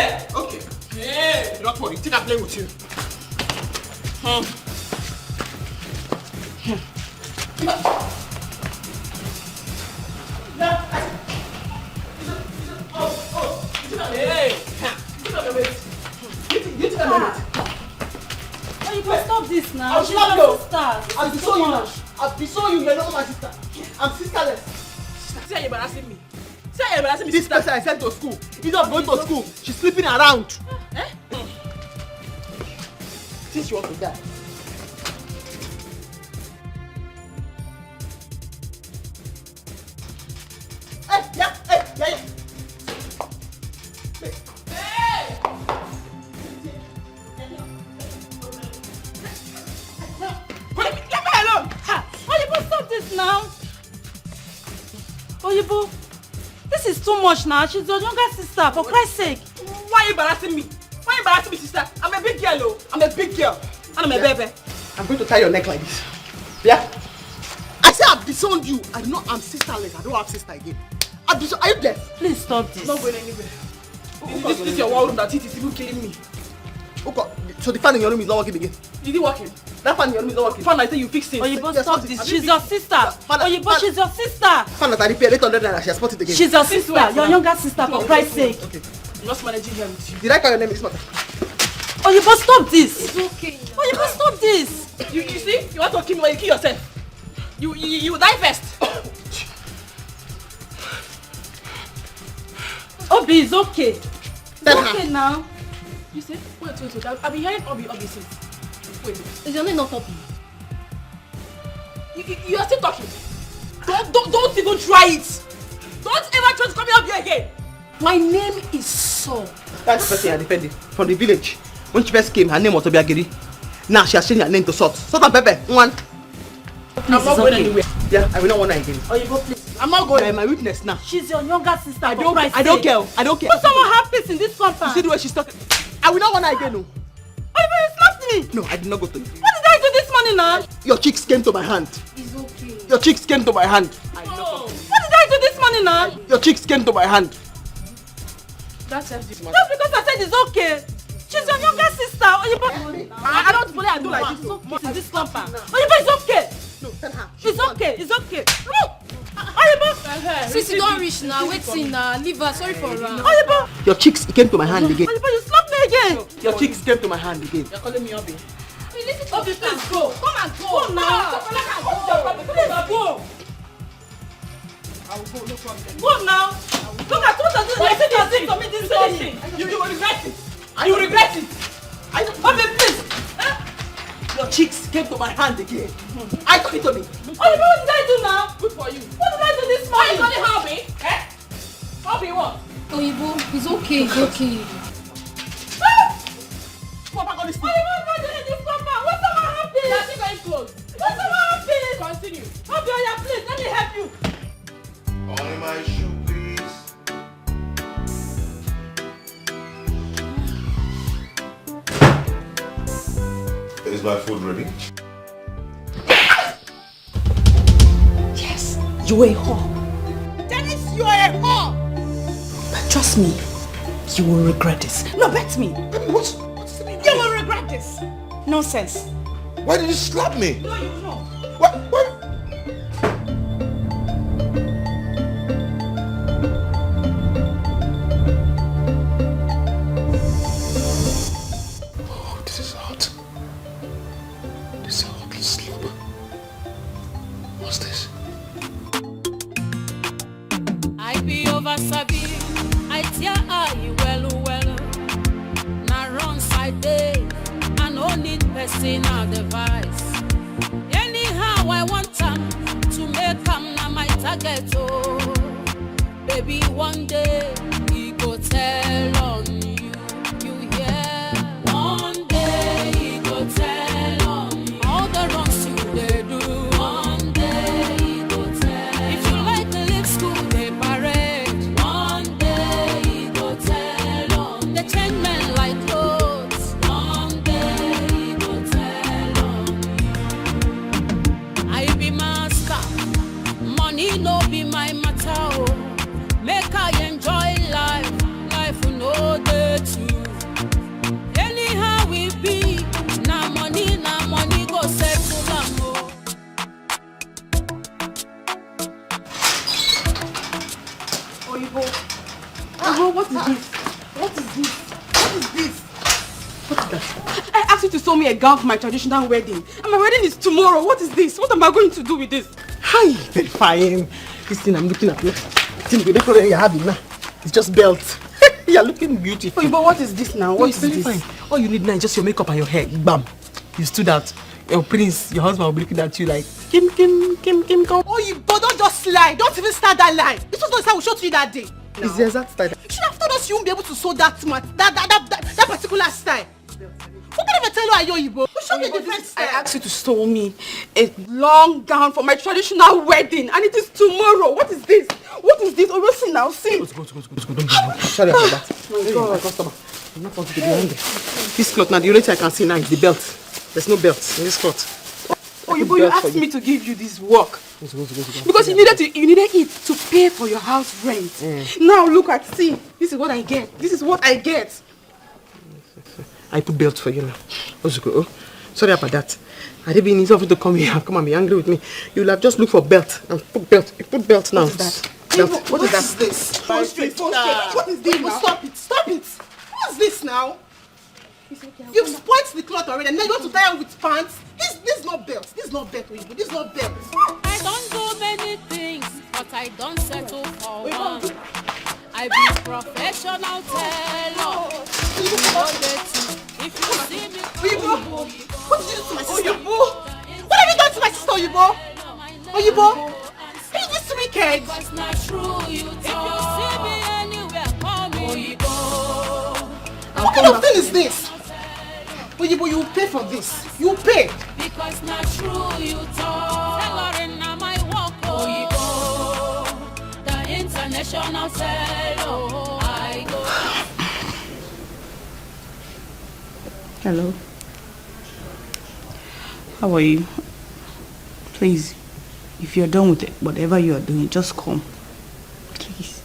here. Okay. Hey, don't worry. Think I'm playing with you. Oh, you can stop this now. I'll slap you. I'll be showing you now. I'll be showing you. You're not my sister. I'm sisterless. See how you're embarrassing me. See how you're embarrassing me. This person I sent to school. He's not going to school. She's sleeping around. Since you want to die. Yeah. Now, Oyibo, this is too much now. She's your younger sister, for Christ's sake. Why are you embarrassing me? Why are you embarrassing me, sister? I'm a big girl, I'm a big girl. And I'm a baby. I'm going to tie your neck like this. Yeah? I say I've disowned you. I know I'm sisterless. I don't have sister again. Are you deaf? Please stop this. I'm not going anywhere. This is your war room that it is even killing me. Okay, so the fan in your room is not working again? Is it working? That fan in your room is not working. Fan, I say you fix it. Oyibo, stop this. She's your sister. Oyibo, she's your sister. Fan that I repair 800 naira. She has bought it again. She's your sister. Your younger sister, for Christ's sake. Okay. I'm just managing here with you. Did I call your name in this matter? Oyibo, stop this. It's okay. Oyibo, stop this. You see? You want to kill me when you kill yourself. You die first. Obi, it's okay. It's okay now. You see? Wait. I've been hearing Obi since. Wait. Is your name not Obi? You are still talking. Don't even try it. Don't ever try to come up here again. My name is Saul. That's the person I defended from the village. When she first came, her name was Obiagiri. Now she has changed her name to Salt. Salt and Pepper. One. I'm not going anywhere. Yeah, I will not want her again. Oyibo, please. I'm not going. You're my witness now. She's your younger sister. I don't care. Put someone have peace in this compound. You see the way she's talking? I will not want her again. No. Oyibo, you slapped me. No, I did not go to you. What did I do this morning now? Your cheeks came to my hand. It's okay. Your cheeks came to my hand. No. What did I do this morning now? Your cheeks came to my hand. That's empty. Just because I said it's okay. She's your younger sister. Oyibo. I don't believe I do like this. It's in this compound. Oyibo, it's okay. No, tell her. It's okay. Look. Oyibo. Since you don't reach now, waiting now. Leave her. Sorry for her. Oyibo. Your cheeks came to my hand again. Oyibo, you slapped me again. Your cheeks came to my hand again. You're calling me Obi. Obi, please go. Come and go now. Please go. I will go, no problem. Go now. Look at what you're doing to me this morning. You will regret it. You will regret it. Obi, please. Your cheeks came to my hand again. I took it to me. Oyibo, what did I do now? Good for you. What did I do this Why you morning? calling Obi? Obi what? Oyibo, it's okay. It's okay. Come back on this thing. Oyibo, what did I do this compound? What's someone happy? You are still going close. What's someone happy? Continue. Obi, Oya, please, let me help you. Only my shoe, please. Is my food ready? Yes, you are a whore. Dennis, you are a whore. But trust me, you will regret this. No, bet me. What's the meaning? You will regret this. Nonsense. Why did you slap me? No, you will not. What? Oh, this is hot. This is hot slap. What's this? I be over Sabi, I tear I well. Now run side day, I no need personal device. Anyhow I want them to make them na my target. Oh, baby, one day he go tell on you, you hear? One day he go tell on you all the wrongs you they do. One day he go tell. If you like the lip school they parade. One day he go tell on. They change men like clothes. One day he go tell on you. I be master, money no be my matter. Oh. Make I enjoy life. sew me a gown for my traditional wedding. And my wedding is tomorrow. What is this? What am I going to do with this? Hi, very fine. This thing I'm looking at. Think the decoration you're having now. It's just belt. You're looking beautiful. Oh, but what is this now? What is very this? fine. All you need now is just your makeup and your hair. Bam. You stood out. Your prince, your husband will be looking at you like, Kim, come. Oh, you but don't just lie. Don't even start that lie. This was the style we showed you that day. It's the exact style. You should have told us you won't be able to sew that smart, that particular style. What kind of a tailor are you, Ibo? Show me a different style. I asked you to sew me a long gown for my traditional wedding, and it is tomorrow. What is this? What is this? Oh, we'll see now. See. Go. Don't be angry. Sorry about that. My God. My customer. I'm not going to be angry. This cloth, now the only thing I can see now is the belt. There's no belt in this cloth. Oh, you asked me to give you this work. Go. Because you needed it to pay for your house rent. Now look at, see, this is what I get. This is what I get. I put belt for you now. Ozuko, sorry about that. Had it been easy for you to come here and come and be angry with me, you will have just looked for belt and put belt. You put belt now. What is that? Belt. What is this? Go straight. What is this now? Stop it. What's this now? You've spoiled the cloth already and now you want to tie it with pants? This is not belt. This is not belt, Oyibo. This is not belt. I don't do many things, but I don't settle for one. I be professional tailor. If you see me, Oyibo, what did you do to my sister? What have you done to my sister, Oyibo? Oyibo, are you this wicked? it's not true. You if you see me anywhere, call me Oyibo. What kind of thing is this? Oyibo, you will pay for this. You will pay. Because not true, you talk. Tailoring na my work, Oyibo. The international tailor, I go. Hello. How are you? Please, if you're done with it, whatever you're doing, just come. Please.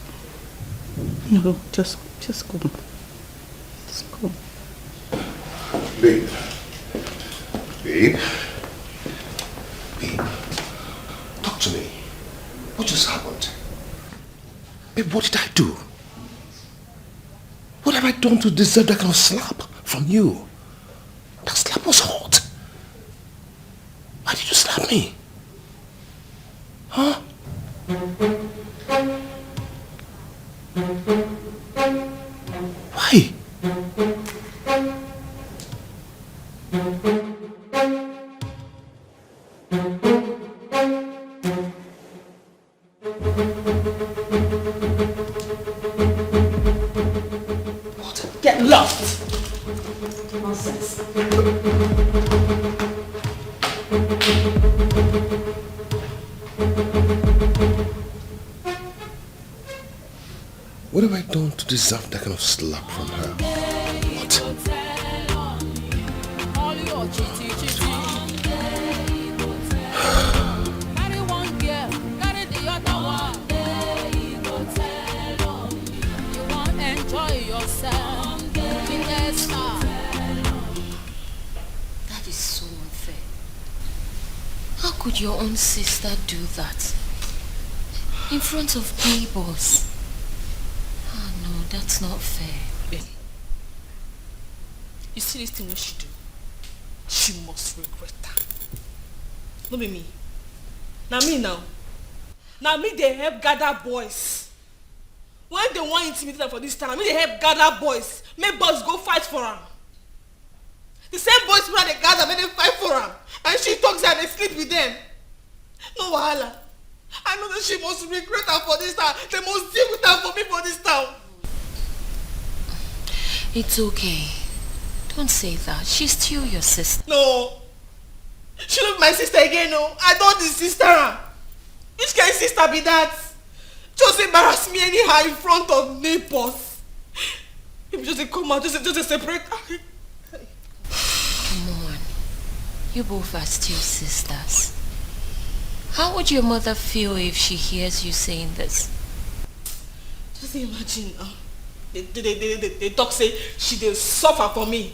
No, just come. Just come. Babe. Talk to me. What just happened? Babe, what did I do? What have I done to deserve that kind of slap from you? That slap was hot. Why did you slap me? Huh? Why? What? Get lost. Nonsense. What have I done to deserve that kind of slap from her? What? Carry one girl, carry the other one. You won't enjoy yourself. That is so unfair. How could your own sister do that? In front of neighbors? Oh no, that's not fair. You see this thing what she do? She must regret that. No be me. Now me now. Now me they help gather boys. When they want intimidate them for this time, me they help gather boys. Make boys go fight for them. The same boys when they gather, make them fight for them. And she talks and they sleep with them. No wahala. I know that she must regret her for this time. They must deal with her for me for this time. It's okay. Don't say that. She's still your sister. No. She not my sister again, no. I don't the sister. Which kind of sister be that? Just embarrass me anyhow in front of neighbors. If you just come out, just separate. Come on. You both are still sisters. How would your mother feel if she hears you saying this? Just imagine. They talk say she dey suffer for me.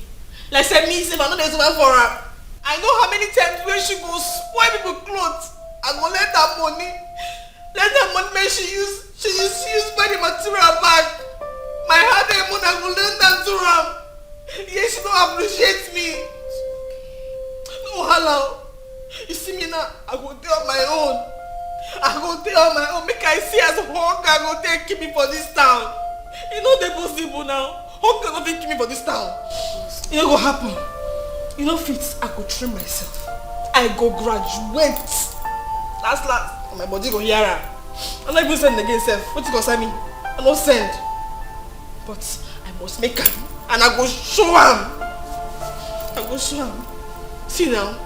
Like say me say I no dey suffer for her. I know how many times when she go spoil people clothes. I go let her money. Let her money make she use buy the material back. My hard earned money I go lend am to her. Yes, she don't appreciate me. No, hello. You see me now, I go there on my own. Make I see as hunger go take keep me for this town. You know they possible now. Hunger no fit keep me for this town. You know what happen? You know fit, I go train myself. I go graduate. Last, my body go hear am. I'm not even send again self. What you concern me? I no send. But I must make am. And I go show am. See now.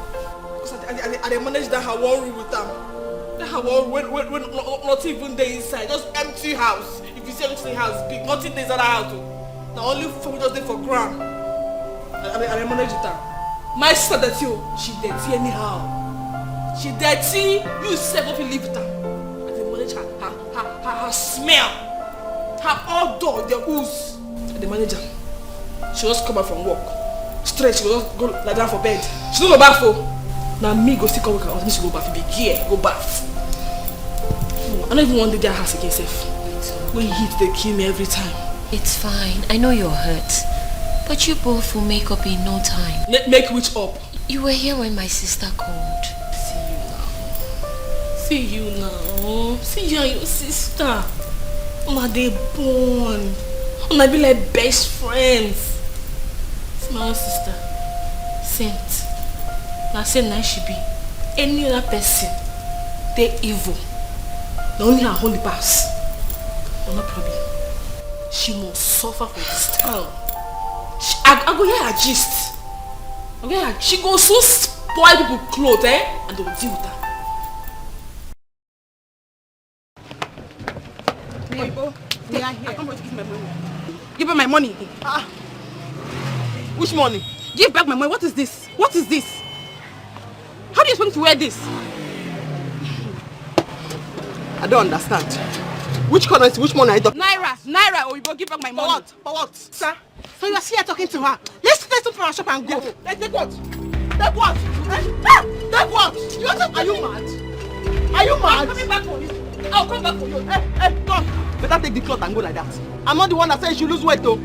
Because I manage that her one room with them. That her one when not even there inside. Just empty house. If you see anything house big, nothing there inside the house. Now only food just there for ground. I manage it down. My sister dirty, she dirty anyhow. She dirty, you self don't live with her. And they manage her smell. Her odor, the ooze. And the manager, she just come back from work. Straight, she will just go lie down for bed. She don't go bath for. Now me go still come work and she go bath. Be gear, go bath. I don't even want to do that house again, self. When heat, they kill me every time. It's fine. I know you're hurt. But you both will make up in no time. Make which up? You were here when my sister called. See you now. See you and your sister. Una they born. Una be like best friends. See my own sister. Saint. Now say now she be. Any other person. They evil. They only her holy pass. No problem. She must suffer for this town. I go hear her gist. She go so spoil people clothes, and they'll deal with her. We are here. I come to give my money. Give me my money. Which money? Give back my money. What is this? What is this? How do you expect to wear this? I don't understand. Which currency? Which money? Naira, or you go give back my money. For what? Sir? So you are here talking to her. Let's from our shop and go. Take what? Take what? Take what? Are you mad? Are you mad? I'm coming back for you. I'll come back for you. Hey, come. Better take the cloth and go like that. I'm not the one that said you should lose weight though.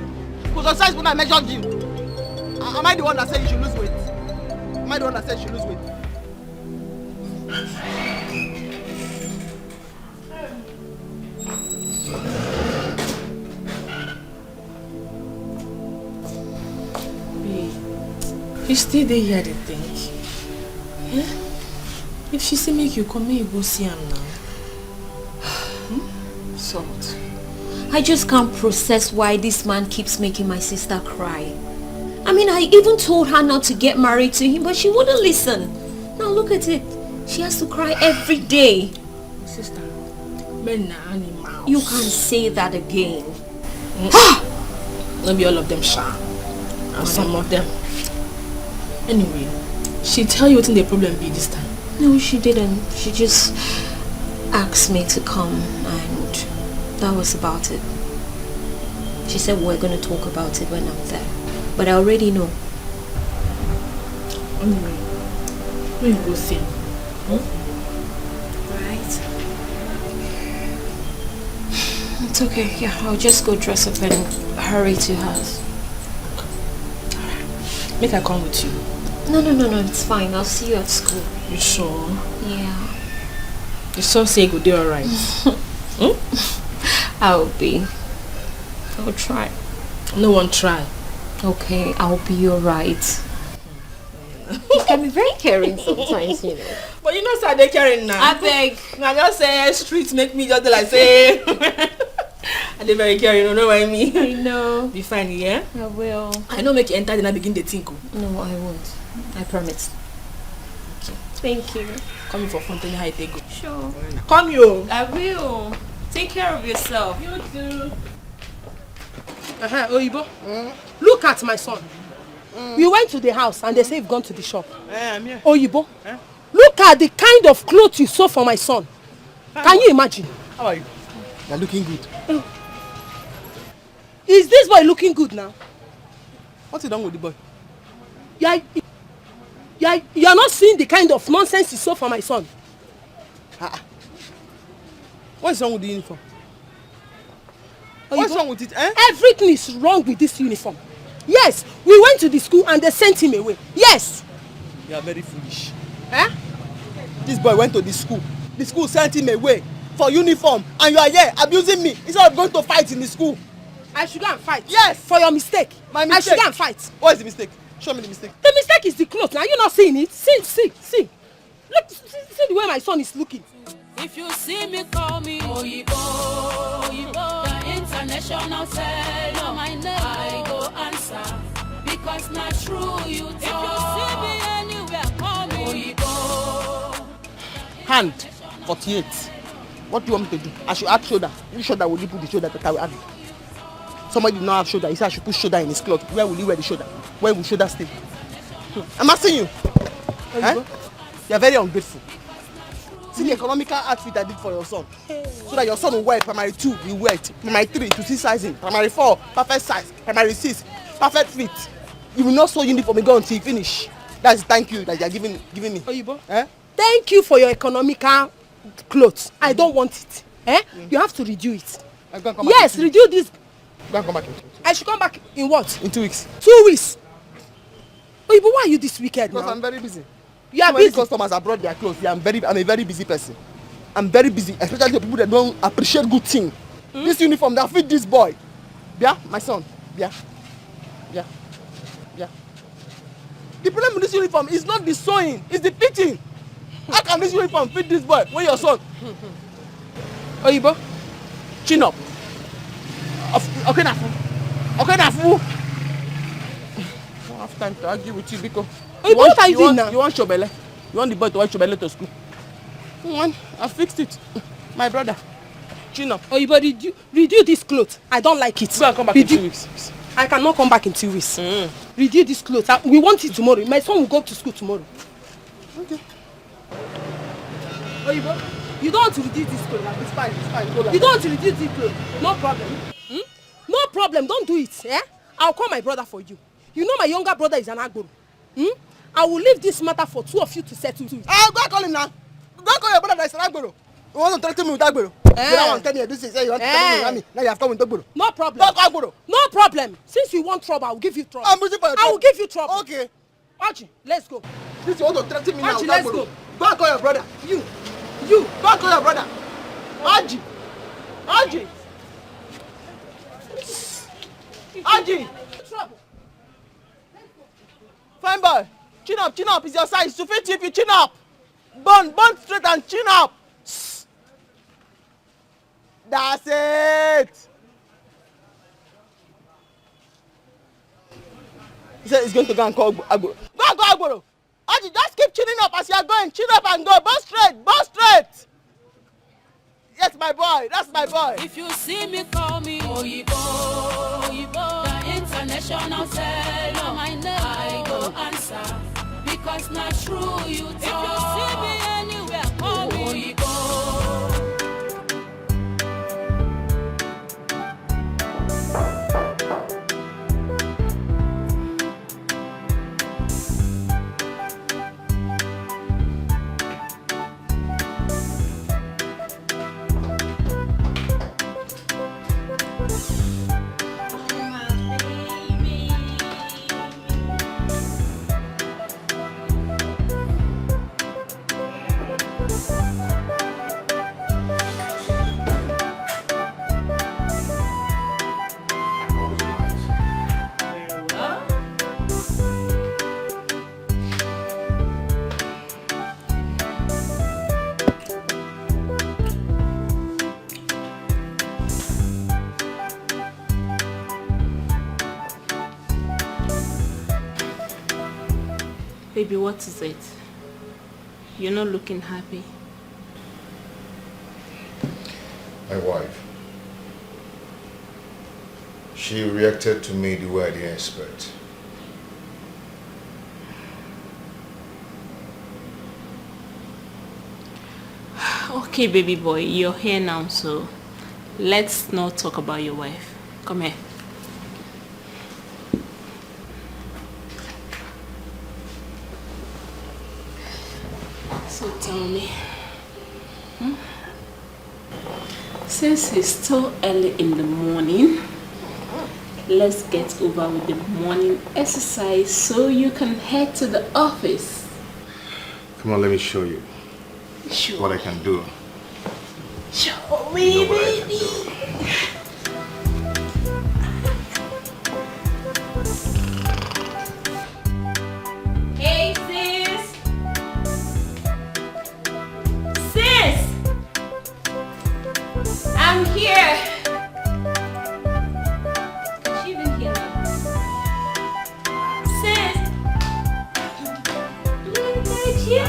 Because your size when I measured you. Am I the one that said you should lose weight? Am I the one that said you should lose weight? You still dey here to think. Yeah? If she say make you come, make you go see him now. Salt. I just can't process why this man keeps making my sister cry. I mean, I even told her not to get married to him, but she wouldn't listen. Now look at it. She has to cry every day. Sister, men are animals. You can't say that again. Not be all of them sharp. And some of them. Anyway, she tell you what the problem be this time? No, she didn't. She just asked me to come and that was about it. She said we're going to talk about it when I'm there. But I already know. Anyway, we go see him. Right. It's okay. Yeah, I'll just go dress up and hurry to her house. Make her come with you. No, it's fine. I'll see you at school. You sure? Yeah. You saw say you go do alright. I'll try. No one try. Okay, I'll be alright. You can be very caring sometimes, you know. But you know say they caring now. I beg. Now just say streets make me just like say and they very caring, you know what I mean? I know. Be fine, yeah? I will. I know make you enter then I begin to think. No, I won't. I promise. Okay. Thank you. Come for Confronting how it go. Sure. Come you. I will. Take care of yourself. You too. Oyibo, look at my son. We went to the house and they say you've gone to the shop. I'm here. Oyibo, look at the kind of clothes you saw for my son. Can you imagine? How are you? You're looking good. Is this boy looking good now? What's wrong with the boy? You're not seeing the kind of nonsense you saw for my son. What's wrong with the uniform? Oyibo, What's wrong with it? everything is wrong with this uniform. Yes, we went to the school and they sent him away. Yes. You are very foolish. Eh? This boy went to the school. The school sent him away for uniform, and you are here abusing me instead of going to fight in the school. I should go and fight? Yes. For your mistake? My mistake. I should go and fight. What is the mistake? Show me the mistake. The mistake is the clothes. Now you not seeing it? See. Look, see the way my son is looking. If you see me, call me Oyibo, the international seller. My name I go answer because not true you talk. If you see me anywhere, call me Oyibo. Hand 48. What do you want me to do? I should add shoulder. Which shoulder will you put the shoulder that I will add? Somebody did not have shoulder. He said I should put shoulder in his cloth. Where will you wear the shoulder? Where will shoulder stay? I'm asking you. Eh? You are very ungrateful. See the economical outfit I did for your son. So that your son will wear it. Primary 2, he wear it. Primary 3, to see sizing. Primary 4, perfect size. Primary 6, perfect fit. You will not sew uniform again until you finish. That's thank you that you are giving me. Oyibo. Eh? Thank you for your economical clothes. I don't want it. Eh? You have to redo it. Yes, redo this. Go and come back in 2 weeks. I should come back in what? In 2 weeks. 2 weeks. Oyibo, why are you this wicked now? Because I'm very busy. You are so many busy. customers have brought their clothes. Yeah, I'm a very busy person. I'm very busy, especially the people that don't appreciate good thing. This uniform that fit this boy. Yeah, my son. Yeah. The problem with this uniform is not the sewing, it's the fitting. How can this uniform fit this boy when your son? Oyibo, chin up. Okay, na fool. I don't have time to argue with you because. What are you doing now? You want shobele? You want the boy to wear shobele to school? I fixed it. My brother. Chin up. Oyibo, redo this clothes. I don't like it. Go and come back in 2 weeks. I cannot come back in 2 weeks. Redo this clothes. We want it tomorrow. My son will go to school tomorrow. Okay. Oyibo, you don't want to redo this clothes. It's fine. Go You don't want to redo this clothes. No problem. No problem. Don't do it. Eh? I'll call my brother for you. You know my younger brother is an agboro. I will leave this matter for 2 of you to settle to it. Go and call him now. Go and call your brother that is an agboro. You want to threaten me with agboro? You don't want to tell me this is say you want to tell me. Now you have come with agboro. No problem. Go and call agboro. No problem. Since you want trouble, I will give you trouble. I'm waiting for your trouble. I will give you trouble. Okay. Archie, let's go. This you want to threaten me now Archie, with let's agboro. go. Go and call your brother. You. Go and call your brother. Archie. Trouble. Fine boy. Chin up. It's your size. To fit you if you chin up. Burn straight and chin up. That's it. He said he's going to go and call Agboro. Go and call Agboro. Archie, just keep chinning up as you are going. Chin up and go. Burn straight. Yes, my boy. That's my boy. If you see me, call me Oyibo, the international seller. My name I go answer because not true you talk. If you see me anywhere, call me Oyibo. Baby, what is it? You're not looking happy. My wife. She reacted to me the way I didn't expect. Okay, baby boy, you're here now, so let's not talk about your wife. Come here. So tell me, since it's still early in the morning, let's get over with the morning exercise so you can head to the office. Come on, let me show you what I can do. Show me, baby. Hey, sis! Sis! I'm here! Is she even here now? Sis! Look at you!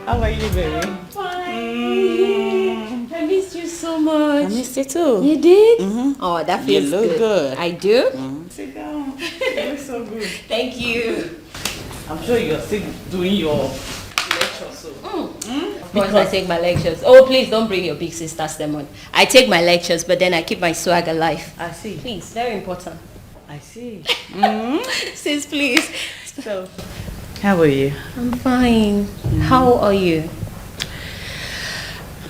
How are you, baby? Fine. I missed you so much. I missed you too. You did? Mm-hmm. Oh, that feels You look good. I do? Sit down. You look so good. Thank you. I'm sure you're still doing your lecture, so. Of course, I take my lectures. Oh, please don't bring your big sister sermon. I take my lectures, but then I keep my swag alive. I see. Please, very important. I see. Sis, please. So, how are you? I'm fine. How are you?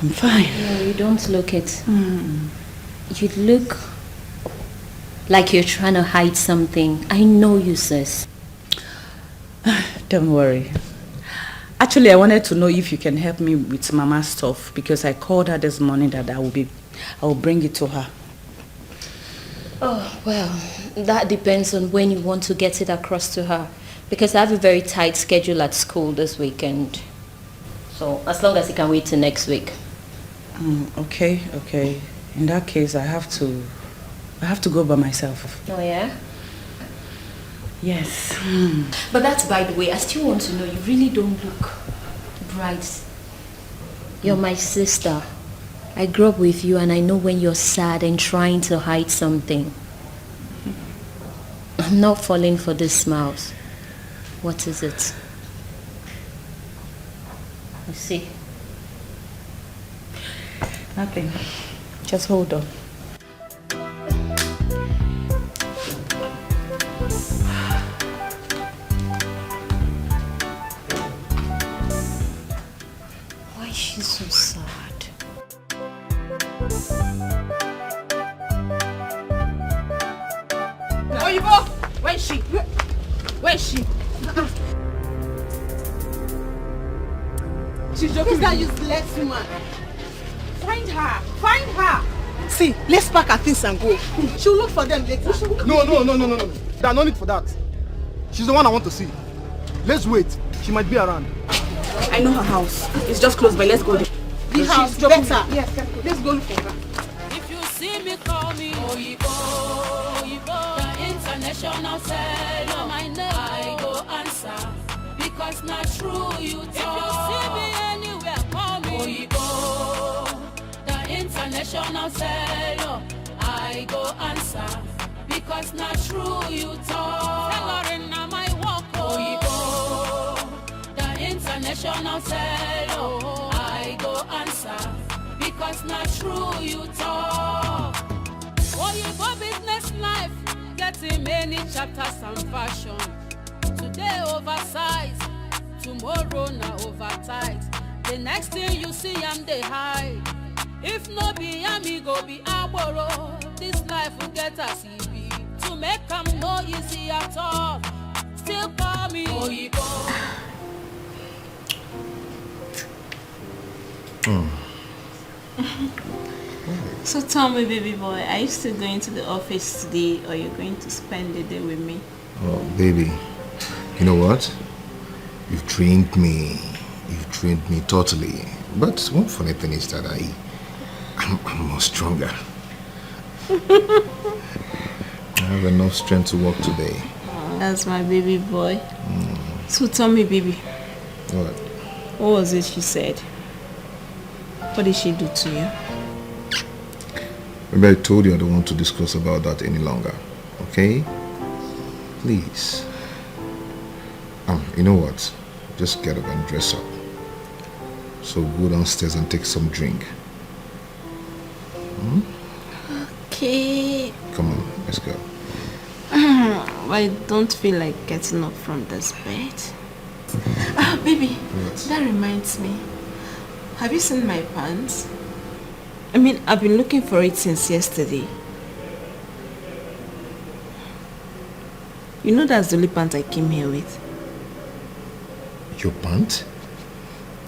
I'm fine. No, you don't look it. You look like you're trying to hide something. I know you, sis. Don't worry. Actually, I wanted to know if you can help me with Mama's stuff because I called her this morning that I will bring it to her. Oh, well, that depends on when you want to get it across to her. Because I have a very tight schedule at school this weekend. So, as long as it can wait till next week. Okay. In that case, I have to go by myself. Oh, yeah? Yes. But that's by the way. I still want to know, you really don't look bright. You're my sister. I grew up with you and I know when you're sad and trying to hide something. I'm not falling for these smiles. What is it? You see? Nothing. Just hold on. Why is she so sad? Oyibo, where is she? Where is she? She's joking. Who's that useless woman? Find her. Find her. See, let's pack our things and go. She'll look for them later. No. There's no need for that. She's the one I want to see. Let's wait. She might be around. I know her house. It's just close by. Let's go there. The house, better. Yes, let's go look for her. If you see me, call me Oyibo, the international seller. My name, I go answer because not true you talk. If you see me anywhere, call me Oyibo, the international seller. I go answer because not true you talk. Tailoring na my work, Oyibo, the international seller. I go answer because not true you talk. Oyibo business life getting many chapters and fashion. Today oversized, tomorrow na overtight. The next thing you see am dey hide. If no be ami go be agboro. This life will get as e be. To make am no easy at all. Still call me Oyibo. So tell me, baby boy, are you still going to the office today or you're going to spend the day with me? Oh, baby, you know what? You've trained me. You've trained me totally. But one funny thing is that I'm more stronger. I have enough strength to work today. Oh, that's my baby boy. So tell me, baby. What? What was it she said? What did she do to you? Maybe I told you I don't want to discuss about that any longer. Okay? Please. You know what? Just get up and dress up. So go downstairs and take some drink. Okay. Come on, let's go. I don't feel like getting up from this bed. Baby, What? that reminds me. Have you seen my pants? I mean, I've been looking for it since yesterday. You know that's the only pants I came here with. Your pant?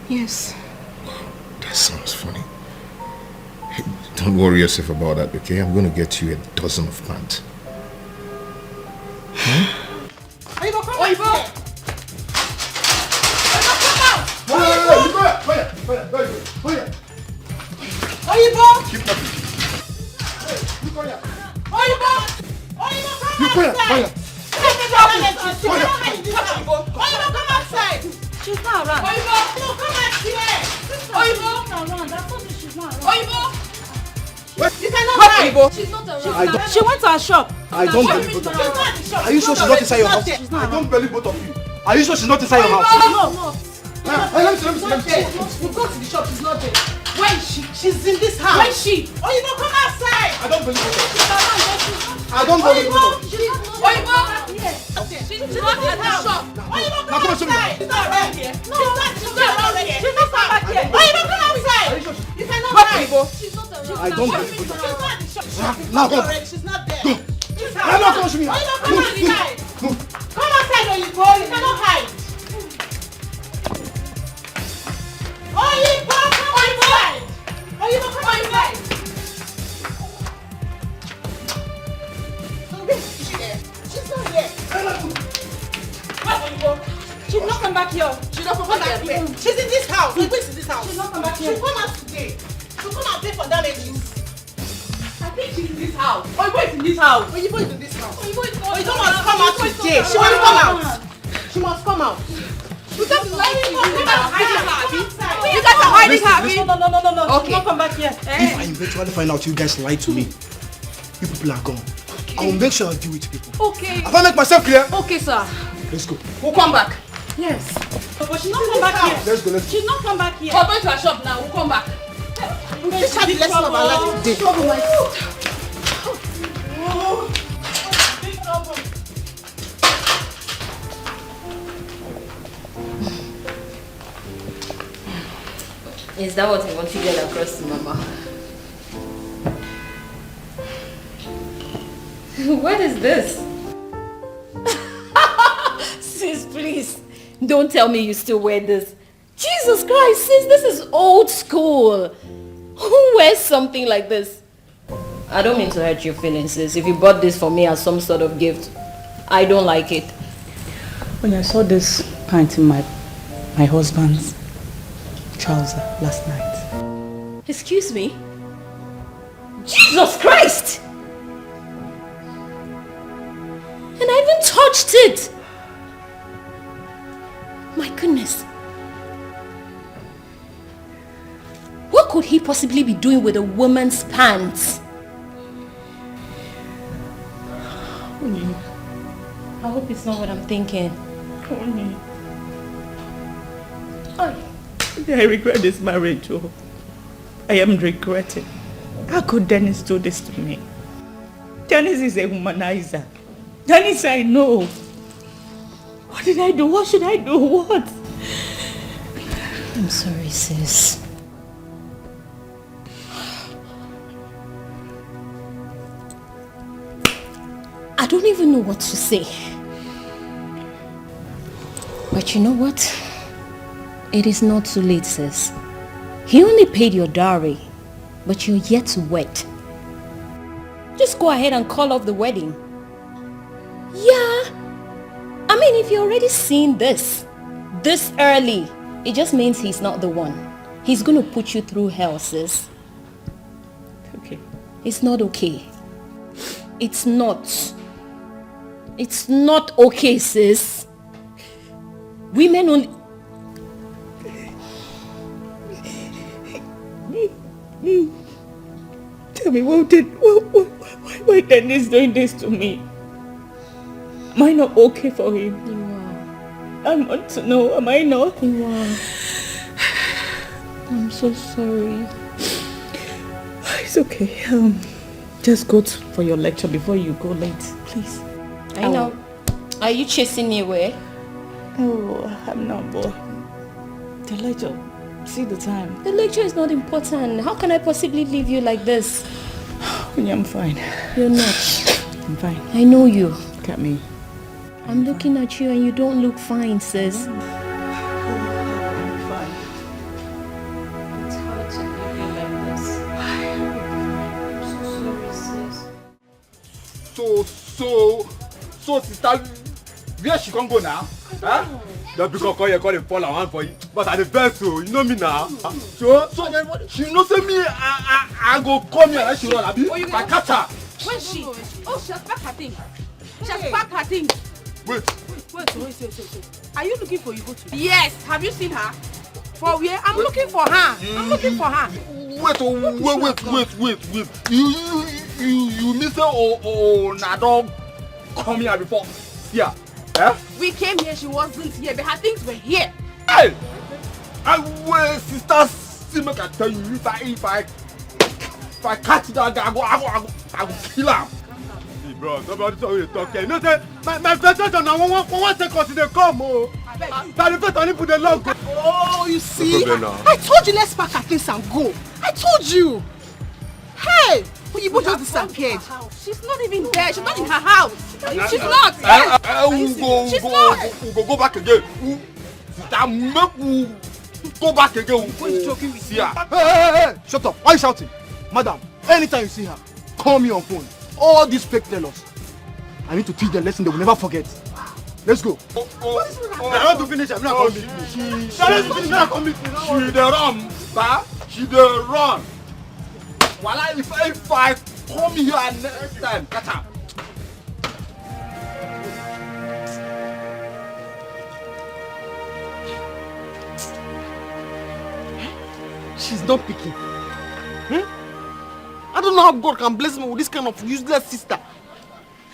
Yes. That sounds funny. Hey, don't worry yourself about that, okay? I'm going to get you a dozen of pants. Oyibo, come on! Oyibo, come out! Oyibo! Keep talking. You come here. Oyibo! Oyibo, come You come outside! here. Oyibo, come outside! She's not around. Oyibo, no, come out here! Oyibo! Oyibo! You cannot hide! She's not around. She went to her shop. I don't believe both of you. Are you sure she's not inside your house? I don't believe both of you. Are you sure she's not inside your house? No. Let me see. We go to the shop, she's not there. Where is she? She's in this house. Where is she? Oyibo, come outside! I don't believe both of you. I don't believe both of you. Oyibo! She's not in the shop. Oyibo, come outside! She's not around here. She's not around here. She's not back here. Oyibo, come outside! You cannot hide. She's not around. I don't believe both of She's not in the shop. Now go. She's not there. Go. Oyibo, Come to me. come outside. Come outside, Oyibo. You cannot hide. Oyibo, come outside. Oyibo, come outside. She's not here. Where's Oyibo? She's not come back here. She's not come back here. She's in this house. She's in this house. She's not come back here. She'll come out today. She'll come and pay for damages. I think she's in this house. Oyibo is in this house. Oyibo is in this house. Oyibo must come out today. She must come out. She must come out. You guys are hiding her. You guys are hiding her. No. Okay. She's not come back here. If I eventually find out you guys lied to me, you people are gone. I will make sure I deal with you people. Okay. Have I make myself clear? Okay, sir. Let's go. We'll come back. Yes. But she's not come back here. Let's go. She's not come back here. We're going to her shop now. We'll come back. This had the lesson of our life today. Is that what you want to get across to Mama? What is this? Sis, please. Don't tell me you still wear this. Jesus Christ, sis, this is old school. Who wears something like this? I don't mean to hurt your feelings, sis. If you bought this for me as some sort of gift, I don't like it. When I saw this pant in my husband's trouser last night. Excuse me? Jesus Christ! And I even touched it! My goodness. What could he possibly be doing with a woman's pants? I hope it's not what I'm thinking. I regret this marriage. Oh. I am regretting. How could Dennis do this to me? Dennis is a womanizer. Dennis, I know. What did I do? What should I do? What? I'm sorry, sis. I don't even know what to say. But you know what? It is not too late, sis. He only paid your dowry, but you're yet to wed. Just go ahead and call off the wedding. Yeah. I mean, if you're already seeing this early, it just means he's not the one. He's going to put you through hell, sis. Okay. It's not okay. It's not. It's not okay, sis. Women only... Tell me, why Dennis doing this to me? Am I not okay for him? You are. I want to know, am I not? You are. I'm so sorry. It's okay. Just go for your lecture before you go late, please. I know. Are you chasing me away? Oh, I'm not, boy. The lecture. See the time. The lecture is not important. How can I possibly leave you like this? I'm fine. You're not. I'm fine. I know you. Look at me. I'm looking at you and you don't look fine, sis. so sister, where she can go now? Huh? Just because call him fall around for you. But at the best, so you know me now. So she knows me. I go come here and she run. If I catch her. Where's she? Oh, she has packed her things. She has packed her things. Wait. Are you looking for Igbo too? Yes. Have you seen her? For where? I'm looking for her. I'm looking for her. Wait. You miss her or Nadog come here before? Yeah. Eh? We came here, she wasn't here, but her things were here. Hey! Wait, sister, see me can tell you if I catch that guy, I will kill him. Hey, bro, nobody tell you to talk here. You know, say, my vegetation now, one second they come, oh. That the first time put the log. Oh, you see? I told you let's pack our things and go. I told you. Hey! Well, you both just disappeared. She's not even there. She's not in her house. She's not. She's not. We'll go back again. Go back again. See her. Hey, shut up. Why are you shouting? Madam, anytime you see her, call me on phone. All these fake tellers. I need to teach them a lesson they will never forget. Let's go. I want to finish. I'm not going to meet me. She the run, sir. She the run. While if I come here next time, catch her. She's not picking. I don't know how God can bless me with this kind of useless sister.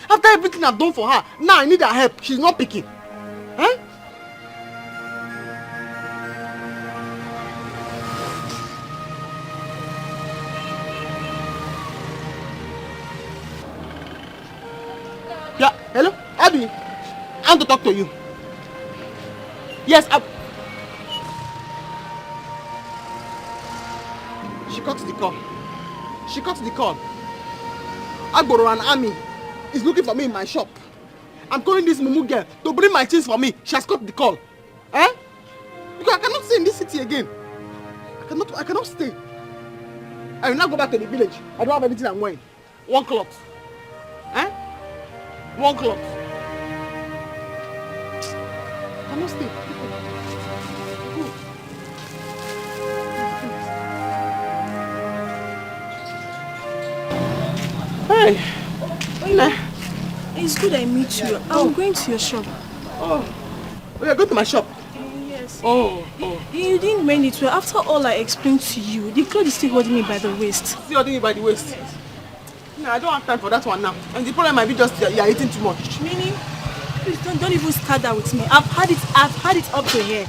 After everything I've done for her, now I need her help. She's not picking. Huh? Yeah, hello? Abby, I want to talk to you. Yes, She cut the call. She cut the call. Agboro and Ami is looking for me in my shop. I'm calling this Mumu girl to bring my things for me. She has cut the call. Eh? Because I cannot stay in this city again. I cannot stay. I will not go back to the village. I don't have anything I'm wearing. One cloth. Eh? One cloth. I cannot stay. Hey, it's good I meet you. I'm going to your shop. Oh, you're going to my shop? Yes. Oh. You didn't mean it well. After all I explained to you, the clothes is still holding me by the waist. Still holding me by the waist? No, I don't have time for that one now. And the problem might be just you're eating too much. Meaning? Please don't even start that with me. I've had it up to here.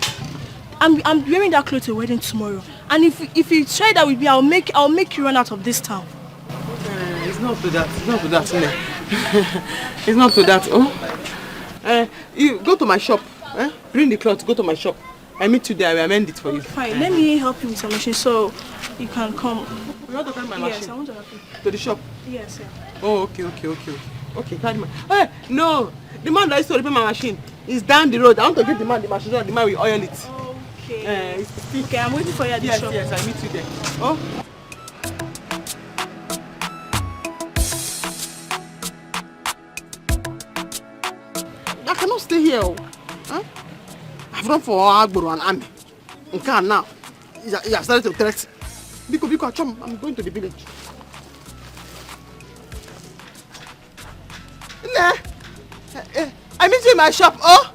I'm wearing that clothes to a wedding tomorrow. And if you try that with me, I'll make you run out of this town. It's not to that. It's not to that. It's not to that. Oh. You go to my shop. Bring the cloth. Go to my shop. I meet you there. I will amend it for you. Fine. Let me help you with your machine so you can come. You want to carry my machine? Yes, I want to help you. To the shop? Yes, sir. Oh, okay. Okay, carry my. Hey, no. The man that used to repair my machine is down the road. I want to give the man the machine so the man will oil it. Okay. Okay, I'm waiting for you at the shop. Yes, I meet you there. Oh. I cannot stay here. Huh? I've run for Agboro and Ami. And now, he has started to threaten. Biko, I'm going to the village. I meet you in my shop. Oh?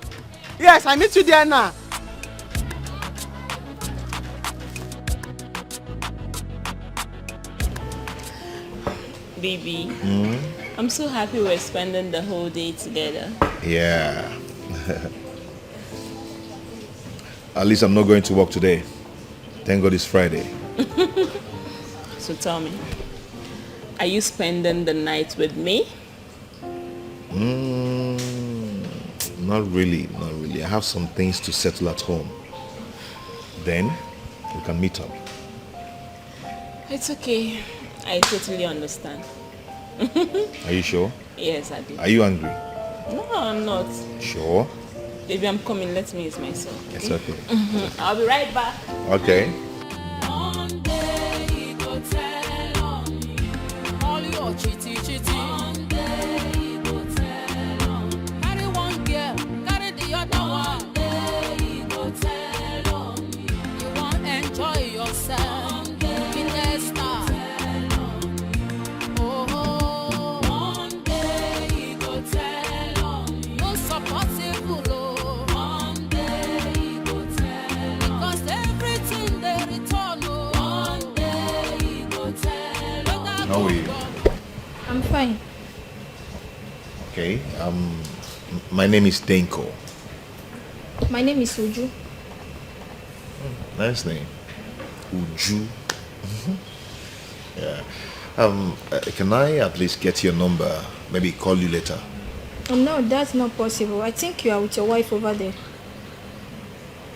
Yes, I meet you there now. Baby, I'm so happy we're spending the whole day together. Yeah. At least I'm not going to work today. Thank God it's Friday. So tell me, are you spending the night with me? Not really. I have some things to settle at home. Then we can meet up. It's okay. I totally understand. Are you sure? Yes, I do. Are you angry? No, I'm not. Sure? Baby, I'm coming. Let me ease myself. It's okay. I'll be right back. Okay. One day he go tell on me all your chitty chitty. One day he go tell on me. Hi, my name is Denko. My name is Uju. Nice name. Uju. Yeah. Can I at least get your number? Maybe call you later. Oh, no, that's not possible. I think you are with your wife over there.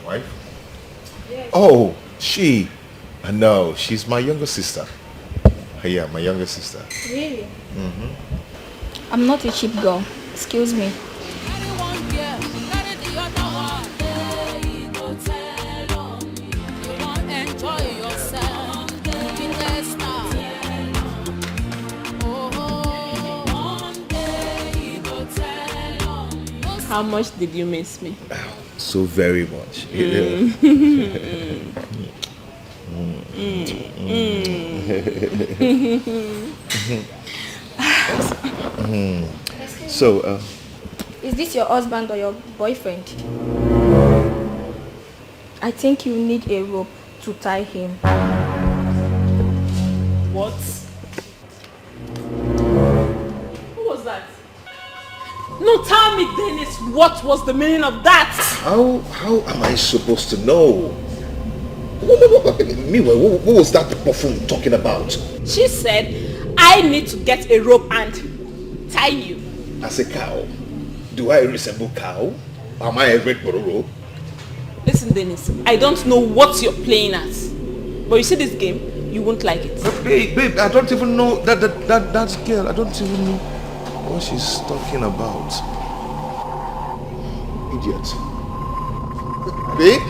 Wife? Yes. Oh, she. No, she's my younger sister. Yeah, my younger sister. Really? I'm not a cheap girl. Excuse me. How much did you miss me? So very much. So, Is this your husband or your boyfriend? I think you need a rope to tie him. What? Who was that? No, tell me, Dennis, what was the meaning of that? how am I supposed to know? Meanwhile, what was that buffoon talking about? She said, I need to get a rope and tie you. As a cow? Do I resemble cow? Am I a red bororo? Listen, Dennis, I don't know what you're playing at. But you see this game, you won't like it. But babe, I don't even know that girl. I don't even know what she's talking about. Idiot. Babe?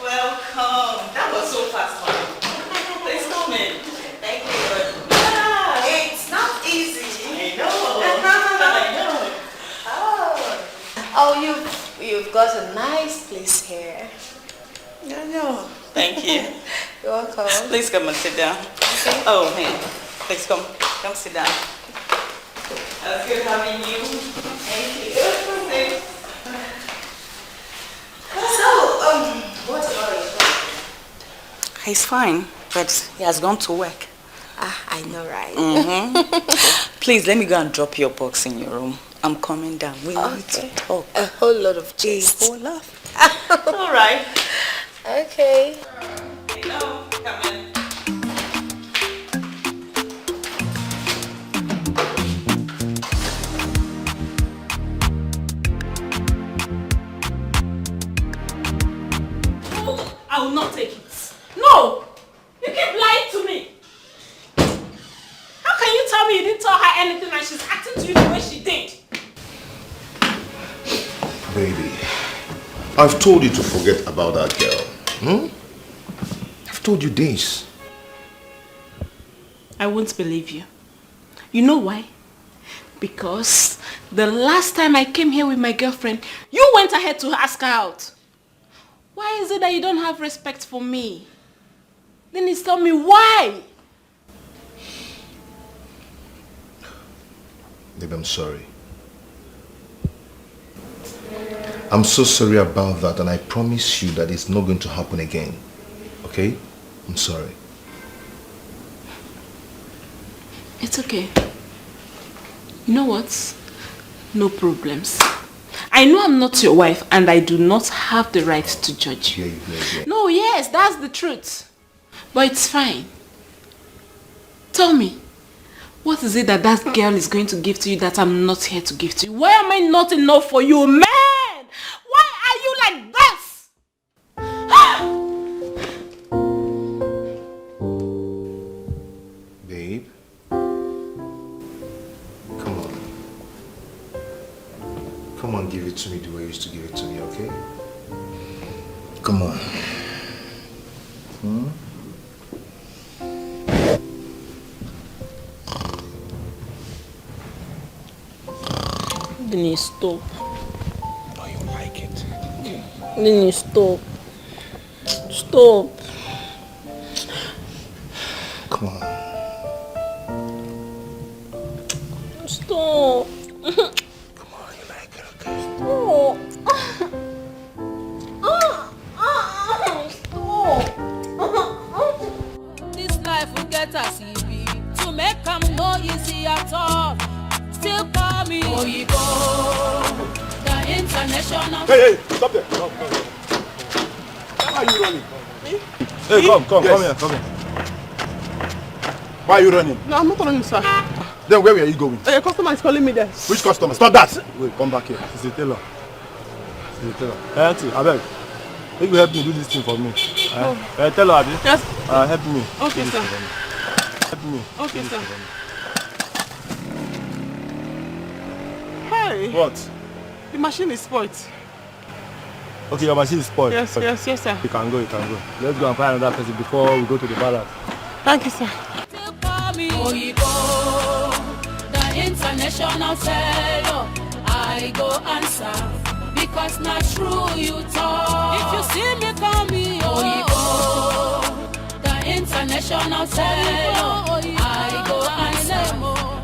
Welcome. That was so fast, man. Please come in. Thank you. Yeah, it's not easy. I know. Oh, you've got a nice place here. I know. Thank you. You're welcome. Please come and sit down. Okay. Oh, man. Please come sit down. It's good having you. Thank you. So, what about your husband? He's fine, but he has gone to work. I know, right? Please, let me go and drop your box in your room. I'm coming down. We need to talk. A whole lot of cheese. Whole lot. All right. Okay. Hello, come in. I will not take it. No! You keep lying to me. How can you tell me you didn't tell her anything and she's acting to you the way she did? Baby, I've told you to forget about that girl. I've told you this. I won't believe you. You know why? Because the last time I came here with my girlfriend, you went ahead to ask her out. Why is it that you don't have respect for me? Then tell me why. Babe, I'm sorry. I'm so sorry about that, and I promise you that it's not going to happen again. Okay? I'm sorry. It's okay. You know what? No problems. I know I'm not your wife and I do not have the right to judge you. Yeah. No, yes, that's the truth. But it's fine. Tell me, what is it that girl is going to give to you that I'm not here to give to you? Why am I not enough for you, man? Why are you like this? Babe? Come on, give it to me the way you used to give it to me, okay? Come on. Then you stop. Oh, you like it? Then you stop. Stop. Come on. Stop. Come on, you like it, okay? Stop. Stop. This life will get us if so easy at all. Still call me Oyibo, the international. Hey, stop there. Stop. Why are you running? Me? Hey, come here. Why are you running? No, I'm not running, sir. Then where were you going? A customer is calling me there. Which customer? Stop that! Wait, come back here. It's a tailor. Hey, auntie, abeg. Make you help me do this thing for me. Tell her, Abi. Yes. Help me. Okay, sir. Help me. Okay, sir. Hey. What? The machine is spoiled. Okay, your machine is spoiled. Yes, sir. You can go. Let's go and find another person before we go to the barracks. Thank you, sir. Still call me Oyibo, the international fellow. I go answer. Because not true you talk. If you see me, call me Oyibo, the international fellow. I go answer.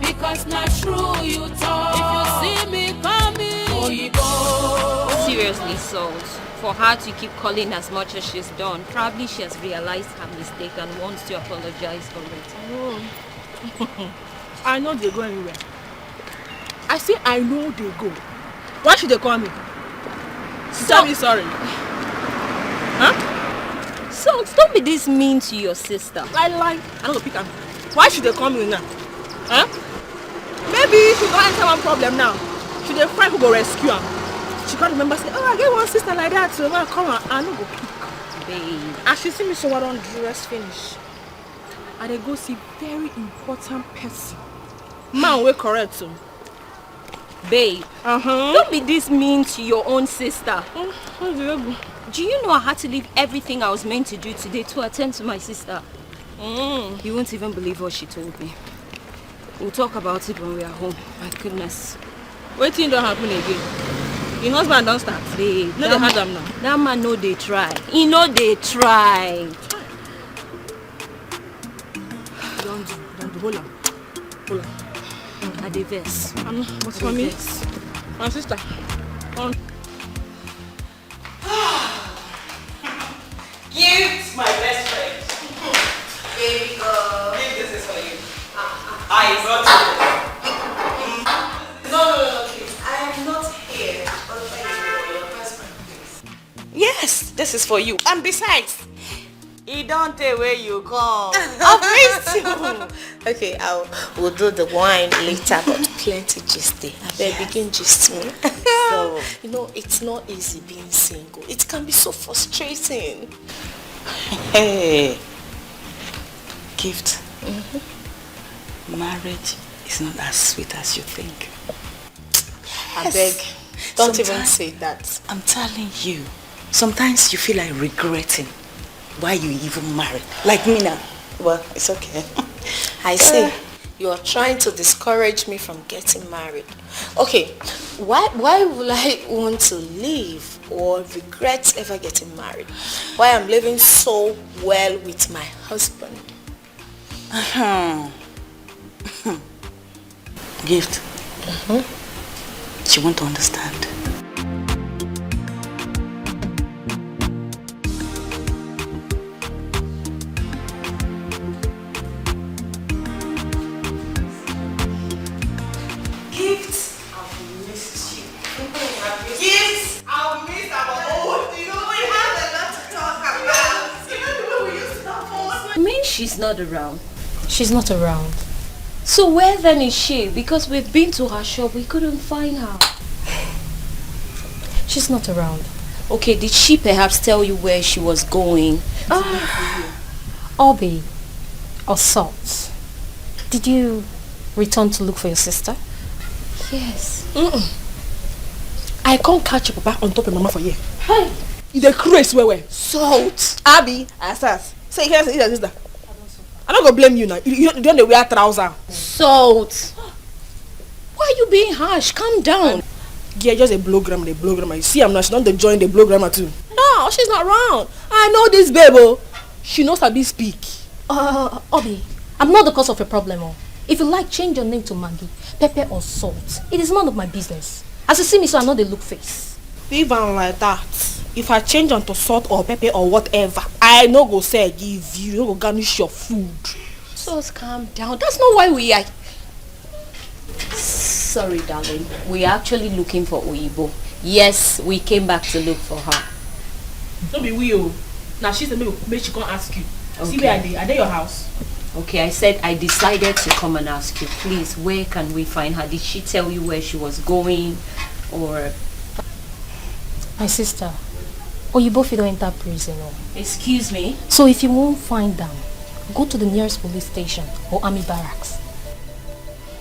Because not true you talk. If you see me, call me Oyibo. Seriously, Salt. For her to keep calling as much as she's done, probably she has realized her mistake and wants to apologize for it. Oh. I know they go anywhere. I say I know they go. Why should they call me? Tell me sorry. Huh? So don't be this mean to your sister. I don't pick her. Why should they call me now? Huh? Maybe she don't answer one problem now. Should they find who go rescue her? She can't remember say, oh, I get one sister like that, so now come on, I no go pick. Babe. As she see me so I don't dress finish. And they go see very important person. Man, we correct so. Babe, don't be this mean to your own sister. Do you know I had to leave everything I was meant to do today to attend to my sister? You won't even believe what she told me. We'll talk about it when we are home. My goodness. Waiting don't happen again. Your husband don't start. Babe, no, they had them now. That man know they try. He know they try. Don't do. Hold on. I diverse. What's for me? My sister. Gift, my best friend. Baby girl. This is for you. I brought you. No, please. I am not here. Your husband, please. Yes, this is for you. And besides, he don't tell where you come. I've missed you. Okay, we'll do the wine later, but plenty gist there. I better begin gist me. So, you know, it's not easy being single. It can be so frustrating. Hey, Gift. Marriage is not as sweet as you think. Yes. I beg, don't even say that. I'm telling you, sometimes you feel like regretting why you even married. Like me now. Well, it's okay. I see. You're trying to discourage me from getting married. Okay, why will I want to leave or regret ever getting married? Why I'm living so well with my husband? Gift. She won't understand. She's not around. She's not around. So where then is she? Because we've been to her shop, we couldn't find her. She's not around. Okay, did she perhaps tell you where she was going? Obi, or Salt, did you return to look for your sister? Yes. I can't catch your papa on top of mama for you. Hey! The craze where? Salt! Abby, Asas. Say here, say sister. I'm not gonna blame you now. You don't wear trousers. Salt! Why are you being harsh? Calm down. Yeah, just a blow grammar. You see, I'm not. She's not the join the blow grammar too. No, she's not around. I know this baby. She knows how to speak. Obi, I'm not the cause of your problem. If you like, change your name to Maggie, Pepper or Salt. It is none of my business. As you see me, so I know the look face. Even like that, if I change onto Salt or Pepper or whatever, I no go say I give you. No go garnish your food. So calm down. That's not why we are. Sorry, darling. We're actually looking for Oyibo. Yes, we came back to look for her. Don't be weird. Now she said maybe she can't ask you. Okay. See where are they? Are they your house? Okay, I said I decided to come and ask you. Please, where can we find her? Did she tell you where she was going? Or... My sister, Oyibo fit don enter prison. Excuse me? So if you won't find them, go to the nearest police station or army barracks.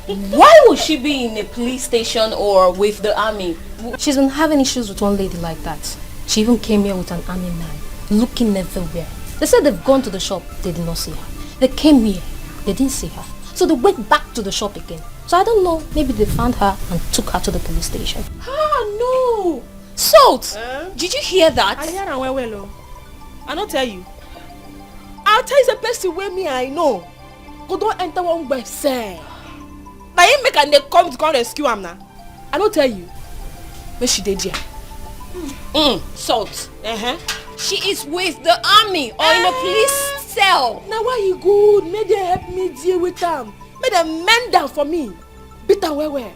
Why would she be in a police station or with the army? She's been having issues with one lady like that. She even came here with an army man, looking everywhere. They said they've gone to the shop, they did not see her. They came here, they didn't see her. So they went back to the shop again. So I don't know, maybe they found her and took her to the police station. Ah, no! Salt! Did you hear that? I hear her well. I don't tell you. I'll tell you the person where me I know. Go don't enter one by say. Now you make and they come to rescue him now. I don't tell you. Where she did here? Salt. She is with the army or in a police cell. Now why you good? May they help me deal with them. May they mend them for me. Beat them where?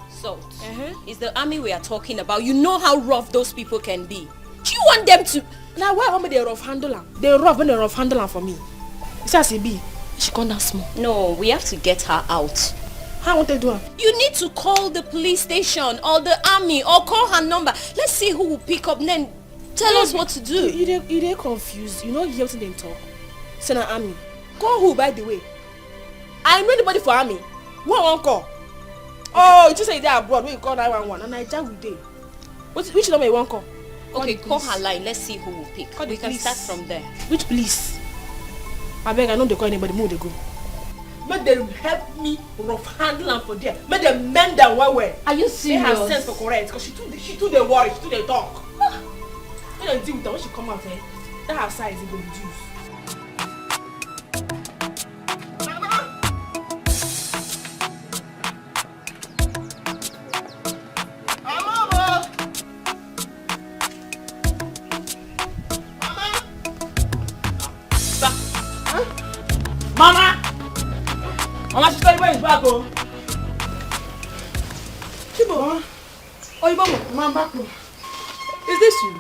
Salt. It's the army we are talking about. You know how rough those people can be. Do you want them to... Now why want me they rough handle them? They rough when they rough handle them for me. It's as it be. She come down small. No, we have to get her out. How want to do her? You need to call the police station or the army or call her number. Let's see who will pick up, then tell us what to do. You're confused. You know you hear them talk. Send an army. Call who, by the way? I know anybody for army. Who I want call? Oh, you just say they're abroad. When you call 911 and I jam with them. Which number you want call? Okay, call her line. Let's see who will pick. We can start from there. Which police? I beg, I know they call anybody. Move they go. Make them help me rough handle and for there. Make them mend them well. Are you They serious? have sense for correct because she too they worry, she too they talk. When I deal with her, when she come out here, that her size is going to reduce. Mama! Mama, she's going to back home. Chibo. Oh, you Mama, back home. Is this you?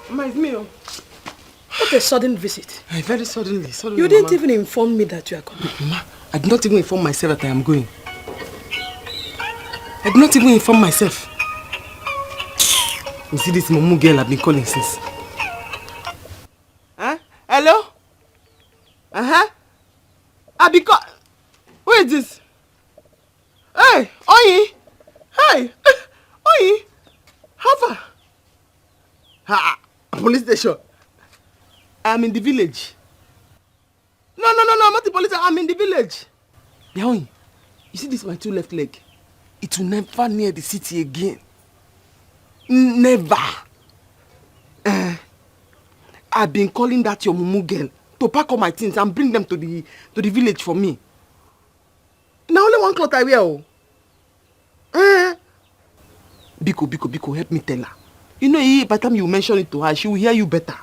Mama, it's me. What a sudden visit. Very suddenly. You didn't even inform me that you are coming. Mama, I did not even inform myself that I am going. I did not even inform myself. You see this Momu girl I've been calling since. Huh? Hello? Who is this? Hey, Oyi! Hey! Oyi! How far? Police station. I'm in the village. No, I'm not the police. I'm in the village. Oyi, you see this my two left leg? It will never near the city again. Never. I've been calling that your mumu girl to pack all my things and bring them to the village for me. Now only one cloth I wear. Biko, help me tell her. You know, by the time you mention it to her, she will hear you better.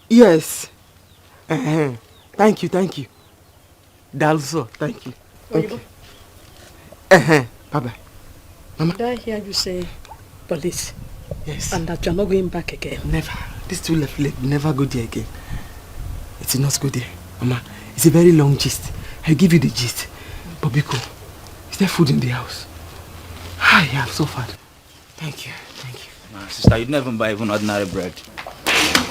Yes. Thank you. Dalso, thank you. Okay. Bye-bye. Mama. Did I hear you say police? Yes. And that you're not going back again? Never. These two left leg will never go there again. It will not go there. Mama, it's a very long gist. I'll give you the gist. But Biko, is there food in the house? I have suffered. Thank you. My sister, you'd never buy even ordinary bread.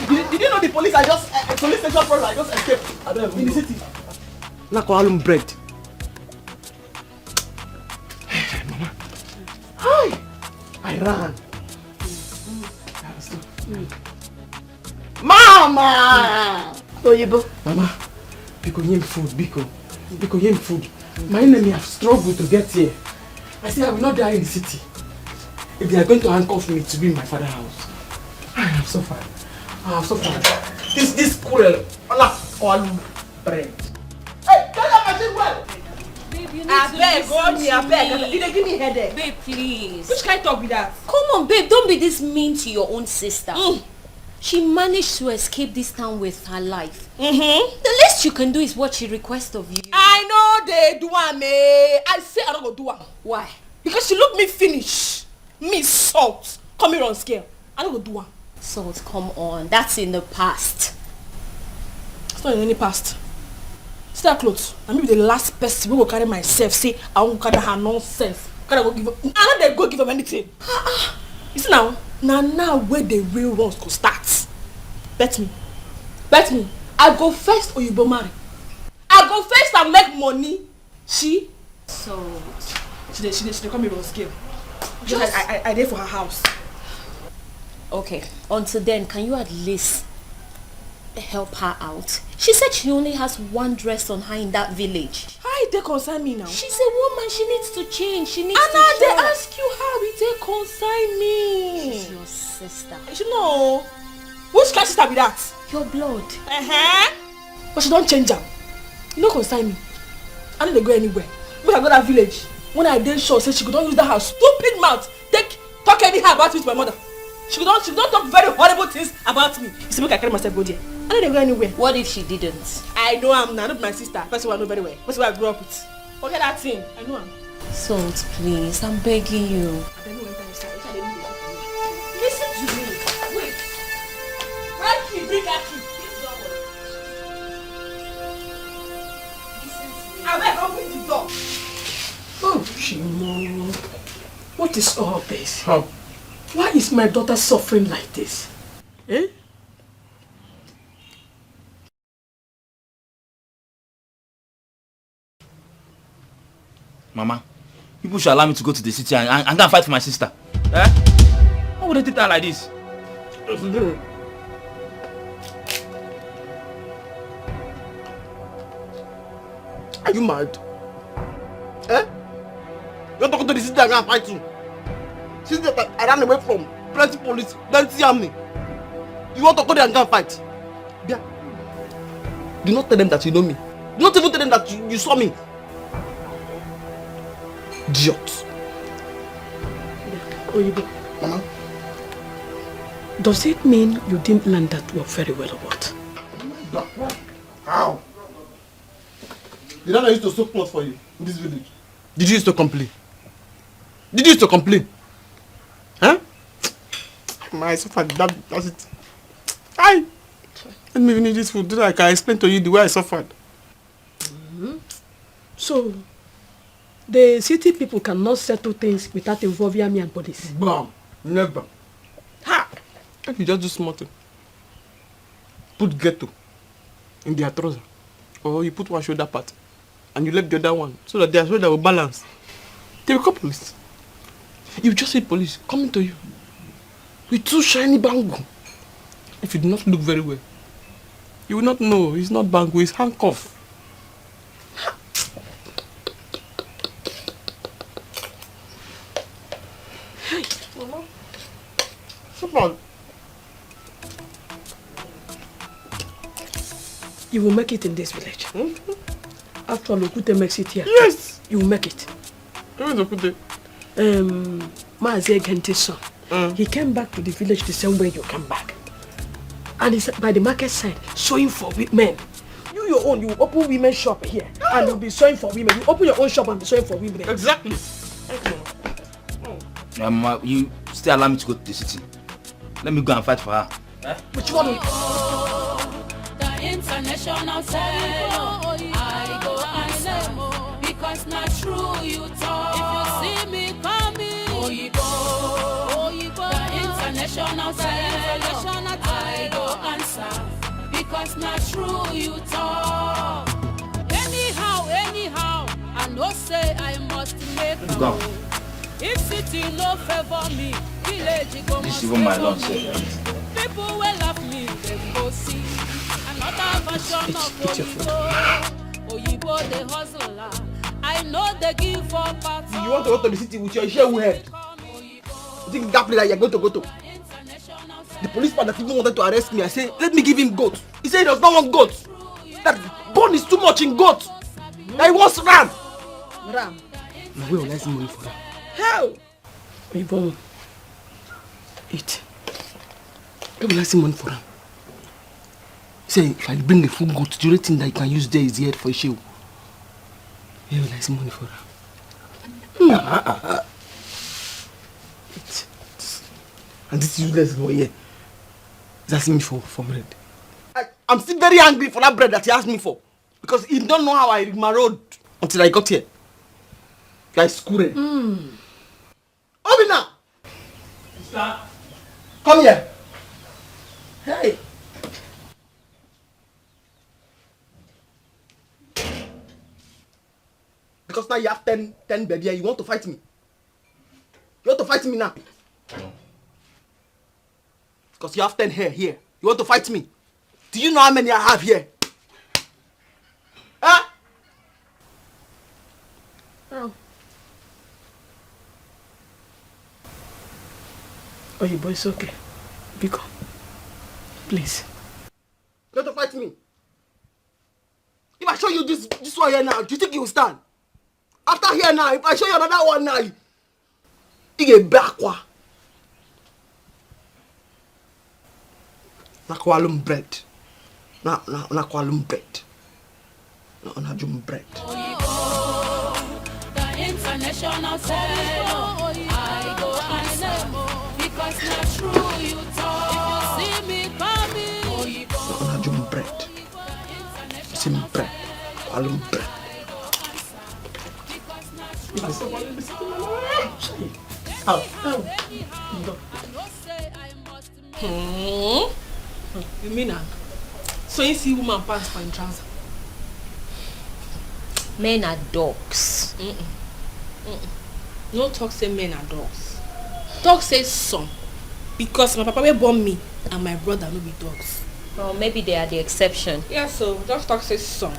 Did you know the police are just police station problem? I just escaped in the city. Nakoalum bread. Mama. Hi. I ran. Mama! Oyibo. Mama, Biko, yem food, Biko, yem food. My enemy have struggled to get here. I say I will not die in the city. If they are going to handcuff me to be in my father's house. I have suffered. This quarrel, all bread. Hey, tell them I did well. Babe, you need I to beg, listen I to beg. me. Did they give me headache? Babe, please. Which kind of talk with that? Come on, babe, don't be this mean to your own sister. She managed to escape this town with her life. The least you can do is what she requests of you. I know no dey do am I say I no go do am. Why? Because she look me finish. Me salt. Come here on scale. I no go do am. Salt, come on. That's in the past. It's not in any past. See that clothes? I be the last person who will carry myself say I won't carry her nonsense. Can I go give her? I no dey go give them anything. You see now where the real runs go start. Bet me. I go first Oyibo marry. I go first and make money. She dey come here on scale. Just I dey for her house. Okay, until then, can you at least help her out? She said she only has one dress on her in that village. How it dey concern me now? She's a woman, she needs to change, she needs to shop. And I dey ask you how it dey concern me. She's your sister. You know, which kind sister be that? Your blood. But she don't change am. You no concern me. I no dey go anywhere. Make I go that village. When I dey sure say she go don use that her stupid mouth talk anyhow about me to my mother. She don't talk very horrible things about me. You see, make I carry myself go there. I don't go anywhere. What if she didn't? I know I'm not my sister. Person who I know very well. Person who I grew up with. Forget that thing. I know I'm. Salt, please. I'm begging you. I don't know when time is time. Listen to me. Wait. Bring that key. I will open the door. Oh, Shimo. What is all this? Huh? Why is my daughter suffering like this? Eh? Mama, people should allow me to go to the city and go and fight for my sister. Eh? Why would they treat her like this? Are you mad? Eh? You want to go to the city and go and fight too? Since that I ran away from plenty police, plenty army. You want to go there and go and fight? Yeah. Do not tell them that you know me. Do not even tell them that you saw me. Idiot. Oyibo. Mama. Does it mean you didn't learn that word very well or what? How? Did I used to sew clothes for you in this village? Did you used to complain? Huh? My suffered, that's it. Let me finish this food so that I can explain to you the way I suffered. So, the city people cannot settle things without involving me and police? Bam! Never. Ha! If you just do small thing, put ghetto in their trouser, or you put one shoulder part, and you left the other one, so that their shoulder will balance. They will call police. You just see police coming to you with two shiny bangle. If you do not look very well, you will not know it's not bangle, it's handcuff. Hey, Mama. Come on. You will make it in this village. After all, Okute makes it here. Yes! You will make it. Who is Okute? Maazị Egente's son. He came back to the village the same way you came back. And he's by the market side, sewing for men. You your own, you open women's shop here. And you'll be sewing for women. You open your own shop and be sewing for women. Exactly. Mama, you still allow me to go to the city. Let me go and fight for her. Eh? Which one? The international tell I go and say because not true you talk. If you see me coming, Oyibo, the international tell I go answer because not true you talk. Anyhow, I know say I must make a move. If city no favor me, village go must even my lunch. People will laugh me, they go see another version of Oyibo the hustler. I know they give up at all. You want to go to the city with your shell head? You think that place that you're going to go to? The policeman that even wanted to arrest me, I said, let me give him goat. He said he does not want goat. That bone is too much in goat. That he wants ram. Ram. Now where will I see money for that? Hell! Oyibo, eat. Where will I see money for him? Say, if I bring a full goat, do you think that you can use there is the head for a show? Yeah, there's money for her. And this useless boy here is asking me for bread. I'm still very angry for that bread that he asked me for. Because he don't know how I read my road until I got here. Guys, school. Obina! Sister? Come here. Hey. Because now you have 10 bed here, you want to fight me. You want to fight me now. Because you have 10 hair here. You want to fight me. Do you know how many I have here? Huh? Oh. Oh, you boy, it's okay. Be calm. Please. You want to fight me? If I show you this one here now, do you think you will stand? After here now, if I show you another one now, you get backward. Nakwalum bread. Nakwalum bread. Najum bread. The international tell I go answer because not true you talk. If you see me coming, Najum bread. Sim bread. Kwalum bread. You mean that? So you see woman pants for in trouser? Men are dogs. No talk say men are dogs. Dog say some. Because my papa will born me and my brother no be dogs. Well, maybe they are the exception. Yeah, so just talk say some.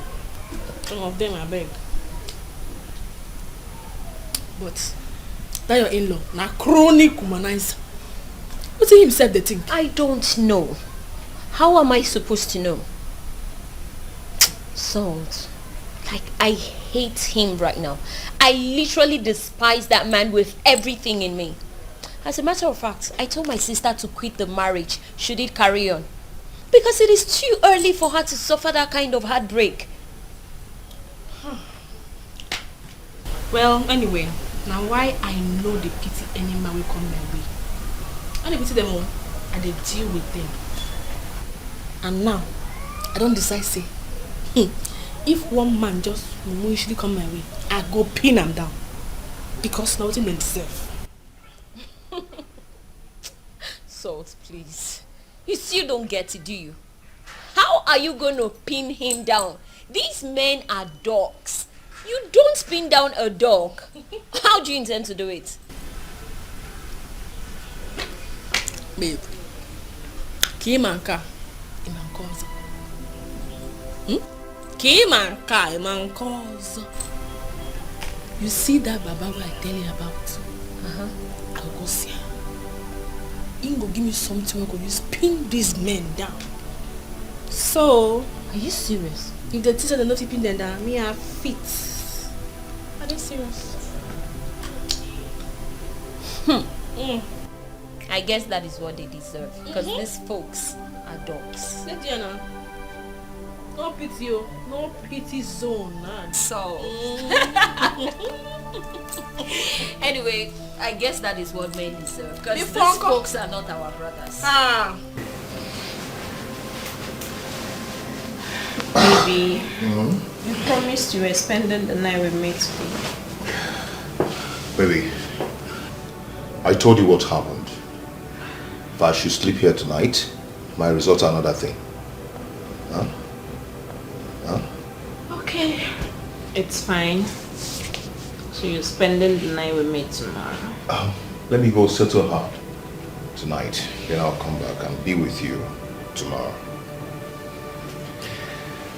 Some of them I beg. But that your in-law na chronic womanizer. What he himself they think? I don't know. How am I supposed to know? Salt. Like, I hate him right now. I literally despise that man with everything in me. As a matter of fact, I told my sister to quit the marriage should it carry on. Because it is too early for her to suffer that kind of heartbreak. Well, anyway, now why I know the pity any man will come my way. I don't pity them all, and they deal with them. And now, I don't decide say, if one man just usually come my way, I go pin him down. Because now they deserve. Salt, please. You still don't get it, do you? How are you going to pin him down? These men are dogs. You don't pin down a dog. How do you intend to do it? Babe, Kimanka, Imankozo. Kimanka, Imankozo. You see that Baba I tell you about? I'll go see her. He go give me something where I go use pin these men down. So, are you serious? If the teacher are not pin them down, me have feet. Are they serious? I guess that is what they deserve. Because these folks are dogs. Let you know. No pity, no pity zone. So. Anyway, I guess that is what men deserve. Because these folks are not our brothers. Baby, you promised you were spending the night with me today. Baby, I told you what happened. If I should sleep here tonight, my results are another thing. Huh? Okay. It's fine. So you're spending the night with me tomorrow. Let me go settle her tonight. Then I'll come back and be with you tomorrow.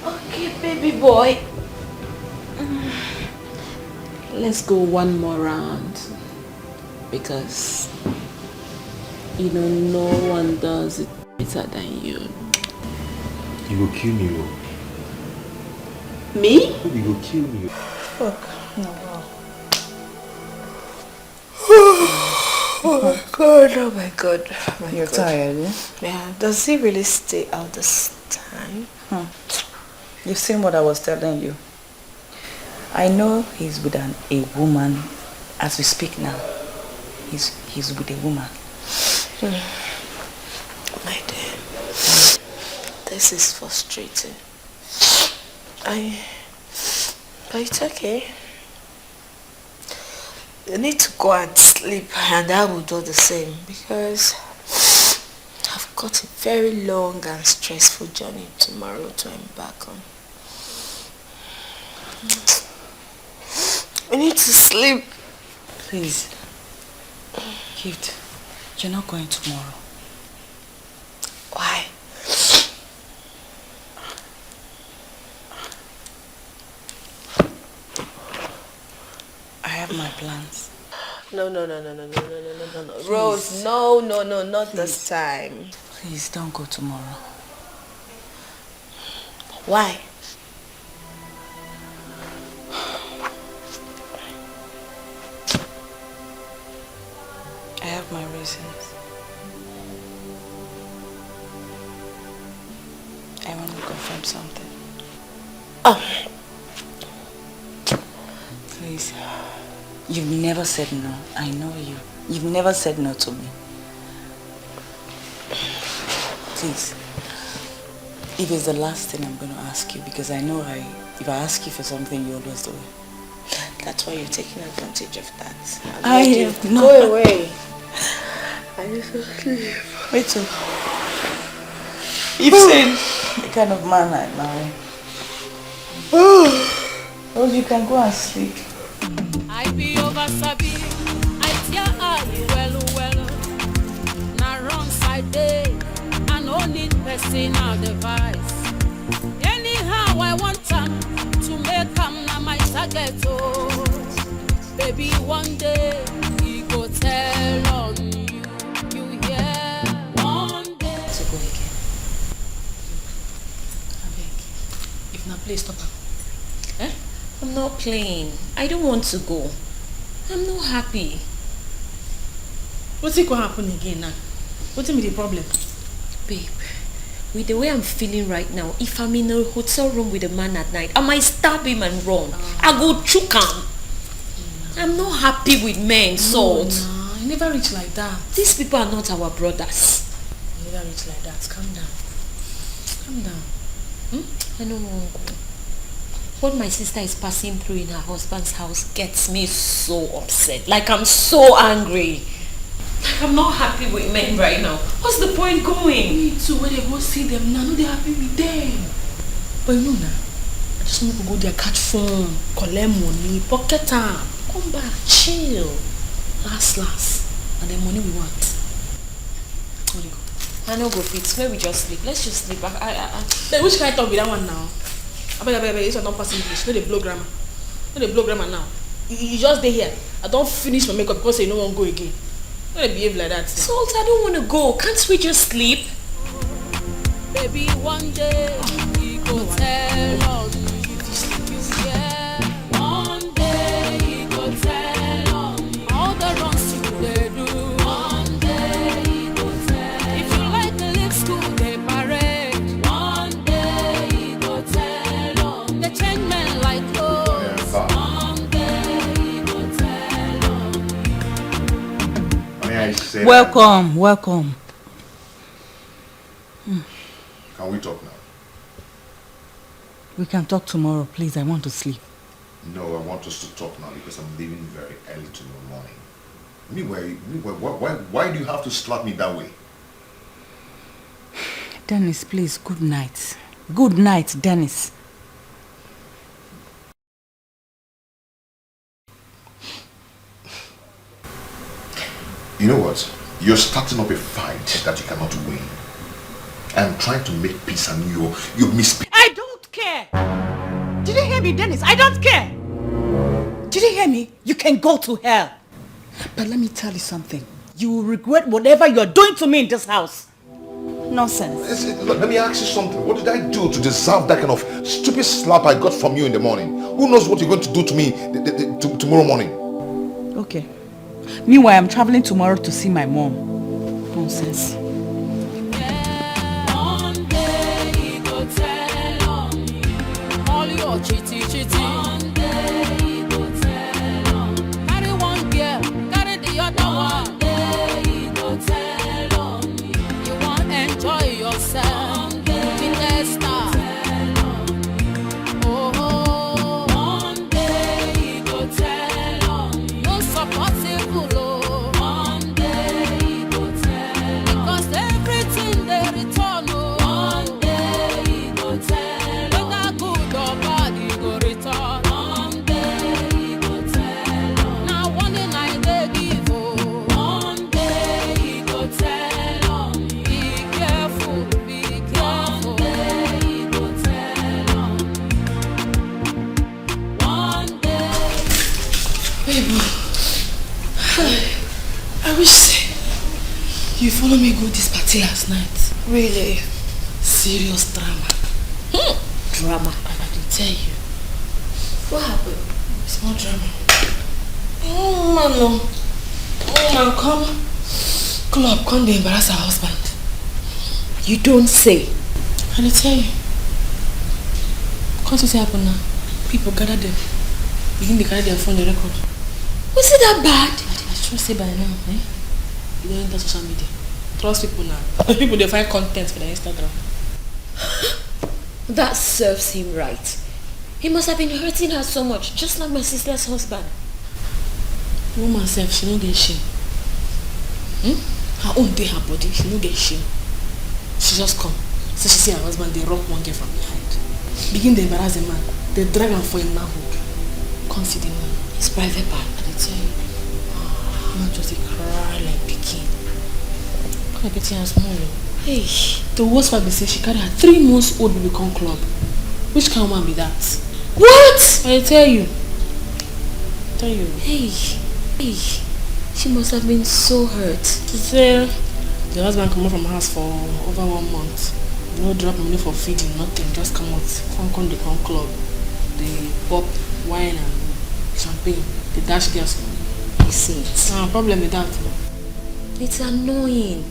Okay, baby boy. Let's go one more round. Because, you know, no one does it better than you. You will kill me. Me? You will kill me. Fuck. No, wow. Oh my god. You're tired, eh? Yeah. Does he really stay out this time? You've seen what I was telling you. I know he's with a woman as we speak now. He's with a woman. My dear, this is frustrating. But it's okay. You need to go and sleep, and I will do the same because I've got a very long and stressful journey tomorrow to embark on. I need to sleep. Please. Gift, you're not going tomorrow. Why? I have my plans. No. Rose, no, not Please. this time. Please don't go tomorrow. Why? I have my reasons. I want to confirm something. Please. You've never said no. I know you. You've never said no to me. Please. If it's the last thing I'm going to ask you, because I know if I ask you for something, you always do it. That's why you're taking advantage of that. I have not. Go away. I need to sleep. Wait till. You've seen the kind of man I marry. Oh, you can go and sleep. I be over Sabi, I tell you well. Now wrong side day, I no need personal device. Anyhow I want time to make come na my target. Oh, baby one day he go tell on you hear one day. So go again. I beg. If not, please stop. Eh? I'm not playing. I don't want to go. I'm not happy. What's it going to happen again now? What's the problem? Babe, with the way I'm feeling right now, if I'm in a hotel room with a man at night, I might stab him and run. I go choke him. I'm not happy with men, Salt. No, you never reach like that. These people are not our brothers. You never reach like that. Calm down. Calm down. I don't want to go. What my sister is passing through in her husband's house gets me so upset. Like I'm so angry. Like I'm not happy with men right now. What's the point going? Me too. When they go see them now, I know they're happy with them. But you know now, I just want to go there, catch phone, collect money, pocket time, come back, chill. Last. And the money we want. Where you go? I know go fit. Where we just sleep. Let's just sleep. Then which kind of talk with that one now? I beg, this one don't pass English. No, they blow grammar. No, they blow grammar now. You just stay here. I don't finish my makeup because you no one go again. No, they behave like that now. Salt, I don't want to go. Can't we just sleep? Baby, one day he go tell on you. Yeah, one day he go tell on you. All the wrongs you they do. One day he go tell. If you like the live school, they parade. One day he go tell on. They change men like clothes. One day he go tell on. Welcome. Can we talk now? We can talk tomorrow, please. I want to sleep. No, I want us to talk now because I'm leaving very early tomorrow morning. Meanwhile, why do you have to slap me that way? Dennis, please, good night. Good night, Dennis. You know what? You're starting up a fight that you cannot win. I'm trying to make peace and you mispeak. I don't care. Did you hear me, Dennis? I don't care. Did you hear me? You can go to hell. But let me tell you something. You will regret whatever you're doing to me in this house. Nonsense. Let me ask you something. What did I do to deserve that kind of stupid slap I got from you in the morning? Who knows what you're going to do to me tomorrow morning? Okay. Meanwhile, I'm traveling tomorrow to see my mom. Nonsense. One day he go tell on you. All your chitty. One day Babe, I wish you follow me go this party last night. Really? Serious drama. Drama? I can tell you. What happened? Small drama. Man, come club, come to embarrass her husband. You don't say. I tell you. Can't you see what happened now? People gather them. Begin to carry their phone, the record. Was it that bad? I should say by now, eh? You don't enter social media. Trust people now. People, they find content for their Instagram. That serves him right. He must have been hurting her so much, just like my sister's husband. Woman self, she don't get shame. Her own day, her body, she don't get shame. She just come. So she see her husband, they rock one girl from behind. Begin to embarrass the man. They drag him for a manhood. Can't see the man. His private part. I tell you. Man just a cry like pikin. Can't get her small. Hey. The worst part be say she carry her 3 months old baby come club. Which kind of man be that? What? I tell you. Hey. She must have been so hurt. To say the husband come out from house for over 1 month. No drop money for feeding, nothing. Just come out. Come the club. They pop wine and champagne. They dash girls. I see it. Problem with that. It's annoying.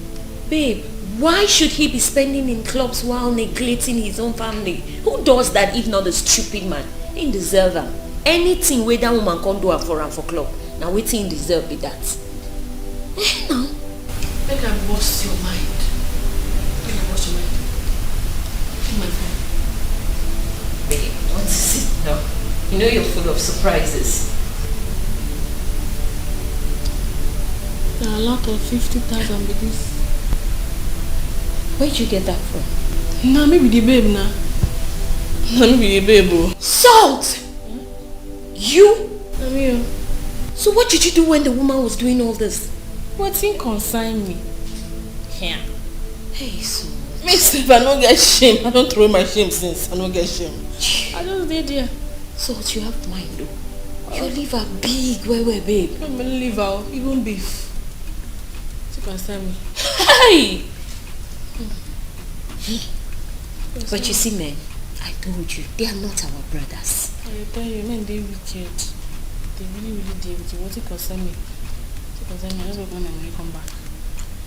Babe, why should he be spending in clubs while neglecting his own family? Who does that if not a stupid man? He deserve her. Anything where that woman can do for club. Now waiting deserve be that. No. Make her bust your mind. My friend. Babe, what is it now? You know you're full of surprises. There are a lot of 50,000 babies. Where'd you get that from? Nah, maybe the babe now. Maybe the babe. Salt! You? I'm here. So what did you do when the woman was doing all this? What thing concern me? Here. Hey, so... Myself, I don't get shame. I don't throw my shame since. I don't get shame. I just did here. Salt, you have mind though. Your liver big, where, babe? I'm gonna leave out. Even beef. You can send me. Hey! But you see, men, I told you, they are not our brothers. I tell you, men, they wicked. They really deal with you. What it concern me? It concern me. I just wait when my money come back.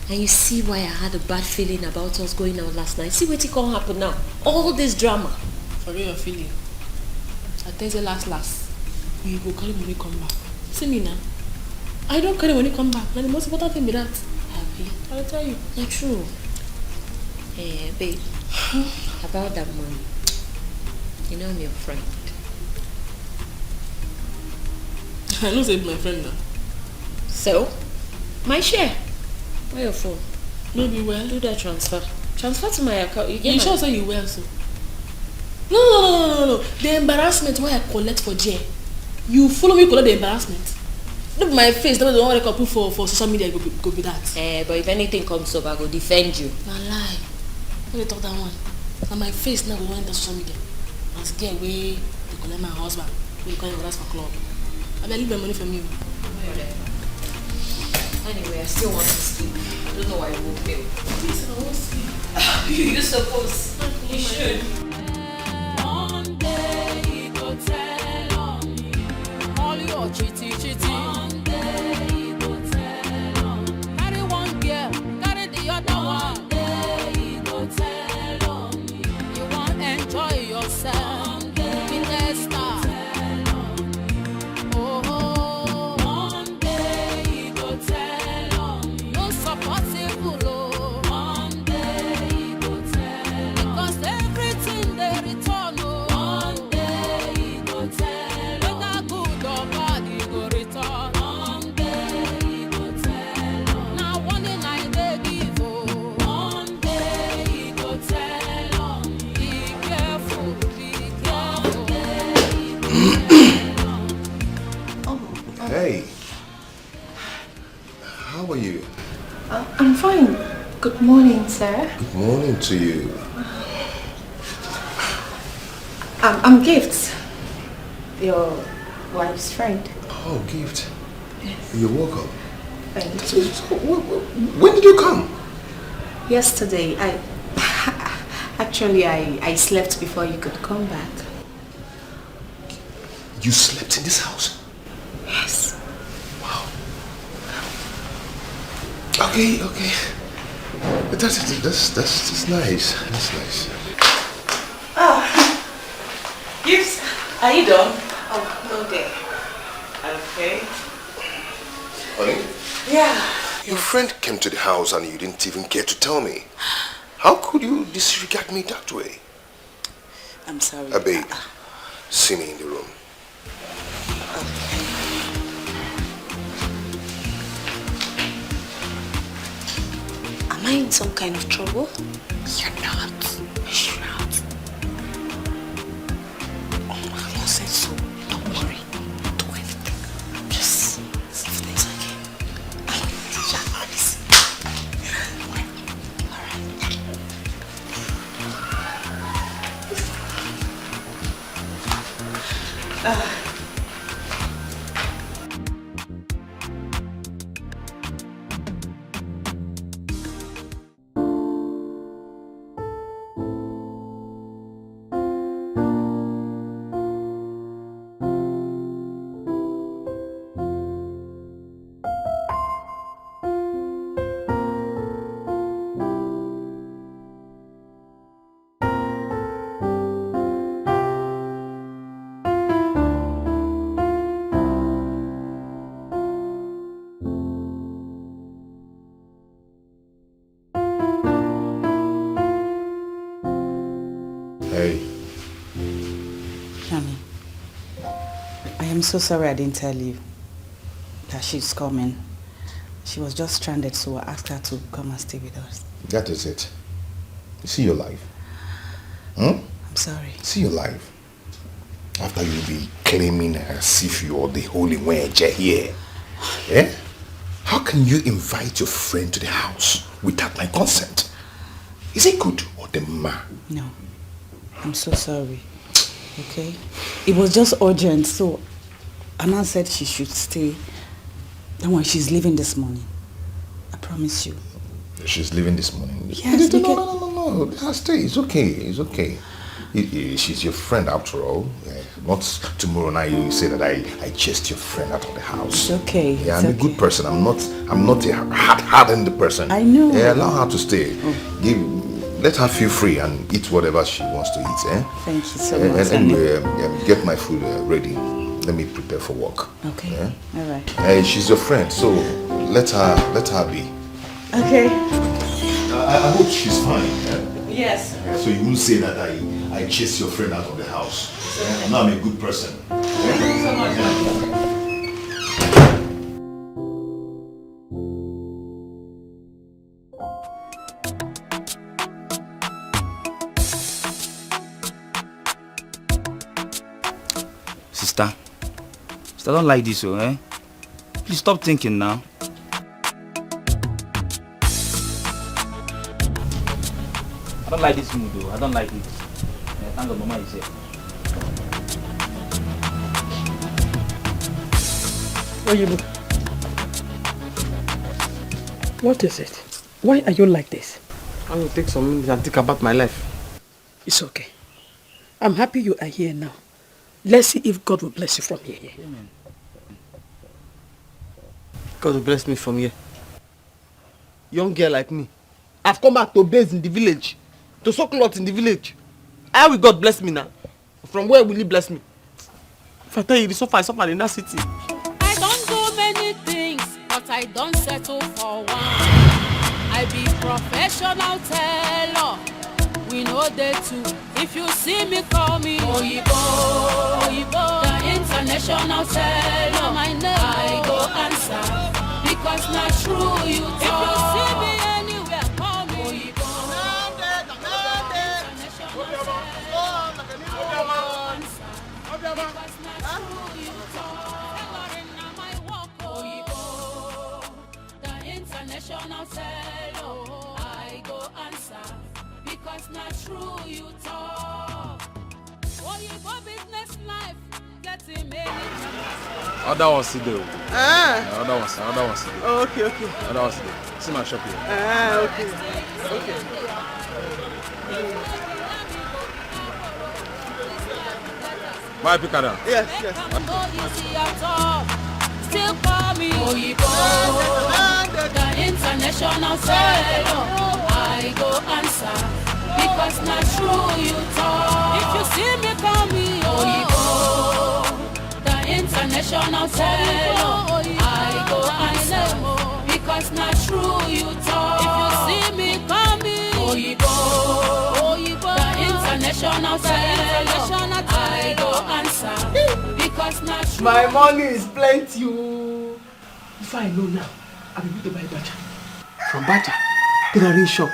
And you see why I had a bad feeling about us going out last night. See what it can happen now. All this drama. For real feeling. I tell you last. You go carry money come back. See me now. I don't carry money come back. Now the most important thing be that. Happy. I'll tell you. Not true. Babe. About that money. You know I'm your friend. I know say my friend now. So? My share. Where your phone? No be well. Do that transfer. Transfer to my account. You sure say you well so? No. The embarrassment why I collect for jail. You follow me collect the embarrassment. Look my face, that was the one I can put for social media go be that. But if anything comes up, I go defend you. Na lie. Why you talk that one? Na my face now go enter social media. As girl wey dey collect my husband, wey you can't embarrass for club. I leave my money from you. Anyway, I still want to sleep. I don't know why I woke up. Please, I won't sleep. You're supposed. You should. One day he go tell on you. All your chitty. One day he go tell on you. Carry one girl, carry the other one. One day he go tell on you. You want enjoy yourself. One day he go tell on you. One day he go tell on you. No supportable, oh. One day he go tell. Because everything they return, oh. One day he go tell. Whether good or bad, he go return. One day he go tell. Now one day I they give, oh. One day he go tell on. Be careful, be careful. Hey, how are you? I'm fine. Good morning, sir. Good morning to you. I'm Gifts, your wife's friend. Oh, gift. Yes. You're welcome. Thank you. So, when did you come? Yesterday, I slept before you could come back. You slept in this house? Yes. Wow. Okay. That's nice. That's nice. Gifts, are you done? Oh, no there. Okay. Honey? Yeah. Your friend came to the house and you didn't even care to tell me. How could you disregard me that way? I'm sorry. Babe, see me in the room. Am I in some kind of trouble? You're not. You're not. Oh, I said so. Don't worry. Don't do anything. Just everything's okay. Alright. Hey. Nami, I am so sorry I didn't tell you that she's coming. She was just stranded, so I asked her to come and stay with us. That is it. You see your life. I'm sorry. See your life. After you be claiming as if you're the holy wench here. Eh? How can you invite your friend to the house without my consent? Is it good or the man? No. I'm so sorry. Okay? It was just urgent, so Anna said she should stay. Then when she's leaving this morning. I promise you. She's leaving this morning? Yes. No. Let her stay. It's okay. It's okay. She's your friend after all. Not tomorrow night you say that I chased your friend out of the house. It's okay. Yeah, I'm a good person. I'm not a hard-hardened person. I know. Yeah, allow her to stay. Let her feel free and eat whatever she wants to eat. Eh? Thank you so much. Anyway, get my food ready. Let me prepare for work. Okay. Yeah? All right. She's your friend, so let her be. Okay. I hope she's fine. Yeah? Yes. So you won't say that I chased your friend out of the house. Yeah? Now I'm a good person. Thank you so much. Yeah. Sister, I don't like this, eh? Please stop thinking now. I don't like this mood, though. I don't like it. Yeah, thank God Mama is here. Oyibo, what is it? Why are you like this? I will take some minutes and think about my life. It's okay. I'm happy you are here now. Let's see if God will bless you from here. Amen. God will bless me from here. Young girl like me. I've come back to base in the village. To sew clothes in the village. How will God bless me now? From where will he bless me? If I tell you the suffer, I suffer in that city. I don't do many things, but I don't settle for one. I be professional teller. We know they too. If you see me, call me Oyibo, Oyibo, the international teller. My name I go answer because not true you talk. If you see me anywhere, call me Oyibo. International fellow, I go answer because not true you talk. Oh, you go business life, getting many Other one sit there. Other one sit there. Okay. Other one sit there. See my shop here. Okay. Why pick her down? Yes. Still call me Oyibo, the international seller. I go answer because not true you talk. If you see me call me Oyibo, the international seller. I go answer because not true you talk. If you see me call me Oyibo, the international seller. I go answer because not true. My money is plenty. If I know now, I'll be able to buy Baja. From Baja, tailoring shop.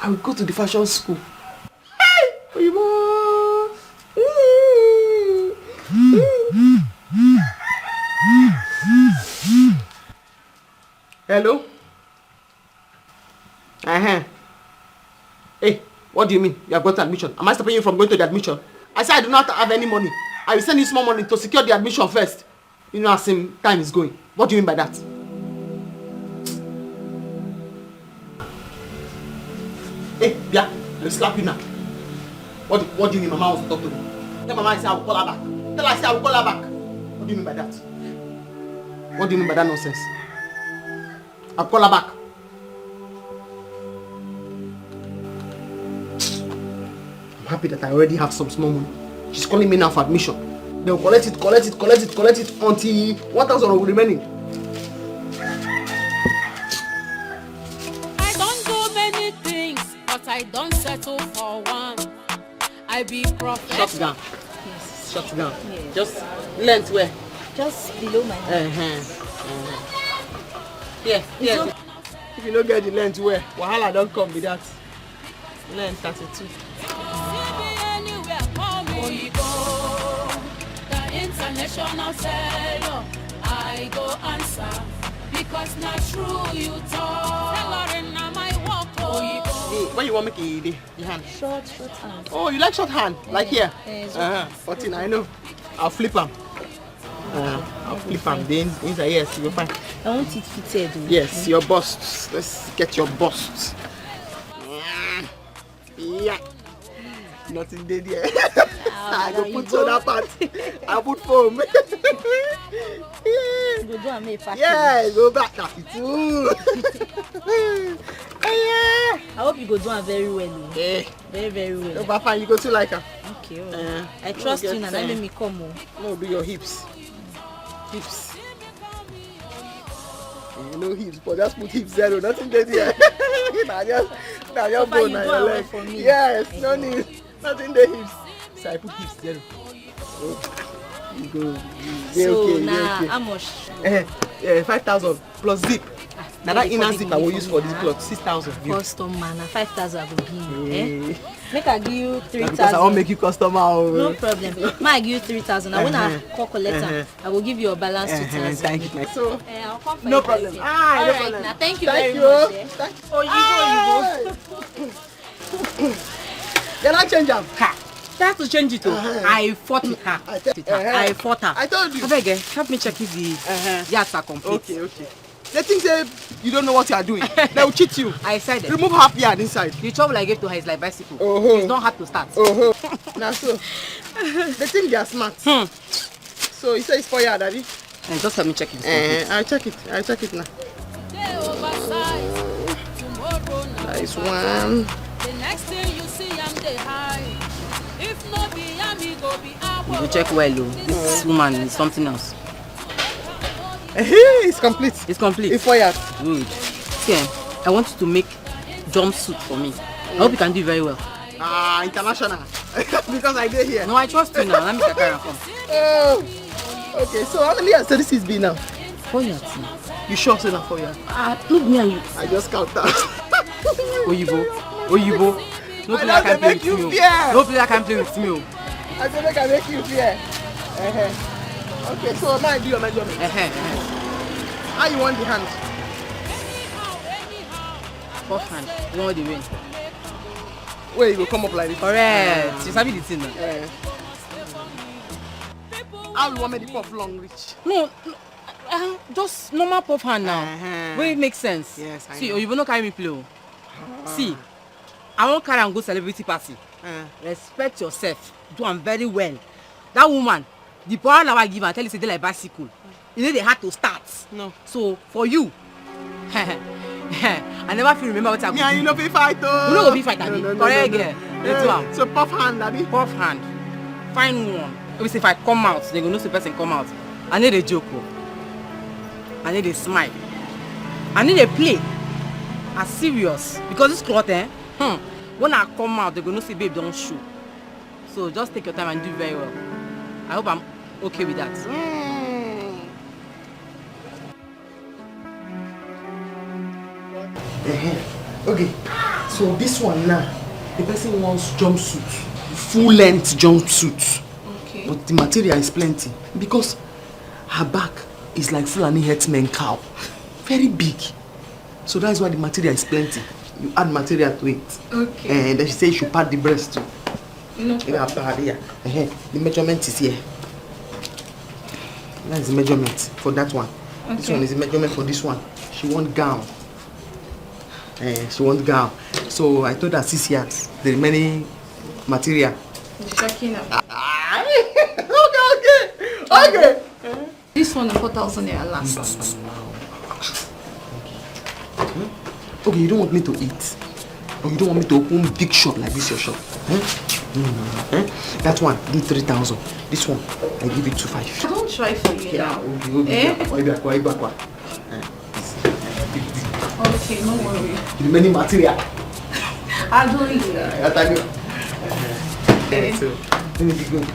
I will go to the fashion school. Hey! Hello? Hey, what do you mean? You have got admission? Am I stopping you from going to the admission? I said I do not have any money. I will send you small money to secure the admission first. You know, as time is going. What do you mean by that? Hey, Bia, I will slap you now. What do you mean Mama wants to talk to me? Tell Mama I say I will call her back. Tell her I say I will call her back. What do you mean by that? What do you mean by that nonsense? I'll call her back. I'm happy that I already have some small money. She's calling me now for admission. They'll collect it until 1,000 will remaining. I don't do many things, but I don't settle for one. I be professional. Shut down. Yes. Shut down. Yes. Just length where? Just below my head. Yeah. If you don't get the length where, wahala don't come with that. Length 32. International seller, I go answer because not true you talk. Tailoring na my work. Hey, when you want to make the hand? Short hand. Oh, you like short hand? Like here? 14, I know. I'll flip them. I'll flip them. Then inside, yes, you'll find. I want it fitted. Yes, your bust. Let's get your bust. Yeah. Nothing there. I go put on that part. I put foam. Go do and make package. Yeah, go back at it too. I hope you go do it very well. Yeah. Very well. No, but fine, you go too like her. Okay. I trust you and that make me come. No, do your hips. Hips. No hips, but just put hips zero. Nothing there. Now just bone on your leg. For me. Yes, no need. Nothing there hips. So I put hips zero. Oh. You go. So now how much? 5,000 plus zip. Now that inner zip I will use for this cloth. 6,000. Customer now 5,000 I will give you. Make I give you 3,000. Because I won't make you customer. No problem. Make I give you 3,000. Now when I call collector, I will give you a balance 2,000. Thank you. So I'll come for no problem. All no right, problem. now thank you very much. Oh, you go. Can I change them? Have to change it. I fought with her. I fought her. I told you. I beg, help me check if the yards are complete. Okay. They think you don't know what you are doing. They will cheat you. I said it. Remove half yard inside. The trouble I gave to her is like bicycle. It's not hard to start. Now so, they think they are smart. So you say it's 4 yard, Daddy? Just help me check it. I'll check it now. Nice one. The next thing you see, I'm the high. If no be me, go be You go check well, this woman is something else. It's complete. It's complete. It's 4 yards. Good. See, I want you to make jumpsuit for me. I hope you can do it very well. International. Because I did here. No, I trust you now. Let me carry come. Oh. Okay, so how many yards this is be now? 4 yards now. You sure say now 4 yards? Look me and you. I just count that. Oyibo. No play I can play with me. No play I can play with me. I don't make I make you fear. Okay, so now I do your measurement. How you want the hand? First hand. You want the way? Where you go come up like this? Correct. You sabi the thing now. How you want me to puff long reach? No, just normal puff hand now. Where it makes sense. Yes, I see, know. you will not carry me play. See, I won't carry and go celebrity party. Respect yourself. Do am very well. That woman, the power now I give and tell you say they like bicycle. You know they had to start. No. So for you, I never feel remember what I Yeah, you know be fight though. You know go be fight, Daddy. Correct girl. Let's do am. So puff hand, Daddy. Puff hand. Find one. If I come out, they go know the person come out. I need a joke. I need a smile. I need a play. I'm serious. Because this cloth, when I come out, they go know say babe don't show. So just take your time and do very well. I hope I'm okay with that. Okay, so this one now, the person wants jumpsuit, full length jumpsuit. Okay. But the material is plenty because her back is like Fulani herdsman cow, very big. So that's why the material is plenty. You add material to it. Okay. And then she says you should pad the breast too. No problem. The measurement is here. That's the measurement for that one. Okay. This one is the measurement for this one. She wants gown. She wants gown. So I told her 6 yards. The remaining material. Checking out. Okay. This one is 4,000 naira last. Okay, you don't want me to eat. Or you don't want me to open big shop like this your shop. That one, give 3,000. This one, I give it 2,500. Don't try for you now. Okay, no worry. The remaining material. I'll do it. So, let me be good.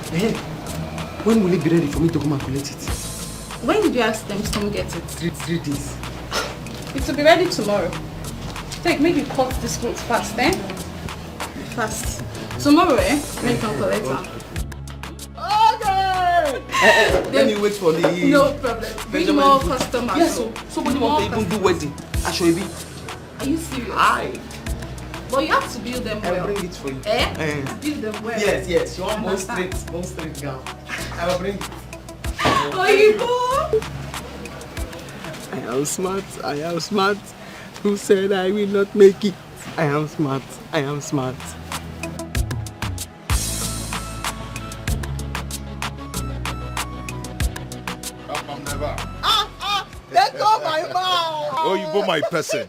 When will it be ready for me to come and collect it? When did you ask them to come get it? 3 days. It will be ready tomorrow. Take, maybe cut this clothes fast, eh? Fast. Tomorrow, make them collect them. Let me wait for the... No problem. Bring more customers. Yes, so somebody wants to even do wedding. Ashoebi. Are you serious? Aye. But you have to build them well. I'll bring it for you. Build them well. Yes. You want one straight gown. I will bring it. I am smart. Who said I will not make it? I am smart. Then call my mom. Oh, you go my person.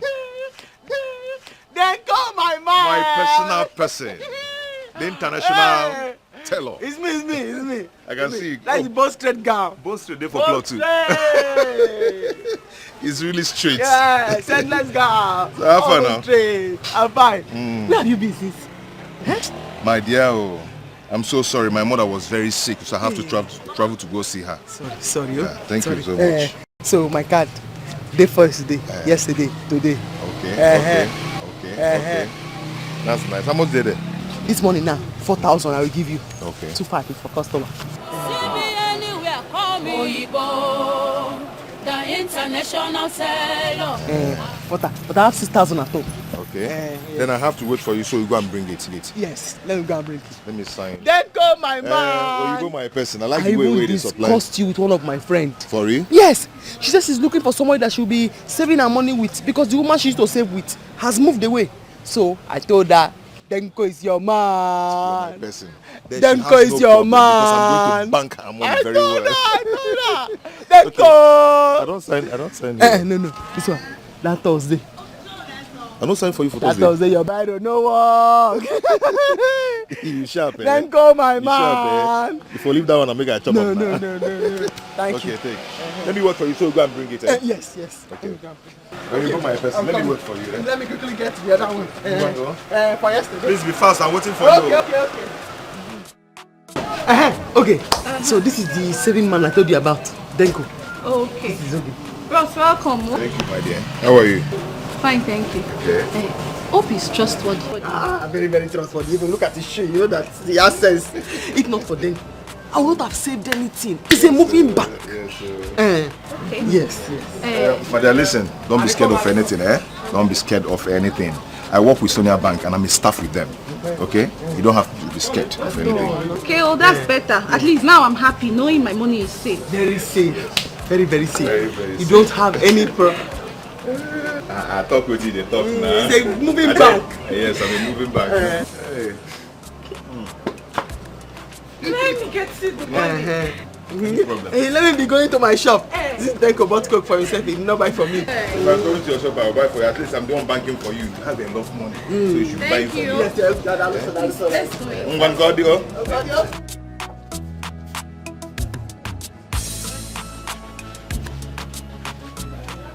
Then call my mom. My personal person. The international teller. It's me. I can see. That's the bone straight gown. Bone straight there for plot too. It's really straight. Yeah, said let's go. So how far now? Straight. I'm fine. Where have you been since? My dear, I'm so sorry. My mother was very sick, so I have to travel to go see her. Sorry. Thank you so much. So my card, day first day, yesterday, today. Okay. That's nice. How much did it? This morning now, 4,000 I will give you. Okay. 2,500 for customer. The international seller. But I have 6,000 at home. Okay. Then I have to wait for you, so you go and bring it. Yes, let me go and bring it. Let me sign. Then go my man. Oh, you go my person. I like the way they supply. I even discussed you with one of my friends. For real? Yes. She says she's looking for somebody that she'll be saving her money with because the woman she used to save with has moved away. So I told her, Denko is your man. My person. Denko is your man. Because I'm going to bank her money very well. I told her. Denko. I don't sign. No. This one. That Thursday. I don't sign for you for Thursday. That Thursday, your bride don't know work. You sharp, Then go my you man. Sharp, If you leave that one, I'll make a chop No. up now. Thank you. Okay, take. Let me work for you, so go and bring it. Yes. Okay. When you go my person, let me wait for you. Let me quickly get the other one. For yesterday. Please be fast. I'm waiting for you. Okay. So this is the saving man I told you about. Denko. Okay. This is okay. Ross, welcome. Thank you, my dear. How are you? Fine, thank you. Okay. Hope he's trustworthy. Very, very trustworthy. Even look at his shoe, you know that he has sense. If not for them, I would not have saved anything. It's a moving back. Okay. Yes. My dear, listen. Don't be scared of anything, Don't be scared of anything. I work with Sonia Bank and I'm a staff with them. Okay? You don't have to be scared of anything. Okay, oh, that's better. At least now I'm happy knowing my money is safe. Very safe. Very, very safe. Very, very you don't have any problem. I talk with you, they talk now. It's a moving bank. Yes, I'm a moving bank. Hey. Let me get to the money. No problem. Hey, let me be going to my shop. This is Denko bought coke for himself. He did not buy for me. If I'm going to your shop, I'll buy for you. At least I'm the one banking for you. You have enough money. So you should buy it for me. Yes, yes, that's Let's do it.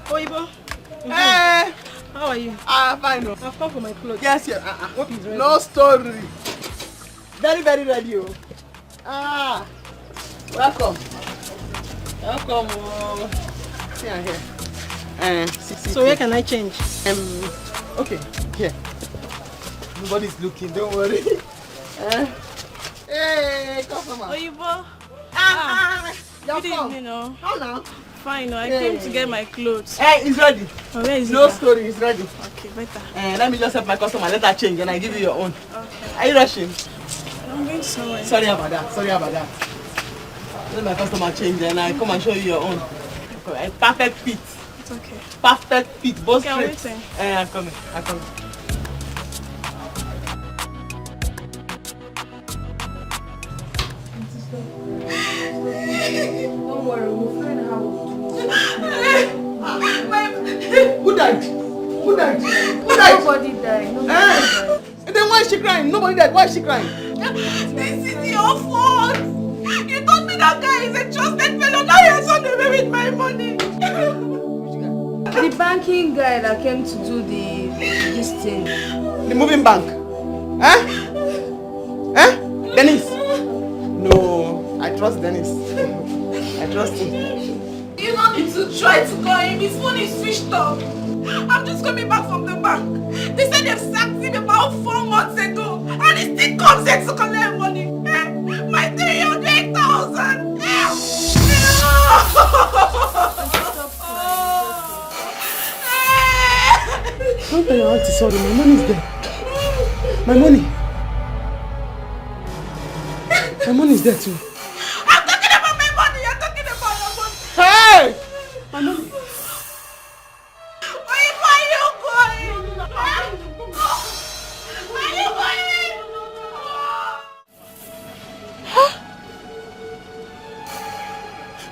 Oibo. Hey! How are you? Fine. I've come for my clothes. Yes, yes. What is ready? No story. Very, very ready. Welcome. Welcome. See here. So where can I change? Okay. Here. Nobody's looking. Don't worry. Hey, customer. Oibo. Good evening, How now? Fine, I came to get my clothes. Hey, it's ready. Oh, where is no it? story, it's ready. Okay, better. Let me just help my customer, let her change and I give you your own. Okay. Are you rushing? I'm going somewhere. Sorry about that. Let my customer change and I come and show you your own. Perfect fit. It's okay. Perfect fit, both Okay, I'm straight. waiting. I'm coming. Don't worry, we'll find out. Who died? Nobody died. Then why is she crying? Nobody died. Why is she crying? This is your fault. You told me that guy is a trusted fellow. Now you're running away with my money. The banking guy that came to do this thing. The moving bank. Dennis? No, I trust Dennis. I trust him. You don't need to try to call him. His phone is switched off. I'm just coming back from the bank. They said they've sacked him about 4 months ago. And he still comes here to collect money. My 300,000. Don't tell your auntie sorry, my money is there. My money. My money is there too. I'm talking about my money. You're talking about your money. Hey! My money. Where are you going? Where are you going?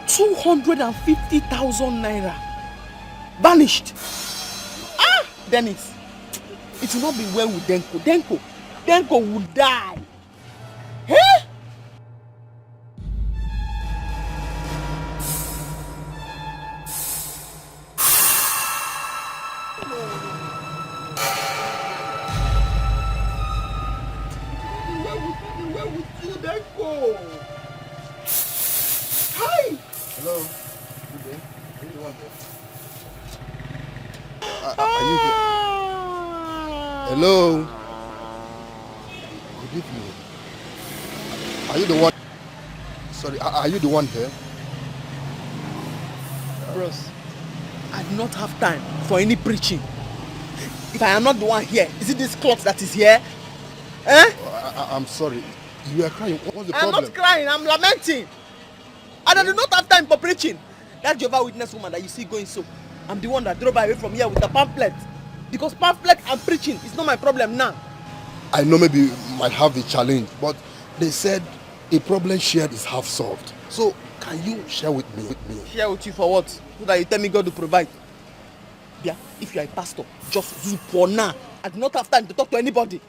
250,000 naira. Vanished. Dennis. It will not be well with Denko. Denko will die. Hey? Where would you Denko? Hi. Hello. Good day. Are you the one there? Are you there? Hello. Good evening. Are you the one? Sorry, are you the one here? Bros, I do not have time for any preaching. If I am not the one here, is it this cloth that is here? I'm sorry. You are crying. What's the I'm problem? not crying, I'm lamenting. And I do not have time for preaching. That Jehovah Witness woman that you see going so, I'm the one that drove away from here with a pamphlet. Because pamphlet and preaching is not my problem now. I know maybe you might have a challenge, but they said a problem shared is half solved. So can you share with me? Share with you for what? So that you tell me God to provide. Yeah, if you are a pastor, just do for now. I do not have time to talk to anybody.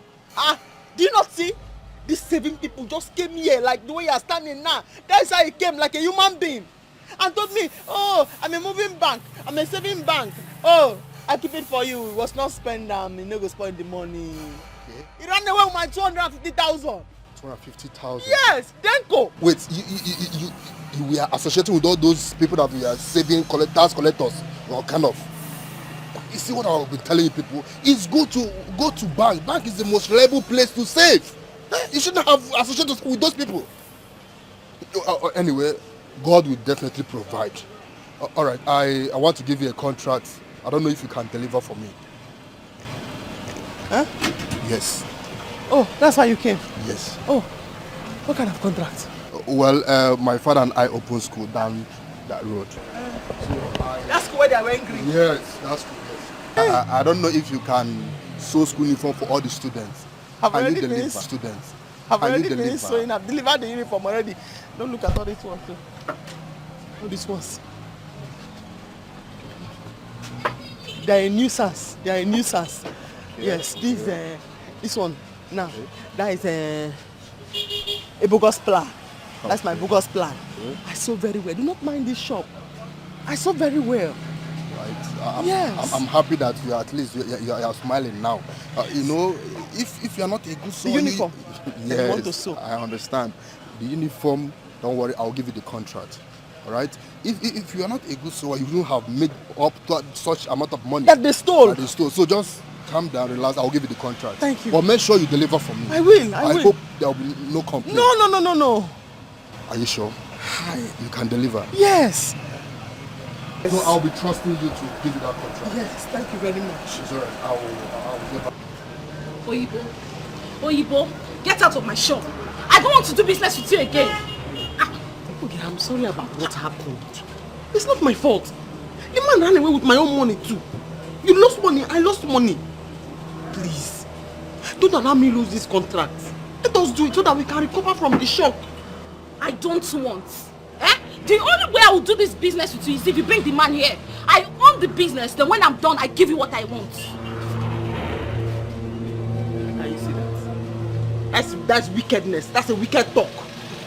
Do you not see? These 7 people just came here like the way you are standing now. That's how he came, like a human being. And told me, oh, I'm a moving bank. I'm a saving bank. Oh, I keep it for you. It was not spend them. You no go spend the money. Okay. He ran away with my 250,000. 250,000? Yes, Denko. Wait, you were associating with all those people that we are saving, tax collectors, or kind of. You see what I've been telling you people? It's good to go to bank. Bank is the most reliable place to save. You shouldn't have associated with those people. Anyway, God will definitely provide. All right, I want to give you a contract. I don't know if you can deliver for me. Huh? Yes. Oh, that's why you came? Yes. Oh, what kind of contract? Well, my father and I opened school down that road. That's where they are wearing green. Yes, that's cool. Yes. I don't know if you can sew school uniform for all the students. I've And already you deliver finished. students. I've And you already deliver. finished sewing. I've delivered the uniform already. Don't look at all these ones too. All these ones. They are a nuisance. They are a nuisance. Yes, this one now. That is a bogus plan. That's my bogus plan. I sew very well. Do not mind this shop. I sew very well. Right. Yes. I'm happy that you are at least you are smiling now. You know, if you are not a good sewer, uniform. Yes, You want to sew. I understand. The uniform, don't worry, I'll give you the contract. All right. If you are not a good sewer, you wouldn't have made up to such amount of money that they stole. So just calm down, relax. I'll give you the contract. Thank you. But make sure you deliver for me. I will. I will. hope there will be no complaint. No. Are you sure? You can deliver. Yes. So I'll be trusting you to give you that contract. Yes, thank you very much. It's all right. I'll get back. Oyibo, get out of my shop. I don't want to do business with you again. Okay, I'm sorry about what happened. It's not my fault. The man ran away with my own money too. You lost money, I lost money. Please, don't allow me lose this contract. Let us do it so that we can recover from the shock. I don't want. The only way I will do this business with you is if you bring the man here. I own the business, then when I'm done, I give you what I want. Can you see that? That's wickedness. That's a wicked talk.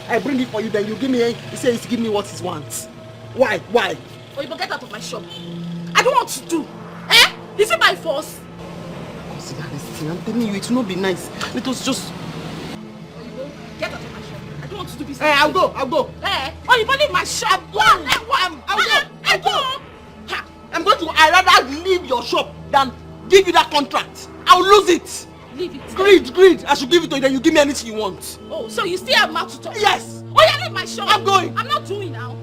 I bring it for you, then you give me. He says, give me what he wants. Why? Oyibo, get out of my shop. I don't want to do. Is it by force? Consider this thing. I'm telling you, it will not be nice. Let us just. Oyibo, get out of my shop. I don't want to do business. I'll go. Oyibo, leave my shop. I'll go. I'm going to. I'd rather leave your shop than give you that contract. I'll lose it. Leave it. Greed. I should give it to you, then you give me anything you want. Oh, so you still have mouth to talk? Yes. Oh, yeah, leave my shop. I'm going. I'm not doing now.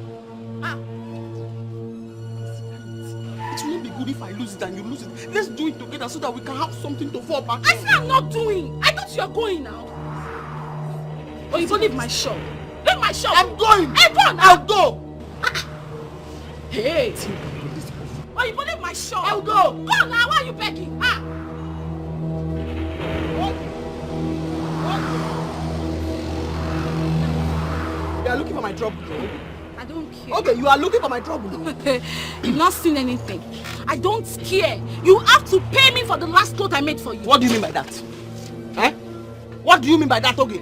It will not be good if I lose it and you lose it. Let's do it together so that we can have something to fall back on. I said I'm not doing. I thought you are going now. Oh, you don't leave my shop. Leave my shop. I'm going. Hey, go now. I'll go. Hey. Oh, you don't leave my shop. I'll go. Go now. Why are you begging? You are looking for my trouble. I don't care. Okay, you are looking for my trouble. You've not seen anything. I don't care. You have to pay me for the last coat I made for you. What do you mean by that? What do you mean by that, okay?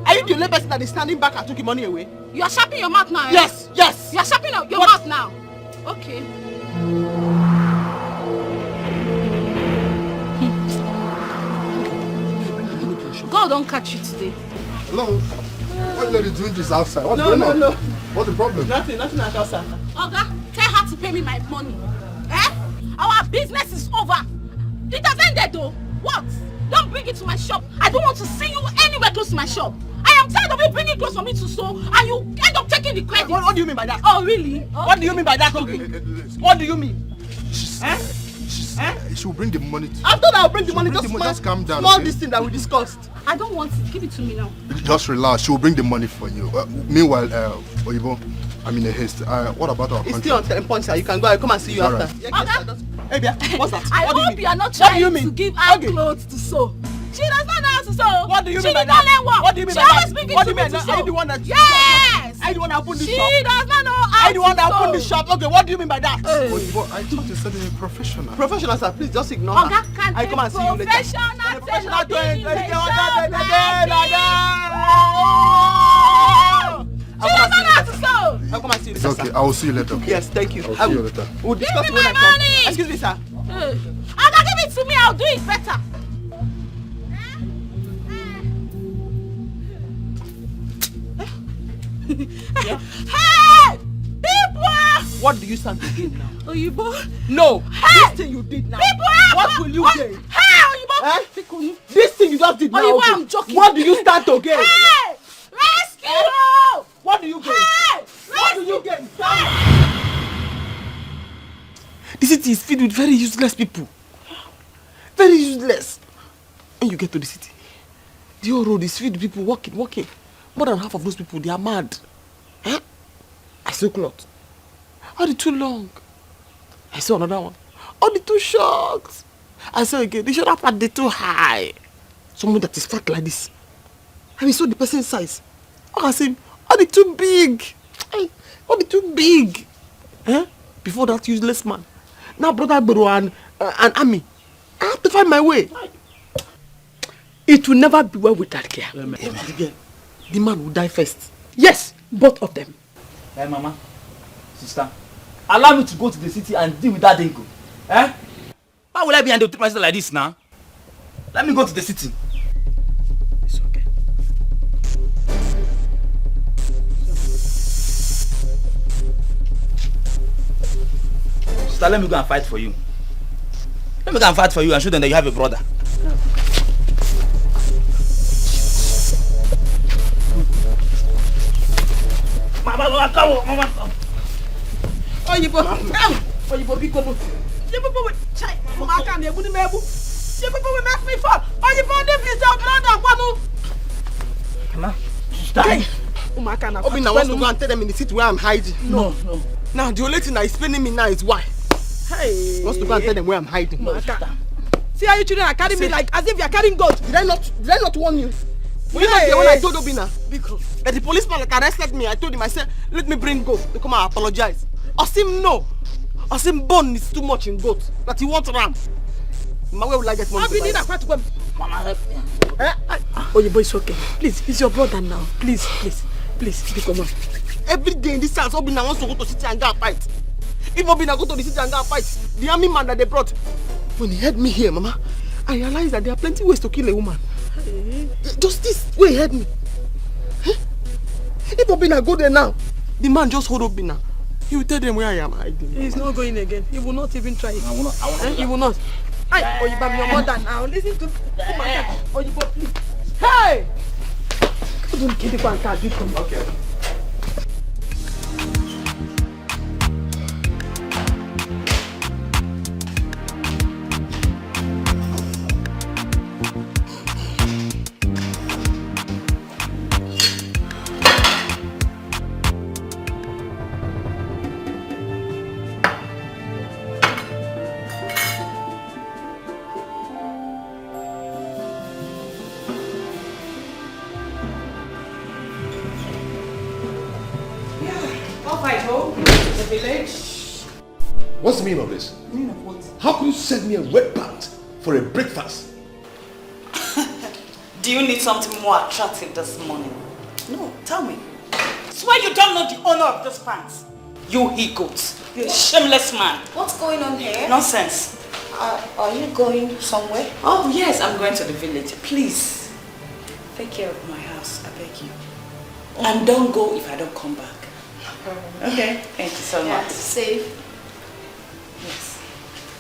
Are you the only person that is standing back and took your money away? You are sharpening your mouth now. Yes. You are sharpening your mouth now. Okay. God don't catch you today. Hello? What lady doing this outside? What's going on? What's the problem? Nothing like outside. Oga, tell her to pay me my money. Our business is over. It has ended though. What? Don't bring it to my shop. I don't want to see you anywhere close to my shop. I am tired of you bringing clothes for me to sew and you end up taking the credit. What do you mean by that? Oh, really? Okay. What do you mean by that, okay? What do you mean? She will bring the money to you. I thought I would bring the money. Just calm down. Small Okay? this thing that we discussed. I don't want it. Give it to me now. Just relax. She will bring the money for you. Meanwhile, Oyibo, I'm in a haste. What about our It's contract? still on 10 points, sir. You can go. I'll come and see you All after. right. Hey, Bia, what's that? I What do you hope mean? you are not What do you trying mean? to give her clothes to sew. She does not know how to sew. What do you she mean by did not that? learn work. What do you mean she by always that? bring it What to do you me mean? to Are sew. you the one that? Yes. Are you the one that opened the She shop? does not know how Are you the one that to opened the sew. shop? Okay, what do you mean by that? Oyibo, I thought you said you're a professional. Professional, sir. Please just ignore her. Oga, can I come and see you later. professional to it. She does not know how to sew. I'll come and see you It's later. okay. sir. I will see you later. Okay? Yes, thank you. I'll see you later. We'll discuss Give when me I my come. money. Excuse me, sir. Oga, give it to me. I'll do it better. Hey! People! What do you stand to gain now? Oyibo. No. Hey! This thing you did now. People! What will you gain? Hey, Oyibo! This thing you just did now. Oyibo, okay. I'm joking. What do you stand to gain? Hey! Rescue! What do you gain? Hey! What do you gain? The city is filled with very useless people. Very useless. When you get to the city, The whole road is filled with people walking. More than half of those people, they are mad. Huh? I saw cloth. All the too long. I saw another one. All the too short. I saw again, the shoulder part, they too high. Someone that is fat like this. And we saw the person's size. I said, all the too big. All the too big. Huh? Before that useless man. Now brother Bro and Ami. I have to find my way. It will never be well with that girl. The man will die first. Yes, both of them. Hey, Mama, sister, allow me to go to the city and deal with that dingo. Eh? Why would I be and treat myself like this now? Let me go to the city. It's okay. Sister, let me go and fight for you. Let me go and fight for you and show them that you have a brother. Mama, come on, Mama. Oyibo, big one. You people will check. Mama can't be able to make. You people will make me fall. Oyibo, this is your brother. Mama, stop. Obina wants to go and tell them in the city where I'm hiding. No. Now the only thing that is paining me now is why. Hey. Wants to go and tell them where I'm hiding. See how you children are carrying me like as if you are carrying goat. Did I not warn you? Were you not there when I told Obina? That the policeman that arrested me, I told him, I said, let me bring goat to come and apologize. Osim no. Osim bone is too much in goat. That he wants ram. Where will I get money to buy? Mama, help me. Oyibo, it's okay. Please, it's your brother now. Please, come on. Every day in this house, Obina wants to go to the city and go and fight. If Obina go to the city and go and fight, the army man that they brought, when he had me here, Mama, I realized that there are plenty ways to kill a woman. Just this way he had me. If Obina go there now, the man just hold Obina. He will tell them where I am hiding. He's not going again. He will not even try it. He will not. Oyibo, I'm your mother now. Listen to Oyibo, please. Hey! Don't kill the one card. Okay. What's the meaning of this? Meaning of what? How can you send me a red pant for a breakfast? Do you need something more attractive this morning? No, tell me. Swear you don't know the owner of this pants. You he-goat. You're a shameless man. What's going on here? Nonsense. Are you going somewhere? Oh yes, I'm going to the village. Please, take care of my house, I beg you. And don't go if I don't come back. Okay, thank you so much. Safe. Yes.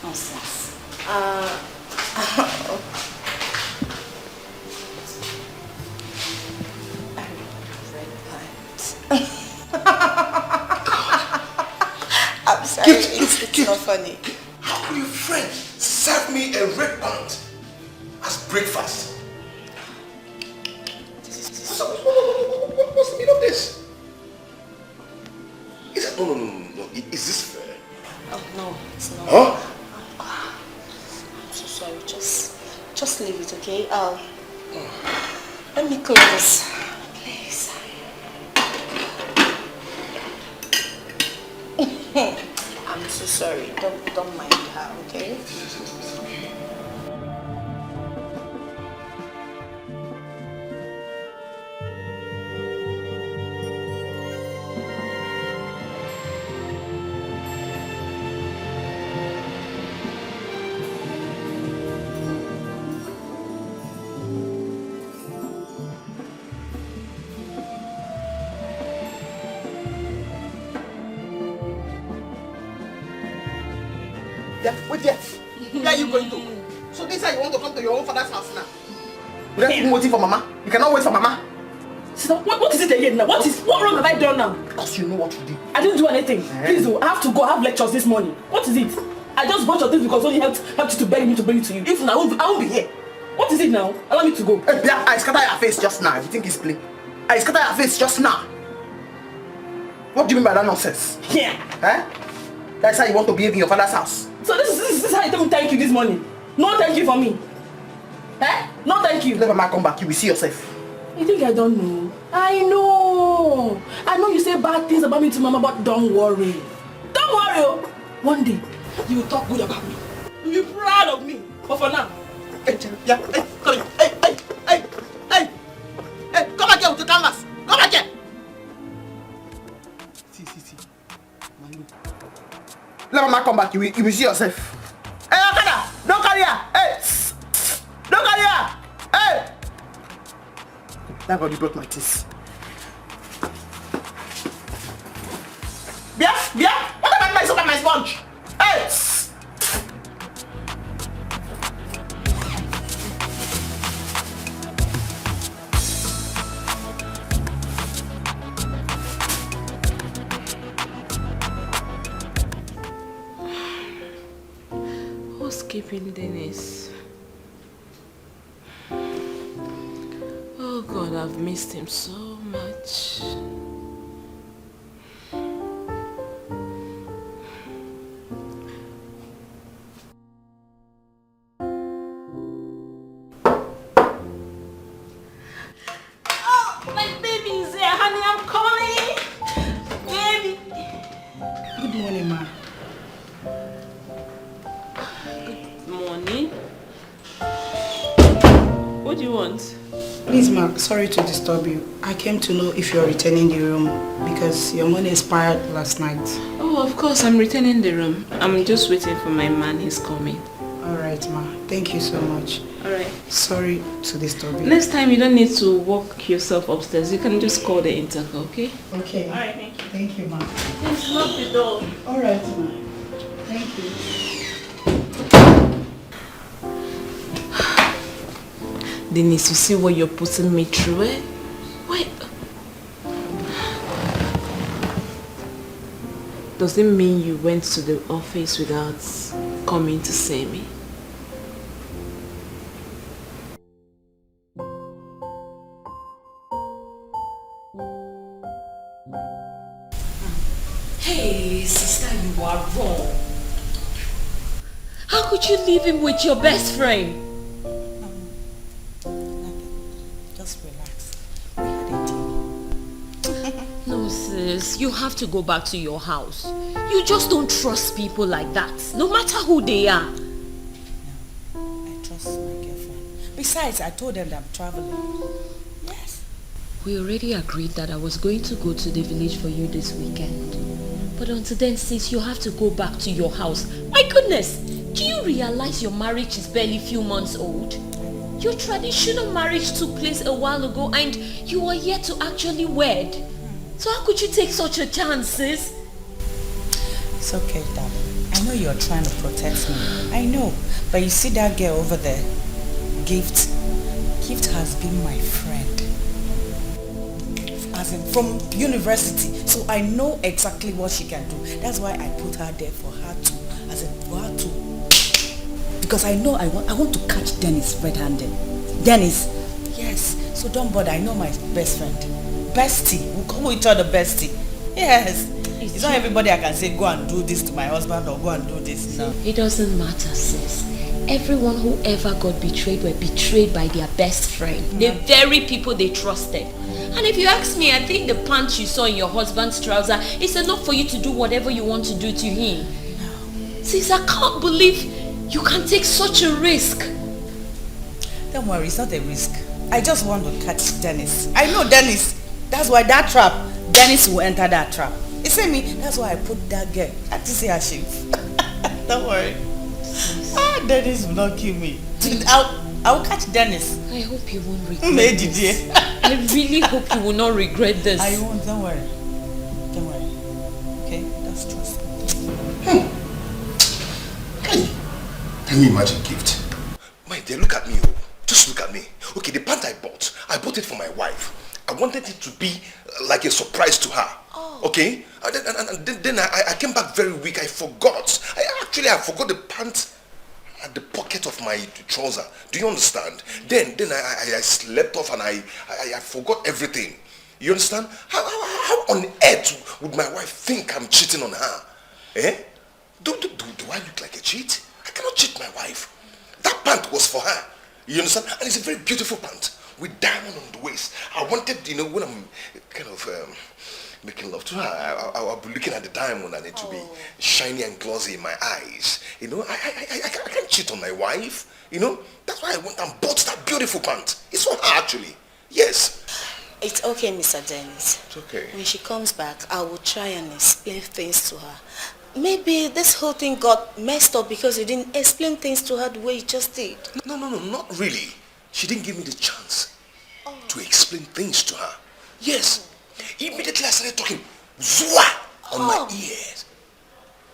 Nonsense. I'm sorry, it's not funny. How could your friend serve me a red pant as breakfast? What's the meaning of this? Is that, no. Is this fair? Oh no, it's not. Huh? I'm so sorry. Just leave it, okay? Let me clean this, please. I'm so sorry. Don't mind her, okay? Wait there. Where are you going to? So this is how you want to come to your own father's house now? Without even waiting for Mama? You cannot wait for Mama? Sister, what is it again now? What wrong have I done now? Because you know what you did. I didn't do anything. Please do. I have to go. I have lectures this morning. What is it? I just bought your things because only helped you to beg me to bring it to you. If not, I won't be here. What is it now? Allow me to go. Hey, yeah, I scatter your face just now. You think it's play? I scatter your face just now. What do you mean by that nonsense? Yeah. Eh? That's how you want to behave in your father's house. So this is how you tell me thank you this morning. No thank you for me. Eh? No thank you. Never mind, come back. You will see yourself. You think I don't know? I know. I know you say bad things about me to Mama, but don't worry. Don't worry. Oh. One day, you will talk good about me. You will be proud of me. But for now, hey, yeah, hey, come here. Hey, come back here with the canvas. Come back here. See. Let Mama come back. You will see yourself. Hey, Okada, don't carry her. Hey, don't carry her. Hey. Thank God you broke my teeth. Bia, what about my soap and my sponge? Hey! Who's keeping Dennis? Oh God, I've missed him so much. my baby is here, honey. I'm calling. Baby. Good morning, ma. Good morning. What do you want? Please, ma, sorry to disturb you. I came to know if you're returning the room because your money expired last night. Oh, of course, I'm returning the room. I'm just waiting for my man. He's coming. Alright, ma. Thank you so much. Alright. Sorry to disturb you. Next time, you don't need to walk yourself upstairs. You can just call the intercom, okay? Okay. Alright, thank you. Thank you, ma. Please lock the door. Alright, ma. Thank you. Denise, you see what you're putting me through, eh? Wait. Does it mean you went to the office without coming to see me? Hey, sister, you are wrong. How could you leave him with your best friend? Just relax. We had a deal. No, sis, you have to go back to your house. You just don't trust people like that, no matter who they are. I trust my girlfriend. Besides, I told them that I'm traveling. Yes. We already agreed that I was going to go to the village for you this weekend. But until then, sis, you have to go back to your house. My goodness, do you realize your marriage is barely a few months old? Your traditional marriage took place a while ago and you are yet to actually wed. So how could you take such a chance, sis? It's okay, darling. I know you're trying to protect me. I know. But you see that girl over there? Gift. Gift has been my friend. As in, from university. So I know exactly what she can do. That's why I put her there for her to. As in, for her to. Because I know I want to catch Dennis red-handed. Dennis. Yes. So don't bother. I know my best friend. Bestie. We call each other bestie. Yes. It's not everybody I can say, go and do this to my husband or go and do this. No. It doesn't matter, sis. Everyone who ever got betrayed were betrayed by their best friend. The very people they trusted. And if you ask me, I think the pants you saw in your husband's trouser is enough for you to do whatever you want to do to him. No. Sis, I can't believe you can take such a risk. Don't worry, it's not a risk. I just want to catch Dennis. I know Dennis. That's why that trap, Dennis will enter that trap. You see me? That's why I put that girl. I have to see her shape. Don't worry. Dennis will not kill me. I'll catch Dennis. I hope you won't regret this. I really hope you will not regret this. I won't, don't worry. Don't worry. Okay? That's trust. Can you imagine, Gift? My dear, look at me. Oh. Just look at me. Okay, the pant I bought it for my wife. I wanted it to be like a surprise to her. Oh. Okay? And then I came back very weak. I forgot. I forgot the pants at the pocket of my trouser. Do you understand? Then I slept off and I forgot everything. You understand? How on earth would my wife think I'm cheating on her? Eh? Do I look like a cheat? I cannot cheat my wife. That pant was for her. You understand? And it's a very beautiful pant with diamond on the waist. I wanted, when I'm kind of making love to her, I'll be looking at the diamond and it will be shiny and glossy in my eyes. I can't cheat on my wife. That's why I went and bought that beautiful pant. It's for her actually. Yes. It's okay, Mr. Dennis. It's okay. When she comes back, I will try and explain things to her. Maybe this whole thing got messed up because you didn't explain things to her the way you just did. No, not really. She didn't give me the chance to explain things to her. Yes. Immediately I started talking Zua on my ears.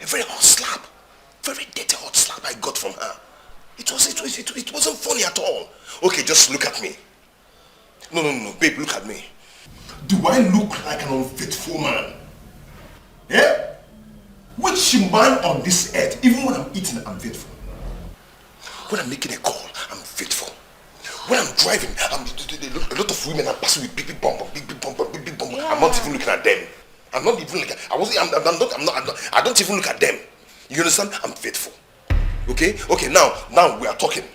A very hot slap. Very dirty hot slap I got from her. It wasn't funny at all. Okay, just look at me. No, babe, look at me. Do I look like an unfaithful man? Yeah? Which man on this earth, even when I'm eating, I'm faithful. When I'm making a call, I'm faithful. When I'm driving, a lot of women are passing with big bumper. Yeah. I'm not even looking at them. I'm not even looking. I don't even look at them. You understand? I'm faithful. Okay. Now we are talking.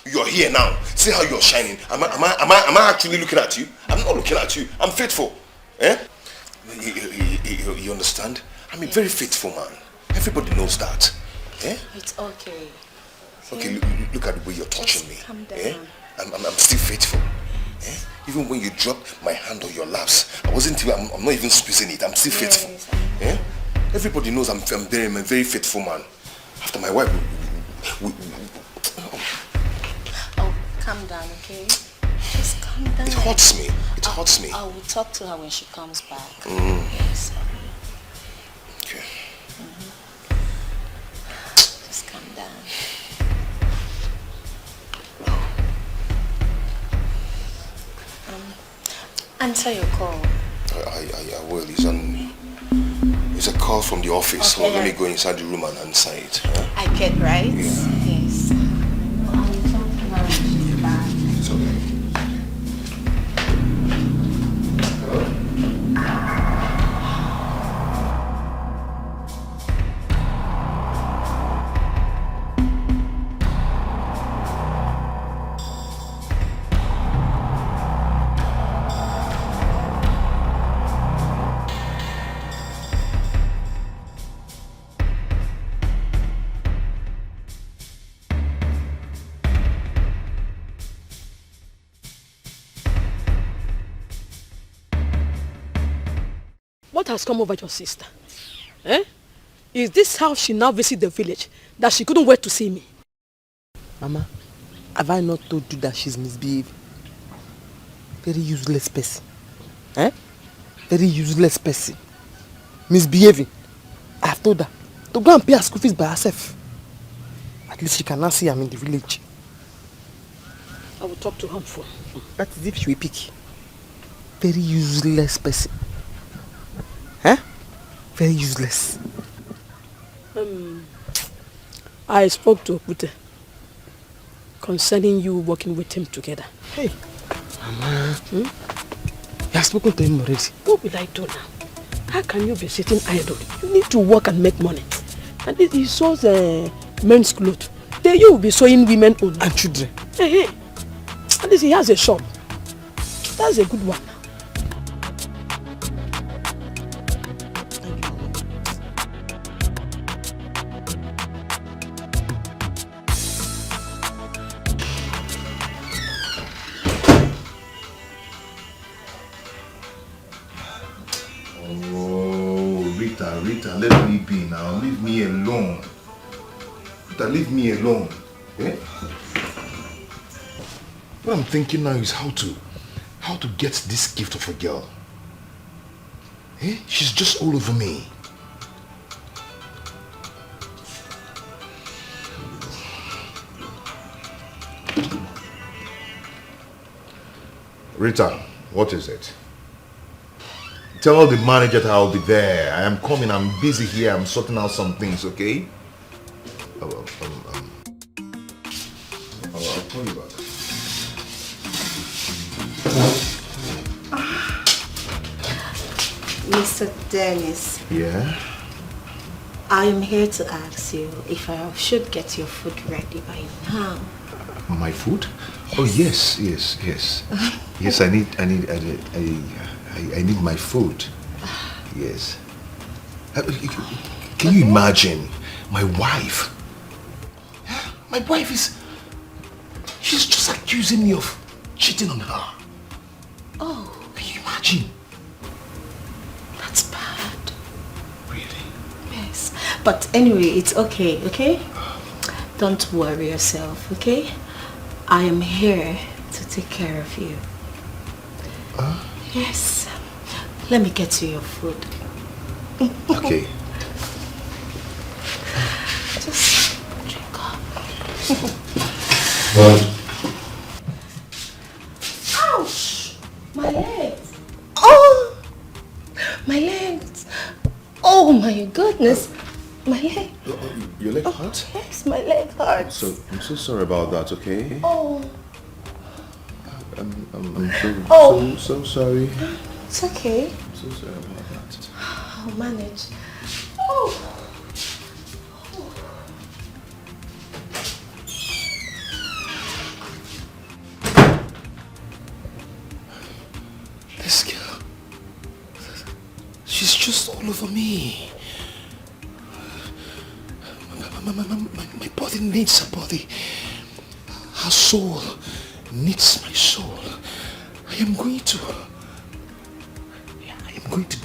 You're here now. See how you're shining. Am I actually looking at you? I'm not looking at you. I'm faithful. Eh? You understand? I'm a very faithful man. Everybody knows that. Eh? It's okay. Okay, look at the way you're touching me. Calm down. Eh? I'm still faithful. Eh? Even when you drop my hand on your laps, I'm not even squeezing it. I'm still faithful. Eh? Everybody knows I'm a very faithful man. After my wife, Oh, calm down, okay? Just calm down. It hurts me. It hurts me. I will talk to her when she comes back. Yes. Okay. Just calm down. Answer your call. I will. It's a call from the office. Okay, so let me go inside the room and answer it. Huh? I get right? Yeah. Yes. I will talk to her when she's back. It's okay. What has come over your sister? Eh? Is this how she now visits the village, that she couldn't wait to see me? Mama, have I not told you that she's misbehaving? Very useless person. Eh? Very useless person. Misbehaving. I have told her to go and pay her school fees by herself. At least she can now see I'm in the village. I will talk to her on phone. That is if she will pick. Very useless person. Eh? Very useless. I spoke to Okute concerning you working with him together. Hey, Mama. You have spoken to him already. What will I do now? How can you be sitting idle? You need to work and make money. And this he sews men's clothes. Then you will be sewing women only. And children. Hey. At least he has a shop. That's a good one. Rita, let me be now. Leave me alone. Rita, leave me alone. Eh? What I'm thinking now is how to get this gift of a girl. Eh? She's just all over me. Rita, what is it? Tell the manager that I'll be there. I am coming. I'm busy here. I'm sorting out some things, okay? I'll call you back. Mr. Dennis. Yeah? I am here to ask you if I should get your food ready by now. My food? Yes. Oh yes, yes. Yes, I need my food. Yes. Can you imagine my wife? My wife she's just accusing me of cheating on her. Oh. Can you imagine? That's bad. Really? Yes. But anyway, it's okay, okay? Don't worry yourself, okay? I am here to take care of you. Yes. Let me get you your food. Okay. Just drink up. Ouch! My legs. Oh! My legs. Oh my goodness. My leg. Your leg hurt? Yes, my leg hurts. I'm so sorry about that, okay? Oh. I'm so sorry. It's okay. I'm so sorry about that. I'll manage. Oh. This girl, she's just all over me. My body needs her body. Her soul needs my soul. I am going to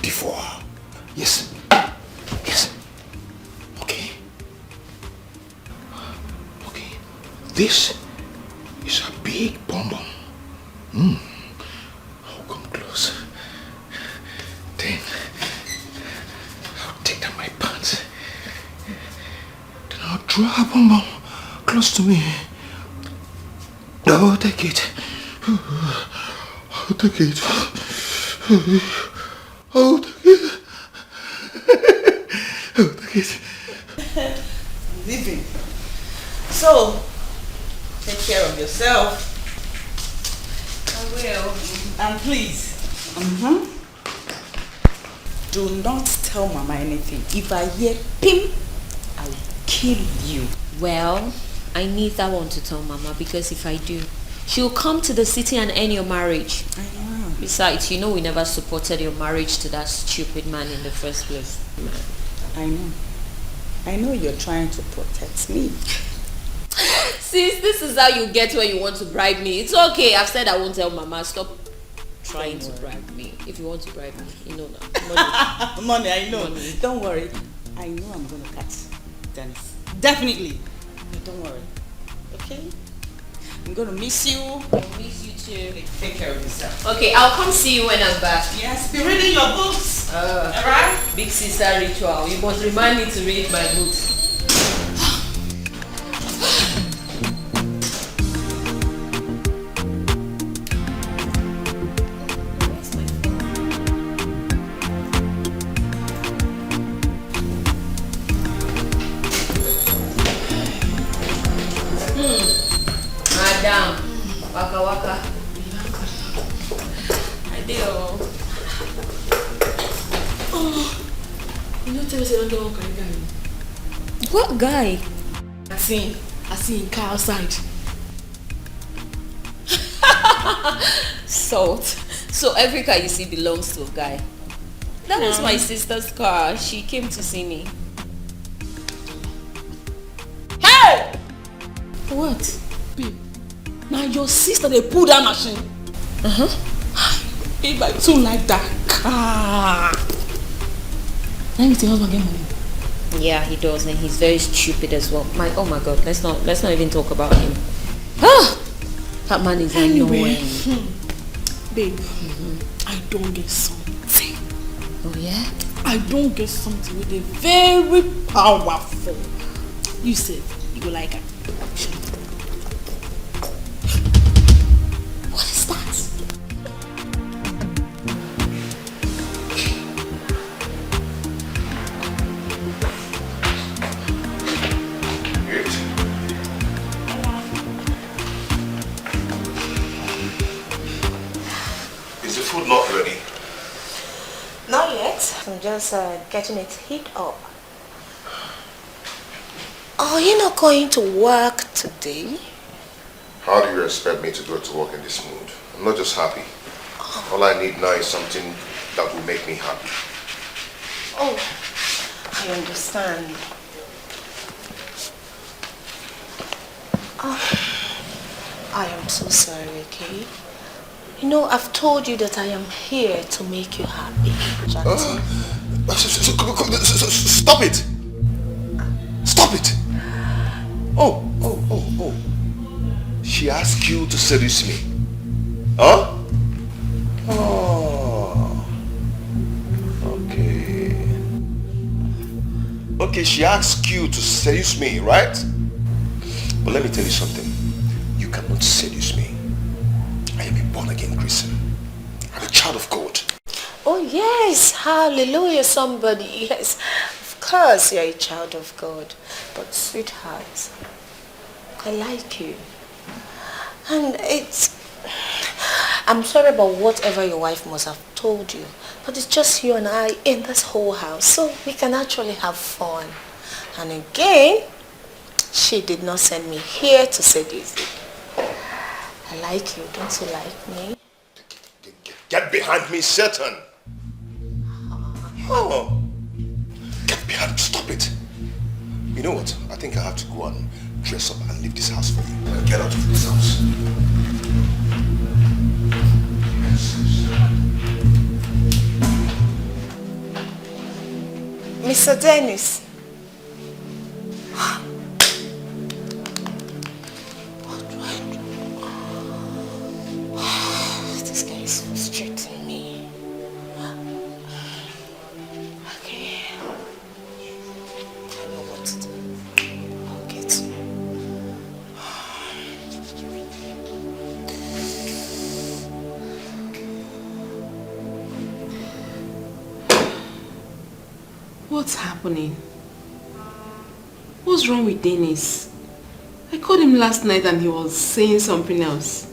devour her. Yes. Yes. Okay. Okay. This is a big bonbon. I'll come close. Then I'll take down my pants. Then I'll draw her bonbon close to me. I'll take it. I'll take it. I'll take it. I'll take it. Living. So, take care of yourself. I will. And please, do not tell Mama anything. If I hear pim, I will kill you. Well, I need that one to tell Mama, because if I do, she'll come to the city and end your marriage. I know. Besides, you know we never supported your marriage to that stupid man in the first place. I know. I know you're trying to protect me. Sis, this is how you get where you want to bribe me. It's okay. I've said I won't tell Mama. Stop trying to bribe me. If you want to bribe me, you know now. Money. Money, I know. Money. Don't worry. I know I'm going to catch Dennis. Definitely. Don't worry. Okay? I'm going to miss you. I'll miss you too. Take care of yourself. Okay, I'll come see you when I'm back. Yes, be reading your books. Alright? Big sister ritual. You must remind me to read my books. Madam, waka waka. I did all. Oh, you know, tell me say don't get one kind of guy. What guy? I seen car outside. Salt. So every car you see belongs to a guy. That was my sister's car. She came to see me. Hey! What? Babe, now your sister they pull that machine. Babe, I too like that car. Let me see husband get money. Yeah, he does, and he's very stupid as well. Oh my God, let's not even talk about him. Ah, that man is annoying. Babe, I don't get something. Oh yeah? I don't get something with a very powerful. You said you go like it. What is that? just getting it heat up. Are you not going to work today? How do you expect me to go to work in this mood? I'm not just happy. All I need now is something that will make me happy. Oh, I understand. Oh, I am so sorry, okay? You know, I've told you that I am here to make you happy, Jackson. Stop it! Stop it! Oh. She asked you to seduce me. Huh? Oh. Okay. Okay, she asked you to seduce me, right? But let me tell you something. You cannot seduce me. I am a born-again Christian. I'm a child of God. Oh yes, hallelujah, somebody. Yes, of course you're a child of God. But sweetheart, I like you. And I'm sorry about whatever your wife must have told you. But it's just you and I in this whole house. So we can actually have fun. And again, she did not send me here to seduce you. I like you, don't you like me? Get behind me, Satan! Oh! Get behind, stop it! You know what? I think I have to go and dress up and leave this house for you. Get out of this house. Mr. Dennis. This guy is frustrating me. Okay. I know what to do. I'll get you. What's happening? What's wrong with Dennis? I called him last night and he was saying something else.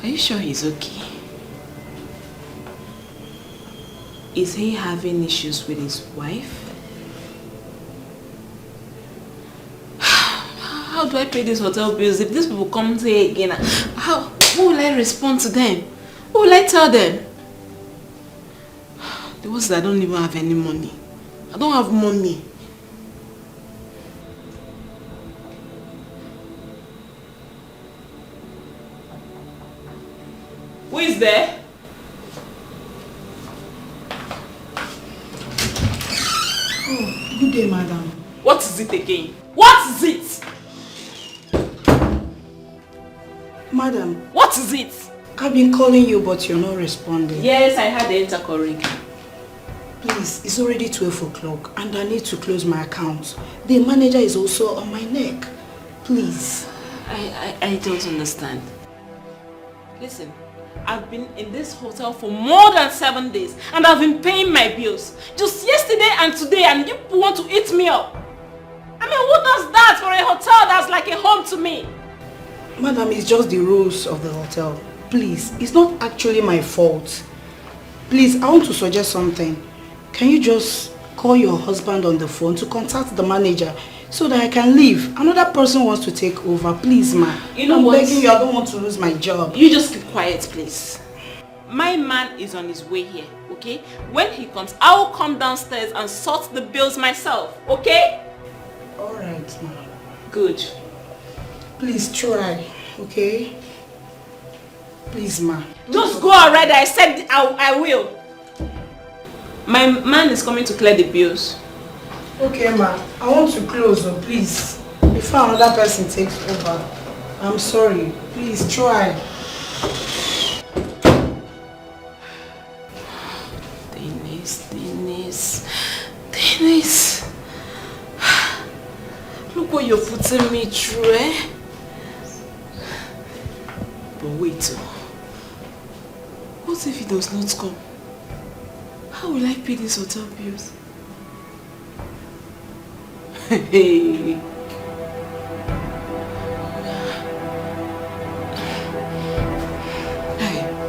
Are you sure he's okay? Is he having issues with his wife? How do I pay these hotel bills if these people come here again? How will I respond to them? What will I tell them? The worst is I don't even have any money. I don't have money. Who is there? Oh, good day, madam. What is it again? What is it? Madam. What is it? I've been calling you, but you're not responding. Yes, I had the intercom ring. Please, it's already 12 o'clock and I need to close my account. The manager is also on my neck. Please. I don't understand. Listen, I've been in this hotel for more than 7 days and I've been paying my bills. Just yesterday and today, and you want to eat me up. I mean, who does that for a hotel that's like a home to me? Madam, it's just the rules of the hotel. Please, it's not actually my fault. Please, I want to suggest something. Can you just call your husband on the phone to contact the manager so that I can leave? Another person wants to take over. Please, ma. You know I'm what? begging you, I don't want to lose my job. You just keep quiet, please. My man is on his way here, okay? When he comes, I will come downstairs and sort the bills myself, okay? Alright, ma. Good. Please try, okay? Please, ma. Just go already. I said I will. My man is coming to clear the bills. Okay, ma. I want to close, so please. Before another person takes over. I'm sorry. Please try. Dennis. Look what you're putting me through, eh? But wait, what if he does not come? How will I pay these hotel bills? Hey.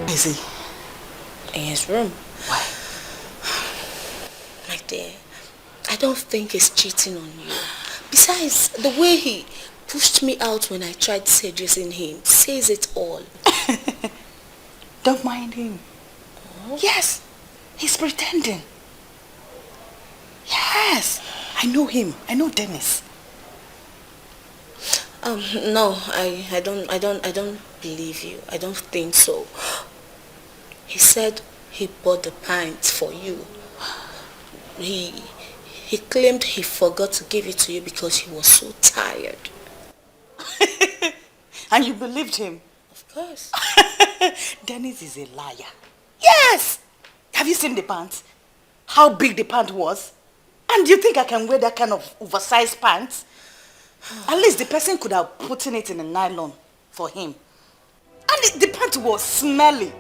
Is he in his room? Why? I don't think he's cheating on you. Besides, the way he pushed me out when I tried seducing him says it all. Don't mind him. Oh? Yes, he's pretending. Yes, I know him. I know Dennis. No, I don't believe you. I don't think so. He said he bought the pants for you. He claimed he forgot to give it to you because he was so tired. And you believed him? Of course. Dennis is a liar. Yes! Have you seen the pants? How big the pant was? And do you think I can wear that kind of oversized pants? At least the person could have put it in a nylon for him. And the pant was smelly.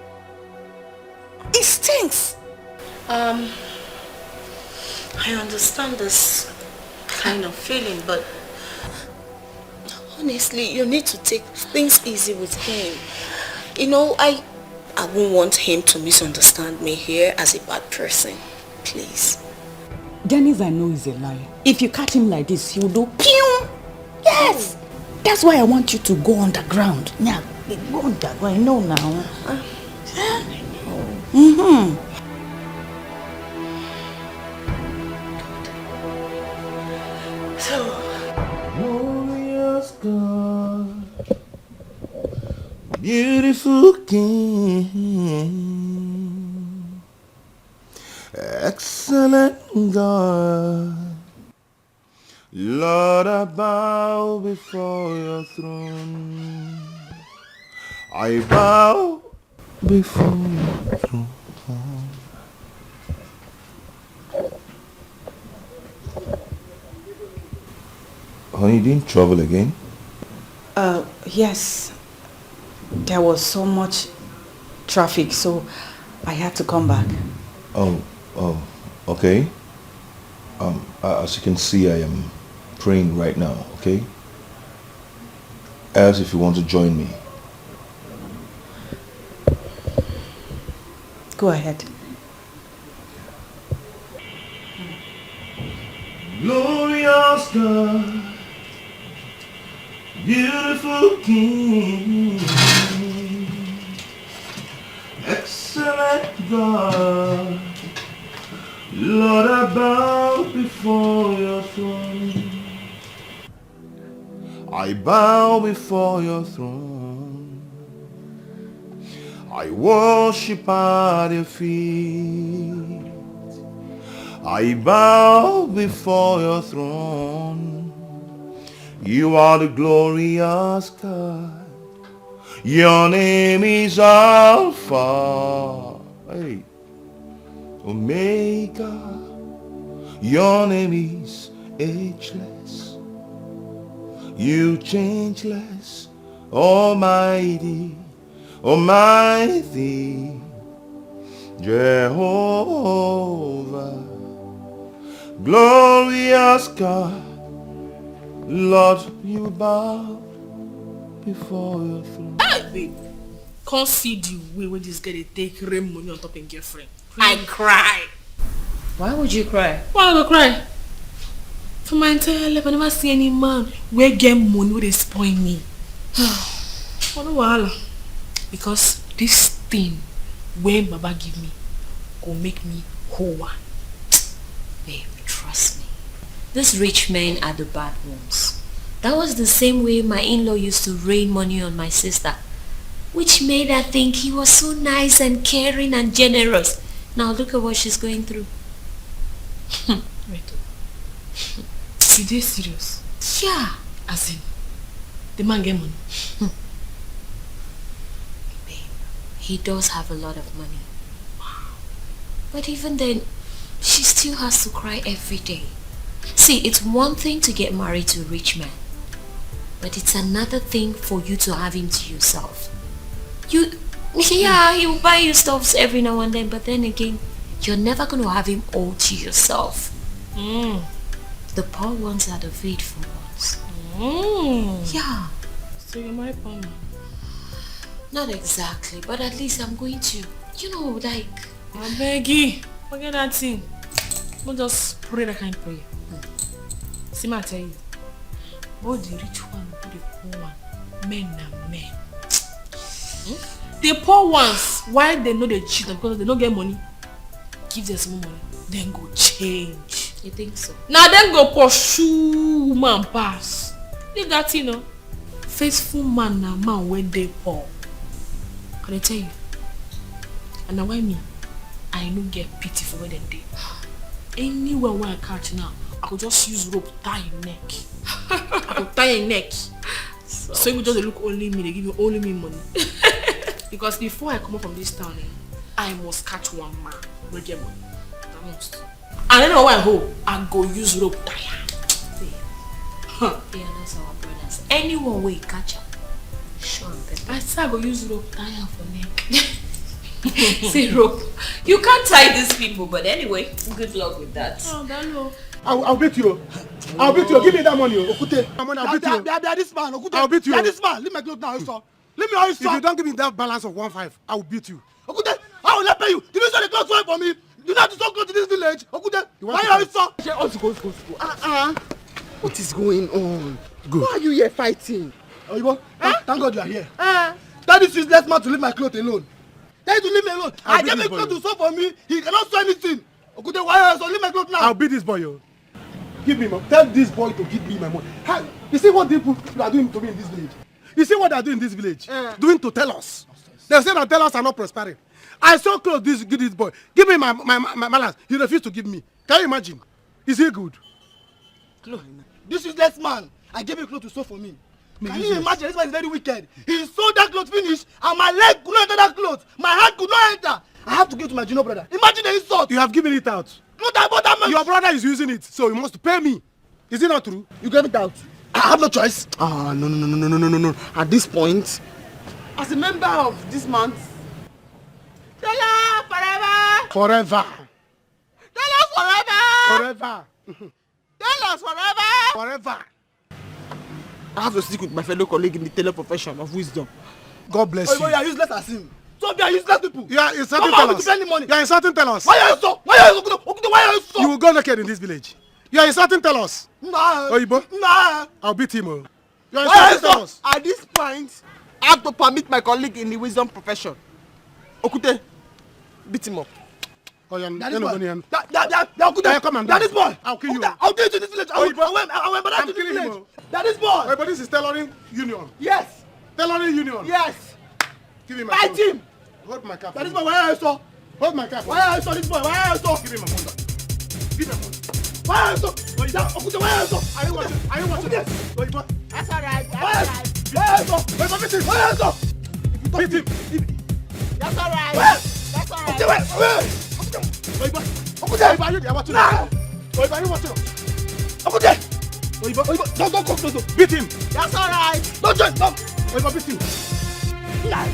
It stinks. I understand this kind of feeling, but honestly, you need to take things easy with him. You know, I won't want him to misunderstand me here as a bad person. Please. Dennis, I know is a liar. If you catch him like this, he'll do pew! Yes! That's why I want you to go underground. Yeah, go underground. I know now. Mm-hmm. Glorious God, beautiful King, excellent God, Lord, I bow before your throne. I bow before your throne. Honey, you didn't travel again? Yes. There was so much traffic, so I had to come back. Oh, okay. As you can see, I am praying right now, okay? As if you want to join me. Go ahead. Glorious God, beautiful King, excellent God, Lord, I bow before your throne. I bow before your throne. I worship at your feet. I bow before your throne. You are the glorious God. Your name is Alpha, hey, Omega. Your name is ageless. You changeless, Almighty, Almighty, Jehovah. Glorious God, Lord, you bow before your throne. Hey, babe. Can't see the way when this guy they take rain money on top of girlfriend. I cry. Why would you cry? Why would I cry? For my entire life, I never see any man where get money where they spoil me. Oh, no wahala. Because this thing when Baba give me will make me whole. Babe, trust me. These rich men are the bad ones. That was the same way my in-law used to rain money on my sister, which made her think he was so nice and caring and generous. Now look at what she's going through. Wait. You dey serious? Yeah. As in, the man get money? Babe, he does have a lot of money. But even then, she still has to cry every day. See, it's one thing to get married to a rich man, but it's another thing for you to have him to yourself. Yeah, he'll buy you stuff every now and then, but then again, you're never going to have him all to yourself. The poor ones are the faithful ones. Yeah. So you're my partner? Not exactly, but at least I'm going to, like... I beg you, forget that thing. We'll just Pray that kind of prayer. See, I tell you, all the rich one to the poor one, men and men. The poor ones, why they know they cheat because they don't get money, give them some money, then go change. You think so? Now then go pursue woman pass. Leave that, you know. Faithful man na man when they poor. Can I tell you? And now why me? I don't get pity for where they dey. Anywhere where I catch now, I could just use rope tie your neck. I could tie your neck. So you just look only me, they give you only me money. Because before I come up from this town, I must catch one man will get money. I must. And then when I go, I go use rope tie. Huh. Yeah, that's our brothers. Anyone will catch up. Sure, I say I go use rope tie for neck. Say rope. You can't tie these people, but anyway, good luck with that. Oh, that no. I'll beat you. I'll beat you. Give me that money, Okute. I'll beat you. They are this man, Okute. I'll beat you. They are this man. Leave my clothes now, sir. Leave me, If you don't give me that balance of 1.5, I will beat you. Okute, I will not pay you. Did you sell the clothes for me? You know how to sell clothes in this village, Okute. Why are you so? What is going on? Good. Why are you here fighting? Oyibo, thank God you are here. Tell this useless man to leave my clothes alone. Tell him to leave me alone. I gave him clothes to sew for me. He cannot sew anything. Okute, why are you so? Leave my clothes now. I'll beat this boy, yo. Give me money. Tell this boy to give me my money. You see what people are doing to me in this village? You see what they are doing in this village? Doing to tell us. They say that tell us are not prospering. I saw clothes give this boy. Give me my balance. He refused to give me. Can you imagine? Is he good? Look, this useless man, I gave him clothes to sew for me. Can you imagine? This man is very wicked. He sewed that clothes finish and my leg could not enter that clothes. My hand could not enter. I have to give it to my junior brother. Imagine the insult. You have given it out. Clothes I bought that much. Your brother is using it, so you must pay me. Is it not true? You gave it out. I have no choice. No. At this point, as a member of this month, forever. Forever. Tell us forever. Forever. Tell us forever. Forever. I have to stick with my fellow colleague in the tailor profession of wisdom. God bless you. You are useless as him. So they are useless people. You are insulting tellers. You are insulting tellers. Why are you so? Why are you so? Why are you so? You will go naked in this village. You are insulting tellers. Nah. Oyibo. Nah. I'll beat him. You are Why insulting tellers. At this point, I have to permit my colleague in the wisdom profession. Okute, beat him up. Oh, you're that come and this boy. I'll kill you. I'll do it in this village. I will embarrass you in this village. That is boy. Wait, but this is tailoring union. Yes. Tailoring union. Yes. Give me my fight him. Hold my cap. That is boy. Why are you so? Hold my cap. Why are you so? This boy. Why are you so? Give me my phone. Give me my phone. Why are you so? Okute, why are you so? Are you watching? Are you watching this? Wait, but that's alright. Why are you so? Wait, but listen. Why are you so? Beat him. That's alright. That's alright. Wait. Okute, are you there watching? Wait, are you watching? Okute. Don't come. Beat him. That's alright. Don't join. No. Wait, but beat him. Nah.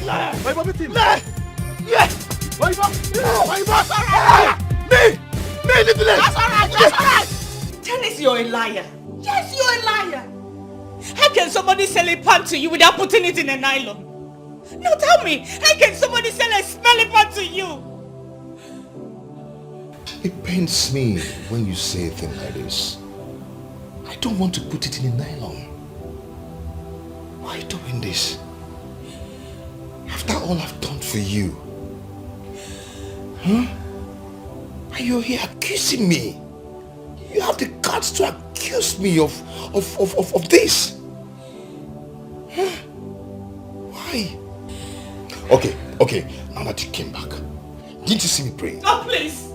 Wait, but beat him. Nah. Yeah. Wait, but. That's alright. Me in the village. That's alright. Dennis, you're a liar. Yes, you're a liar. How can somebody sell a pan to you without putting it in a nylon? No, tell me, how can somebody sell a smelly pan to you? It pains me when you say a thing like this. I don't want to put it in a nylon. Why are you doing this? After all I've done for you. Huh? And you're here accusing me. You have the guts to accuse me of this. Huh? Why? Okay. Now that you came back, didn't you see me praying? Oh, please.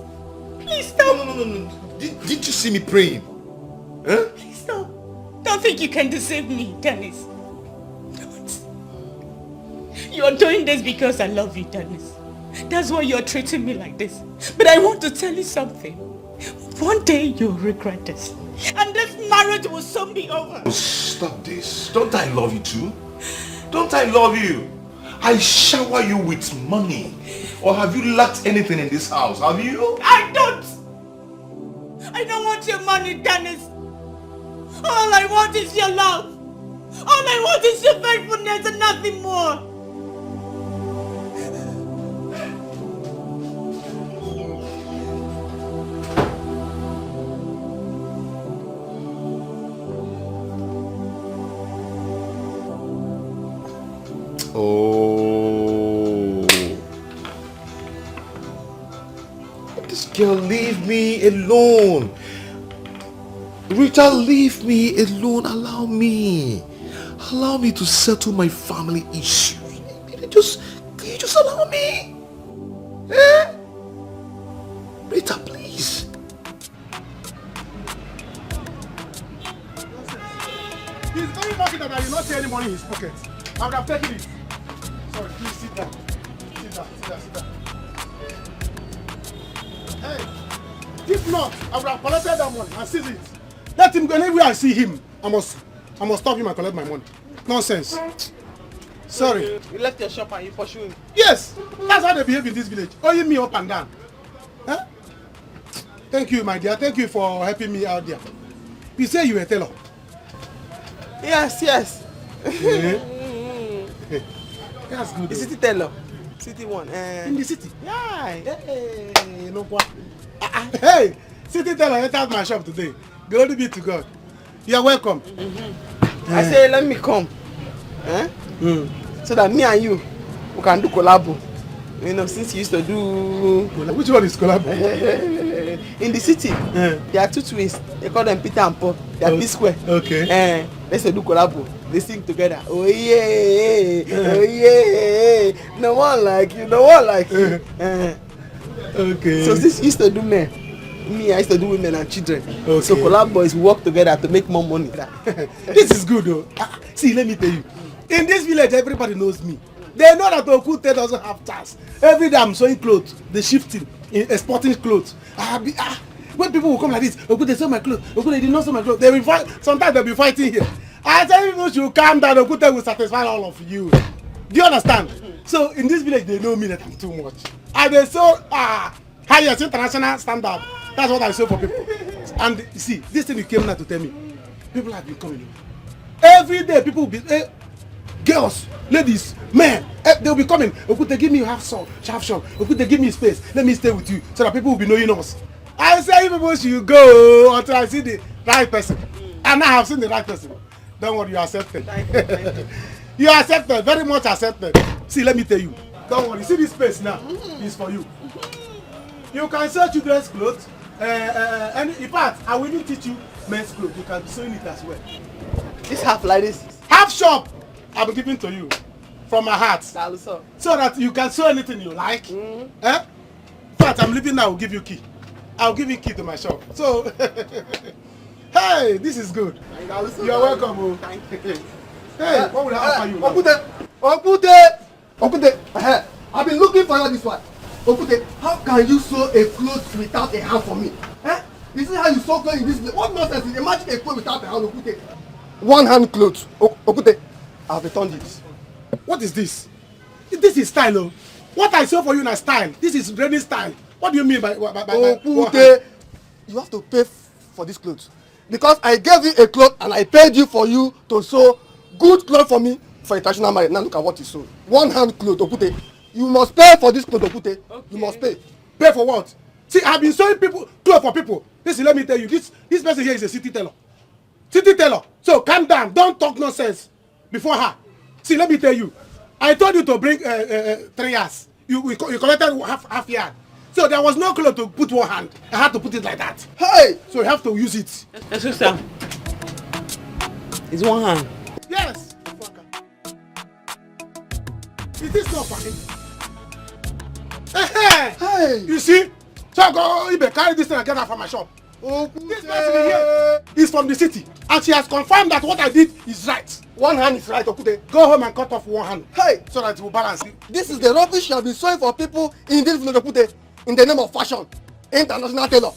Please stop. No. Didn't you see me praying? Huh? Please stop. Don't think you can deceive me, Dennis. Don't. You're doing this because I love you, Dennis. That's why you're treating me like this. But I want to tell you something. One day you'll regret this. And this marriage will soon be over. Oh, stop this. Don't I love you too? Don't I love you? I shower you with money. Or have you lacked anything in this house? Have you? I don't want your money, Dennis. All I want is your love. All I want is your faithfulness and nothing more. Oh. This girl, leave me alone. Rita, leave me alone. Allow me to settle my family issues. Can you just allow me? Eh? Rita, please. He's very lucky that I did not see any money in his pocket. I would have taken it. Sorry, please sit down. Sit down. Hey, if not, I would have collected that money and seized it. Let him go anywhere I see him. I must stop him and collect my money. Nonsense. Sorry. You left your shop and you pursue him. Yes, that's how they behave in this village. Owing me up and down. Huh? Thank you, my dear. Thank you for helping me out there. You say you were a tailor. Yes. That's good. The city tailor. City one. In the city? Yeah. Hey, no what? Hey, city tailor entered my shop today. Glory be to God. You are welcome. I say, let me come. So that me and you, we can do collabo. You know, since you used to do... Which one is collabo? In the city, there are two twins. They call them Peter and Paul. They are P-square. Okay. Let's do collabo. They sing together. Oh yeah. No one like you. Okay. So this used to do men. Me, I used to do women and children. Okay. So collab boys work together to make more money. This is good though. See, let me tell you. In this village, everybody knows me. They know that Okute doesn't have chance. Every day I'm sewing clothes, they shifting, exporting clothes. When people will come like this, Okute sew my clothes, Okute did not sew my clothes. They will fight. Sometimes they'll be fighting here. I tell you, you calm down. Okute will satisfy all of you. Do you understand? So in this village, they know me that I'm too much. And they sew highest international standard. That's what I sew for people. And you see, this thing you came now to tell me. People have been coming. Every day, people will be. Girls, ladies, men, they'll be coming. Okute, give me half shop. Okute, give me space. Let me stay with you so that people will be knowing us. I say people should go until I see the right person. And I have seen the right person. Don't worry, you are accepted. Thank you. You are accepted, very much accepted. See, let me tell you. Don't worry, see this space now. It's for you. You can sew children's clothes. And in fact, I will even teach you men's clothes. You can be sewing it as well. This half like this. Half shop. I'll be giving to you from my heart so that you can sew anything you like. In fact, I'm leaving now. I'll give you key. I'll give you key to my shop. So, hey, this is good. You are welcome. Oh. Thank you. Hey, what will I offer you? Okute, I've been looking for you this one. Okute, how can you sew a cloth without a hand for me? This is how you sew clothes in this place. What nonsense is imagine a cloth without a hand, Okute? One hand clothes. Okute, I've returned it. What is this? This is style, oh. What I sew for you is style. This is ready style. What do you mean by Okute, you have to pay for this clothes. Because I gave you a cloth and I paid you for you to sew good clothes for me for a traditional marriage. Now look at what you sew. One hand cloth, Okute. You must pay for this cloth, Okute. Okay. You must pay. Pay for what? See, I've been sewing clothes for people. Listen, let me tell you, this person here is a city tailor. City tailor. So calm down. Don't talk nonsense before her. See, let me tell you. I told you to bring 3 yards. You collected half yard. So there was no cloth to put one hand. I had to put it like that. Hey! So you have to use it. Sister, it's one hand. Yes. Is this not funny? Hey! You see? So I go Ibe, carry this thing and get out from my shop. This person here is from the city. And she has confirmed that what I did is right. One hand is right, Okute. Go home and cut off one hand. Hey! So that it will balance. This is the rubbish you have been sewing for people in this village, Okute. In the name of fashion. International tailor.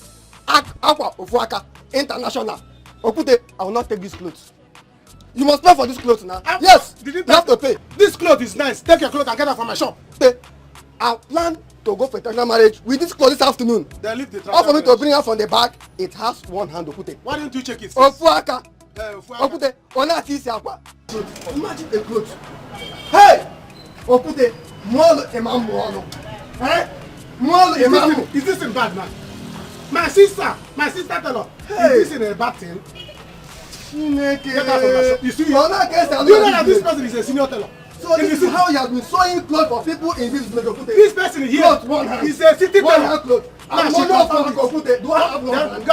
Aqua Ofuaka. International. Okute, I will not take these clothes. You must pay for this clothes now. Yes! You have to pay. This cloth is nice. Take your clothes and get out from my shop. I plan to go for a traditional marriage with this clothes this afternoon. Then leave the All for me to bring her from the back, it has one hand, Okute. Why don't you check it? Ofuaka. Okute, ona tisi akwa. Imagine a clothes. Hey! Okute, mwalo ema mwalo. Mwalo ema. Is this in bad man? My sister tailor. Hey. Is this in a bad thing? Get out from my shop. You see, do you know that this person is a senior tailor? So this is how you have been sewing clothes for people in this village. This person here, clothes, one hand. He's a city one hand clothes. And money of money go put it. Do I have one hand?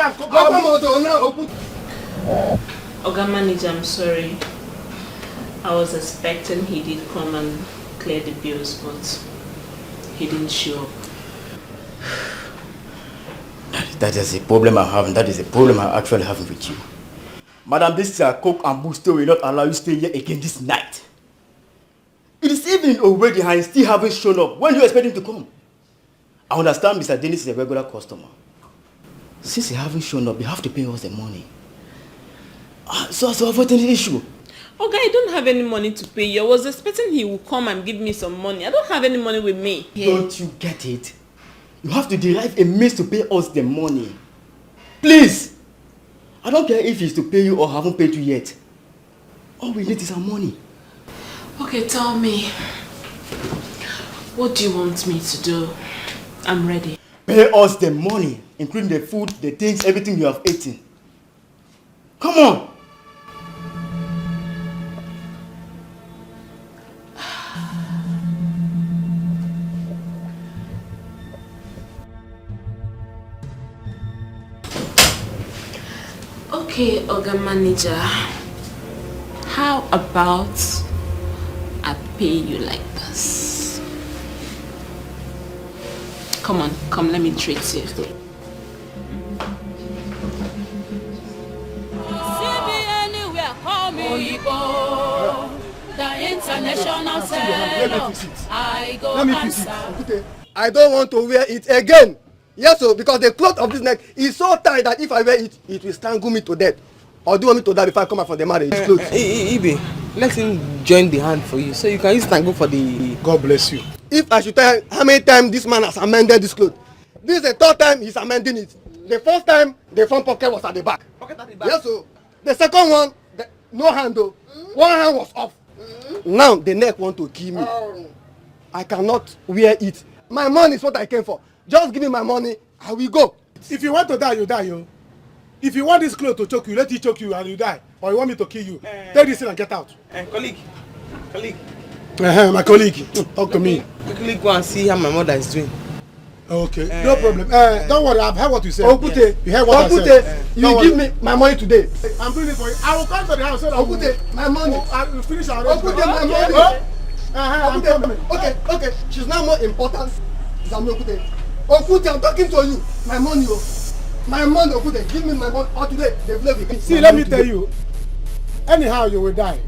Oga Manager, I'm sorry. I was expecting he did come and clear the bills, but he didn't show up. That is a problem I have, and that is a problem I actually have with you. Madam, this coke and booster will not allow you to stay here again this night. It is evening already and still haven't shown up. When do you expect him to come? I understand Mr. Dennis is a regular customer. Since he haven't shown up, you have to pay us the money. So avoid any issue. Okay, I don't have any money to pay you. I was expecting he would come and give me some money. I don't have any money with me. Don't you get it? You have to derive a means to pay us the money. Please! I don't care if he's to pay you or haven't paid you yet. All we need is our money. Okay, tell me. What do you want me to do? I'm ready. Pay us the money, including the food, the things, everything you have eaten. Come on! Okay, Oga Manager. How about I pay you like this? Come on, come, let me treat you. See me anywhere, call me Oyibo. The international seller. I go answer. I don't want to wear it again. Yes, so because the cloth of this neck is so tight that if I wear it, it will strangle me to death. Or do you want me to die before I come out for the marriage? Ibe, let him join the hand for you so you can use it and go for the... God bless you. If I should tell you how many times this man has amended this cloth, this is the third time he's amending it. The first time, the front pocket was at the back. Pocket at the back? Yes, so the second one, no hand though. One hand was off. Now the neck want to kill me. I cannot wear it. My money is what I came for. Just give me my money, I will go. If you want to die, you die, yo. If you want this clothes to choke you, let it choke you and you die. Or you want me to kill you, take this thing and get out. Colleague. My colleague, talk to me. Quickly go and see how my mother is doing. Okay, no problem. Don't worry, I've heard what you said. Okute, yes. You heard what I said. You give me my money today. I'm doing it for you. I will come to the house so that Okute, my money. I will finish our Okute, my money. I'm coming. Okay. She's now more important than me, Okute. Okute, I'm talking to you. My money, my money, Okute. Give me my money. Or today, they will be. See, let me tell you. Anyhow, you will die.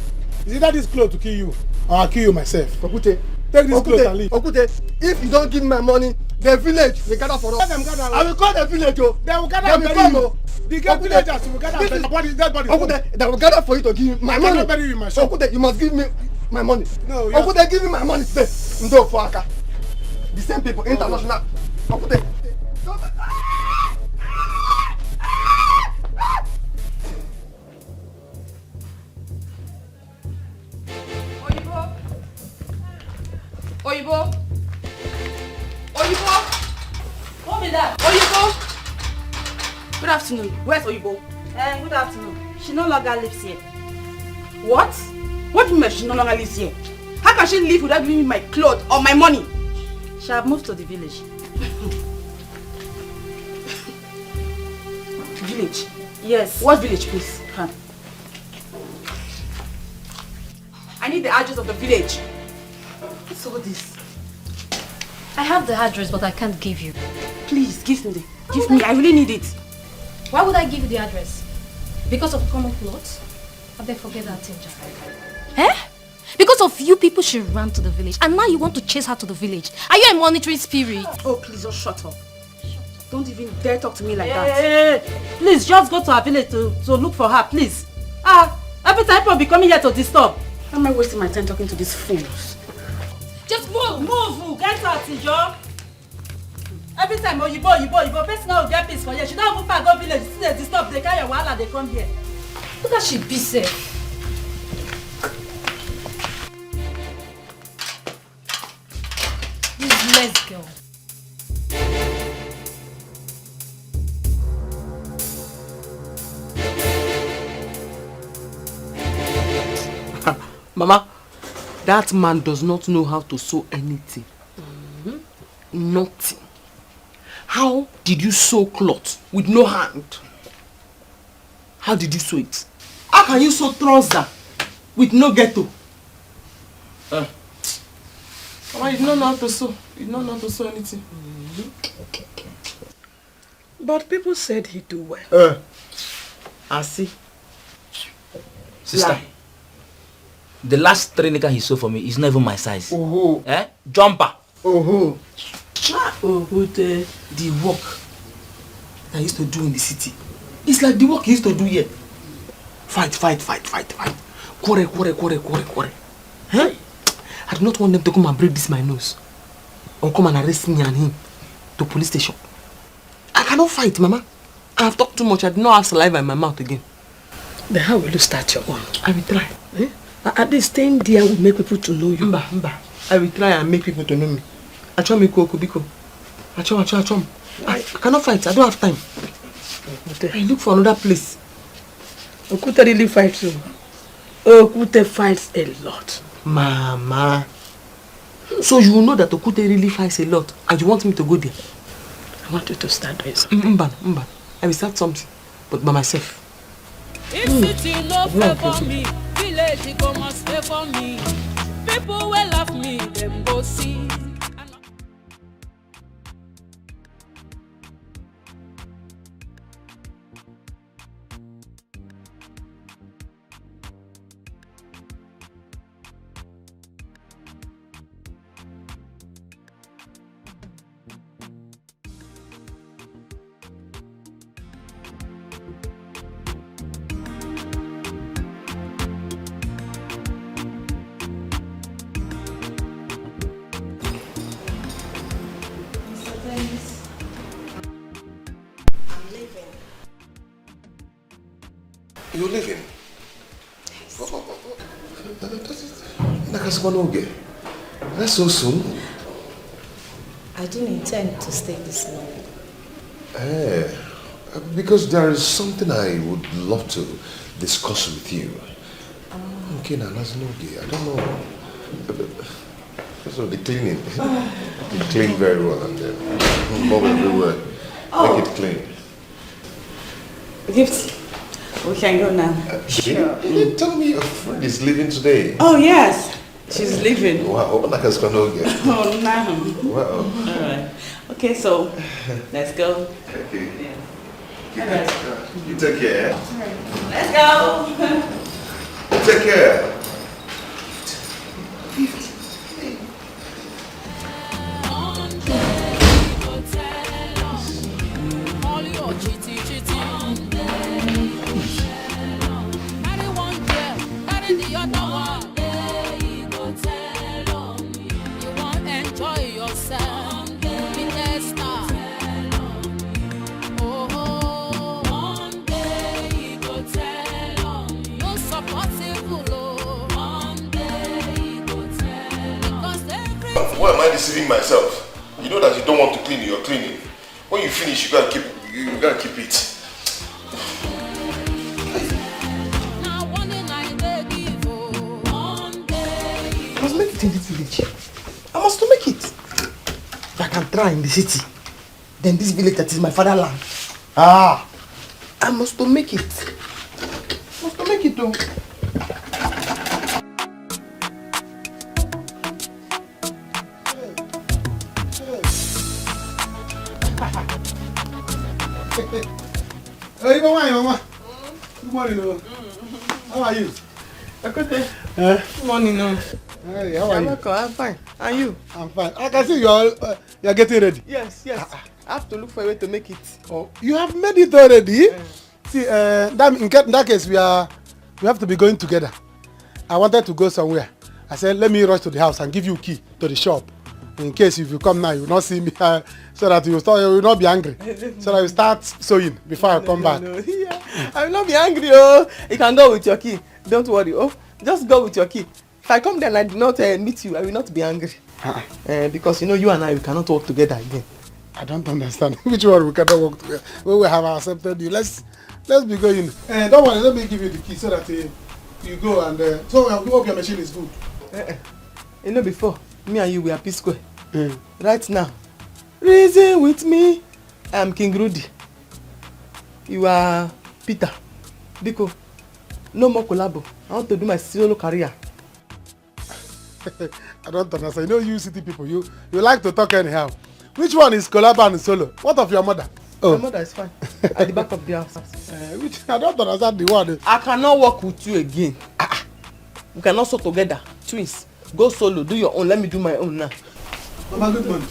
Is either this clothes to kill you, or I'll kill you myself. Okute, take this clothes and leave. Okute, if you don't give me my money, the village will gather for us. I will call the village, They will gather and bury you. The villagers will gather and bury you. Okute, they will gather for you to give me my money. I cannot bury you in my shop. Okute, you must give me my money. No, Okute, give me my money today. Ndo Fuaka. The same people, international. Okute. Oyibo. What is that? Oyibo. Good afternoon. Where's Oyibo? Good afternoon. She no longer lives here. What? What do you mean she no longer lives here? How can she live without giving me my clothes or my money? She have moved to the village. Village? Yes. What village, please? I need the address of the village. What's all this? I have the address, but I can't give you. Please, give me. Give me. I really need it. Why would I give you the address? Because of common plots? I better forget that thing, Jack. Because of you people she ran to the village, and now you want to chase her to the village. Are you a monitoring spirit? Oh, please, just shut up. Don't even dare talk to me like that. Hey. Please, just go to her village to look for her, please. Every time people be coming here to disturb. Why am I wasting my time talking to these fools? Just move, get out, Tijo. Every time, Oyibo, person will get peace for you. She don't move back, go village, see they disturb, they carry a wahala, they come here. Look at she be safe. Useless girl. Mama, That man does not know how to sew anything. Nothing. How did you sew cloth with no hand? How did you sew it? How can you sew trouser with no ghetto? Mama, you don't know how to sew. You don't know how to sew anything. But people said he do well. I see. Sister, Lie. the last trainer he sewed for me is not even my size. Oh. Jumper. Oh. The work I used to do in the city. It's like the work he used to do here. Fight. Quarrel. Huh? I do not want them to come and break this my nose. Or come and arrest me and him to police station. I cannot fight, Mama. I have talked too much. I do not have saliva in my mouth again. Then how will you start your own? I will try. At least staying there will make people to know you. Mba. I will try and make people to know me. Achom. I cannot fight. I don't have time. I look for another place. Okute really fights too. Okute fights a lot. Mama. So you know that Okute really fights a lot and you want me to go there? I want you to start doing something. Mba. I will start something. But by myself. If city no favor me, village go must favor me. People will love me, them go see. You're leaving? That's so soon. I didn't intend to stay this long. Because there is something I would love to discuss with you. Okay, now that's no gay. I don't know. So the cleaning. You clean very well and then mob everywhere. Make it clean. Gifts. We can go now. Sure. You didn't tell me your friend is leaving today. Oh yes, she's leaving. Wow, what is going on here? Oh no. Wow. All right. Okay, so let's go. Okay. Yeah. You take care. Let's go. Take care. Why am I deceiving myself? You know that you don't want to clean, you're cleaning. When you finish, you gotta keep it. I must make it in this village. I must make it. If I can try in the city, then this village that is my fatherland. I must make it. I must make it though. Hey, Mama. Good morning. How are you? Good morning. Hey, how are you? I'm fine. And you? I'm fine. I can see you're getting ready. Yes. I have to look for a way to make it. Oh, you have made it already? See, in that case, we have to be going together. I wanted to go somewhere. I said, let me rush to the house and give you a key to the shop. In case if you come now, you will not see me, so that you will not be angry. So that you start sewing before I come back. Yeah. I will not be angry. You can go with your key. Don't worry. Just go with your key. If I come there and I do not meet you, I will not be angry. Because you and I, we cannot work together again. I don't understand. Which one we cannot work together? When we have accepted you, let's be going. Don't worry, let me give you the key so that you go and so I hope your machine is good. You know before, me and you were P-Square. Right now, reason with me. I am King Rudy. You are Peter. Biko, no more collabo. I want to do my solo career. I don't understand. You know you city people, you like to talk anyhow. Which one is collabo and solo? What of your mother? My mother is fine. At the back of the house. I don't understand the one. I cannot work with you again. We can also together. Twins. Go solo. Do your own. Let me do my own now. Mama, good morning.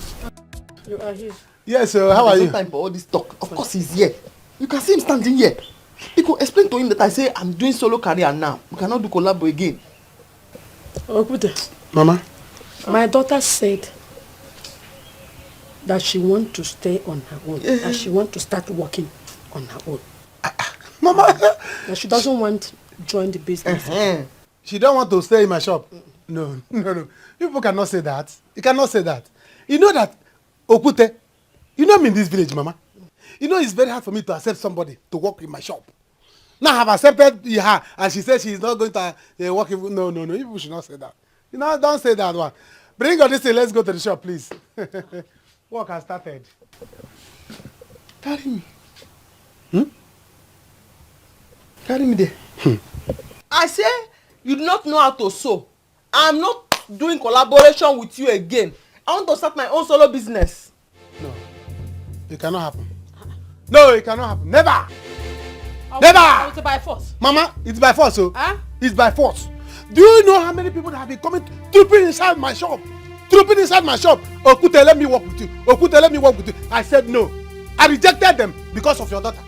You are here. Yes, how are you? There's no time for all this talk. Of course he's here. You can see him standing here. You could explain to him that I say I'm doing solo career now. We cannot do collabo again. Okude. Mama? My daughter said that she wants to stay on her own. And she wants to start working on her own. Mama! And she doesn't want to join the business. She don't want to stay in my shop. No. People cannot say that. You cannot say that. You know that, Okute, you know me in this village, Mama. You know it's very hard for me to accept somebody to work in my shop. Now I have accepted her and she said she's not going to work in... No. People should not say that. You know, don't say that one. Bring all this thing, let's go to the shop, please. Work has started. Carry me. Carry me there. I say you do not know how to sew. I'm not doing collaboration with you again. I want to start my own solo business. No. It cannot happen. No, it cannot happen. Never! Never! It's by force. Mama, it's by force, oh. It's by force. Do you know how many people have been coming trooping inside my shop? Okute, let me work with you. Okute, let me work with you. I said no. I rejected them because of your daughter.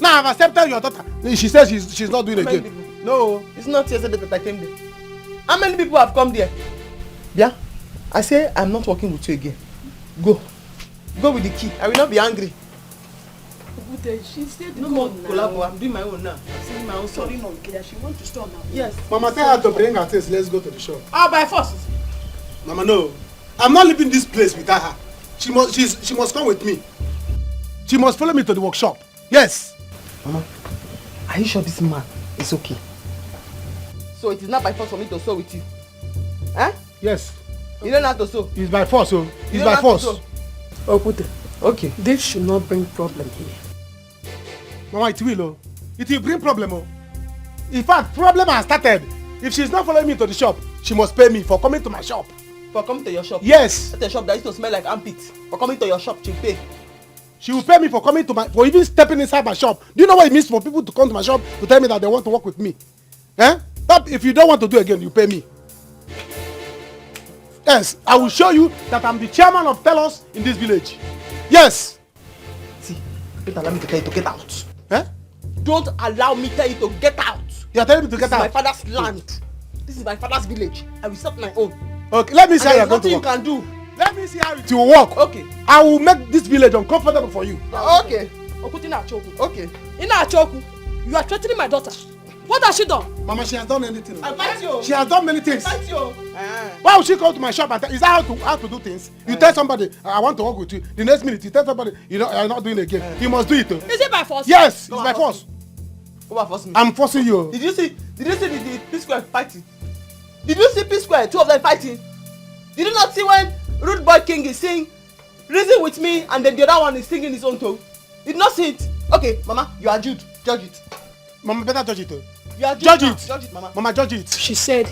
Now I've accepted your daughter. She says she's not doing it again. No. It's not yesterday that I came there. How many people have come there? Yeah? I say I'm not working with you again. Go. Go with the key. I will not be angry. She said no more collabo. I'm doing my own now. I'm saying my own story. She wants to start now. Yes. Mama, tell her to bring her things. Let's go to the shop. By force. Mama, no. I'm not leaving this place without her. She must come with me. She must follow me to the workshop. Yes. Mama, are you sure this man is okay? So it is not by force for me to sew with you? Eh? Yes. You don't have to sew? It's by force, oh. It's by force. Okute. Okay. This should not bring problem here. Mama, it will, oh. It will bring problem, oh. In fact, problem has started. If she's not following me to the shop, she must pay me for coming to my shop. For coming to your shop? Yes. At the shop that used to smell like armpit. For coming to your shop, she'll pay. She will pay me for coming to for even stepping inside my shop. Do you know what it means for people to come to my shop to tell me that they want to work with me? Eh? But if you don't want to do again, you pay me. Yes, I will show you that I'm the chairman of tellers in this village. Yes. See, don't allow me to tell you to get out. Eh? Don't allow me to tell you to get out. You are telling me to get out? This is my father's land. This is my father's village. I will start my own. Okay, let me see how you're going to work. There's nothing you can do. Let me see how it will work. Okay. I will make this village uncomfortable for you. Okay. Okay. You are threatening my daughter. What has she done? Mama, she has done anything. I fight you. She has done many things. I fight you. Why would she come to my shop and tell? Is that how to do things? You tell somebody, I want to work with you. The next minute, you tell somebody, you're not doing it again. You must do it. Is it by force? Yes, it's by force. Who are forcing me? I'm forcing you. Did you see the P-Square fighting? Did you see P-Square? Two of them fighting. Did you not see when Rude Boy King is singing Reason with me and then the other one is singing his own tone? Did not see it? Okay, Mama, you are Jude. Judge it. Mama, better judge it. You are judge Jude. it. Judge it, Mama. Mama, judge it. She said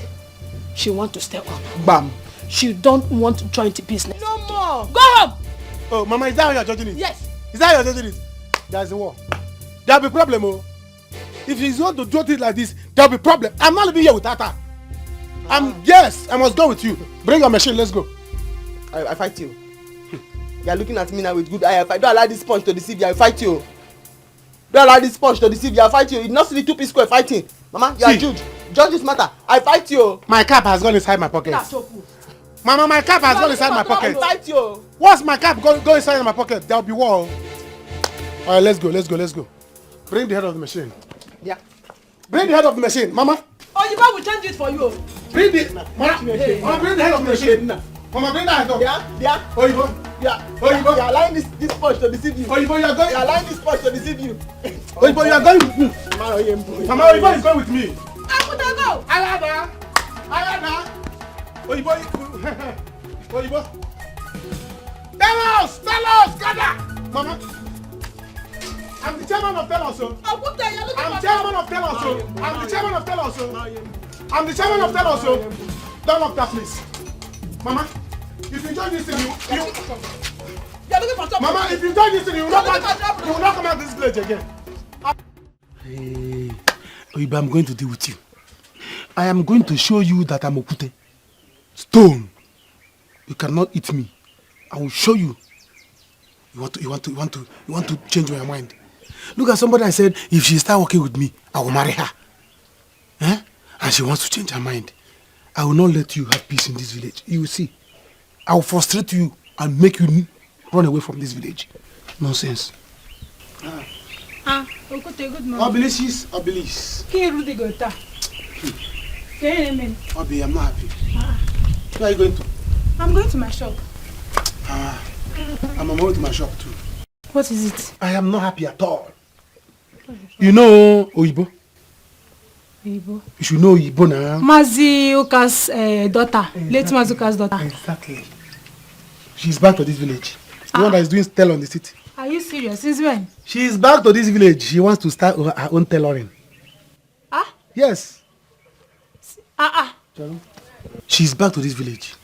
she wants to stay on. Bam. She don't want to join the business. No more. Go home. Oh, Mama, is that how you are judging it? Yes. Is that how you are judging it? There's a war. There'll be problem, oh. If she's not to do it like this, there'll be problem. I'm not living here without her. Yes, I must go with you. Bring your machine, let's go. I fight you. You are looking at me now with good eye. If I don't allow this punch to deceive you, I fight you. Don't allow this punch to deceive you, I fight you. You not see the 2 P-Square fighting. Mama, you are Jude. Judge this matter. I fight you. My cap has gone inside my pocket. Mama, my cap has gone inside my pocket. I fight you. Once my cap go inside my pocket, there'll be war. Alright, let's go. Bring the head of the machine. Yeah. Bring the head of the machine, Mama. Oh, you will change it for you. Bring the Mama, bring the head of the machine. Mama, bring that head up. Yeah. Oh, you go. Yeah. You are allowing this punch to deceive you. Oh, you are going. You are allowing this punch to deceive you. Oh, you are going with me. Mama, you are going with me. I would not go. Ayada. Oyibo. Tell us, gather. Mama. I'm the chairman of Tell Us. I'm chairman of Tell Us. I'm the chairman of Tell Us. I'm the chairman of Tell Us. Don't lock that place. Mama, if you join this thing, Mama, if you join this thing, you will not come out this village again. Hey, Oyibo, I'm going to deal with you. I am going to show you that I'm Okute. Stone. You cannot eat me. I will show you. You want to change your mind. Look at somebody I said, if she start working with me, I will marry her. Eh? And she wants to change her mind. I will not let you have peace in this village. You will see. I will frustrate you and make you run away from this village. Nonsense. Okute, good morning. Obelis. Rudy Gota. Obi, I'm not happy. Where are you going to? I'm going to my shop. I'm on my way to my shop too. What is it? I am not happy at all. You know Oyibo? Oyibo? You should know Oyibo now. Mazi Uka's daughter. Exactly. Late Mazi Uka's daughter. Exactly. She's back to this village. The one that is doing tell on the city. Are you serious? Since when? She is back to this village. She wants to start her own tailoring. Yes. She's back to this village.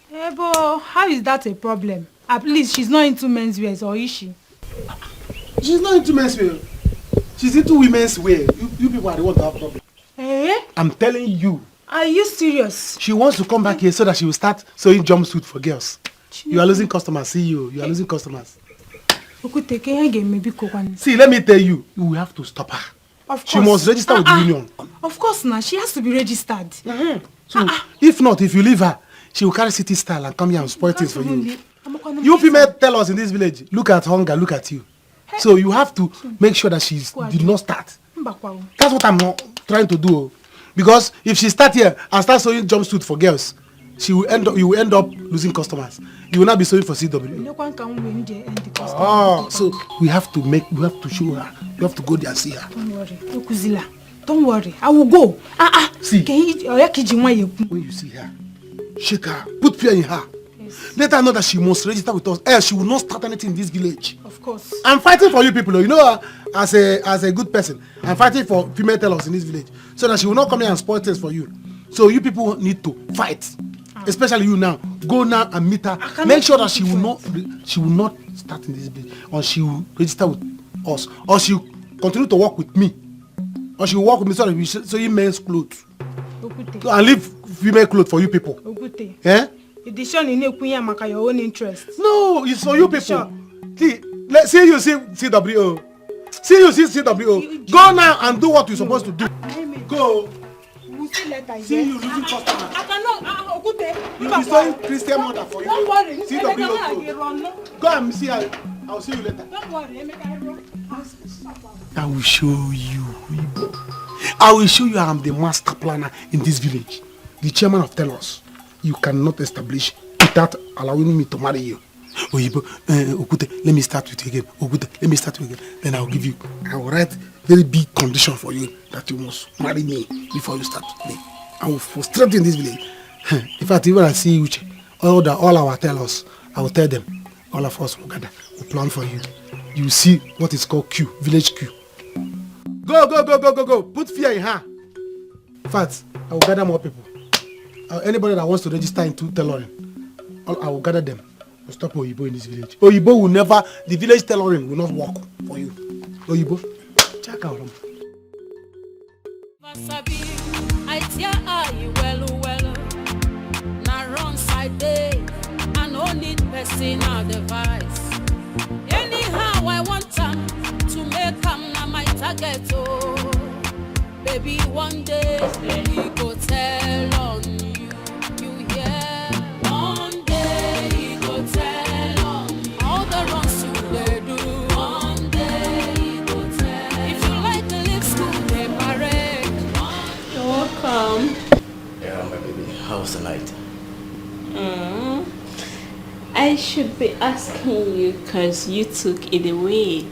But how is that a problem? At least she's not into men's wear, or is she? She's not into men's wear. She's into women's wear. You people are the ones that have problem. I'm telling you. Are you serious? She wants to come back here so that she will start sewing jumpsuit for girls. You are losing customers. See you. You are losing customers. See, let me tell you. You will have to stop her. Of course. She must register with the union. Of course now. She has to be registered. So, if not, if you leave her, she will carry city style and come here and spoil things for you. You female tell us in this village, look at hunger, look at you. So you have to make sure that she did not start. That's what I'm trying to do. Because if she start here and start sewing jumpsuit for girls, you will end up losing customers. You will not be sewing for CW. So we have to show her. You have to go there and see her. Don't worry. Okuzila. Don't worry. I will go. See. When you see her, shake her. Put fear in her. Yes. Let her know that she must register with us. Else she will not start anything in this village. Of course. I'm fighting for you people. You know, as a good person, I'm fighting for female tellers in this village, so that she will not come here and spoil things for you. So you people need to fight. Especially you now. Go now and meet her. Make sure that she will not start in this village, or she will register with us, or she will continue to work with me, or she will work with me so that we sew men's clothes and leave female clothes for you people. Eh? Edition in your own interest. No, it's for you people. See you see CWO. See you see CWO. Go now and do what you're supposed to do. Go. See you losing customers. I cannot. You'll be sewing Christian mother for you. Don't worry. CWO. Go and see her. I'll see you later. Don't worry. I will show you. I will show you I am the master planner in this village. The chairman of Telos. You cannot establish without allowing me to marry you. Oyibo, Okute, let me start with you again. Okute, let me start with you again. Then I will write very big condition for you that you must marry me before you start with me. I will frustrate you in this village. In fact, even I see Uche, all our tellers, I will tell them, all of us will gather, we'll plan for you. You will see what is called Q, village Q. Go. Put fear in her. In fact, I will gather more people. Anybody that wants to register into tailoring, I will gather them. We'll stop Oyibo in this village. Oyibo will never, the village tailoring will not work for you. Oyibo, check out them. I tell you well, now wrong side day, I no need personal device. Anyhow, I want time to make come na my target. Oh, baby, one day we go tell on you. You hear? One day he go tell on you. All the wrongs you they do. One day he go tell. If you like to live school, they marry. You're welcome. Yeah, my baby. How's the night? I should be asking you because you took it away.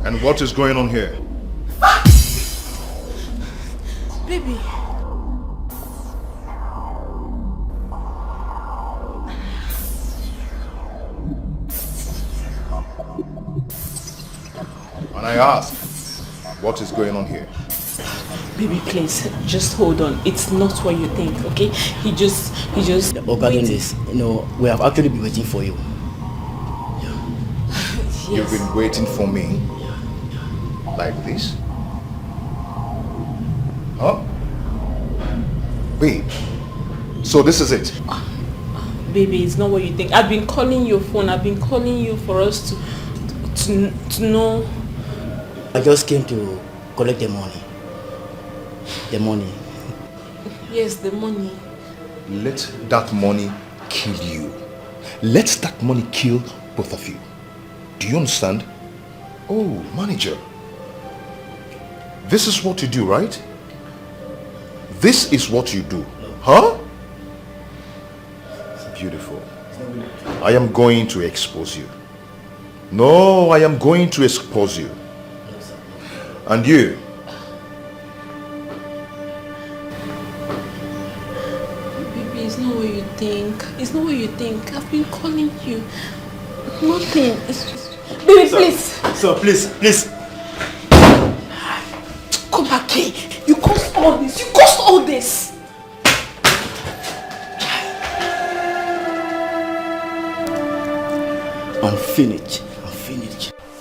And what is going on here? Baby. And I ask, what is going on here? Baby, please, just hold on. It's not what you think, okay? He just... Regarding this, we have actually been waiting for you. Yes. You've been waiting for me? Like this? Huh? Babe, so this is it? Baby, it's not what you think. I've been calling your phone. I've been calling you for us to know. I just came to collect the money. The money. Yes, the money. Let that money kill you. Let that money kill both of you. Do you understand? Oh, manager. This is what you do, right? This is what you do. Huh? Beautiful. I am going to expose you. No, I am going to expose you. And you. Baby, it's not what you think. It's not what you think. I've been calling you. Nothing. It's just... Baby, sir, please. Sir, please. Come back here. You caused all this. You caused all this. I'm finished.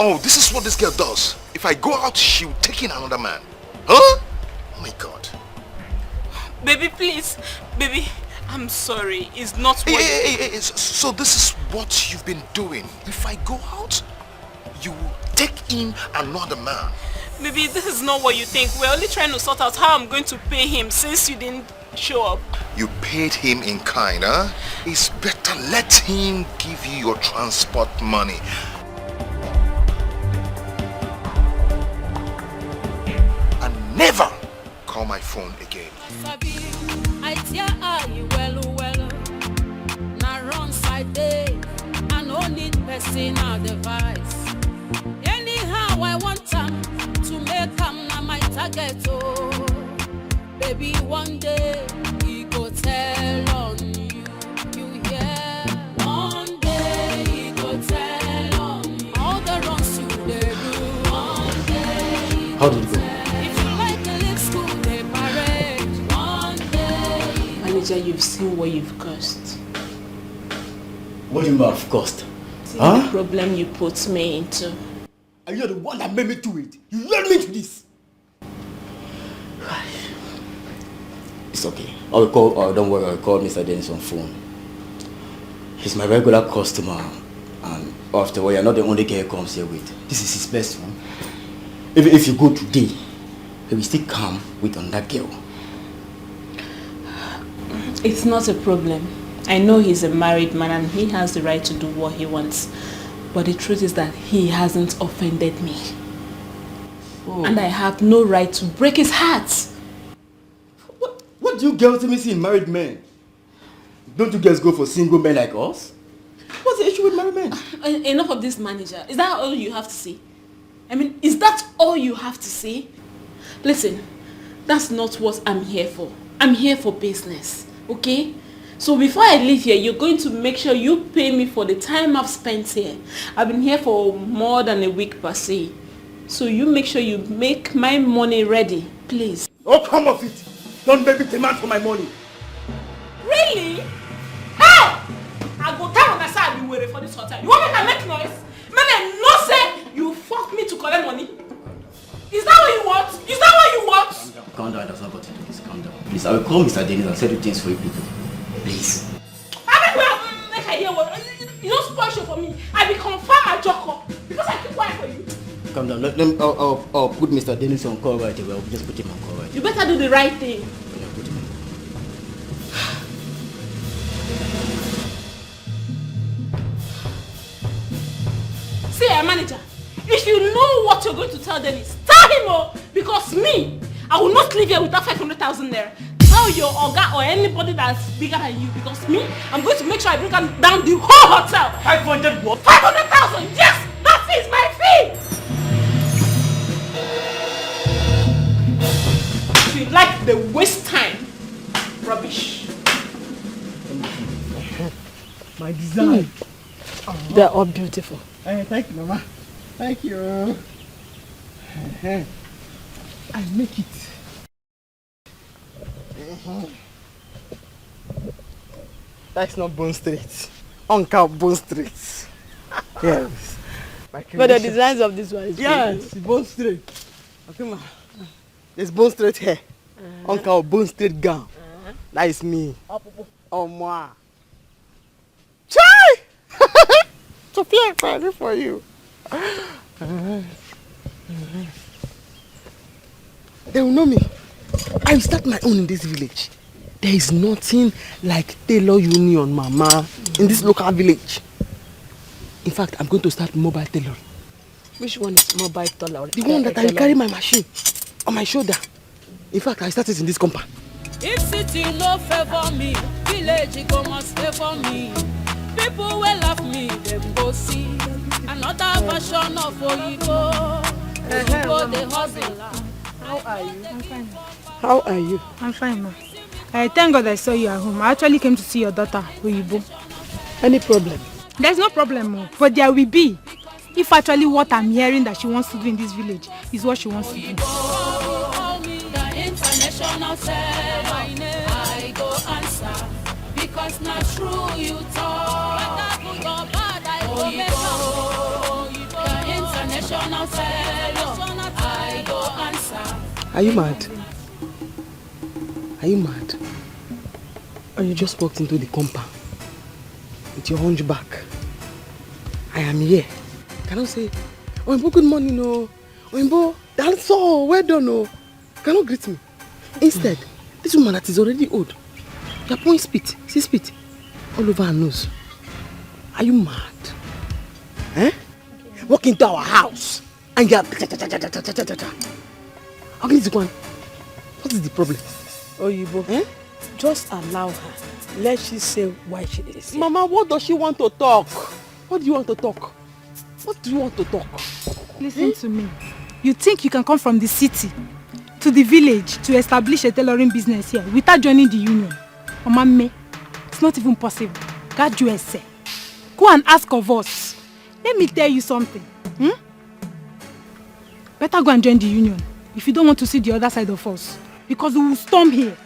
Oh, this is what this girl does. If I go out, she'll take in another man. Huh? Oh my God. Baby, please. Baby, I'm sorry. It's not what So this is what you've been doing. If I go out, you take in another man. Baby, this is not what you think. We're only trying to sort out how I'm going to pay him since you didn't show up. You paid him in kind, huh? It's better let him give you your transport money. And never call my phone again. I tell you well, now run side day, I no need personal device. Anyhow I want time to make na my target, oh. Baby, one day he go tell on you, you hear? One day he go tell on you, all the wrongs you they do. One day How did it go? if you like the live school they parade. One day. Manager, you've seen what you've caused. What do you mean of cost? See the problem you put me into. And you're the one that made me do it. You led me to this. It's okay. I will call, don't worry, I'll call Mr. Dennis on phone. He's my regular customer. And after all, you're not the only girl he comes here with. This is his best one. Even if you go today, he will still come with another girl. It's not a problem. I know he's a married man and he has the right to do what he wants. But the truth is that he hasn't offended me. Oh. And I have no right to break his heart. What do you girls see in married men? Don't you guys go for single men like us? What's the issue with married men? Enough of this, manager. Is that all you have to say? I mean, is that all you have to say? Listen, that's not what I'm here for. I'm here for business, okay? So before I leave here, you're going to make sure you pay me for the time I've spent here. I've been here for more than a week per se. So you make sure you make my money ready, please. Oh, come off it! Don't make me demand for my money. Really? Hey! I go down on my side and be waiting for this hotel. You want me to make noise? Man, I no say you fuck me to collect money. Is that what you want? Is that what you want? Calm down, that's not got to do this. Calm down. Please, I will call Mr. Dennis and settle things for you people. Please. You don't spoil show for me. I will confirm my job because I keep quiet for you. Calm down. I'll put Mr. Dennis on call right away. I'll just put him on call right away. You better do the right thing. See, manager, if you know what you're going to tell Dennis, tell him, because me, I will not leave here without 500,000 naira. Tell your Oga or anybody that's bigger than you, because me, I'm going to make sure I bring down the whole hotel. 500 what? 500,000, yes, that is my fee. design. They're all beautiful. Thank you, Mama. Thank you. I make it. That's not Bone Street. Uncle Bone Street. Yes. But the designs of this one is yes, Bone Street. Okay, ma. There's Bone Street hair. Uncle Bone Street gown. That is me. Oh, moi. Chai! Sophia, I'm ready for you. They will know me. I will start my own in this village. There is nothing like tailor union, Mama, in this local village. In fact, I'm going to start mobile tailoring. Which one is mobile tailoring? The one that I will carry my machine on my shoulder. In fact, I started in this compound. If city no favor me, village go must favor me. People will love me, them go see another version of Oyibo. Oyibo the hustler. How are you? I'm fine. How are you? I'm fine, ma. I thank God I saw you at home. I actually came to see your daughter, Oyibo. Any problem? There's no problem, ma. But there will be. If actually what I'm hearing that she wants to do in this village is what she wants to do. The international server, I go answer. Because not true you talk. The international server, I go answer. Are you mad? Are you mad? Or you just walked into the compound with your hunchback? I am here. Cannot say, Oimbo, good morning, no. Oimbo, that's all. Well done, no. Cannot greet me. Instead, this woman that is already old, you're pouring spit, see spit, all over her nose. Are you mad? Eh? Walk into our house and you're... Okay, this one. What is the problem? Oyibo, just allow her. Let she say why she is here. Mama, what does she want to talk? What do you want to talk? What do you want to talk? Listen to me. You think you can come from the city to the village to establish a tailoring business here without joining the union? Mama, me, it's not even possible. God, you say. Go and ask of us. Let me tell you something. Better go and join the union if you don't want to see the other side of us. Because we will storm here.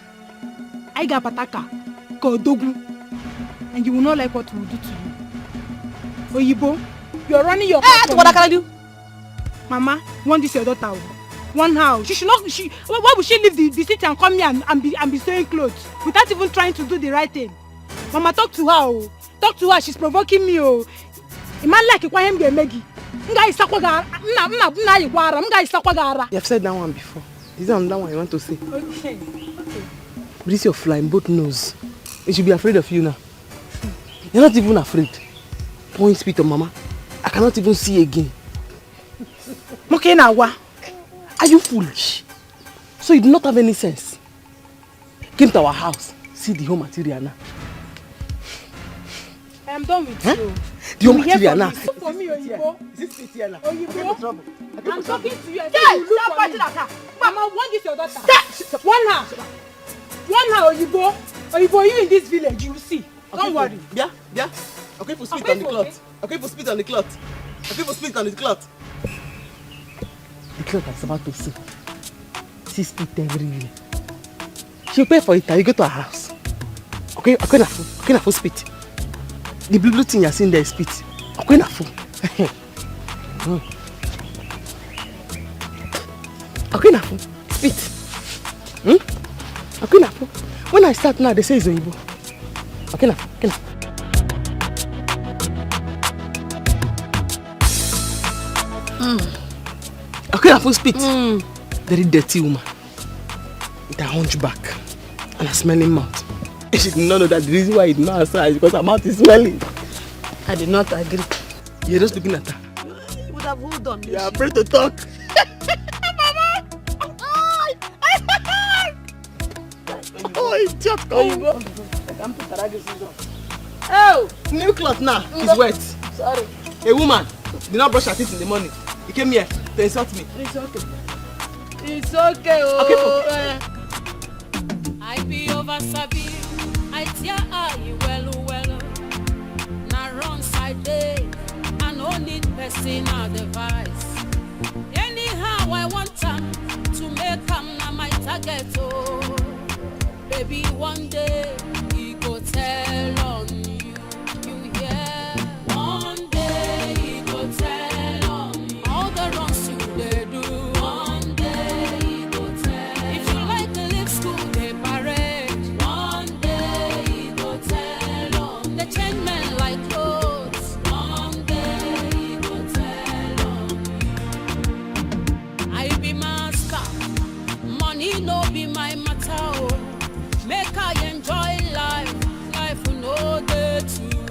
I got Pataka, Kodogu, and you will not like what we will do to you. Oyibo, you are running your mouth. What can I do? Mama, want this your daughter? One house. She should not. Why would she leave the city and come here and be sewing clothes without even trying to do the right thing? Mama, talk to her. Talk to her. She's provoking me. A man like it, why am I Maggie? You have said that one before. Is that another one you want to say? Okay. But this your flying boat nose. You should be afraid of you now. You're not even afraid. Point spit on Mama. I cannot even see again. Okay, now what? Are you foolish? So you do not have any sense. Came to our house. See the home material now. I am done with you. The home material now. For me, Oyibo. Is this it here now? Oyibo. I'm talking to you. Hey, stop fighting at her. Mama, want this your daughter? Stop. One her, Oyibo. Oyibo, you in this village, you will see. Don't worry. Yeah. Okay, for spit on the cloth. Okay, for spit on the cloth. Okay, for spit on the cloth. The cloth is about to see. She spit everywhere. She'll pay for it and you go to her house. Okay, na for spit. The blue thing you're seeing there is spit. Okay, na for. Okay, na for spit. Okay, na for. When I start now, they say it's Oyibo. Okay, na. Okay, na for spit. Very dirty woman. With a hunchback and a smelling mouth. She did not know that the reason why he did not answer is because her mouth is smelling. I did not agree. You're just looking at her. You would have hold on. You're afraid to talk. Oh, it's just coming. Oh, new cloth now is wet. Sorry. A woman did not brush her teeth in the morning. He came here to insult me. It's okay. It's okay. Okay. I be over Sabi. I tear you well. Na day. I no need personal device. Anyhow I want time to make am na my target. Oh, baby, one day he go tell on you. You hear? One day he go tell on you. All the wrongs you dey do. One day he go tell. If you like the live school they parade. One day he go tell on. They change men like clothes. One day he go tell on. I be master. Money no be my matter. Oh. Make I enjoy life. Life no day too.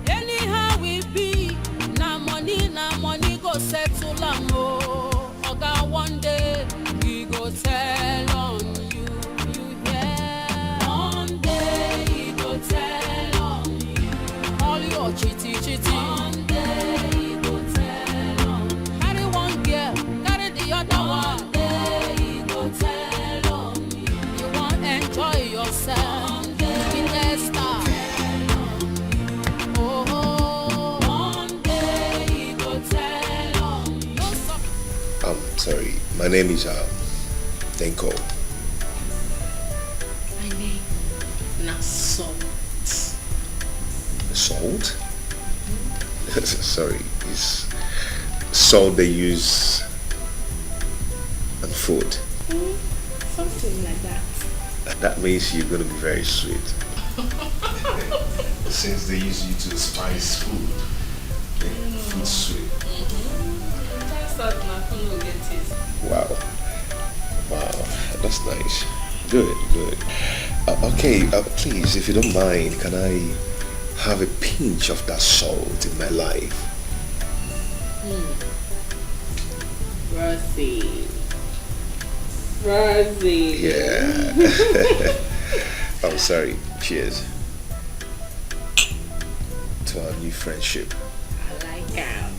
Anyhow we be. Na money go settle am. Oh. Oga one day he go tell on you. You hear? One day he go tell on you. All your chitty. One day he go tell on. Carry one girl, carry the other one. One day he go tell on you. You want enjoy yourself. One day let's start. Oh, one day he go tell on you. Sorry, my name is Denko. My name na Salt. Salt? Sorry, is salt they use on food? Something like that. That means you're going to be very sweet. Since they use you to spice food, make food sweet. Wow. Wow, that's nice. Good. Okay, please, if you don't mind, can I have a pinch of that salt in my life? Rosie. Yeah. I'm sorry. Cheers to our new friendship. I like him.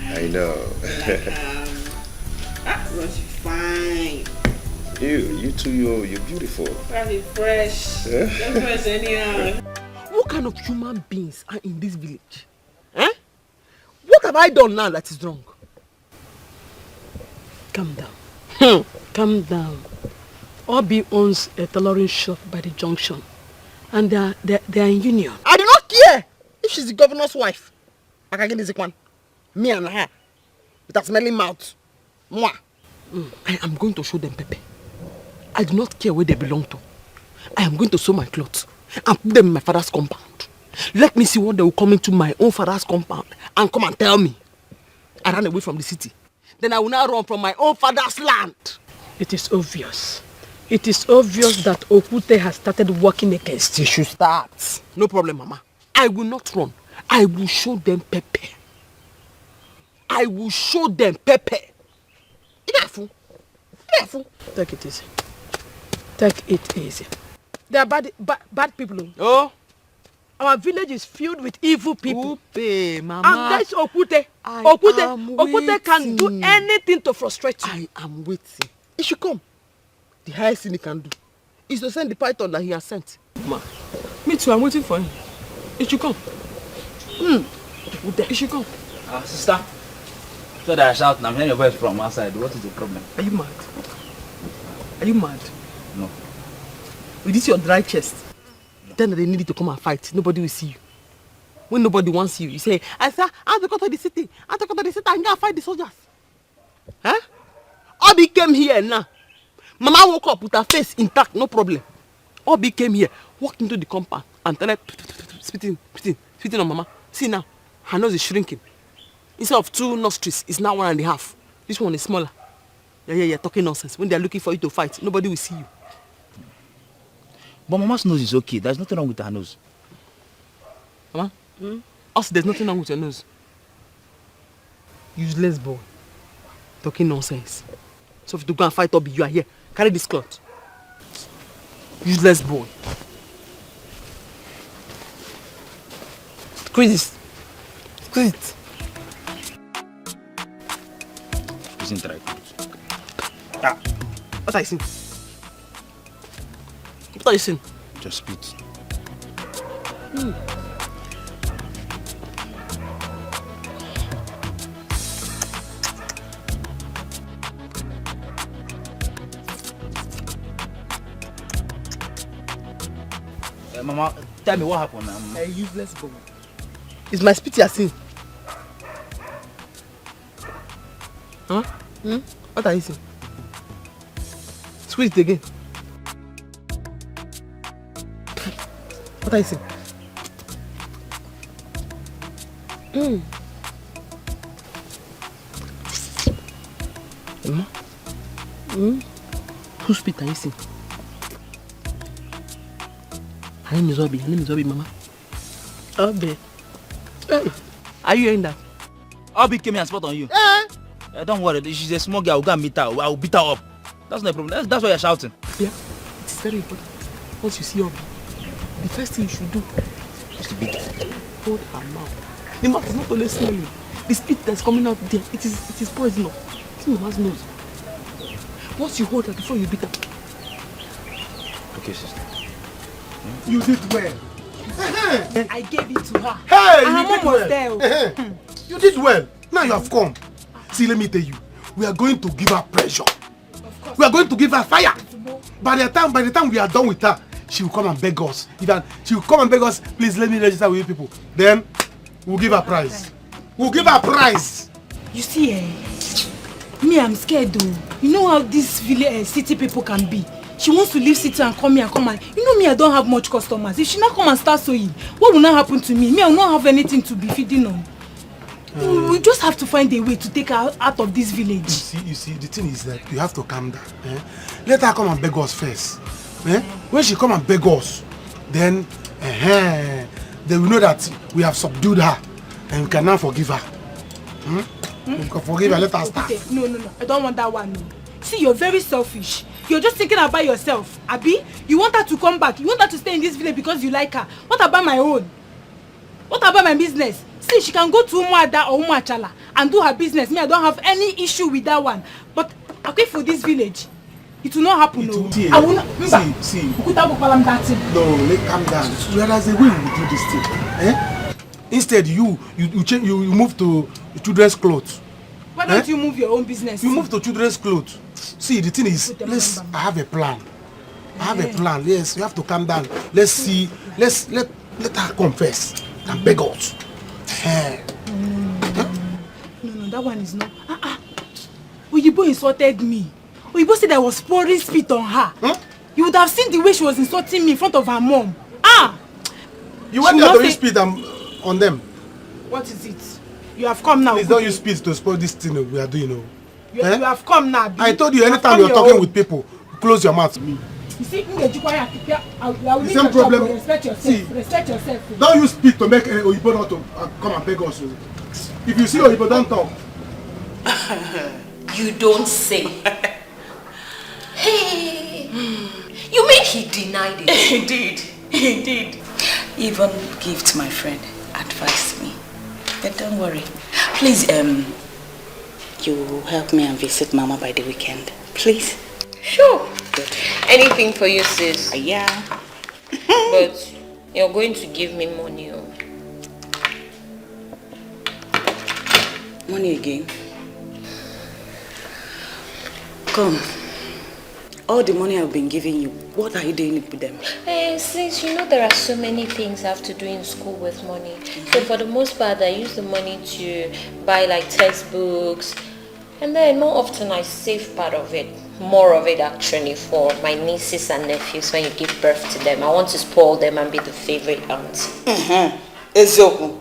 I know. Rosie, fine. You too, you're beautiful. Very fresh. Don't fresh anyhow. What kind of human beings are in this village? Eh? What have I done now that is wrong? Calm down. Calm down. Obi owns a tailoring shop by the junction. And they are in union. I do not care if she's the governor's wife. I can get this one. Me and her. With a smelling mouth. Mwah. I am going to show them Pepe. I do not care where they belong to. I am going to sew my clothes and put them in my father's compound. Let me see what they will come into my own father's compound and come and tell me. I ran away from the city. Then I will now run from my own father's land. It is obvious. It is obvious that Okute has started working against you. She should start. No problem, Mama. I will not run. I will show them Pepe. I will show them Pepe. Careful. Take it easy. Take it easy. They are bad people. Oh? Our village is filled with evil people. Upe, Mama. And that's Okute. Okute can do anything to frustrate you. I am waiting. He should come. The highest thing he can do is to send the python that he has sent. Ma, me too, I'm waiting for him. He should come. He should come. Sister, so that I shout and I'm hearing your voice from outside. What is the problem? Are you mad? Are you mad? No. With this your dry chest, then they need you to come and fight. Nobody will see you. When nobody wants you, you say, I have to go to the city. I have to go to the city and go and fight the soldiers. Huh? Obi came here now. Mama woke up with her face intact, no problem. Obi came here, walked into the compound and started spitting on Mama. See now, her nose is shrinking. Instead of 2 nostrils, it's now 1.5. This one is smaller. Yeah, talking nonsense. When they are looking for you to fight, nobody will see you. But Mama's nose is okay. There's nothing wrong with her nose. Mama? Also, there's nothing wrong with your nose. Useless boy. Talking nonsense. So if you go and fight Obi, you are here. Carry this cloth. Useless boy. Squeeze it. Squeeze it. Isn't right. What are you saying? What are you saying? Just spit. Mama, tell me what happened now. A useless boy. It's my spit you're seeing. Huh? What are you saying? Squeeze it again. What are you saying? Mama? Whose spit are you seeing? Her name is Obi. Her name is Obi, Mama. Obi. Hey. Are you hearing that? Obi came here and spot on you. Don't worry, she's a small girl. I'll go and meet her. I'll beat her up. That's no problem. That's why you're shouting. Yeah, it's very important. Once you see Obi, the first thing you should do is to beat her. Hold her mouth. The mouth is not only smelling. The spit that's coming out there, it is poisonous. It's in Mama's nose. Once you hold her before you beat her. Okay, sister. You did well. I gave it to her. Hey, and you her did mom was well. there. You did well. Now you have come. See, let me tell you, we are going to give her pressure. We are going to give her fire. By the time we are done with her, she will come and beg us. She will come and beg us, please let me register with you people. Then we'll give her prize. We'll give her prize. You see, me, I'm scared though. You know how these village city people can be. She wants to leave city and come here and come and... You know me, I don't have much customers. If she not come and start sewing, what will not happen to me? Me, I will not have anything to be feeding on. We just have to find a way to take her out of this village. You see, the thing is that you have to calm down. Let her come and beg us first. When she come and beg us, then they will know that we have subdued her and we can now forgive her. We can forgive her, let her start. No. I don't want that one. No. See, you're very selfish. You're just thinking about yourself. Abi, you want her to come back. You want her to stay in this village because you like her. What about my own? What about my business? See, she can go to Umuada or Umuachala and do her business. Me, I don't have any issue with that one. But okay, for this village, it will not happen. No. I will not. See. No, calm down. There's a way we will do this thing. Instead, you move to children's clothes. Why don't you move your own business? You move to children's clothes. See, the thing is, I have a plan. Yes, you have to calm down. Let's see. Let her confess and beg us. No, that one is not. Oyibo insulted me. Oyibo said I was pouring spit on her. You would have seen the way she was insulting me in front of her mom. You went there to use spit on them. What is it? You have come now. Please don't use spit to spoil this thing we are doing. You have come now. I told you anytime you're talking with people, close your mouth. You see, the same problem. Respect yourself. See, respect yourself. Don't use spit to make Oyibo not to come and beg us. If you see Oyibo, don't talk. You don't say. Hey, you mean he denied it? He did. Even Gift, my friend, advised me. But don't worry. Please, you help me and visit Mama by the weekend. Please? Sure. Good. Anything for you, sis. Yeah. But you're going to give me money. Money again? Come. All the money I've been giving you, what are you doing with them? Sis, you know there are so many things I have to do in school with money. So for the most part, I use the money to buy like textbooks. And then more often I save part of it. More of it actually for my nieces and nephews when you give birth to them. I want to spoil them and be the favorite auntie. Ezoko.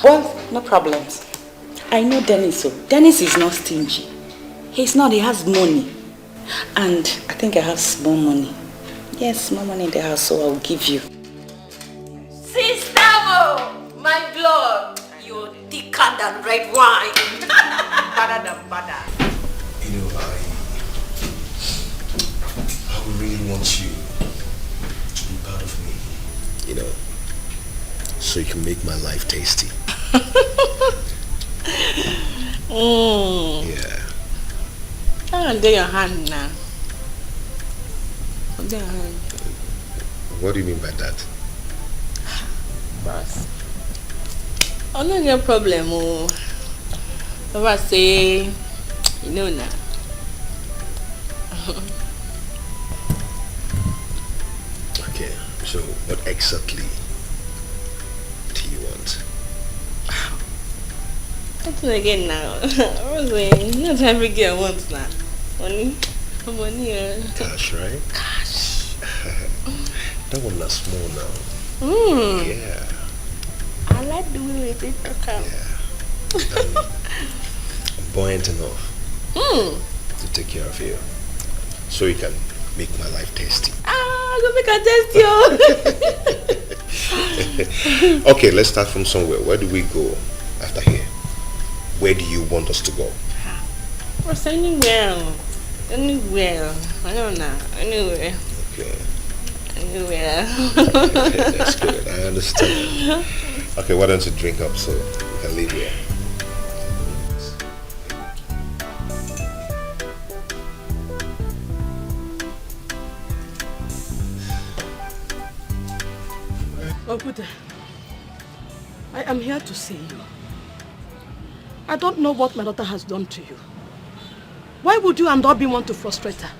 Well, no problems. I know Dennis. So Dennis is not stingy. He's not, he has money. And I think I have small money. Yes, small money in the house, so I'll give you. Sister, my blood. You're thicker than red wine. Better than butter. You know, I would really want you to be part of me, you know, so you can make my life tasty. Yeah. Under your hand now. Under your hand. What do you mean by that? Boss. Oh, no problem. I say, you know now. So, what exactly do you want? What's it again now? Rosie, not every girl wants that. Money? Money, Cash, right? Cash. That one is small now. Yeah. I like the way we did talk out. I'm buoyant enough to take care of you. So you can make my life tasty. Go make a test, yo. Okay, let's start from somewhere. Where do we go after here? Where do you want us to go? What's anywhere? Anywhere. I don't know. Anywhere. Okay. Anywhere. That's good. I understand. Okay, why don't you drink up so we can leave here? Ogude, I am here to see you. I don't know what my daughter has done to you. Why would you and Obi want to frustrate her?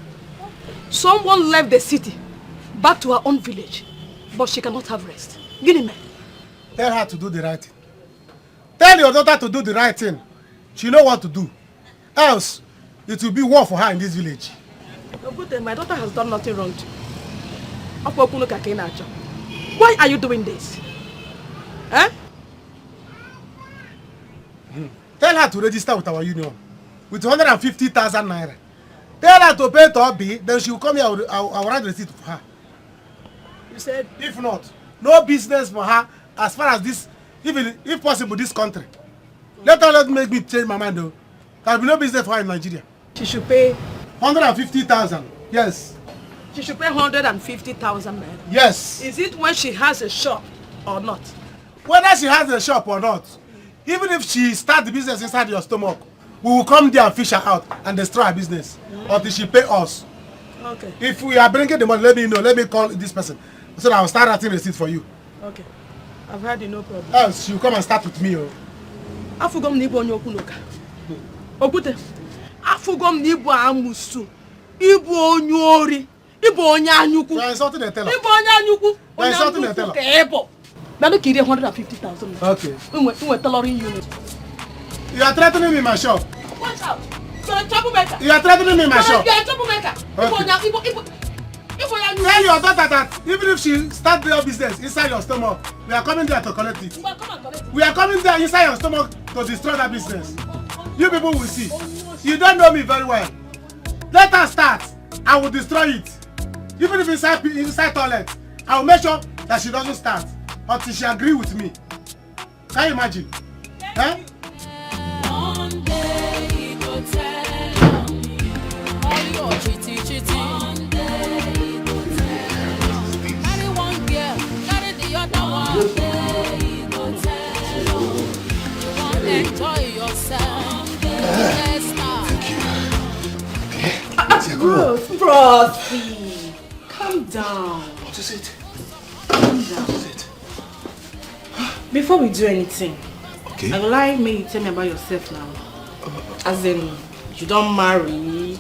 Someone left the city, back to her own village, but she cannot have rest. Guinea man. Tell her to do the right thing. Tell your daughter to do the right thing. She know what to do. Else, it will be war for her in this village. Ogude, my daughter has done nothing wrong to you. Why are you doing this? Huh? Tell her to register with our union with 150,000 naira. Tell her to pay to Obi, then she will come here. I will write the receipt for her. You said? If not, no business for her as far as this, even if possible, this country. Let her not make me change my mind though. There will be no business for her in Nigeria. She should pay 150,000. Yes. She should pay 150,000 naira. Yes. Is it when she has a shop or not? Whether she has a shop or not, even if she starts the business inside your stomach, we will come there and fish her out and destroy her business until she pay us. Okay. If we are bringing the money, let me know. Let me call this person so that I will start writing receipt for you. Okay. I've had no problem. Else, you come and start with me. Afugom ni ibu onye okunoka. Okwute. Afugom ni ibu amusu. Ibu onye ori. Ibu onye anyukwu. You are insulting the teller. Ibu onye anyukwu. You are insulting the teller. Ebo. Nanu kiri 150,000. Okay. Unwe tailoring unit. You are threatening me in my shop. Watch out. You're a troublemaker. You are threatening me in my shop. You're a troublemaker. Okay. Tell your daughter that even if she starts their business inside your stomach, we are coming there to collect it. We are coming there inside your stomach to destroy that business. You people will see. You don't know me very well. Let her start. I will destroy it. Even if inside toilet, I will make sure that she doesn't start until she agree with me. Can you imagine? Eh? One day he go tell me all your chitty. One day he go tell me carry one girl, carry the other one. One day he go tell me you want enjoy yourself. Frosty, calm down. What is it? Calm down. What is it? Before we do anything, okay, I would like me to tell me about yourself now. As in, you don't marry,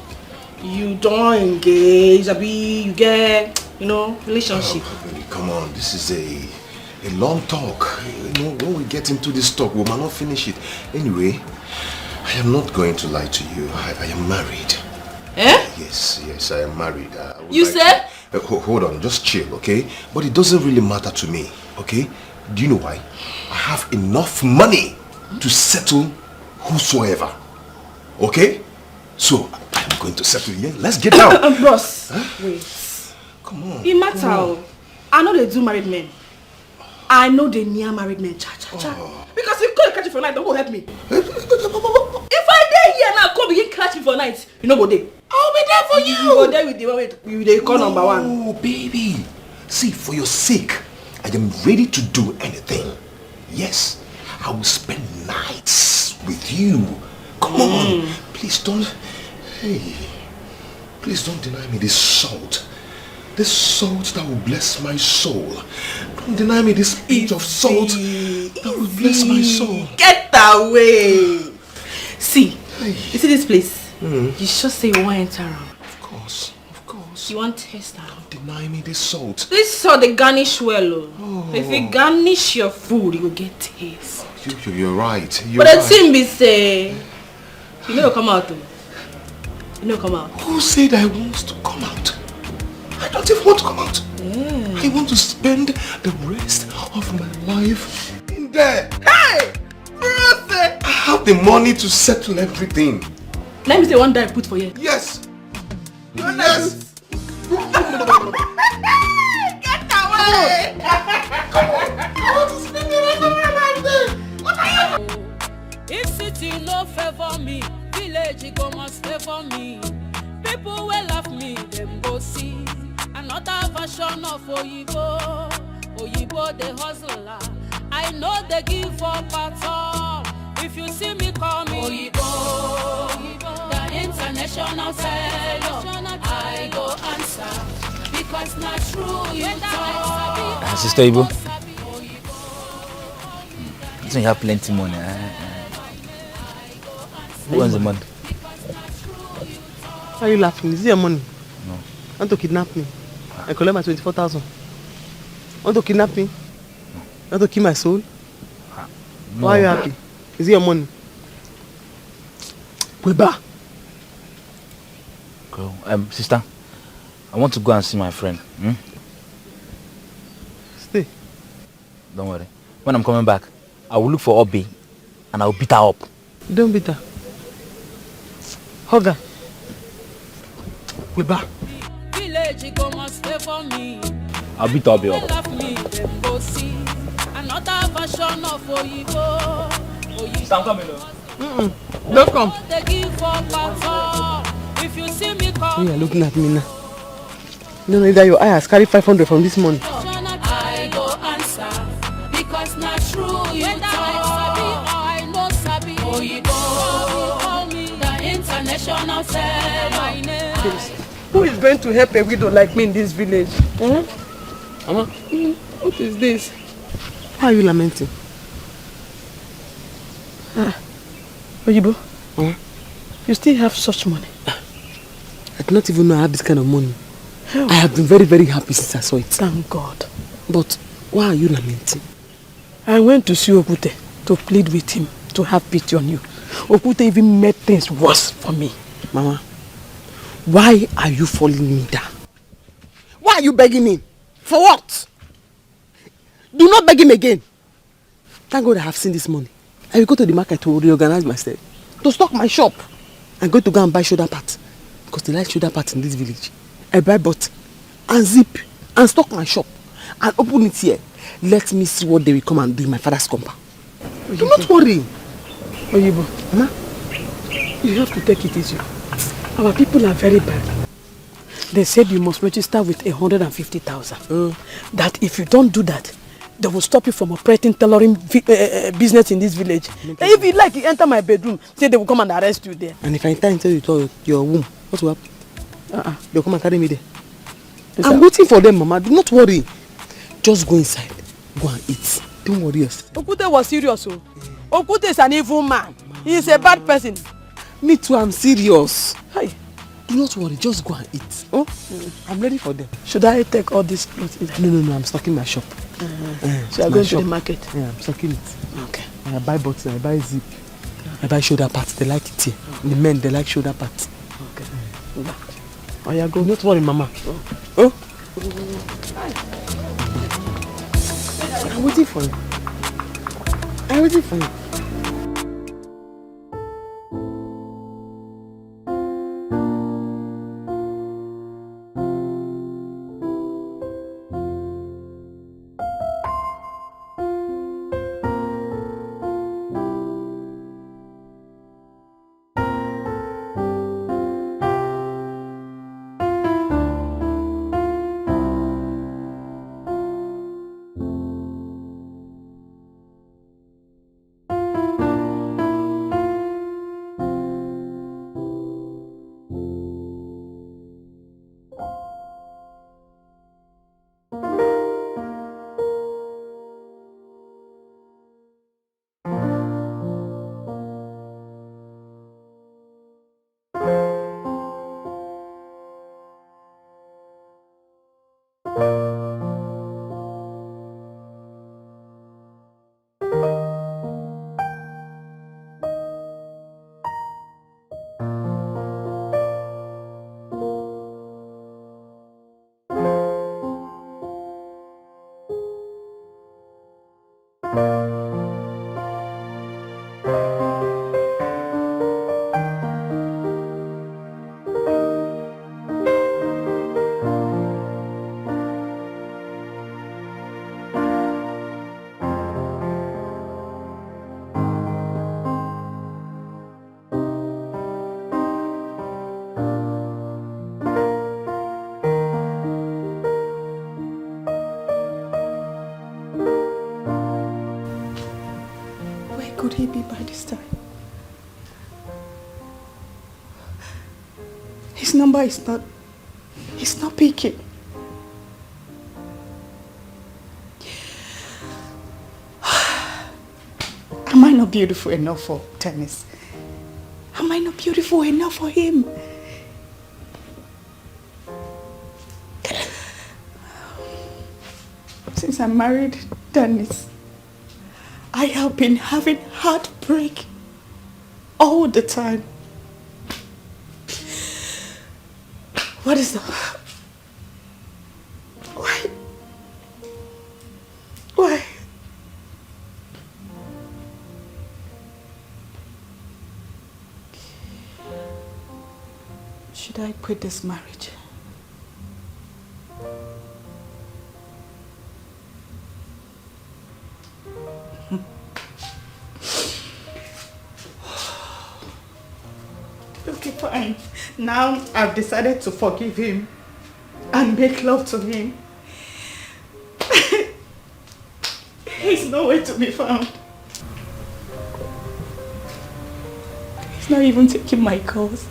you don't engage, you get, relationship. Oh, baby, come on, this is a long talk. When we get into this talk, we might not finish it. Anyway, I am not going to lie to you. I am married. Eh? Yes, I am married. You said? Hold on, just chill, okay? But it doesn't really matter to me, okay? Do you know why? I have enough money to settle whosoever, okay? So, I'm going to settle here. Let's get down. Boss, huh? Wait. Come on. It matter. I know they do married men. I know they near married men. Cha. Because if you catch you for night, don't go help me. If I dey here now, come begin catch me for night, you no go there. I'll be there for you. You go there with the one you dey call number one. Oh, baby. See, for your sake, I am ready to do anything. Yes, I will spend nights with you. Come on. Please don't deny me this salt. This salt that will bless my soul. Don't deny me this pinch of salt that will bless my soul. Get away. See, you see this place? You just say you want to enter around. Of course. You want taste that? Don't deny me this salt. This salt they garnish well. Oh. If you garnish your food, you will get taste. You're right. But the thing be say, you know come out. You know come out. Who said I want to come out? I don't even want to come out. Yeah. I want to spend the rest of my life in there. Hey! I have the money to settle everything. Let me say one day I put for you. Yes. Yes. Get away! Come on. I want to spend the rest of my life there. What are you? If city no favor me, village go must favor me. People will love me, them go see another version of Oyibo. Oyibo the hustler. I know they give up at all. If you see me call me Oyibo, the international fellow, I go answer because not true you talk. Sister Ibo, you have plenty money. Who wants the money? Why are you laughing? Is it your money? No. Want to kidnap me? I collect my 24,000. Want to kidnap me? Want to kill my soul? No. Why are you happy? Is it your money? Weba. Girl, sister, I want to go and see my friend. Stay. Don't worry. When I'm coming back, I will look for Obi and I will beat her up. Don't beat her. Hug her. Weba. Village go must favor me. I'll beat Obi up. Love me, them go see another version of Oyibo. I'm coming. Don't come. They give up at all. If you see me come, You are looking at me now. No, that your eye has carried 500 from this morning. I go answer because not true you talk. I know sabi Oyibo. Call me the international fellow. Who is going to help a widow like me in this village? Mama, what is this? Why are you lamenting? Oyibo, you still have such money? I do not even know I have this kind of money. I have been very, very happy since I saw it. Thank God. But why are you lamenting? I went to see Okute to plead with him to have pity on you. Okute even made things worse for me. Mama, why are you falling me down? Why are you begging him? For what? Do not beg him again. Thank God I have seen this money. I will go to the market to reorganize myself, to stock my shop. I'm going to go and buy shoulder parts because they like shoulder parts in this village. I buy both and zip and stock my shop and open it here. Let me see what they will come and do in my father's compound. Do not worry. Oyibo, you have to take it easy. Our people are very bad. They said you must register with 150,000. That if you don't do that, they will stop you from operating tailoring business in this village. If you like, you enter my bedroom, say they will come and arrest you there. And if I enter into your womb, what will happen? They'll come and carry me there. I'm waiting for them, Mama. Do not worry. Just go inside. Go and eat. Don't worry yourself. Okute was serious. Okute is an evil man. He is a bad person. Me too, I'm serious. Hi. Do not worry, just go and eat. Oh, I'm ready for them. Should I take all these clothes? No, I'm stocking my shop. So you're going to the market? Yeah, I'm stocking it. Okay. I buy bottles, I buy zip. I buy shoulder parts, they like it here. The men, they like shoulder parts. Okay. Oh, yeah, go. Not worry, Mama. Oh? I'm waiting for you. I'm waiting for you. would he be by this time? His number is not... He's not picking. Am I not beautiful enough for Dennis? Am I not beautiful enough for him? Since I married Dennis, I have been having heartbreak all the time. What is the... Why? Why? Should I quit this marriage? Okay, fine. Now I've decided to forgive him and make love to him. He's nowhere to be found. He's not even taking my calls.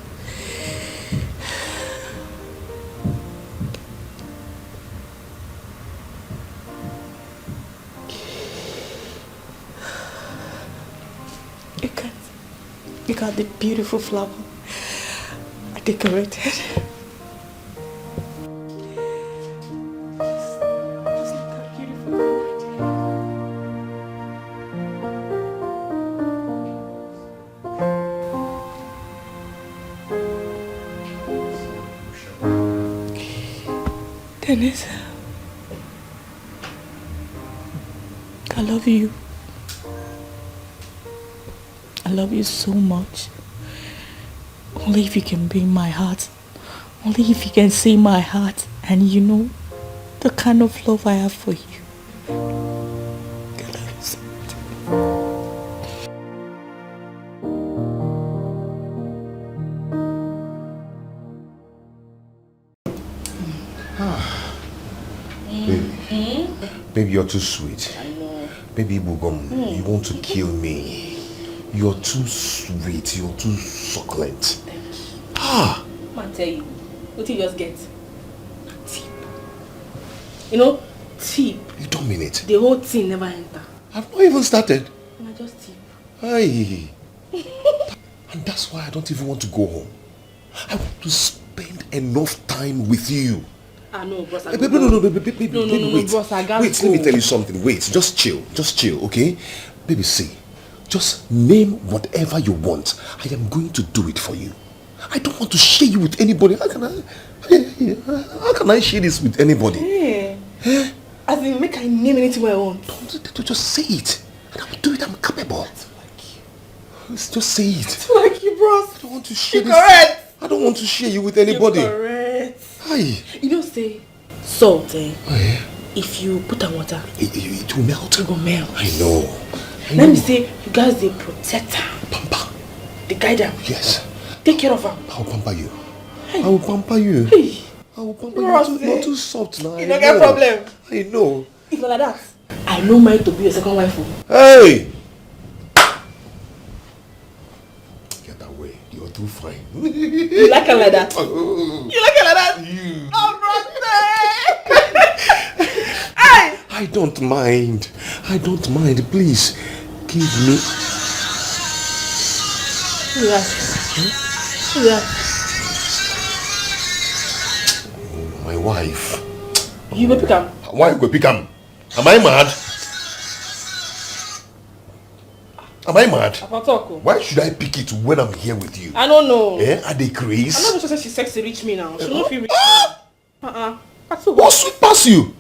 You got the beautiful flower I decorated. Dennis, I love you. I love you so much. Only if you can be in my heart. Only if you can see my heart and you know the kind of love I have for you. I love you so Baby, baby, you're too sweet. I know. Baby Bugom, you want to kill me. You're too sweet, you're too succulent. Thank you. Ah! Man, tell you, what you just get? Tip. You know, tip. You don't mean it. The whole thing never enter. I've not even started. And I just tip. Hey. And that's why I don't even want to go home. I want to spend enough time with you. Ah no, boss. Hey, baby, no, wait. Boss, I gotta wait, let me tell you something. Wait, just chill, okay? Baby, see. Just name whatever you want. I am going to do it for you. I don't want to share you with anybody. How can I share this with anybody? Hey. As in, make I name anything I want. Don't just say it. And I will do it. I'm capable. That's like you. Just say it. That's like you, bros. I don't want to share You're correct. I don't want to share you with anybody. You're correct. Hi. You know, say salt, eh? Oh, yeah. If you put on water, it will melt. It will melt. I know. Let me say, you guys, they protect her. Pamper. They guide her. Yes. Take care of her. I will pamper you. Hey. I will pamper you. Hey. I will pamper you. You're too soft now. You don't get problem. I know. If not like that, I know mine to be your second wife. Hey! Get that way. You're too fine. You like her like that? You like her like that? You. Oh, brother! Hey! I don't mind. Please, give me... Who's that? Who's that? My wife. You go pick him. Why go pick him? Am I mad? Why should I pick it when I'm here with you? I don't know. Are they crazy? I'm not sure she's sexy reach me now. She don't feel reach me. What sweet pass you?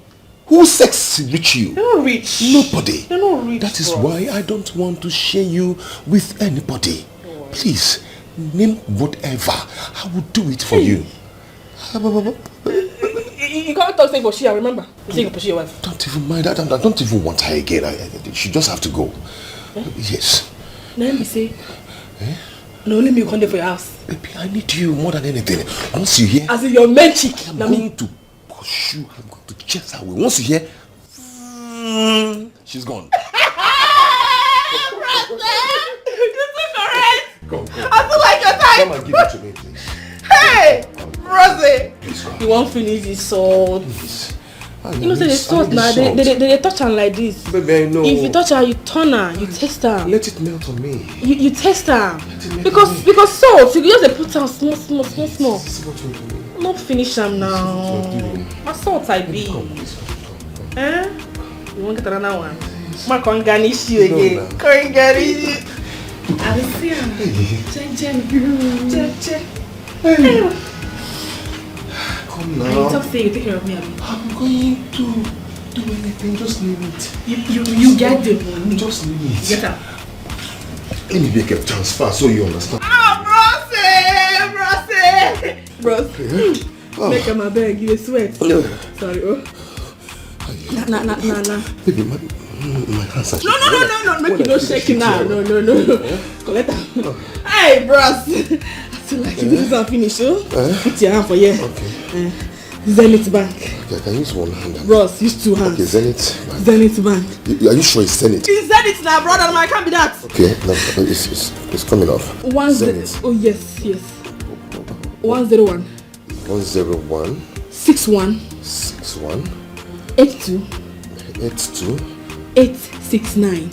Who sex reach you? They're not rich. Nobody. They're not rich. That is why I don't want to share you with anybody. Please, name whatever. I will do it for you. You can't talk saying Boshia, remember? You say you pursue your wife. Don't even mind that. I don't even want her again. She just have to go. Yes. Let me say. No, let me come there for your house. Baby, I need you more than anything. Once you hear... As in your main chick. I'm going to pursue. I'm going to chase her away. Once you hear... she's gone. Brother! Come and give it to me, please. Hey! Rosie! You won't finish the salt. You know, say the salt now, they touch her like this. Baby, I know. If you touch her, you turn her, you taste her. Let it melt on me. You taste her. Because salt, you just put her small. Not finish them now. What salt I be? Eh? You want to get another one? I can't garnish you again. Can't garnish you. I will see her. Check. Come now. I talk say you take care of me. I'm going to do anything. Just leave it. You get the money. Just leave it. Get up. Let me make a transfer so you understand. Bros. Make him a beg, you sweat. No. Sorry, Nah. Baby, my hands are shaking. No. Make you no shaking now. No. Collect them. Hey, bros. I feel like this is finish, Put your hand for here. Okay. Zenith Bank. Okay, I can use one hand. Bros, use two hands. Okay, Zenith Bank. Zenith Bank. Are you sure it's Zenith? It's Zenith now, brother. I can't be that. Okay, no, it's coming off. Zenith. Oh, yes. 101. 101. 61. 82. 869.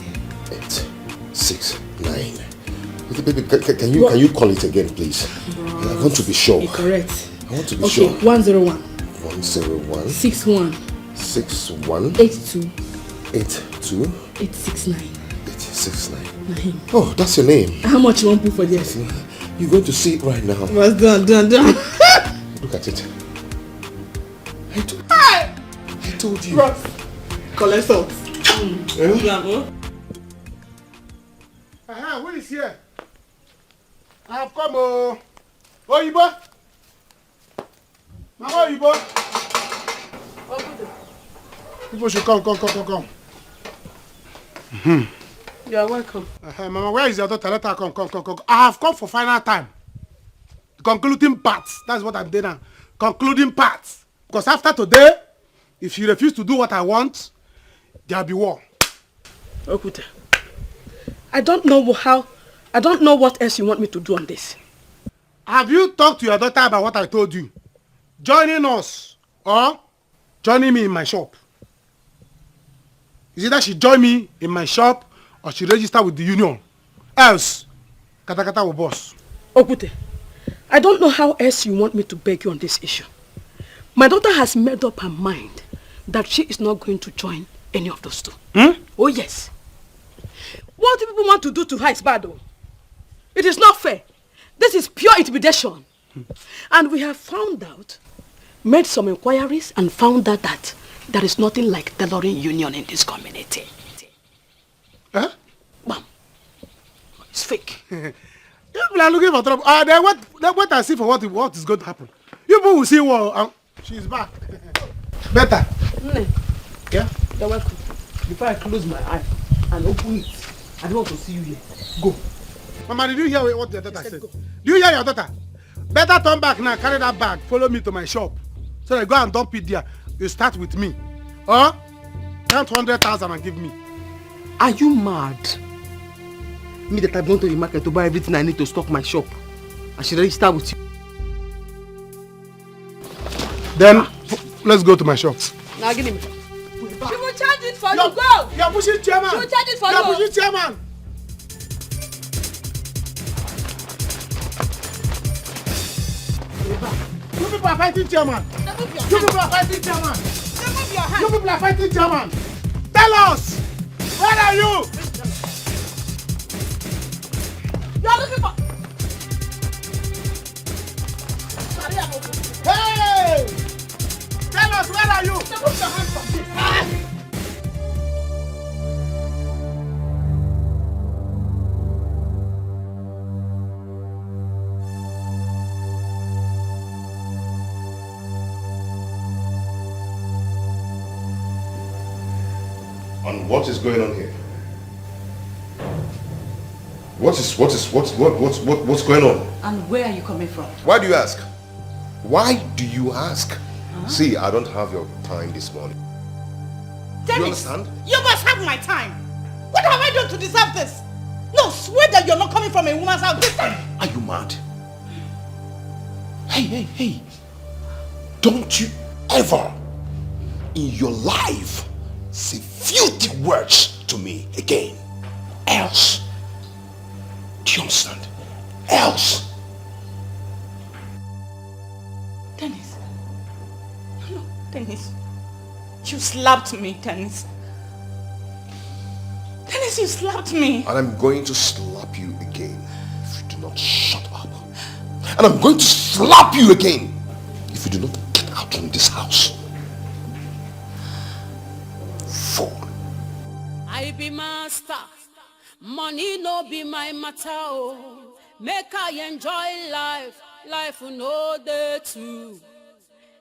869. Baby, can you call it again, please? I want to be sure. Correct. I want to be sure. 101. 101. 61. 82. 869. 9. Oh, that's your name. How much you want to put for this? You're going to see it right now. What's done? Look at it. I told you. Bros, collect salt. Who is here? I have come. Oyibo. Mama Oyibo. People should come. You are welcome. Mama, where is your daughter? Let her come. I have come for final time. The concluding parts. That's what I'm doing now. Concluding parts. Because after today, if you refuse to do what I want, there'll be war. Okute, I don't know what else you want me to do on this. Have you talked to your daughter about what I told you? Joining us or joining me in my shop? Is it that she join me in my shop or she register with the union? Else, Katakata will boss. Okute, I don't know how else you want me to beg you on this issue. My daughter has made up her mind that she is not going to join any of those two. Oh yes. What do people want to do to her is bad though. It is not fair. This is pure intimidation. And we have found out, made some inquiries and found out that there is nothing like tailoring union in this community. Huh? Bam. It's fake. People are looking for trouble. They wait and see for what is going to happen. You people will see what she's back. Better. Yeah? You're welcome. Before I close my eye and open it, I don't want to see you here. Go. Mama, did you hear what your daughter said? Do you hear your daughter? Better turn back now, carry that bag, follow me to my shop. So I go and dump it there. You start with me. Or count 100,000 and give me. Are you mad? Me that I've gone to the market to buy everything I need to stock my shop. I should register with you. Then let's go to my shop. Now give me. She will charge it for you. Go. You're pushing chairman. She will charge it for you. You're pushing chairman. You people are fighting chairman. You people are fighting chairman. You people are fighting chairman. Tell us, where are you? You are looking for. Hey! Tell us, where are you? Put your hands on this. And what is going on here? What's going on? And where are you coming from? Why do you ask? Why do you ask? See, I don't have your time this morning. Dennis, you understand? You must have my time. What have I done to deserve this? No, swear that you're not coming from a woman's house this time. Are you mad? Hey. Don't you ever in your life say filthy words to me again. Else. Do you understand? Else. Dennis. No, Dennis. You slapped me, Dennis. Dennis, you slapped me. And I'm going to slap you again if you do not shut up. And I'm going to slap you again if you do not get out from this house. Fool. I be master. Money no be my matter. Oh. Make I enjoy life. Life no day too.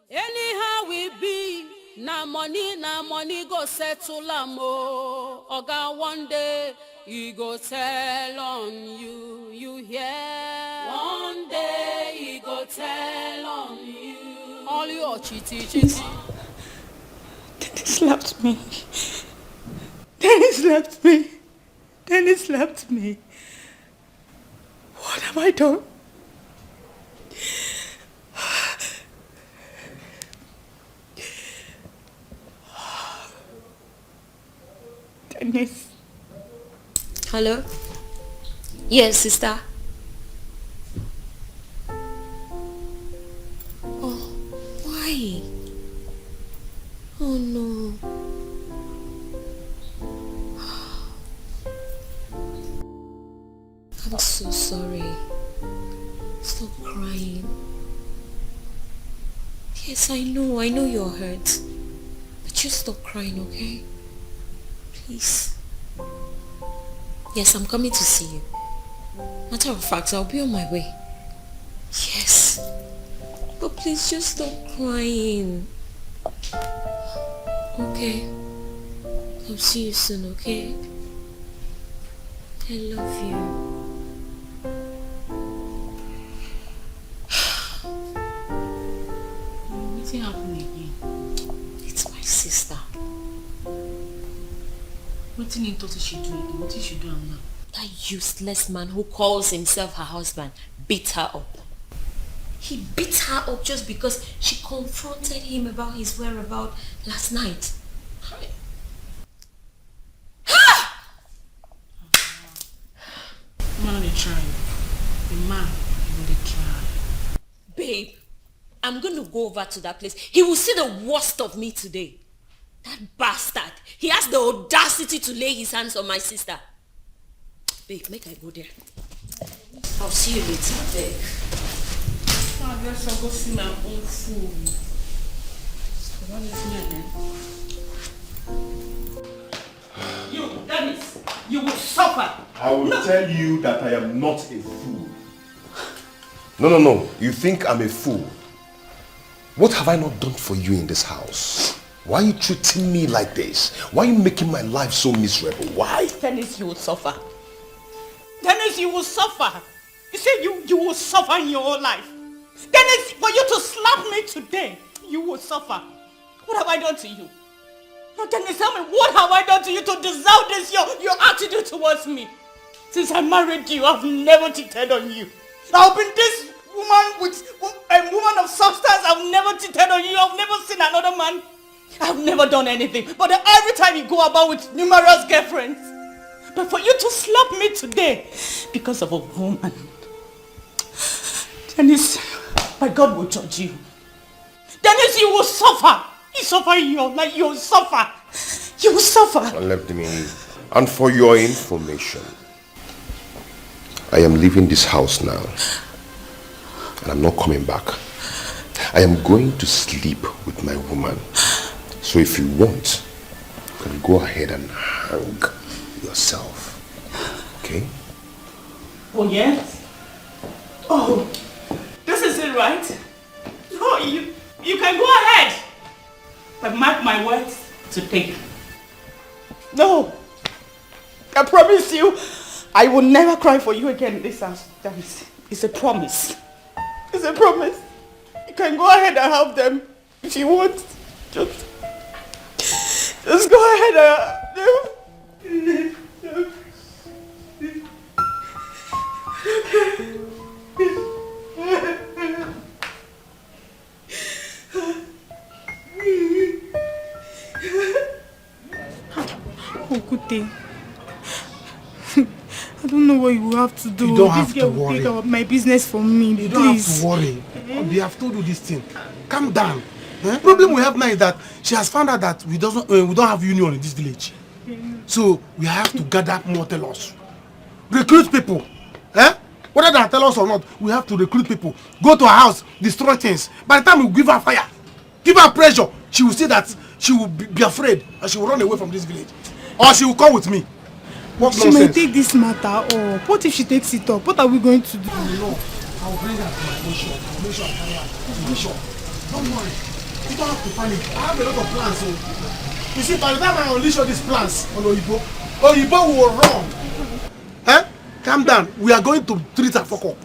Anyhow we be. Na money go settle am oh. Oga one day he go tell on you, you hear? One day he go tell on you. All your chitty. Dennis slapped me. Dennis slapped me. Dennis slapped me. What have I done? Dennis. Hello? Yes, sister. Oh, why? Oh no. I'm so sorry. Stop crying. Yes, I know you're hurt. But just stop crying, okay? Please. Yes, I'm coming to see you. Matter of fact, I'll be on my way. Yes. But please just stop crying. Okay. I'll see you soon, okay? I love you. What's happening again? It's my sister. What do you thought she do again? What did she do now? That useless man who calls himself her husband beat her up. He beat her up just because she confronted him about his whereabouts last night. Man, they try. The man, they try. Babe, I'm going to go over to that place. He will see the worst of me today. That bastard. He has the audacity to lay his hands on my sister. Babe, make I go there. I'll see you later, babe. I guess I'll go see my own food. What is my name? You, Dennis, you will suffer. I will tell you that I am not a fool. No. You think I'm a fool? What have I not done for you in this house? Why are you treating me like this? Why are you making my life so miserable? Why? Dennis, you will suffer. Dennis, you will suffer. You say you will suffer in your whole life. Dennis, for you to slap me today, you will suffer. What have I done to you? No, Dennis, tell me, what have I done to you to deserve this, your attitude towards me? Since I married you, I've never cheated on you. I've been this woman a woman of substance. I've never cheated on you. I've never seen another man. I've never done anything. But every time you go about with numerous girlfriends. But for you to slap me today because of a woman. Dennis, my God will judge you. Dennis, you will suffer. You suffer in your life. You will suffer. You will suffer. And let me. And for your information, I am leaving this house now. And I'm not coming back. I am going to sleep with my woman. So if you want, you can go ahead and hang yourself. Okay? Oh, yes? Oh, this is it, right? No, you can go ahead. But mark my words to take. No. I promise you, I will never cry for you again in this house. That is, it's a promise. It's a promise. You can go ahead and help them if you want. Just go ahead and everything. I don't know what you will have to do. You don't have this girl to will worry. take out my business from me. You don't have to worry. They have told you this thing. Calm down. The problem we have now is that she has found out that we don't have union in this village. So we have to gather more tellers. Recruit people. Whether they tell us or not, we have to recruit people. Go to her house, destroy things. By the time we give her fire, give her pressure, she will see that she will be afraid and she will run away from this village. Or she will come with me. What she nonsense? might take this matter up. What if she takes it up? What are we going to do? No, I will bring her to my own shop. I will make sure I carry her to my shop. Don't worry. You don't have to panic. I have a lot of plans. So. You see, by the time I unleash all these plans on Oyibo will run. Calm down. We are going to treat her fuck up.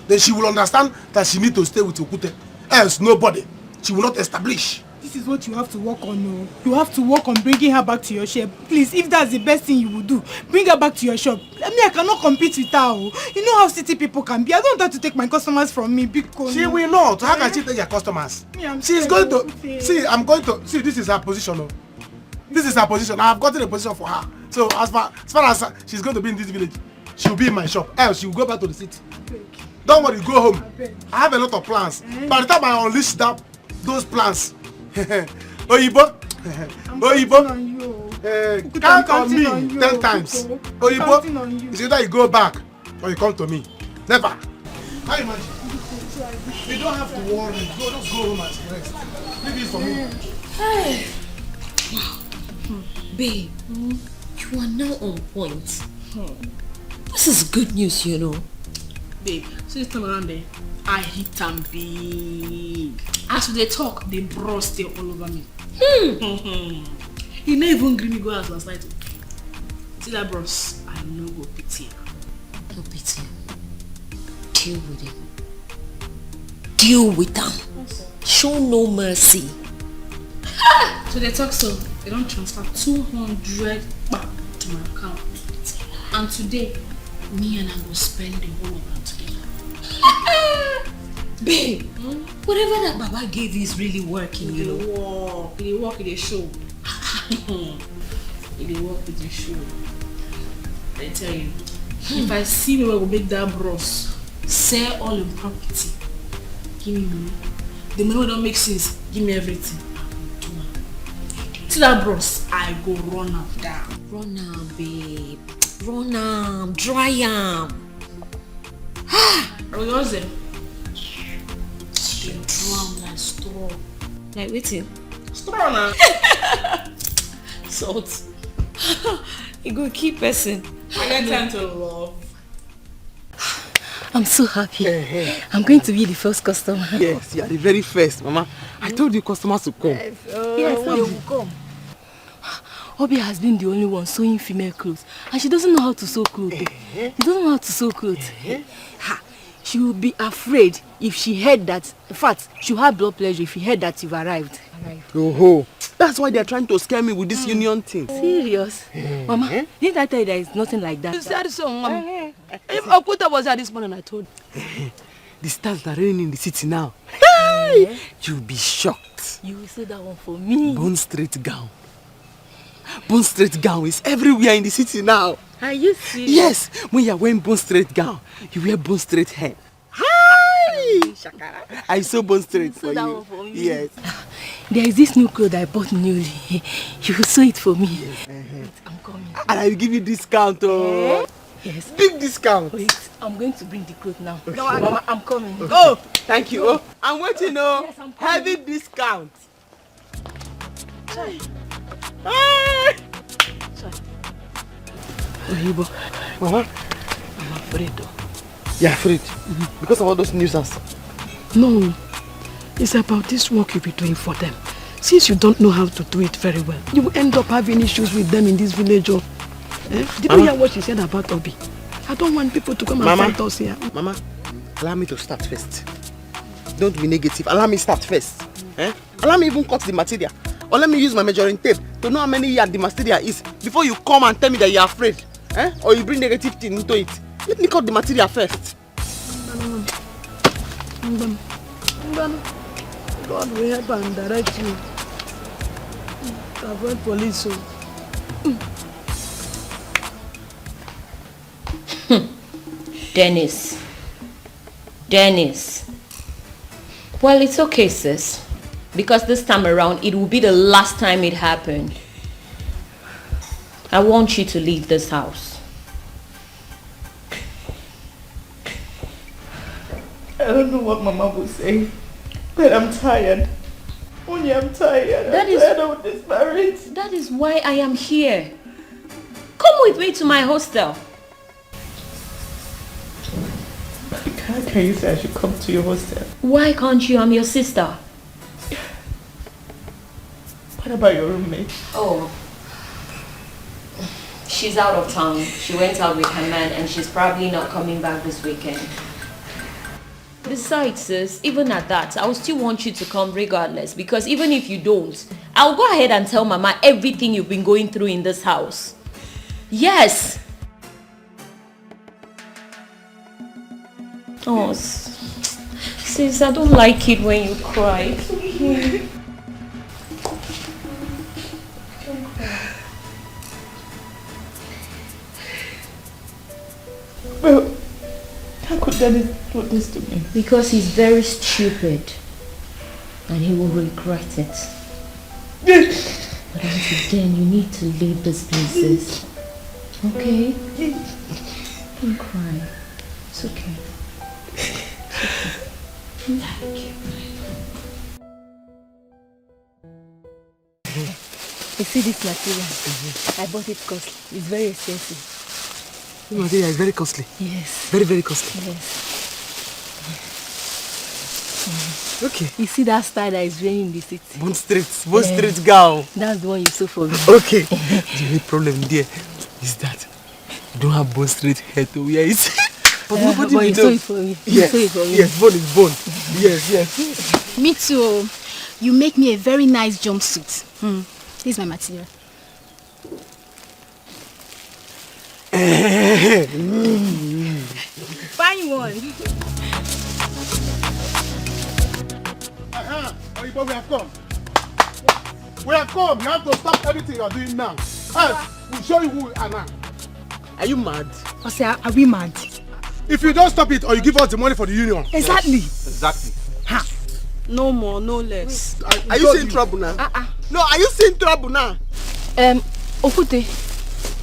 Then she will understand that she needs to stay with Okute. Else, nobody. She will not establish. This is what you have to work on. No. You have to work on bringing her back to your shop. Please, if that's the best thing you will do, bring her back to your shop. I cannot compete with her. You know how city people can be. I don't want her to take my customers from me because she will not. How can she take your customers? She's going to see. I'm going to see. This is her position. No? This is her position. I have gotten a position for her. So as far as she's going to be in this village, she will be in my shop. Else she will go back to the city. Don't worry, go home. I have a lot of plans. By the time I unleash those plans, Oyibo, count on me 10 times. Oyibo, it's either you go back or you come to me. Never. How you imagine? You don't have to worry. Just go home and rest. Leave it for me. Hey. Wow. Babe, you are now on point. This is good news, you know. Babe, so this time around there, I hit them big. As they talk, they bros stay all over me. He never even agree me go as last night. See that bros, I no go pity. No pity. Deal with him. Deal with them. Show no mercy. So they talk so they don't transfer 200 back to my account. And today, me and I will spend the whole of that together. Babe, whatever that Baba gave you is really working, you know. It work with the show. It work with the show. I tell you, if I see where we'll make that bros, sell all the property, give me money. The money will not make sense, give me everything. See that bros, I go run am down. Run am, babe. Run am, dry am. I will use them. They drown like straw. Like waiting. Straw now. Salt. You go keep person. I get time to love. I'm so happy. I'm going to be the first customer. Yes, you are the very first, Mama. I told you customers to come. Yes, they will come. Obi has been the only one sewing female clothes, and she doesn't know how to sew clothes. She doesn't know how to sew clothes. She will be afraid if she heard that. In fact, she'll have blood pressure if she heard that you've arrived. Oh, that's why they're trying to scare me with this union thing. Serious? Mama, didn't I tell you there is nothing like that? You said so, Mama. If Okuta was here this morning, I told you. The stars are raining in the city now. Hey! You'll be shocked. You will say that one for me. Bone straight gown. Bone straight gown is everywhere in the city now. Are you serious? Yes, when you're wearing bone straight gown, you wear bone straight hair. Hi! I sew bone straight for that you. one for me. Yes. There is this new clothes I bought newly. You will sew it for me. Yes. I'm coming. And I will give you discount. Oh. Yes. Big discount. Wait, I'm going to bring the clothes now. Okay. No, Mama, I'm coming. Okay. Oh, thank you. Oh, I'm waiting. Oh, yes, I'm coming. heavy discount. Hi. Oyibo, Mama, I'm afraid though. You're afraid? Because of all those nuisance? No, it's about this work you'll be doing for them. Since you don't know how to do it very well, you will end up having issues with them in this village. Oh. Did you hear what she said about Obi? I don't want people to come and fight us here. Mama, allow me to start first. Don't be negative. Allow me start first. Allow me even cut the material. Or let me use my measuring tape to know how many yards the material is before you come and tell me that you're afraid. Or you bring negative thing into it. Let me cut the material first. God will help and direct you. Avoid police. Dennis. Well, it's okay, sis. Because this time around, it will be the last time it happened. I want you to leave this house. I don't know what Mama will say, but I'm tired. Only I'm tired. I'm tired of this marriage. That is why I am here. Come with me to my hostel. How can you say I should come to your hostel? Why can't you? I'm your sister. What about your roommate? Oh. She's out of town. She went out with her man and she's probably not coming back this weekend. Besides, sis, even at that, I will still want you to come regardless, because even if you don't, I'll go ahead and tell Mama everything you've been going through in this house. Yes! Oh, sis, I don't like it when you cry. It's okay. Don't cry. Well, how could Daddy do this to me? Because he's very stupid. And he will regret it. But until then, you need to leave this places. Okay? Don't cry. It's okay. Thank you. You see this material? I bought it costly. It's very expensive. This material is very costly. Yes. Very, very costly. Yes. Okay. You see that style that is raining in the city? Bond Street gown. That's the one you sew for me. Okay. The only problem there is that you don't have Bond Street hair to wear it. But nobody but you will sew know. it for me. Yes. You sew it for me. Yes, bone is bone. Yes, yes. Me too. You make me a very nice jumpsuit. This is my material. Fine one. But we have come. We have come. You have to stop everything you are doing now. Else, we'll show you who we are now. Are you mad? I say, are we mad? If you don't stop it or you give us the money for the union. Exactly. Yes. Exactly. Ha. No more, no less. Are you seeing trouble now? No, are you seeing trouble now? Okute,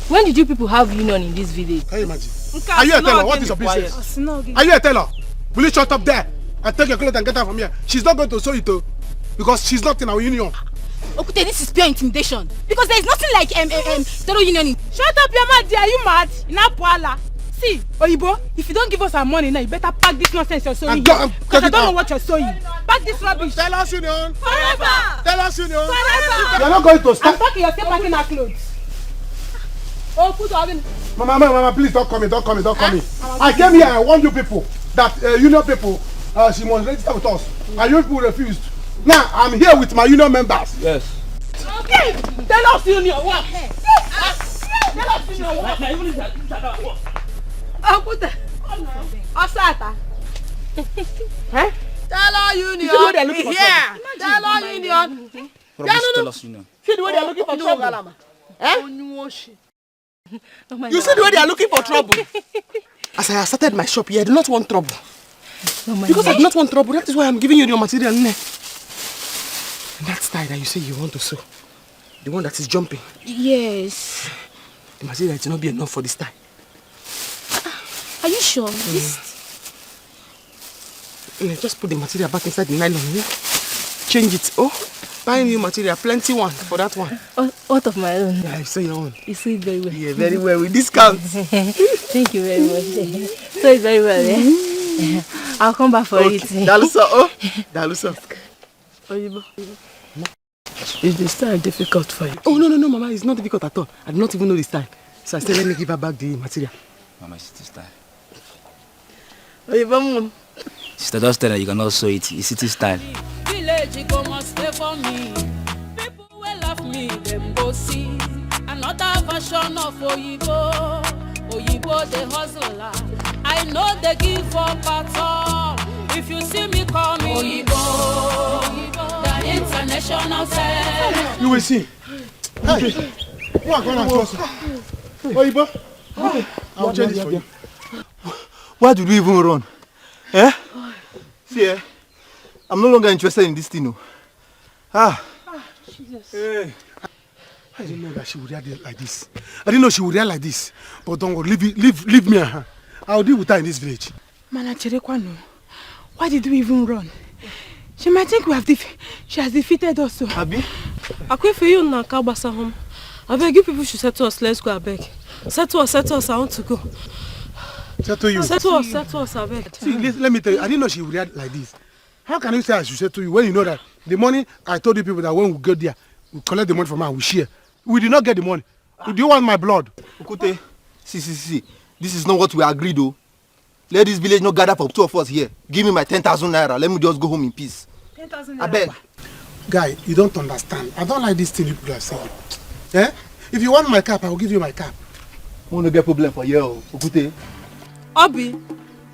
when did you people have union in this village? Can you imagine? Are you a teller? What is your business? Are you a teller? Will you shut up there and take your clothes and get out from here? She's not going to sew it though, because she's not in our union. Okute, this is pure intimidation. Because there is nothing like terror union. Shut up, your mad. Are you mad? Inapuala. See, Oyibo, if you don't give us our money now, you better pack this nonsense you're sewing. Because I don't know what you're sewing. Pack this rubbish. Tell us union. Forever. Tell us union. Forever. You're not going to stop. I'm packing, you're still packing our clothes. Oh, put our Mama, please don't come in. I came here, I warned you people that union people, she must register with us. And you people refused. Now, I'm here with my union members. Yes. Okay, tell us union what? Tell us union what? Oh, put that. Osata. Eh? Tell our union. Here. Tell our union. Tell us union. See the way they are looking for trouble. Eh? You see the way they are looking for trouble. As I have started my shop here, I do not want trouble. Because I do not want trouble, that is why I'm giving you your material. And that style that you say you want to sew, the one that is jumping. Yes. The material will not be enough for this time. Are you sure? Just put the material back inside the nylon. Yeah? Change it. Oh, buy new material. Plenty one for that one. What of my own? Yeah, I say your own. You see it very well. Yeah, very well. With discounts. Thank you very much. So it's very well, eh? I'll come back for it. Dalusa, oh. Dalusa. Is the style difficult for you? Oh, no, Mama. It's not difficult at all. I do not even know the style. So I said, let me give her back the material. Mama, it's the style. Sister, just tell her you cannot sew it. It's city style. Village go must stay for me. People will love me, them go see. Another version of Oyibo. Oyibo the hustler. I know they give up at all. If you see me call me Oyibo, the international style. You will see. Hey, you are going to cross. Oyibo, I will change this for you. Why did we even run? Eh? See, I'm no longer interested in this thing. No. Jesus. Hey. I didn't know that she would react like this. I didn't know she would react like this. But don't worry, leave me and her. I'll deal with her in this village. Mana Cherekwano, why did we even run? She might think she has defeated us. So. Abi? I quit for you now, Kabasa home. I beg you people should settle us. Let's go, I beg. Settle us, I want to go. Settle you? Settle us, I beg. See, let me tell you, I didn't know she would react like this. How can you say I should settle you when you know that the money I told you people that when we go there, we collect the money from her and we share. We did not get the money. Do you want my blood? Okute, see. This is not what we agreed, though. Let this village not gather for two of us here. Give me my 10,000 naira. Let me just go home in peace. 10,000 naira. I beg. Guy, you don't understand. I don't like this thing people are saying. Eh? If you want my cap, I will give you my cap. I want to get problem for you, Okute. Obi,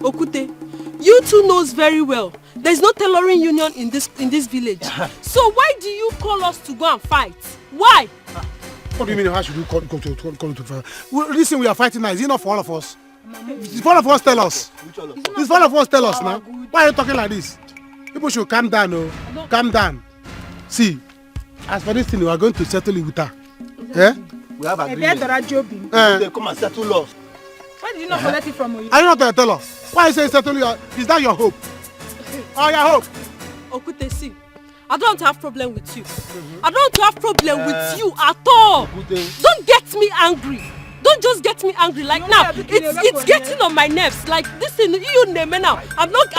Okute, you two knows very well. There's no tailoring union in this village. So why do you call us to go and fight? Why? What do you mean? How should we call to fight? Well, listen, we are fighting now. Is it not for all of us? If all of us tell us. If all of us tell us now. Why are you talking like this? People should calm down, oh. Calm down. See, as for this thing, we are going to settle it with her. Eh? We have agreement. They come and settle us. Why did you not collect it from her? Are you not going to tell us? Why you say settle you? Is that your hope? Or your hope? Okute, see, I don't have problem with you. I don't have problem with you at all. Don't get me angry. Don't just get me angry like now. It's getting on my nerves. Like this thing, you name it now. I'm not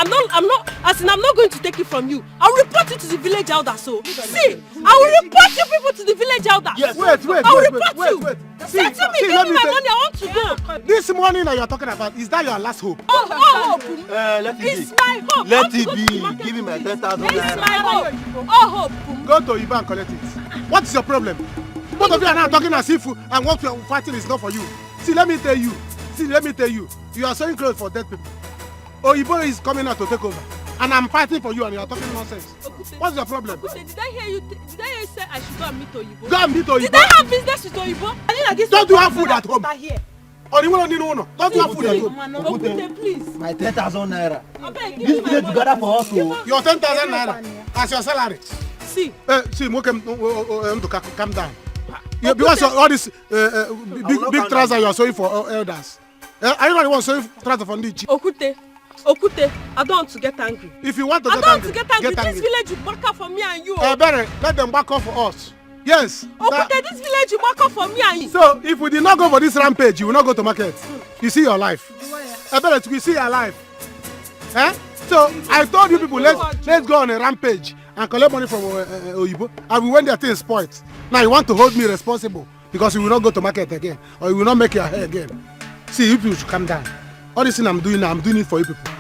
going to take it from you. I'll report it to the village elder. So see, I will report you people to the village elder. Yes, wait. I will report you. Settle me, give me my money. I want to go. This money that you're talking about, is that your last hope? Oh, hope. Let it It's be. my hope. Let it be. Give me my 10,000 It's naira. my hope. Oh, hope. Go to Iba and collect it. What is your problem? Both of you are now talking as if and what you're fighting is not for you. See, let me tell you. You are sewing clothes for dead people. Oyibo is coming out to take over. And I'm fighting for you and you are talking nonsense. What's your problem? Did I hear you say I should go and meet Oyibo? Go and meet Oyibo. Did I have business with Oyibo? Don't you have food at home? Or you want to know? Don't you have food at home? Okute, please. My 10,000 naira. This This village together for us. Your 10,000 naira as your salary. See. Calm down. Because all this big trousers you are sewing for elders. Are you not the one sewing trousers for the Okute, I don't want to get angry. If you want to get angry, this village will back up for me and you. Better let them back up for us. Yes. Okute, this village will back up for me and you. So if we did not go for this rampage, you will not go to market. You see your life. Better we see your life. Eh? So I told you people, let's go on a rampage and collect money from Oyibo. And we went there things spoiled. Now you want to hold me responsible because you will not go to market again or you will not make your hair again. See, you people should calm down. All this thing I'm doing now, I'm doing it for you people.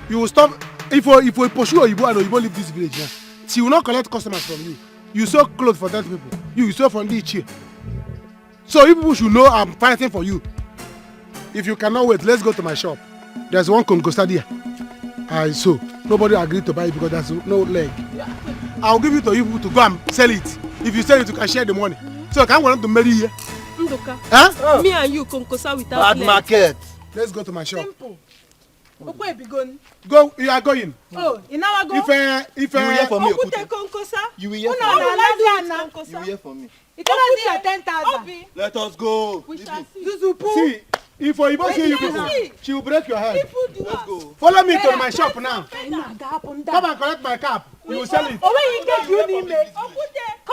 You will stop. If we pursue Oyibo and Oyibo leave this village now, she will not collect customers from you. You sell clothes for dead people. You sell from each year. So you people should know I'm fighting for you. If you cannot wait, let's go to my shop. There's one Concosta there. So nobody agreed to buy it because there's no leg. I'll give it to you to go and sell it. If you sell it, you can share the money. So I can't want to marry you. Ndoka, me and you Concosta without leg. Bad market. Let's go to my shop. Simple. Where be going? Go, you are going. Oh, in our go. If you will hear from me, Okute Concosta. You will hear from me. You will hear from me. It cannot be your 10,000. Let us go. We shall see. Zuzupu. See, if Oyibo see you people, she will break your head. Let's go. Follow me to my shop now. Come and collect my cap. You will sell it. Oh, when you get you need me. Come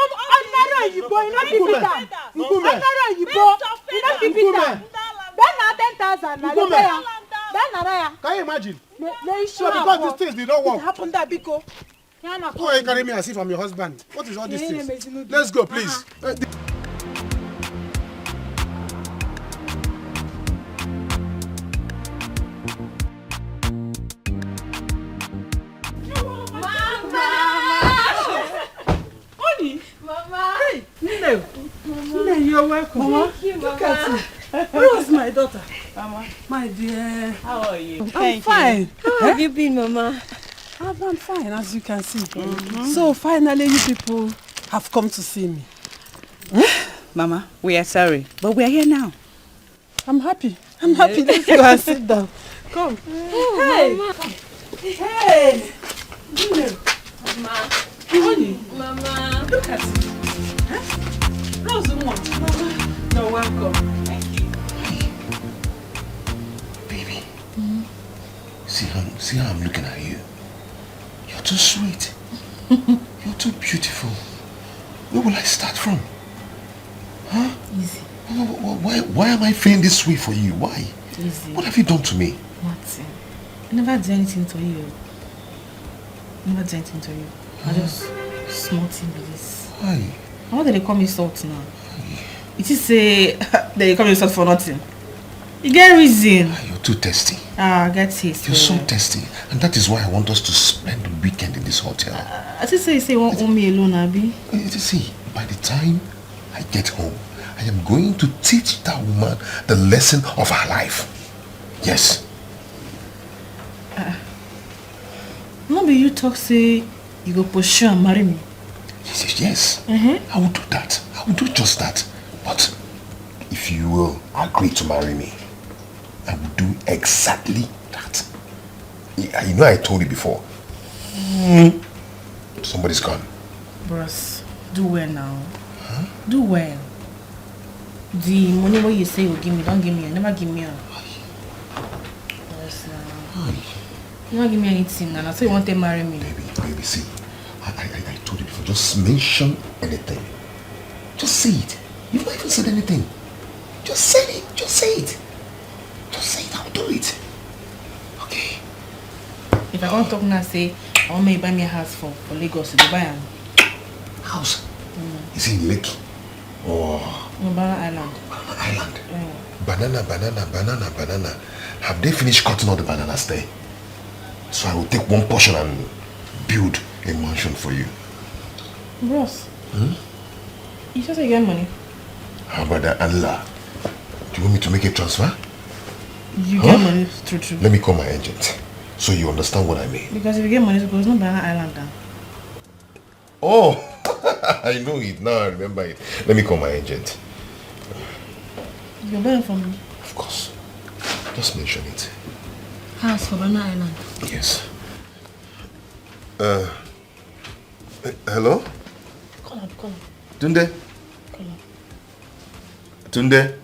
on, you boy, not keep it down. You boy, you not keep it down. Then 10,000. Can you imagine? So because these things they don't work. It happened that Biko. Why are you carrying me as if I'm your husband? What is all these things? Let's go, please. Nne, you're welcome. Mama, thank you, Mama. Look at you. Where was my daughter? Mama. My dear. How are you? I'm fine. How have you been, Mama? I'm fine, as you can see. So finally, you people have come to see me. Mama, we are sorry, but we are here now. I'm happy. Let's go and sit down. Come. Oh, Hey. Mama. Hey. Mama. Honey. Mama. Look at it. Huh? Rose, Mama. You're welcome. Thank you. Baby. See how I'm looking at you. You're too sweet. You're too beautiful. Where will I start from? Huh? Easy. Why am I feeling this way for you? Why? Easy. What have you done to me? Nothing. I never did anything to you. Never did anything to you. I just smarting with this. Why? Why do they call me salt now? It is say they call me salt for nothing. You get reason. You're too testy. Get taste. You're so testy. And that is why I want us to spend the weekend in this hotel. I just say you won't own me alone, Abby. See, by the time I get home, I am going to teach that woman the lesson of her life. Yes. No be you talk say you go pursue and marry me. Yes. I will do that. I will do just that. But if you will agree to marry me, I will do exactly that. You know I told you before. Somebody's gone. Bros, do well now. Huh? Do well. The money what you say you give me, don't give me. Never give me. Yes, now. You don't give me anything, and I say you want to marry me. Baby, see, I told you before. Just mention anything. Just say it. You've not even said anything. Just say it. Just say it. Just say it. I'll do it. Okay. If I can't talk now, say I want me to buy me a house for Lagos to buy am. House? Is it in Lake? Or Banana Island. Banana Island. Banana. Have they finished cutting all the bananas there? So I will take one portion and build a mansion for you. Bros. You just say you get money. How about that, Allah? Do you want me to make a transfer? You get money true. Let me call my agent so you understand what I mean. Because if you get money, there's no Banana Island now. Oh, I know it now. I remember it. Let me call my agent. You can buy it from me. Of course. Just mention it. House for Banana Island. Yes. Hello? Call him. Tunde? Tunde?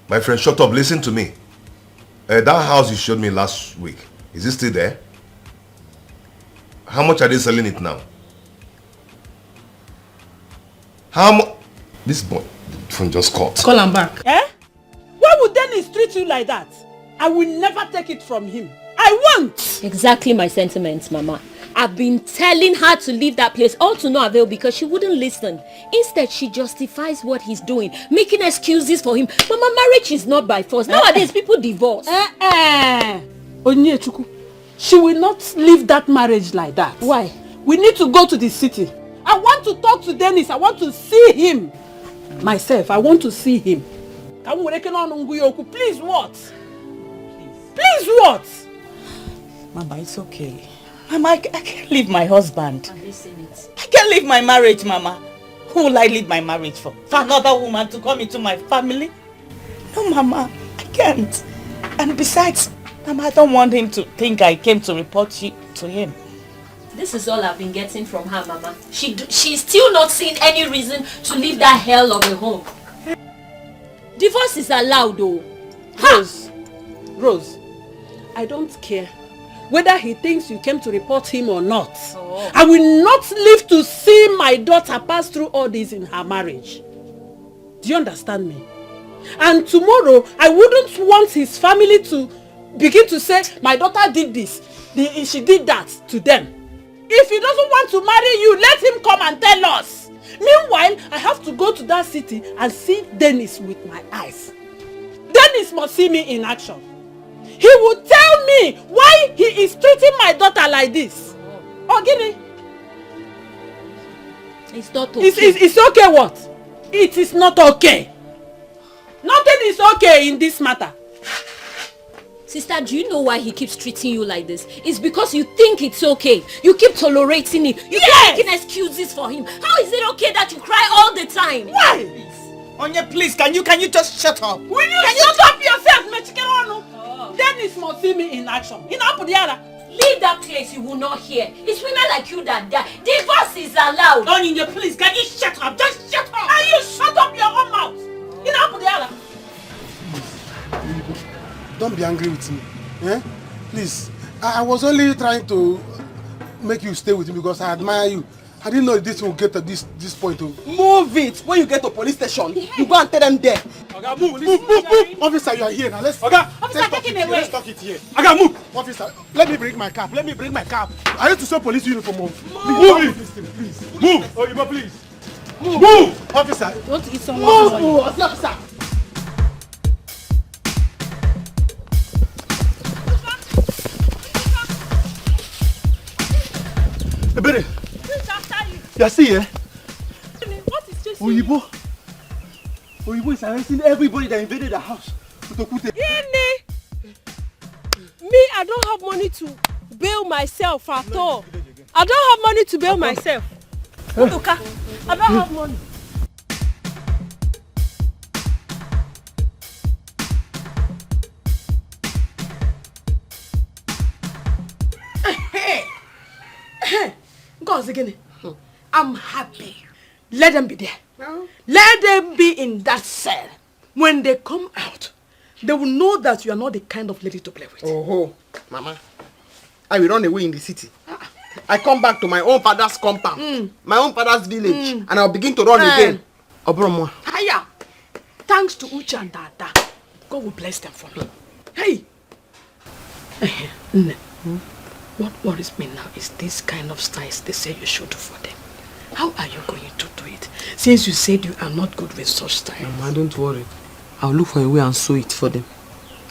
My friend, shut up. Listen to me. That house you showed me last week, is it still there? How much are they selling it now? How much? This boy, the phone just called. Call him back. Why would Dennis treat you like that? I will never take it from him. I won't! Exactly my sentiments, Mama. I've been telling her to leave that place, all to no avail, because she wouldn't listen. Instead, she justifies what he's doing, making excuses for him. Mama, marriage is not by force. Nowadays, people divorce. Onyechukwu, she will not leave that marriage like that. Why? We need to go to the city. I want to talk to Dennis. I want to see him. Myself, I want to see him. Please what? Please what? Mama, it's okay. Mama, I can't leave my husband. Have you seen it? I can't leave my marriage, Mama. Who will I leave my marriage for? For another woman to come into my family? No, Mama, I can't. And besides, Mama, I don't want him to think I came to report you to him. This is all I've been getting from her, Mama. She's still not seeing any reason to leave that hell of a home. Divorce is allowed, though. Rose, I don't care whether he thinks you came to report him or not. I will not live to see my daughter pass through all this in her marriage. Do you understand me? And tomorrow, I wouldn't want his family to begin to say, my daughter did this, she did that to them. If he doesn't want to marry you, let him come and tell us. Meanwhile, I have to go to that city and see Dennis with my eyes. Dennis must see me in action. He will tell me why he is treating my daughter like this. Oh, Gini. It's not okay. It's okay what? It is not okay. Nothing is okay in this matter. Sister, do you know why he keeps treating you like this? It's because you think it's okay. You keep tolerating it. You keep making excuses for him. How is it okay that you cry all the time? Why? Onya, please, can you just shut up? Will you shut up yourself, Mechikerono? Dennis must see me in action. In Apudiara. Leave that place, you will not hear. It's women like you that die. Divorce is allowed. Onyinye, please, can you shut up? Just shut up. And you shut up your own mouth. In Apudiara. Don't be angry with me. Eh? Please. I was only trying to make you stay with me because I admire you. I didn't know this will get to this point. Move it. When you get to police station, you go and tell them there. Oga, move. Officer, you are here now. Officer, take him away. Let's talk it here. Oga, move. Officer, let me bring my cap. I need to sew police uniform. Move it. Please. Move. Oh, please. Move. Officer. Don't eat someone. Move. Officer. Ebere. You see here? What is chasing Oyibo is arresting everybody that invaded the house. Ini! Me, I don't have money to bail myself at all. I don't have money to bail myself. Udoka, I don't have money. God's again. I'm happy. Let them be there. No. Let them be in that cell. When they come out, they will know that you are not the kind of lady to play with. Oh, Mama. I will run away in the city. I come back to my own father's compound, my own father's village, and I'll begin to run again. Obromo. Hiya. Thanks to Uche and Dada, God will bless them for me. Hey. What worries me now is this kind of styles they say you should do for them. How are you going to do it? Since you said you are not good with such styles. Mama, don't worry. I'll look for a way and sew it for them.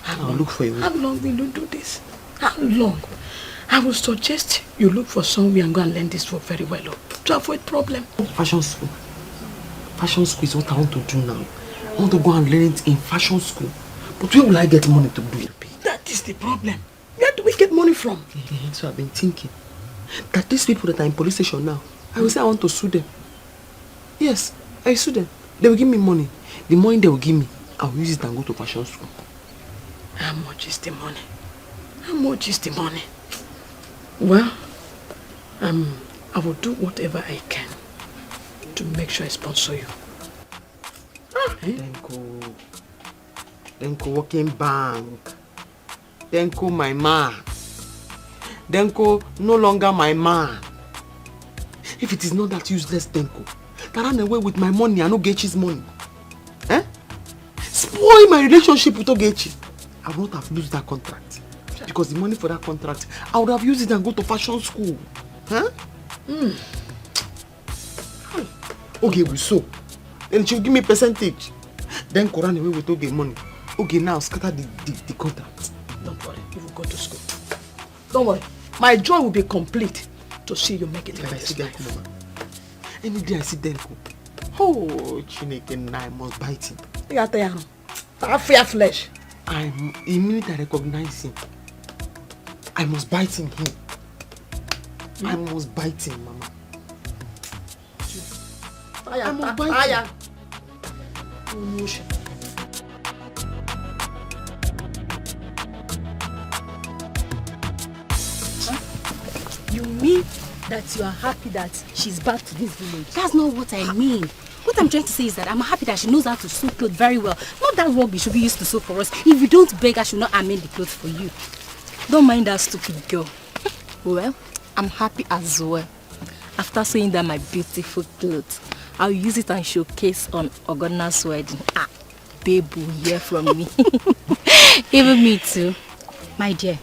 I'll look for a way. How long will you do this? How long? I will suggest you look for somewhere and go and learn this work very well to avoid problem. Fashion school. Fashion school is what I want to do now. I want to go and learn it in fashion school. But where will I get money to do it? That is the problem. Where do we get money from? So I've been thinking that these people that are in police station now, I will say I want to sue them. Yes, I sue them. They will give me money. The money they will give me, I will use it and go to fashion school. How much is the money? How much is the money? Well, I will do whatever I can to make sure I sponsor you. Then go working bank. Then go my man. Then go no longer my man. If it is not that useless Denko that ran away with my money and Ogechi's money, spoil my relationship with Ogechi, I would not have lost that contract. Because the money for that contract, I would have used it and go to fashion school. Okay, we sew. Then she'll give me percentage. Then ran away with Oge money. Oge now scatter the contract. Don't worry, you will go to school. Don't worry, my joy will be complete to see you make it in this life. Any day I see Denko, oh, Chineke, I must bite him. You got that fair flesh. Immediately I recognize him. I must bite him. I must bite him, Mama. I must bite him. You mean that you are happy that she's back to this village? That's not what I mean. What I'm trying to say is that I'm happy that she knows how to sew clothes very well. Not that rubbish should be used to sew for us. If you don't beg, I should not amend the clothes for you. Don't mind that stupid girl. Well, I'm happy as well. After sewing that my beautiful clothes, I'll use it and showcase on Ogona's wedding. Babe will hear from me. Even me too. My dear,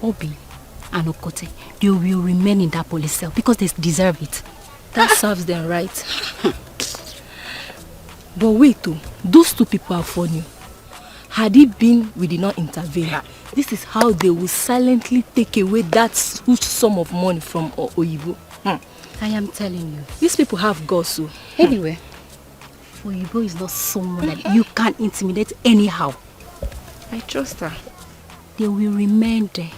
Obi and Okote, they will remain in that police cell because they deserve it. That serves them right. But wait, those two people are funny. Had it been we did not intervene, this is how they will silently take away that huge sum of money from Oyibo. I am telling you, these people have guts. Anyway, Oyibo is not someone that you can intimidate anyhow. I trust her. They will remain there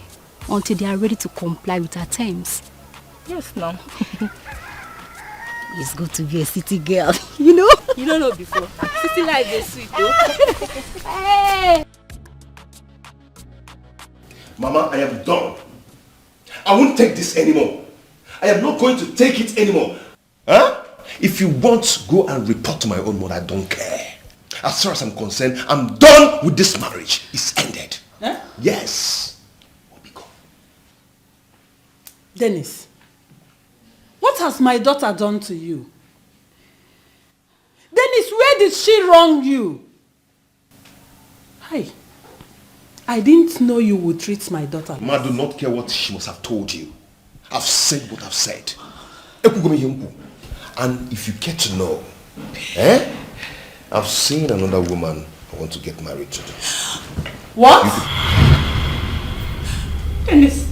until they are ready to comply with our terms. Yes, now. It's good to be a city girl, you know? You don't know before. City life is sweet, though. Hey! Mama, I am done. I won't take this anymore. I am not going to take it anymore. Huh? If you want to go and report to my own mother, I don't care. As far as I'm concerned, I'm done with this marriage. It's ended. Huh? Yes. Dennis, what has my daughter done to you? Dennis, where did she wrong you? Hi. I didn't know you would treat my daughter. Ma, do not care what she must have told you. I've said what I've said. And if you care to know, I've seen another woman I want to get married to. What? Dennis.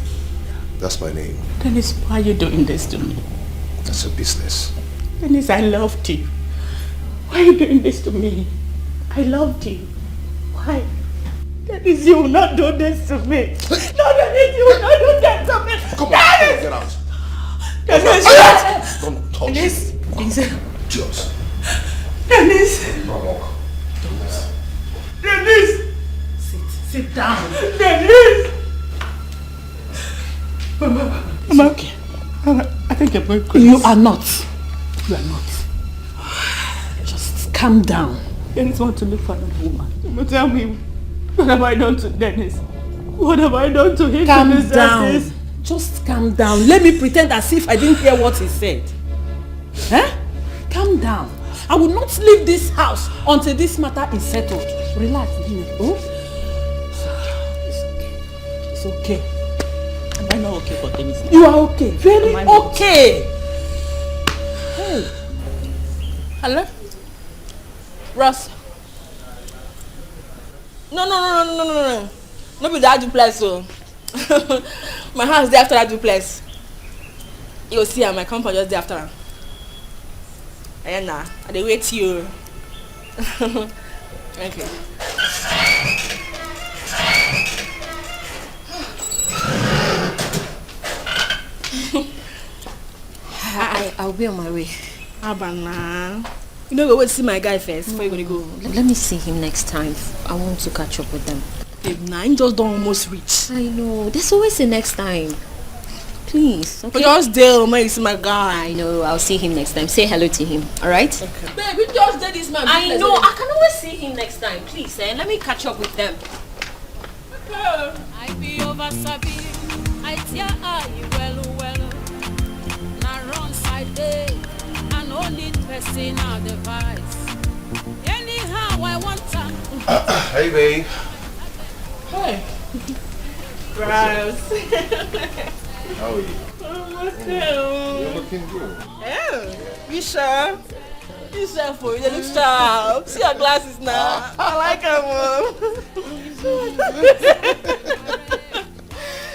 That's my name. Dennis, why are you doing this to me? That's a business. Dennis, I loved you. Why are you doing this to me? I loved you. Why? Dennis, you will not do this to me. No, Dennis, you will not do this to me. Come on, Dennis! get out. Dennis! Don't touch Dennis! me. Just. Dennis! Dennis! Sit down. Dennis! I'm okay. I think I'm going crazy. You are not. You are not. Just calm down. Dennis wants to look for another woman. But tell me, what have I done to Dennis? What have I done to him? Calm down. Just calm down. Let me pretend as if I didn't hear what he said. Huh? Calm down. I will not leave this house until this matter is settled. Relax. Oh? It's okay. Am I not okay for Dennis? You are okay. Very okay. Hey. Hello? Ross. No. No be that duplex, so. My house is after that duplex. You'll see my compound just after her. And nah, I wait you. Okay. I'll be on my way. Abana. You know, go wait to see my guy first before you're gonna go. Let me see him next time. I want to catch up with them. Babe, nine just don't almost reach. I know. There's always a next time. Please. Okay. But just there when you see my guy. I know. I'll see him next time. Say hello to him. Alright? Okay. Babe, we just did this man. I know. I can always see him next time. Please, let me catch up with them. Okay. I be over Sabi. I tear eye well. Na wrong side day. I no need personal device. Anyhow, I want time. Hey, babe. Hey. Gross. How are you? I'm okay. You're looking good. Yeah. You sure? You sure for you? They look sharp. See your glasses now. I like them,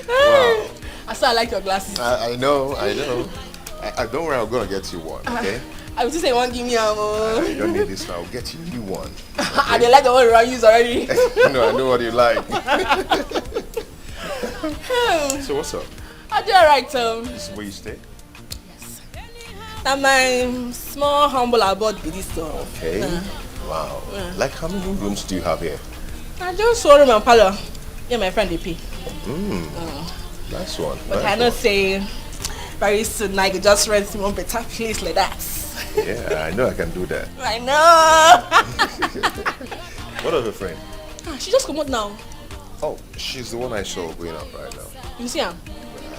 Wow. I saw I like your glasses. I know. I don't worry, I'm gonna get you one, okay? I was just saying, one give me a You don't need this now. I'll get you a new one. I didn't like the one I use already. No, I know what you like. So what's up? I do alright, This is where you stay? Yes. Now my small humble abode with this store. Okay. Wow. Like how many rooms do you have here? I just saw room and parlor. Yeah, my friend they pay. Nice one. But nice I not say very soon I could just rent one better place like that. Yeah, I know I can do that. I know. What other friend? She just come out now. Oh, she's the one I saw going out right now. You see her? I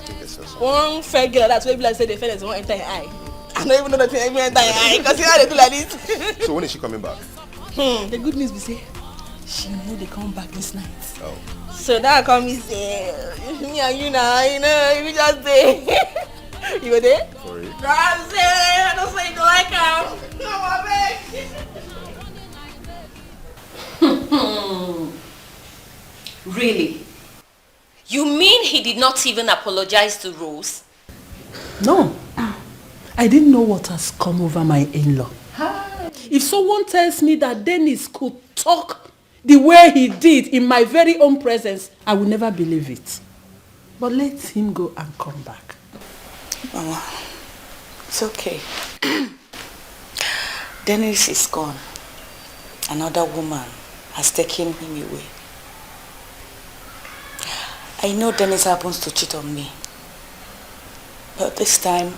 think I saw something. One fair girl that's why people say the fairness won't enter your eye. I don't even know that thing enter your eye because you know how they do like this. So when is she coming back? The good news be say she know they come back this night. Oh. So now come me say me and you now, you know, we just say you go there? For real? I don't say you don't like her. Come on, babe. Really? You mean he did not even apologize to Rose? No. I didn't know what has come over my in-law. If someone tells me that Dennis could talk the way he did in my very own presence, I will never believe it. But let him go and come back. Mama, it's okay. Dennis is gone. Another woman has taken him away. I know Dennis happens to cheat on me. But this time,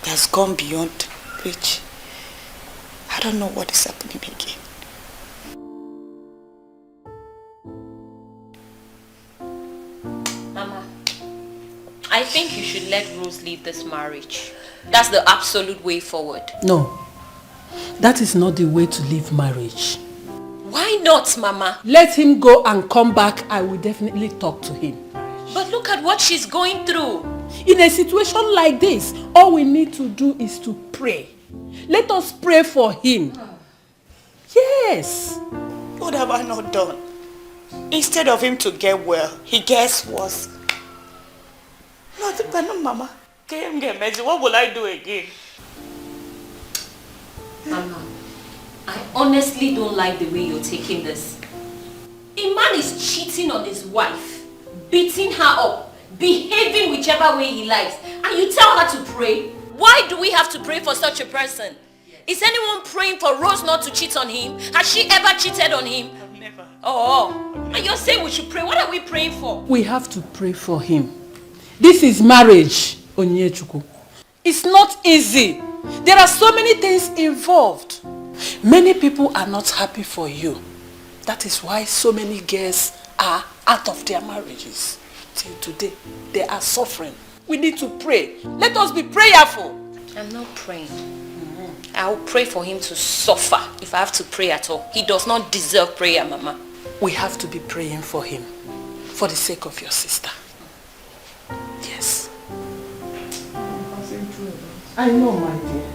he has gone beyond reach. I don't know what is happening again. Mama, I think you should let Rose leave this marriage. That's the absolute way forward. No, that is not the way to leave marriage. Why not, Mama? Let him go and come back. I will definitely talk to him. But look at what she's going through. In a situation like this, all we need to do is to pray. Let us pray for him. Yes. What have I not done? Instead of him to get well, he gets worse. No, Mama. What will I do again? Mama, I honestly don't like the way you're taking this. A man is cheating on his wife, beating her up, behaving whichever way he likes, and you tell her to pray? Why do we have to pray for such a person? Is anyone praying for Rose not to cheat on him? Has she ever cheated on him? Never. Oh, and you're saying we should pray. What are we praying for? We have to pray for him. This is marriage, Onyechukwu. It's not easy. There are so many things involved. Many people are not happy for you. That is why so many girls are out of their marriages. Till today, they are suffering. We need to pray. Let us be prayerful. I'm not praying. I'll pray for him to suffer if I have to pray at all. He does not deserve prayer, Mama. We have to be praying for him. For the sake of your sister. Yes. I know, my dear.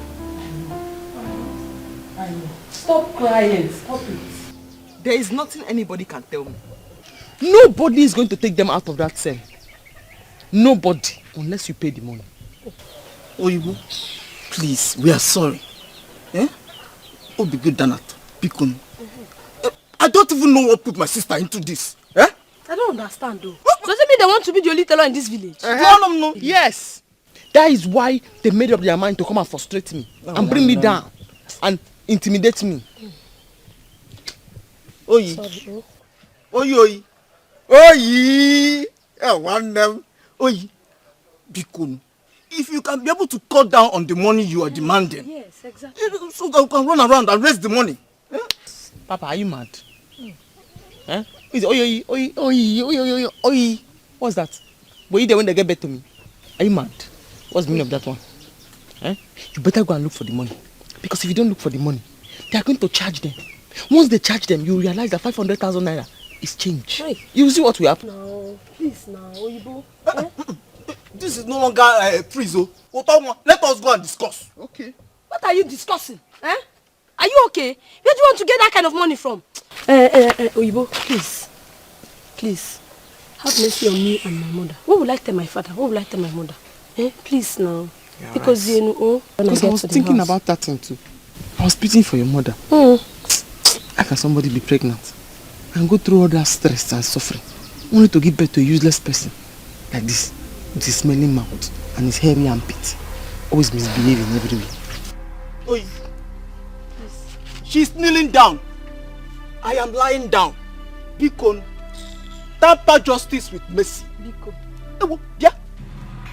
I know. Stop crying. Stop it. There is nothing anybody can tell me. Nobody is going to take them out of that cell. Nobody, unless you pay the money. Oyibo, please, we are sorry. Eh? Oh, be good, Danat. Bikun. I don't even know what put my sister into this. Eh? I don't understand though. Does it mean they want to be the only teller in this village? No. Yes. That is why they made up their mind to come and frustrate me and bring me down and intimidate me. Oyi. Sorry, Oyi. Oyi. One them. Oyi. Bikun. If you can be able to cut down on the money you are demanding. Yes, exactly. So that you can run around and raise the money. Eh? Papa, are you mad? Eh? Oyi. What's that? Were you there when they get back to me? Are you mad? What's the meaning of that one? Eh? You better go and look for the money. Because if you don't look for the money, they are going to charge them. Once they charge them, you realize that 500,000 naira is change. Hey. You will see what will happen. No, please now, Oyibo. This is no longer prison. Let us go and discuss. Okay. What are you discussing? Eh? Are you okay? Where do you want to get that kind of money from? Oyibo, please. Please. Have mercy on me and my mother. What will I tell my father? What will I tell my mother? Eh? Please now. Yeah, because right. you know, because I was thinking about that thing too. I was pleading for your mother. How can somebody be pregnant and go through all that stress and suffering only to give birth to a useless person like this, with his smelling mouth and his hairy armpit, always misbehaving every way? Oyi. She's kneeling down. I am lying down. Bikon. Tamper justice with mercy. Biko. Yeah.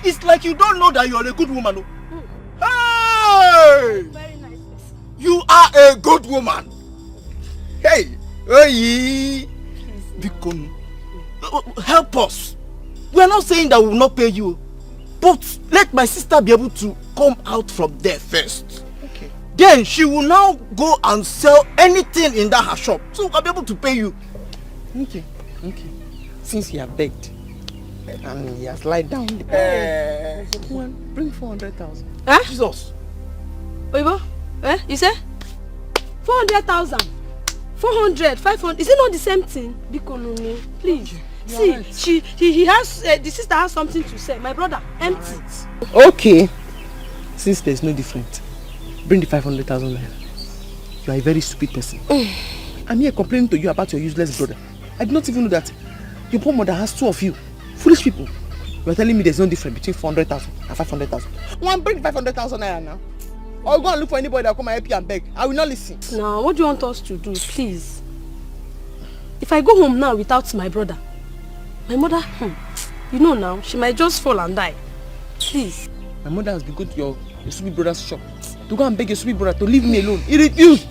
It's like you don't know that you are a good woman. Hey! Very nice person. You are a good woman. Hey! Hey! Bikon. Help us. We are not saying that we will not pay you. But let my sister be able to come out from there first. Okay. Then she will now go and sell anything in that her shop. So we can be able to pay you. Okay. Since he has begged and he has lied down, bring 400,000. Huh? Jesus. Oyibo? You say? 400,000. 400, 500. Is it not the same thing? Biko no, please. See, right. He has, the sister has something to say. My brother, empty. Right. Okay. Since there's no difference, bring the 500,000 naira. You are a very stupid person. I'm here complaining to you about your useless brother. I did not even know that your poor mother has two of you. Foolish people. You are telling me there's no difference between 400,000 and 500,000. One, bring 500,000 naira now. Or go and look for anybody that will come and help you and beg. I will not listen. Now, what do you want us to do, please? If I go home now without my brother My mother, you know now, she might just fall and die. Please. My mother has been going to your stupid brother's shop to go and beg your stupid brother to leave me alone. He refused.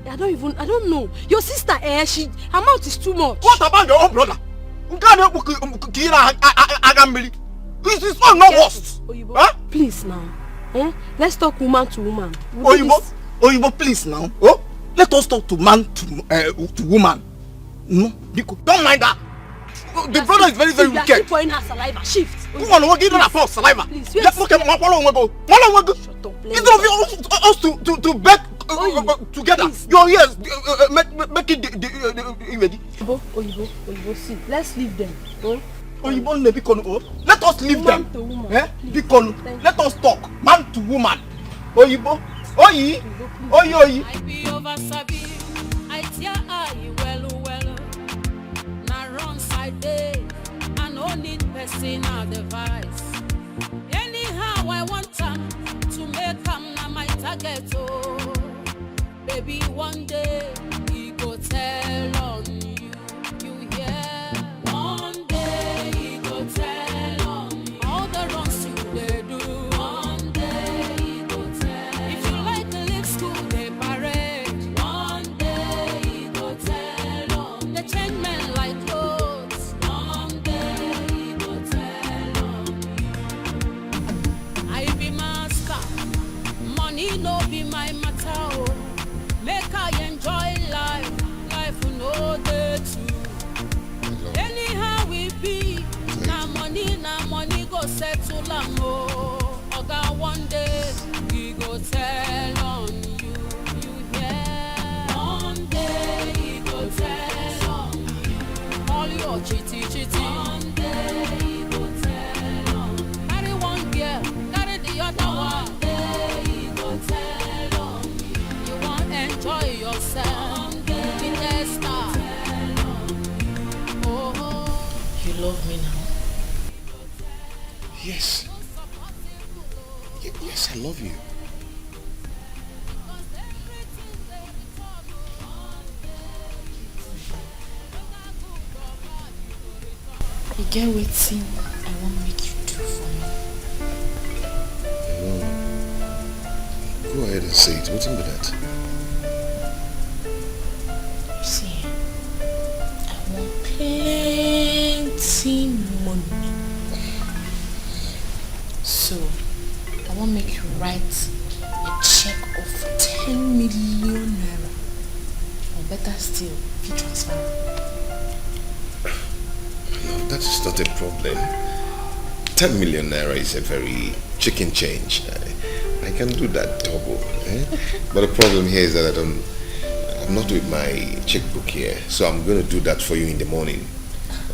I don't know. Your sister, her mouth is too much. What about your own brother? Is this one not worst? Huh? Please now. Let's talk woman to woman. Oyibo, please now. Oh, let us talk to man to woman. No, don't mind that. The brother is very, very wicked. Keep pouring her saliva. Shift. Come on, we'll give her a saliva. Please, look at one. Shut up. Instead of us to beg together. Your ears make it ready. Oyibo, see. Let's leave them. Let us leave them. Let us talk. Man to woman. Oyibo. Oyi. I be over sabi. I tear eye well. Na wrong side day. I no need personal device. Anyhow I want them to make them na my target. Oh, baby, one day he go tell on you. You hear? One day he go tell on you. All the wrongs you they do. One day he go tell. If you like the live school they parade. One day he go tell on. They change men like clothes. One day he go tell on you. I be master. Money no be my matter. Oh. Make I enjoy life. Life will no day too. Anyhow we be. Na money go settle am oh. Oga one day he go tell on you. You hear? One day he go tell on you. All your chitty. One day he go tell on you. Carry one girl, carry the other one. One day he go tell on you. You want enjoy yourself. One day he go tell on you. Oh. You love me now? Yes. Yes, I love you. You get waiting. I won't make you do for me. No. Go ahead and say it. What's in with that? See, I want plenty money. So, I won't make you write a check of 10 million naira. Or better still, if you transfer. No, that is not a problem. 10 million naira is a very chicken change. I can do that double. But the problem here is that I'm not with my checkbook here. So I'm going to do that for you in the morning.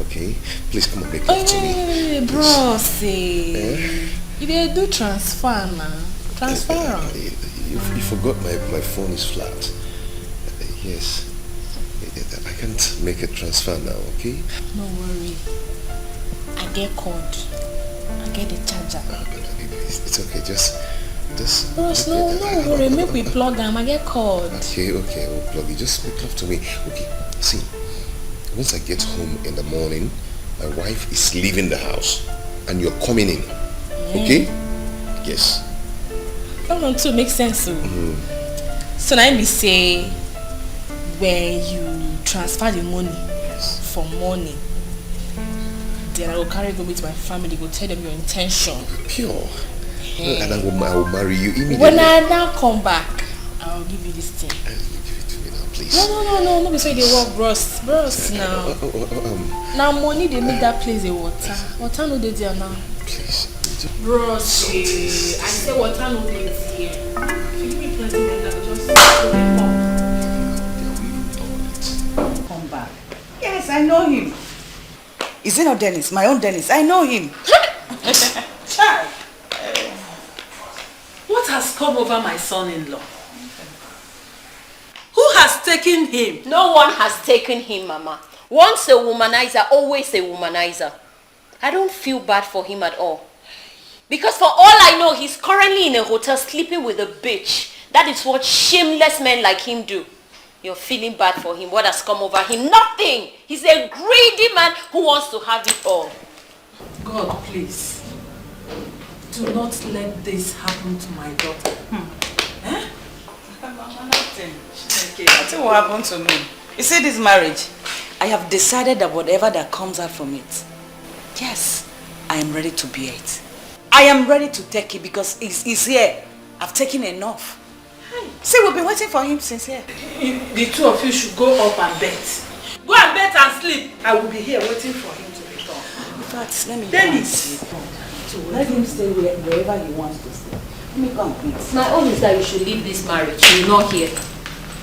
Okay? Please come and make love to me. Bro, see. You did do transfer now. Transfer. You forgot my phone is flat. Yes. I can't make a transfer now, okay? No worry. I get code. I get the charger. It's okay, just Bros, no worry. Make we plug them. I get code. Okay, we'll plug it. Just make love to me. Okay, see. Once I get home in the morning, my wife is leaving the house and you're coming in. Okay? Yes. That one too makes sense. So now me say when you transfer the money for money, then I will carry go with my family, go tell them your intention. Pure. And I will marry you immediately. When I now come back, I will give you this thing. Give it to me now, please. No, be so they work, bros now. Now money they make that place a water. Water no dey there now. Please. Bros, I say water no dey here. If you give me plenty money, I will just Come back. Yes, I know him. Is it not Dennis? My own Dennis. I know him. Child. What has come over my son-in-law? Who has taken him? No one has taken him, Mama. Once a womanizer, always a womanizer. I don't feel bad for him at all. Because for all I know, he's currently in a hotel sleeping with a bitch. That is what shameless men like him do. You're feeling bad for him. What has come over him? Nothing. He's a greedy man who wants to have it all. God, please. Do not let this happen to my daughter. Eh? Nothing. Okay, nothing will happen to me. You see this marriage? I have decided that whatever that comes out from it, yes, I am ready to bear it. I am ready to take it because he's here. I've taken enough. See, we've been waiting for him since here. The two of you should go up and bet. Go and bet and sleep. I will be here waiting for him to return. In fact, let me Dennis. Let him stay wherever he wants to stay. Let me go and please. My own is that you should leave this marriage. You're not here.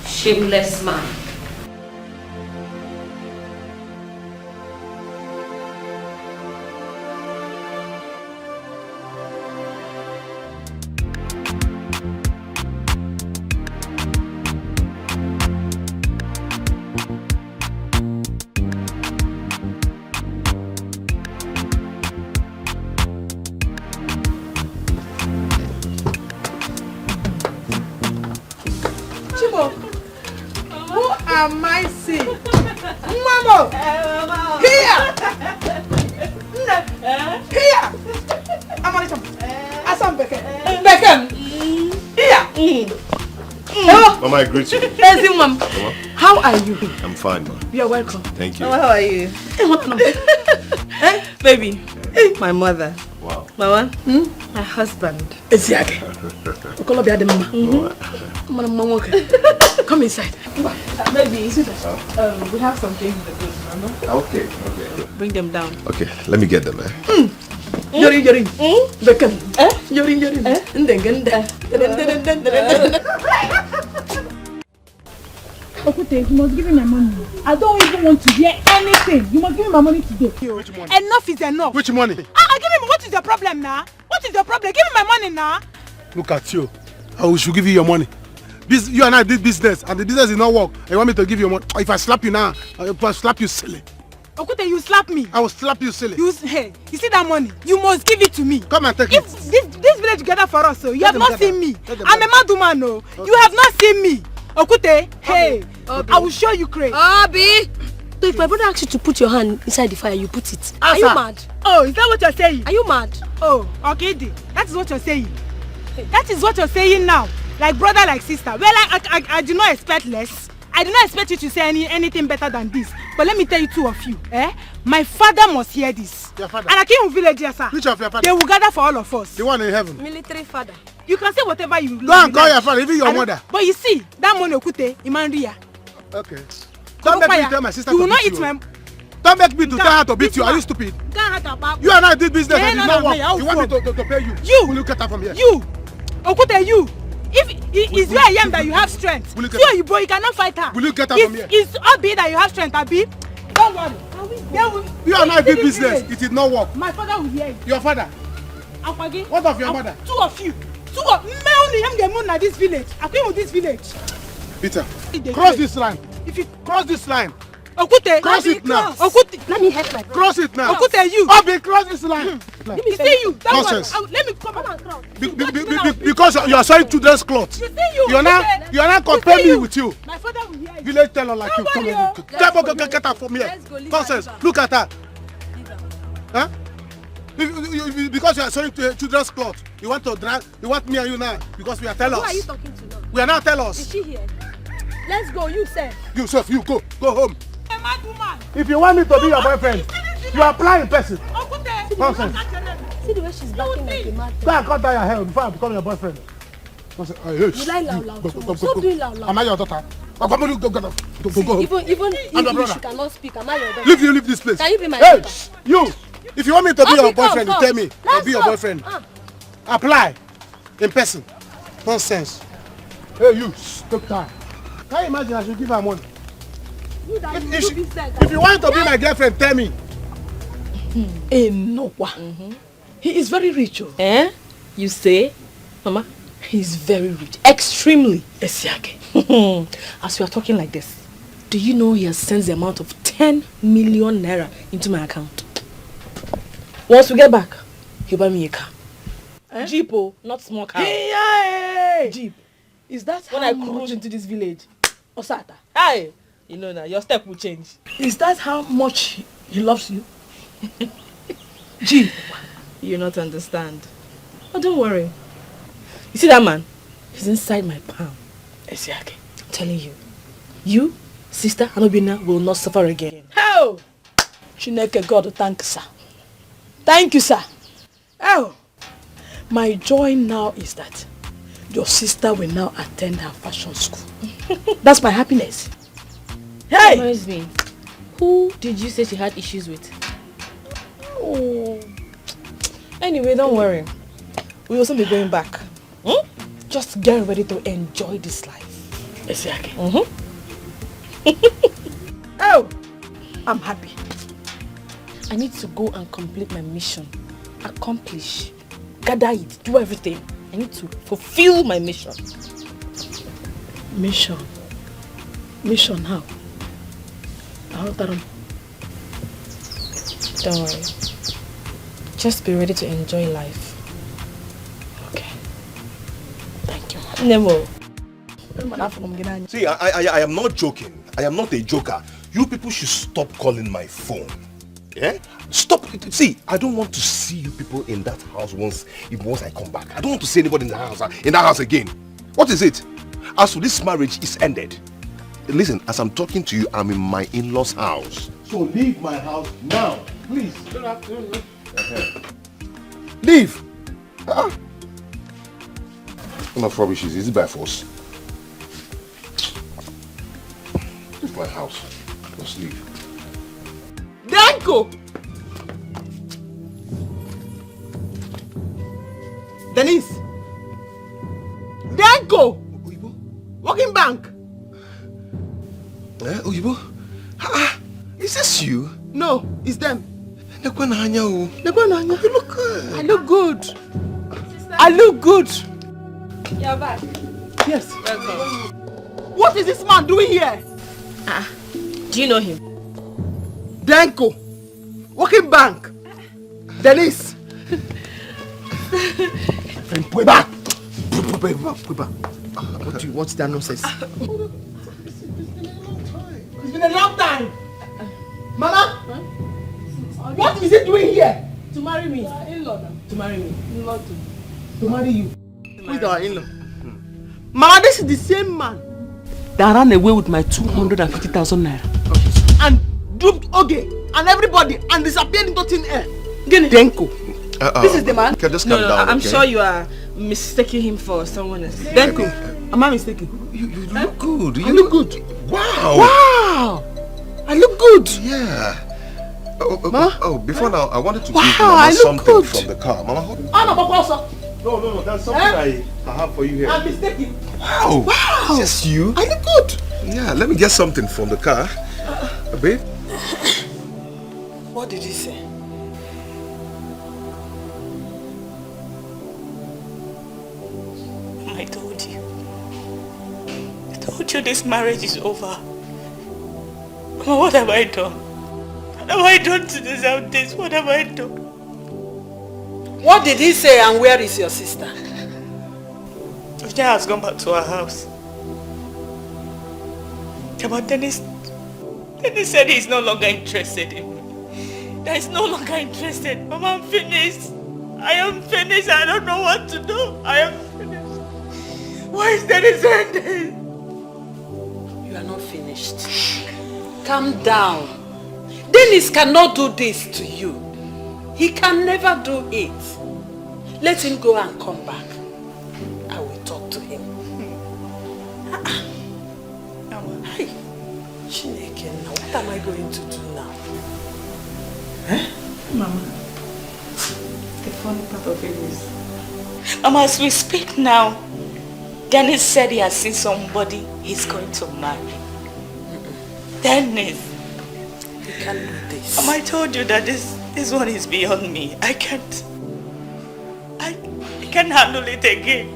Shameless man. Who am I seeing? Mama! Here! Here! I'm on it. Asam Bekem. Bekem! Here! Mama, I greet you. Hey, Mom. How are you? I'm fine, ma. You're welcome. Thank you. Mama, how are you? Hey, baby. My mother. Wow. Mama, my husband. Eziake. Okolobia de mama. Mama, come inside. Baby, we have some things in the fridge, remember? Okay. Bring them down. Okay, let me get them, eh? Yori. Bekem. Yori. Okute, you must give me my money. I don't even want to hear anything. You must give me my money today. Which money? Enough is enough. Which money? Give me. What is your problem now? What is your problem? Give me my money now. Look at you. I should give you your money. You and I did business, and the business did not work. You want me to give you money? If I slap you now, I will slap you silly. Okute, you slap me. I will slap you silly. You see that money? You must give it to me. Come and take it. This village together for us, so you have not seen me. I'm a madwoman, no. Okay. You have not seen me. Okute, hey, I will show you crazy. Obi! So if my brother asks you to put your hand inside the fire, you put it. Are you mad? Oh, is that what you're saying? Are you mad? Oh, okay, that is what you're saying. That is what you're saying now. Like brother, like sister. Well, I do not expect less. I do not expect you to say anything better than this. But let me tell you two of you, my father must hear this. Your father? And I came from village, yes, sir. Which of your father? They will gather for all of us. The one in heaven. Military father. You can say whatever you Go and call your father, even your mother. But you see, that money Okute, Imanria. Okay. Don't make me tell my sister to beat you. You will not eat my... Don't make me to tell her to beat you. Are you stupid? You and I did business and it did not work. You want me to pay you? You! Will you get her from here? You! Okute, you! If it's where I am that you have strength. So you boy, you cannot fight her. Will you get her from here? It's Abi that you have strength, Abi. Don't worry. You and I did business. It did not work. My father will hear you. Your father? Apagi. What of your mother? Two of you. Two of me only am get moon this village. I came with this village. Peter, cross this line. If you cross this line. Okute, cross it now. Okute, let me help my brother. Cross it now. Okute, you. Obi, cross this line. Let me see you. Nonsense. Let me come and cross. Because you are selling children's clothes. You see you. You are not comparing me with you. My father will hear you. Village teller like you. Come on, get her from here. Nonsense. Look at her. Huh? Because you are selling children's clothes. You want to drag. You want me and you now because we are tellers. Who are you talking to now? We are not tellers. Is she here? Let's go. You sef. You sef. You go home. If you want me to be your boyfriend, you apply in person. Nonsense. See the way she's backing like a mad. Go and cut down your hair before I become your boyfriend. Nonsense. You lie loud too. Stop doing loud. Am I your daughter? Go home. Even English you cannot speak. Am I your daughter? Leave this place. Can you be my daughter? Hey, you. If you want me to be your boyfriend, you tell me. I'll be your boyfriend. Apply in person. Nonsense. Hey, you. Stop time. Can you imagine I should give her money? If you want to be my girlfriend, tell me. Noah. He is very rich. You say? Mama, he is very rich. Extremely. Esiake. As we are talking like this, do you know he has sent the amount of 10 million naira into my account? Once we get back, he'll buy me a car. Jeep, not small car. Hey. Jeep. Is that when I cruise into this village? Osata. Hey, you know now, your step will change. Is that how much he loves you? Gee, you not understand. Oh, don't worry. You see that man? He's inside my palm. Exactly. I'm telling you. You, sister, and Obina will not suffer again. How? Chineke God, thank you, sir. Thank you, sir. Oh, my joy now is that your sister will now attend her fashion school. That's my happiness. Hey! Reminds me, who did you say she had issues with? Oh. Anyway, don't worry. We'll also be going back. Just get ready to enjoy this life. Exactly. Mm-hmm. Oh, I'm happy. I need to go and complete my mission. Accomplish. Gather it. Do everything. I need to fulfill my mission. Mission? Mission how? Don't worry. Just be ready to enjoy life. Okay. Thank you. Nemo. See, I am not joking. I am not a joker. You people should stop calling my phone. Yeah? Stop. See, I don't want to see you people in that house once I come back. I don't want to see anybody in that house again. What is it? As for this marriage, it's ended. Listen, as I'm talking to you, I'm in my in-laws' house. So leave my house now, please. Don't have to. Leave. What kind of rubbish is it by force? Leave my house. Just leave. Danko! Denise! Danko! Working bank! Oyibo? Is this you? No, it's them. You look good. I look good. I look good. You're back. Yes. Welcome. What is this man doing here? Do you know him? Danko. Working bank. Denise. Pweba. What's that nonsense? It's been a long time. Mama? What is he doing here? To marry me. In-law. To marry me. In-law to marry you. Who is our in-law? Mama, this is the same man that ran away with my 250,000 naira. And duped Oge and everybody and disappeared into thin air. Denko. This is the man. Okay, just calm down. I'm sure you are mistaking him for someone else. Denko. Am I mistaken? You look good. I look good. Wow. Wow. I look good. Yeah. Before now, I wanted to give Wow, Mama something from the car. Mama, hold on. No, that's something I have for you here. I'm mistaken. Wow. Is this you? I look good. Yeah, let me get something from the car. Babe? What did he say? I told you this marriage is over. Mama, what have I done? What have I done to deserve this? What have I done? What did he say and where is your sister? She has gone back to her house. But Dennis said he's no longer interested in me. That he's no longer interested. Mama, I'm finished. I am finished. I don't know what to do. I am finished. Why is Dennis ending? You are not finished. Calm down. Dennis cannot do this to you. He can never do it. Let him go and come back. I will talk to him. Hi. Chineke, now what am I going to do now? Mama, the funny part of it is, Mama, as we speak now, Dennis said he has seen somebody he's going to marry. Dennis. You can't do this. Mama, I told you that this one is beyond me. I can't handle it again.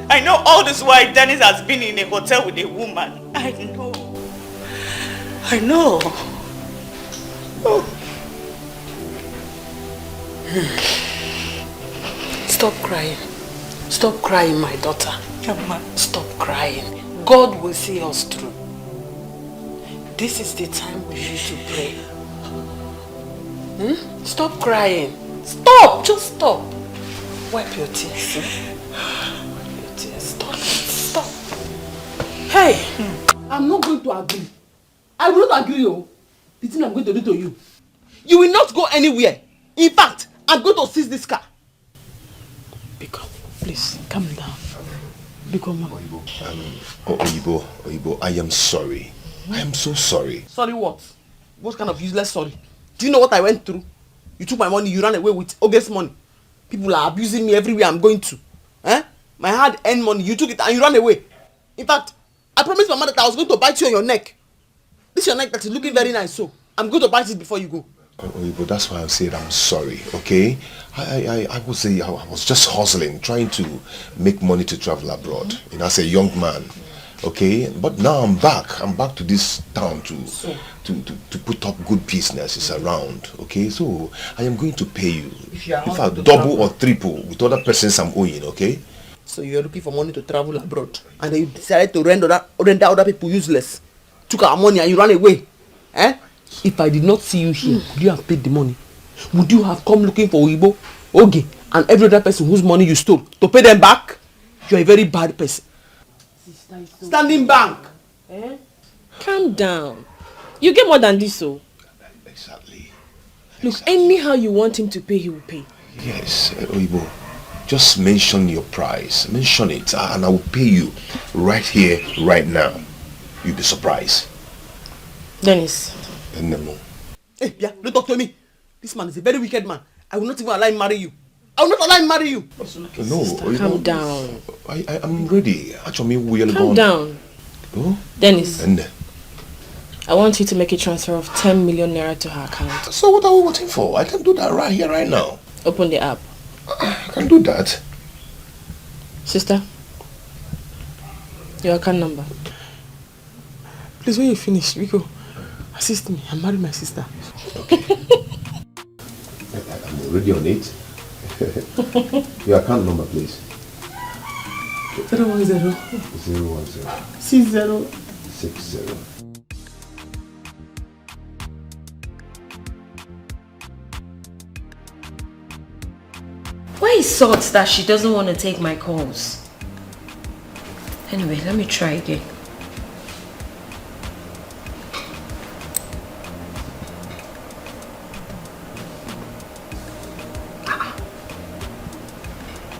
I know all this while Dennis has been in a hotel with a woman. I know. Oh. Stop crying. Stop crying, my daughter. Mama. Stop crying. God will see us through. this is the time for you to pray. Stop crying. Stop! Just stop. Wipe your tears. Wipe your tears. Stop it. Stop. Hey! I'm not going to agree. I will not agree, oh. The thing I'm going to do to you. You will not go anywhere. In fact, I'm going to seize this car. Biko, please, calm down. Biko, Mama. Oyibo, I am sorry. I am so sorry. Sorry what? What kind of useless sorry? Do you know what I went through? You took my money, you ran away with August money. People are abusing me everywhere I'm going to. My hard-earned money, you took it and you ran away. In fact, I promised Mama that I was going to bite you on your neck. This is your neck that is looking very nice, so I'm going to bite it before you go. Oyibo, that's why I said I'm sorry, okay? I was just hustling, trying to make money to travel abroad, as a young man, okay? But now I'm back. I'm back to this town to put up good businesses around, okay? So I am going to pay you. In fact, double or triple with other persons I'm owing, okay? So you're looking for money to travel abroad, and then you decided to render other people useless. Took our money and you ran away. If I did not see you here, would you have paid the money? Would you have come looking for Oyibo, Oge, and every other person whose money you stole to pay them back? You're a very bad person. Standing bank. Calm down. You get more than this, so. Exactly. Look, anyhow you want him to pay, he will pay. Yes, Oyibo. Just mention your price. Mention it, and I will pay you right here, right now. You'll be surprised. Dennis. No. Hey, yeah, don't talk to me. This man is a very wicked man. I will not even allow him marry you. I will not allow him marry you. No, calm down. I'm ready. Actually, calm down. Oh? Dennis. And I want you to make a transfer of 10 million naira to her account. So what are we waiting for? I can do that right here, right now. Open the app. I can do that. Sister, your account number. Please, when you finish, Rico, assist me. I'm marrying my sister. Okay. I'm already on it. Your account number, please. 010 010 60 60. Why is Salt that she doesn't want to take my calls? Anyway, let me try again.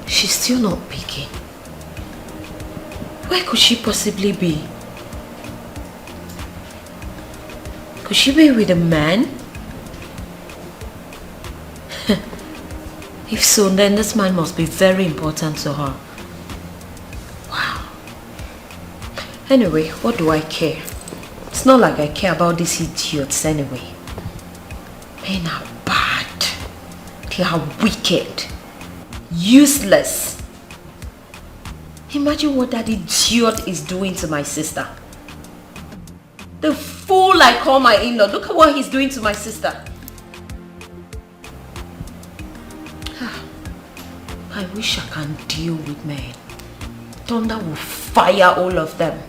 She's still not picking. Where could she possibly be? Could she be with a man? If so, then this man must be very important to her. Wow. Anyway, what do I care? It's not like I care about these idiots anyway. Men are bad. They are wicked. Useless. Imagine what that idiot is doing to my sister. The fool I call my in-law. Look at what he's doing to my sister. I wish I can deal with men. Thunder will fire all of them.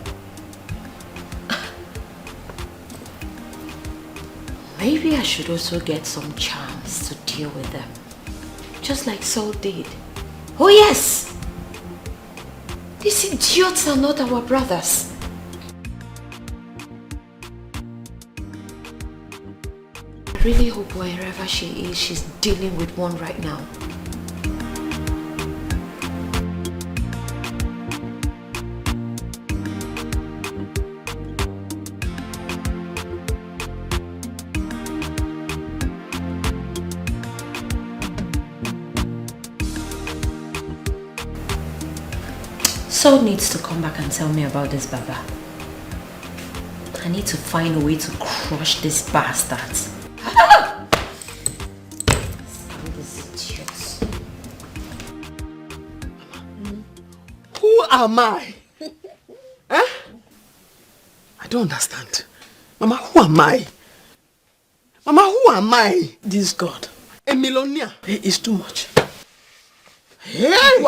Maybe I should also get some charms to deal with them. Just like Saul did. Oh yes! These idiots are not our brothers. I really hope wherever she is, she's dealing with one right now. Saul needs to come back and tell me about this Baba. I need to find a way to crush these bastards. Who am I? I don't understand. Mama, who am I? Mama, who am I? This God. A millionaire. It's too much. Hey!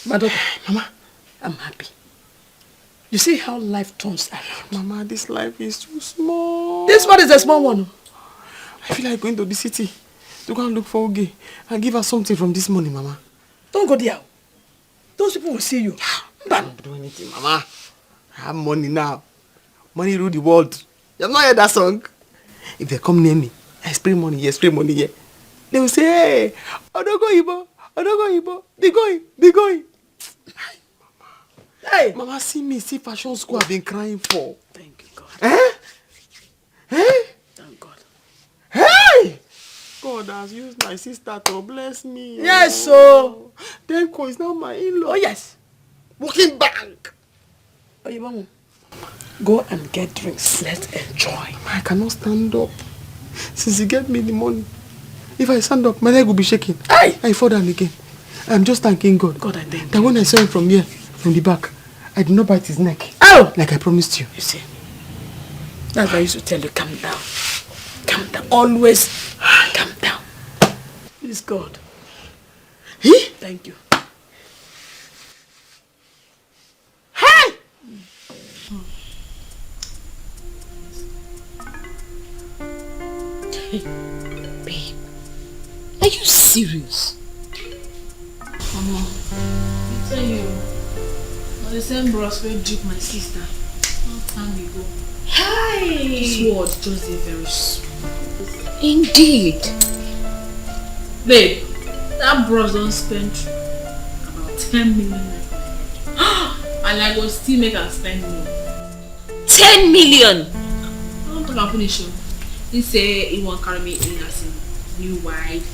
My daughter, Mama, I'm happy. You see how life turns around. Mama, this life is too small. This one is a small one. I feel like going to the city to go and look for Oge and give her something from this money, Mama. Don't go there. Those people will see you. I don't do anything, Mama. I have money now. Money rule the world. You have not heard that song? If they come near me, I spray money here, spray money here. They will say, hey, Odogo Ibo, be going. Hey! Mama, see me, see fashion school I've been crying for. Thank you, God. Thank God. Hey! God has used my sister to bless me. Yes, so. Denko is now my in-law. Oh, yes. Working bank. Oh, you mama. Go and get drinks. Let's enjoy. I cannot stand up. Since you gave me the money, if I stand up, my leg will be shaking. Hey! I fall down again. I'm just thanking God. God, I thank you. That when I saw him from here, from the back, I did not bite his neck. Oh! Like I promised you. You see, that's why I used to tell you, calm down. Calm down. Always calm down. Please, God. Thank you. Hey! Babe, are you serious? Mama, I tell you, on the same bros where duke my sister. Long time ago. Hi! This word just a very small. Indeed. Babe, that bros don't spend about 10 million and I go still make her spend more. 10 million! I don't talk about finish him. He say he won't carry me in as a new wife.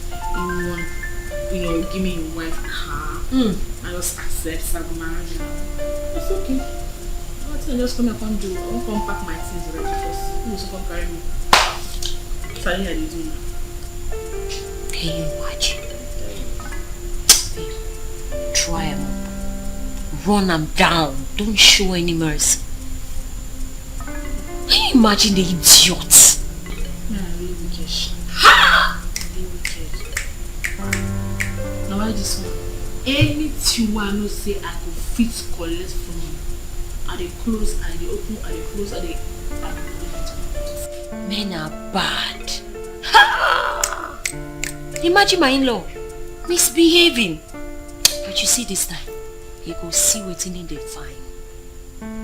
He won't, give me your wife car. I just accept that marriage now. It's okay. I just come here and do. I won't come pack my things already first. You also come carry me. Sorry, how you do now. Can you imagine? Babe, try him. Run him down. Don't show any mercy. Can you imagine the idiot? Really wicked. Ha! Really wicked. Now why this one? Anything I know say I could fit collect from you. Are they close? Are they open? Are they close? Are they Men are bad. Ha! Imagine my in-law misbehaving. But you see this time, he will see what's in the fine.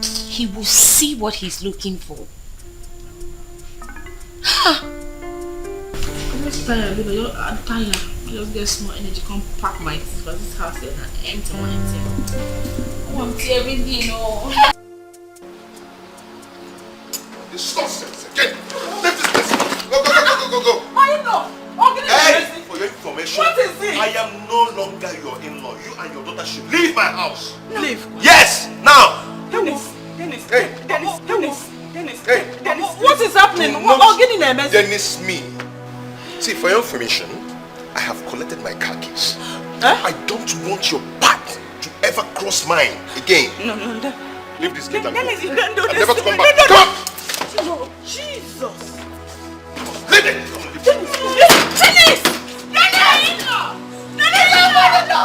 He will see what he's looking for. Ha! I'm just tired, baby. I'm tired. I just get small energy. Come pack my things because this house is empty. I want everything, This nonsense again. Let this person go. Go. I know. Hey, for your information, What is it? I am no longer your in-law. You and your daughter should leave my house. Leave. Yes, now. Dennis. Hey. Dennis. What is happening? Dennis, me. See, for your information, I have collected my car keys. I don't want your path to ever cross mine again. No. Leave this gate and go. Dennis, you can't do And this. never to come back. Come on. No, Jesus. Leave it. Come on, leave it. Dennis! No!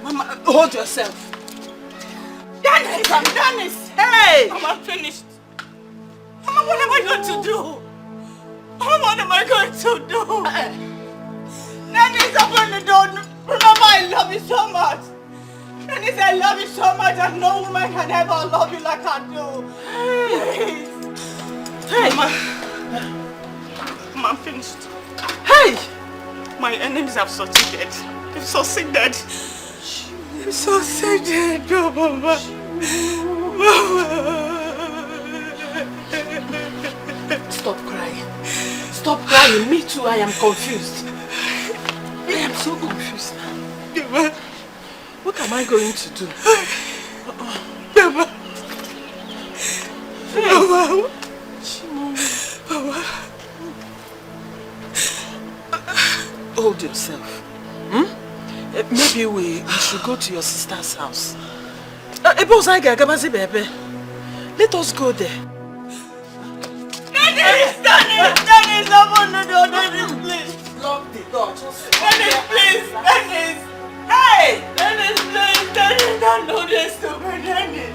Mama, hold yourself. Dennis! Hey! Mama, finished. Mama, what am I going to do? Mama, what am I going to do? Dennis, open the door. Remember, I love you so much. Dennis, I love you so much and no woman can ever love you like I do. Please. Hey, Mama, I'm finished. Hey! My enemies have succeeded. They've succeeded. They've succeeded. No, Mama. Stop crying. Stop crying. Me too, I am confused. I am so confused now. What am I going to do? Mama. Hold yourself. Maybe we should go to your sister's house. Let us go there. Dennis! Dennis, open the door. Dennis, please. Lock the door. Dennis, please. Dennis. Hey! Dennis, please. Dennis, don't do this to me, Dennis.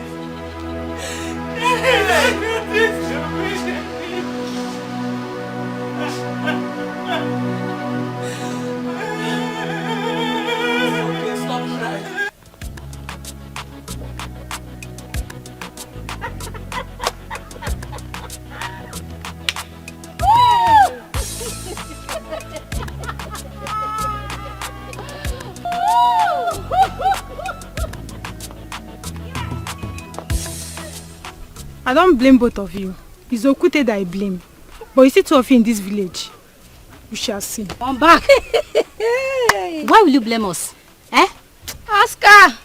Dennis, don't do this to me, Okay, stop crying. I don't blame both of you. It's Okute that I blame. But you see two of you in this village. We shall see. Come back. Why will you blame us? Eh? Ask her.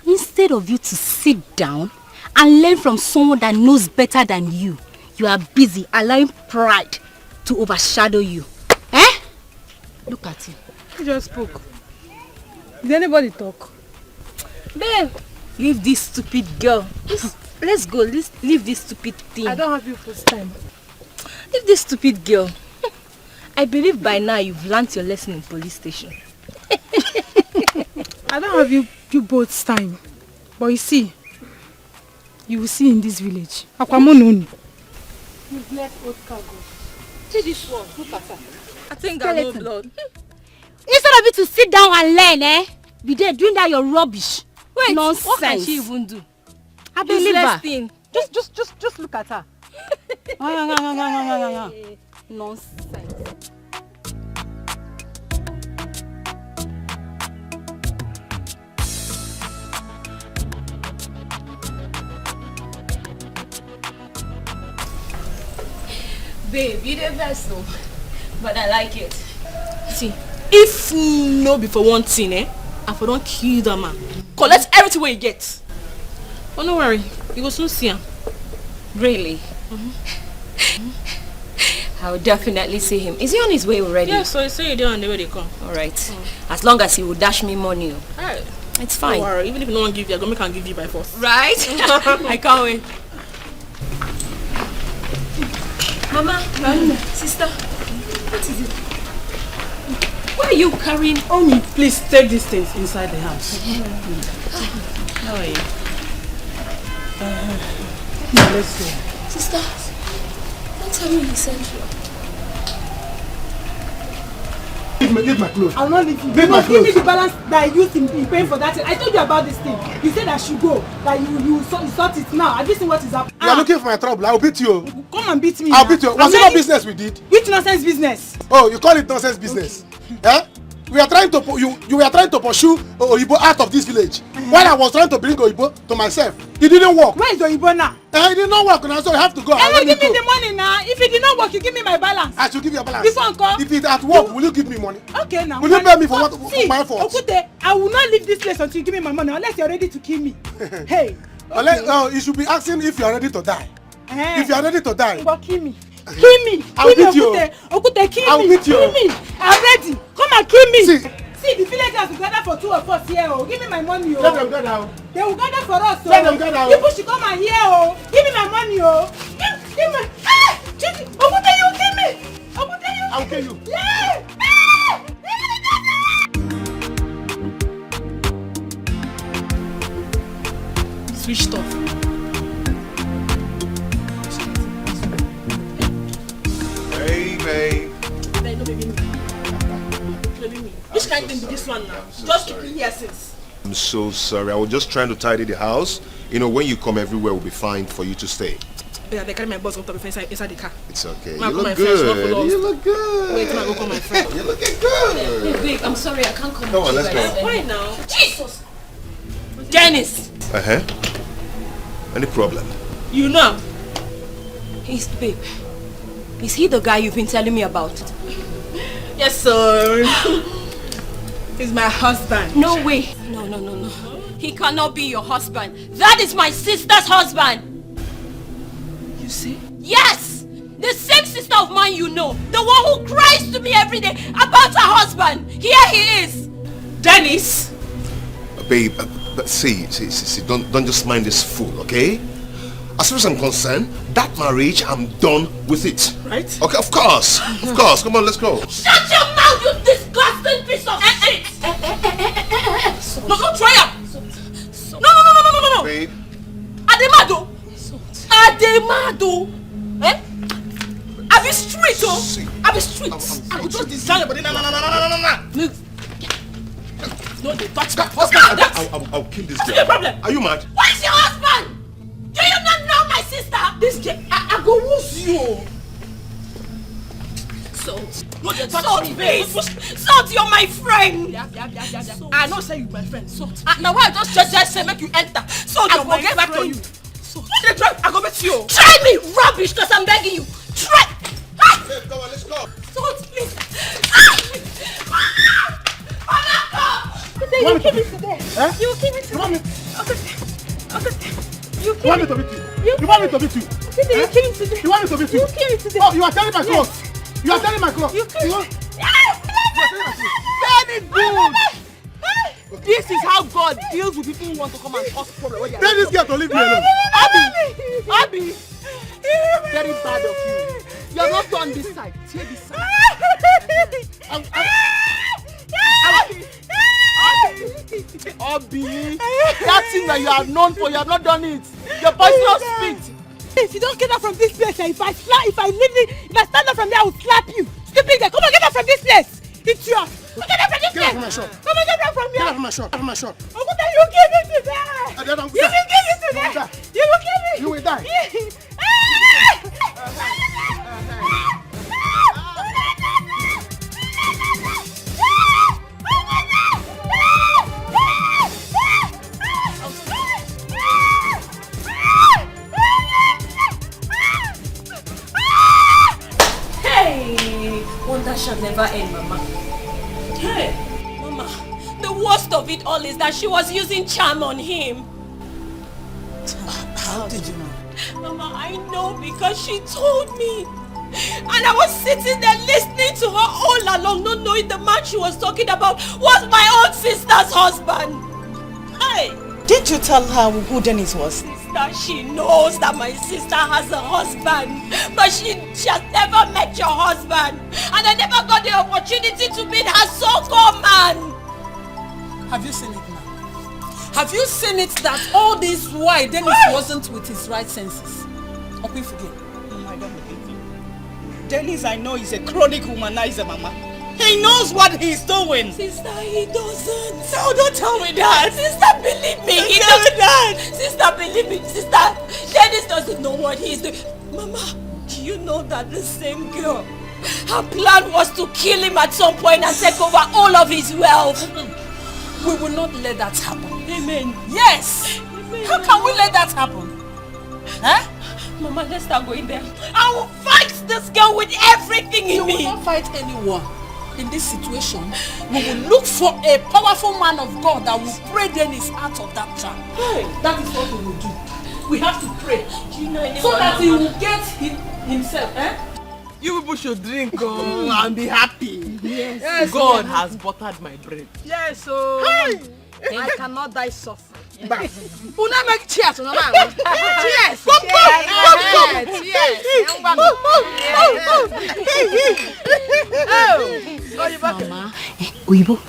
Instead of you to sit down and learn from someone that knows better than you, you are busy allowing pride to overshadow you. Eh? Look at you. You just spoke. Did anybody talk? Babe, leave this stupid girl. Let's go. Let's leave this stupid thing. I don't have you first time. Leave this stupid girl. I believe by now you've learnt your lesson in police station. I don't have you both time. But you see, you will see in this village. Akwamononi. You've left old cargo. See this one. Look at her. I think I know blood. Instead of you to sit down and learn, be there doing that your rubbish. Wait, nonsense. what can she even do? I believe her. Thing. Just look at her. Nonsense. Babe, you the best though. But I like it. See, if no be for one thing, I for don't kill that man. Collect everything what you get. But no worry, you will soon see him. Really? I will definitely see him. Is he on his way already? Yeah, so you say you're on the way they come. Alright. As long as he will dash me money. Alright. It's fine. Don't worry, even if no one give you, I'm going to give you by force. Right? I can't wait. Mama, sister, what is it? Why are you carrying? Omi, please take these things inside the house. How are you? Let's go. Sister, don't tell me he sent you. Give my clothes. I'll not leave you. Give You my must give me clothes. the balance that I used in paying for that thing. I told you about this thing. You said I should go. That you sort it now. Have you seen what is happening? You are looking for my trouble. I will beat you. Come and beat me. I'll now. beat you. Was it not business we did? Which nonsense business? Oh, you call it nonsense business? Eh? We are trying to you were trying to pursue Oyibo out of this village. While I was trying to bring Oyibo to myself, it didn't work. Where is Oyibo now? It did not work, now so you have to go. Hey, give me the money now. If it did not work, you give me my balance. I should give you a balance. Before uncle. If it at work, will you give me money? Okay now. Will you pay me for what? See, for my fault? Okute, I will not leave this place until you give me my money unless you're ready to kill me. Hey. Unless, you should be asking if you are ready to die. If you are ready to die. But kill me. Kill me. I'll Kill me, beat you. Okute, kill I'll me. beat you. Kill me. I'm ready. Come and kill me. See, the villagers will gather for two of us here. Oh. Give me my money. Oh. Let them gather. They will gather for us. Oh. Let them gather. People should come and hear. Oh. Give me my money. Oh. Give me. Ah! Okute, you kill me. Okute, you. I'll kill you. Yeah. Switched off. Hey, babe. Hey, no, baby. Which kind of thing be this one now? Just keep me here since. I'm so sorry. I was just trying to tidy the house. You know, when you come, everywhere will be fine for you to stay. Babe, they carry my boss up to inside the car. It's okay. Ma, You call my look friends, not for good. lost. You look good. Wait till I go call my friend. You're looking good. Hey, babe, I'm sorry, I can't come. Come on, let's go. Why now? Jesus! Dennis! Uh-huh. Any problem? You know. Babe. Is he the guy you've been telling me about? Yes, sir. He's my husband. No way. No. He cannot be your husband. That is my sister's husband. You see? Yes! The same sister of mine you know. The one who cries to me every day about her husband. Here he is. Dennis! Babe, see, don't just mind this fool, okay? as far as I'm concerned, that marriage, I'm done with it. Right? Okay, of course. Of course. Come on, let's go. Shut your mouth, you disgusting piece of shit! No, don't try it! No! Babe. Ademado! Eh? I be street, oh! I be street! I will just design your body. No. No, they touch my husband like that! I'll kill this What's girl. your problem? Are you mad? Where's your husband? Do you not know my sister? This girl, I go lose you! Salt. No, they touch Salt, me. please! Salt, you're my friend! Yeah. I know say you my friend. Salt. Now why I just say make you enter? Salt, I go get back to you. Salt. When they try, I go meet you. Try me rubbish, cause I'm begging you. Try! Babe, come on, let's go. Salt, please! You will kill me today. Huh? You will kill me today. You want me to beat you? You want me to beat you? Okay, you kill me today. You want me to beat you? You kill me today. Oh, you are telling my clothes. You are telling my clothes. You kill me. Very good. This is how God deals with people who want to come and cause problems. Tell this girl to leave me alone. Abby, very bad of you. You are not on this side. Here this side. Abby, that thing that you have known for, you have not done it. Your poisonous spit. If you don't get out from this place, if I stand up from there, I will slap you. Stupid girl, come on, get out from this place. It's yours. Get out from this place. Get out from my shop. Come on, get out from here. Get out from my shop. Get out from my shop. Oh, what are you giving to that? You will You will give it to that. You will give it. You will die. Hey! Wonder shall never end, Mama. Hey! Mama, the worst of it all is that she was using charm on him. How did you know? Mama, I know because she told me. And I was sitting there listening to her all along, not knowing the man she was talking about was my own sister's husband. Hey! Did you tell her who Dennis was? Sister, she knows that my sister has a husband, but she has never met your husband, and I never got the opportunity to meet her so-called man. Have you seen it now? Have you seen it that all this why Dennis wasn't with his right senses? Okay, forget. I don't believe you. Dennis, I know, is a chronic womanizer, Mama. He knows what he's doing. Sister, he doesn't. No, don't tell me that. Sister, believe me. He doesn't. Sister, believe me. Sister, Dennis doesn't know what he's doing. Mama, do you know that the same girl, her plan was to kill him at some point and take over all of his wealth? We will not let that happen. Amen. Yes. Amen. How can we let that happen? Huh? Mama, let's start going there. I will fight this girl with everything in me. You will not fight anyone. In this situation, we will look for a powerful man of God that will pray Dennis out of that trap. Hey, that is what we will do. We have to pray. Do you know anyone so that he will get himself. You people should drink and be happy. Yes. God has buttered my bread. Yes, so Hey. I cannot die suffering. Una make cheers, no man. Cheers. Mama, Oyibo,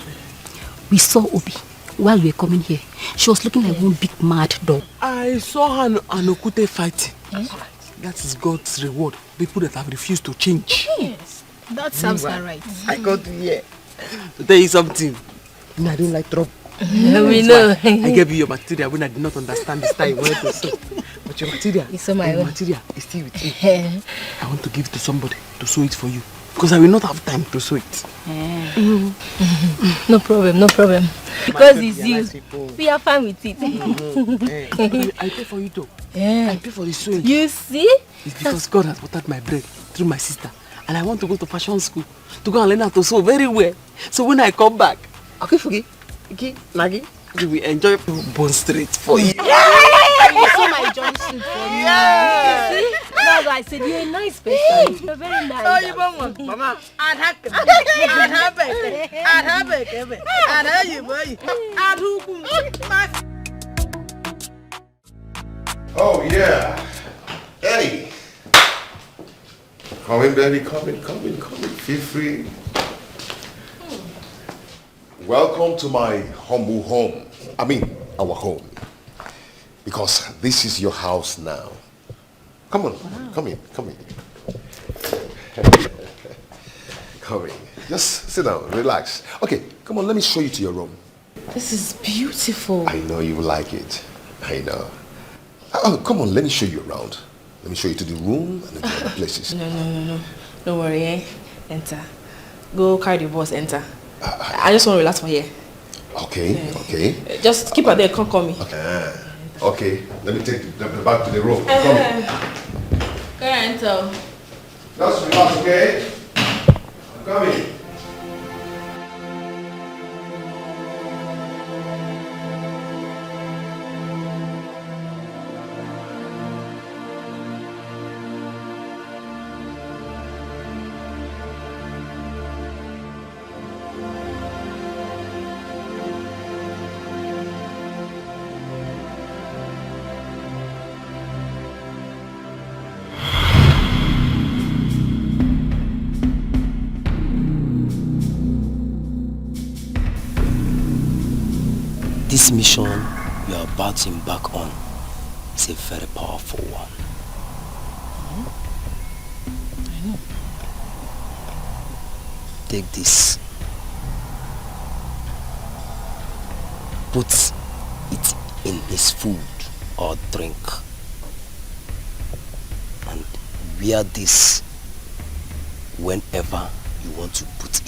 we saw Obi while we were coming here. She was looking like one big mad dog. I saw her and Okute fighting. That is God's reward. People that have refused to change. Yes, that sounds right. I got to hear. To tell you something, I don't like trouble. We know. I gave you your material when I did not understand the style you wanted to sew. But your material, your material is still with me. I want to give it to somebody to sew it for you. Because I will not have time to sew it. No problem, no problem. Because it's you. We are fine with it. I pay for you too. I pay for the sewing. You see? It's because God has buttered my bread through my sister. And I want to go to fashion school to go and learn how to sew very well. So when I come back, okay, forget. Okay, Nagi, we will enjoy Bone Street for you. You saw my jumpsuit for me. You see? That's why I said you're a nice person. You're very nice. Oh, you want Mama? I'd have it. Oh yeah, Come in, baby. Come in. Feel free. Welcome to my humble home. I mean, our home. Because this is your house now. Come on. Wow. Come in. Come in. Just sit down. Relax. Okay, come on. Let me show you to your room. This is beautiful. I know you will like it. I know. Oh, come on. Let me show you around. Let me show you to the room and the other places. No. Don't worry, eh? Enter. Go carry the boss, enter. I just want to relax for here. Okay. Just keep her there, come call me. Okay, let me take the back to the room. Come. Go enter. Just relax, okay? I'm coming. This mission you are about to embark on is a very powerful one. I know. Take this. Put it in his food or drink. And wear this whenever you want to put it.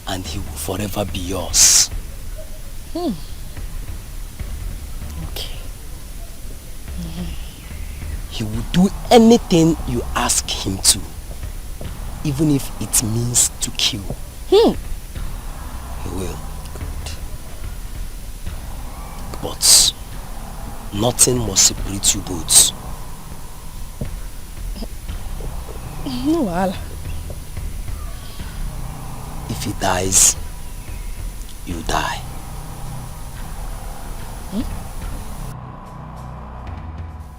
And he will forever be yours. Okay. He will do anything you ask him to, even if it means to kill. He will. Good. But nothing must separate you both. No, Wala. If he dies, you die.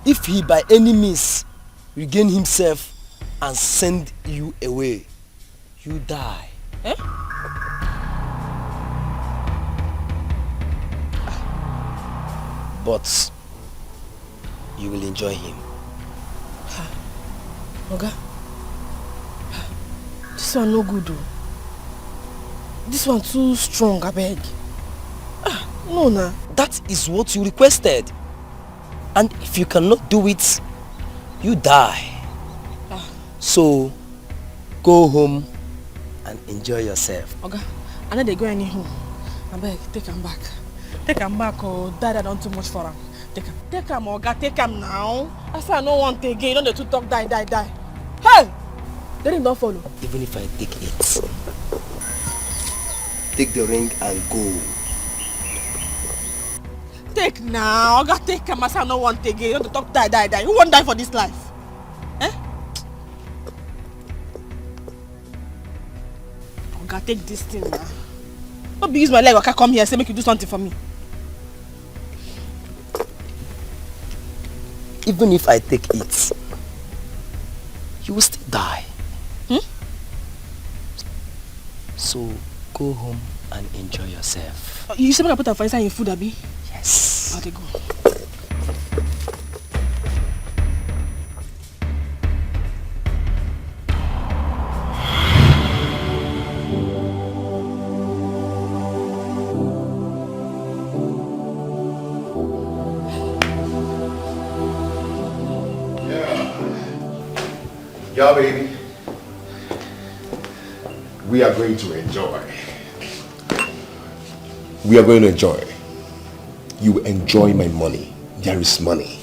If he by any means regain himself and send you away, you die. But you will enjoy him. Oga, this one no good though. This one too strong, I beg. No, nah. That is what you requested. And if you cannot do it, you die. So, go home and enjoy yourself. Oga, I know they go any home. I beg, take him back. Take him back or die done too much for him. Take him, Oga, take him now. I say I don't want to again. You don't to talk, die. Hey! Let him not follow. Even if I take it, take the ring and go. Take now. Oga, take him. I say I don't want to again. You don't to talk, die. Who won't die for this life? Oga, take this thing now. Don't be use my leg. Oga, come here. Say make you do something for me. Even if I take it, you will still die. So go home and enjoy yourself. You say I put a fire inside your food, Abi? Yes. I'll go. Yeah, baby. We are going to enjoy. We are going to enjoy. You enjoy my money. There is money.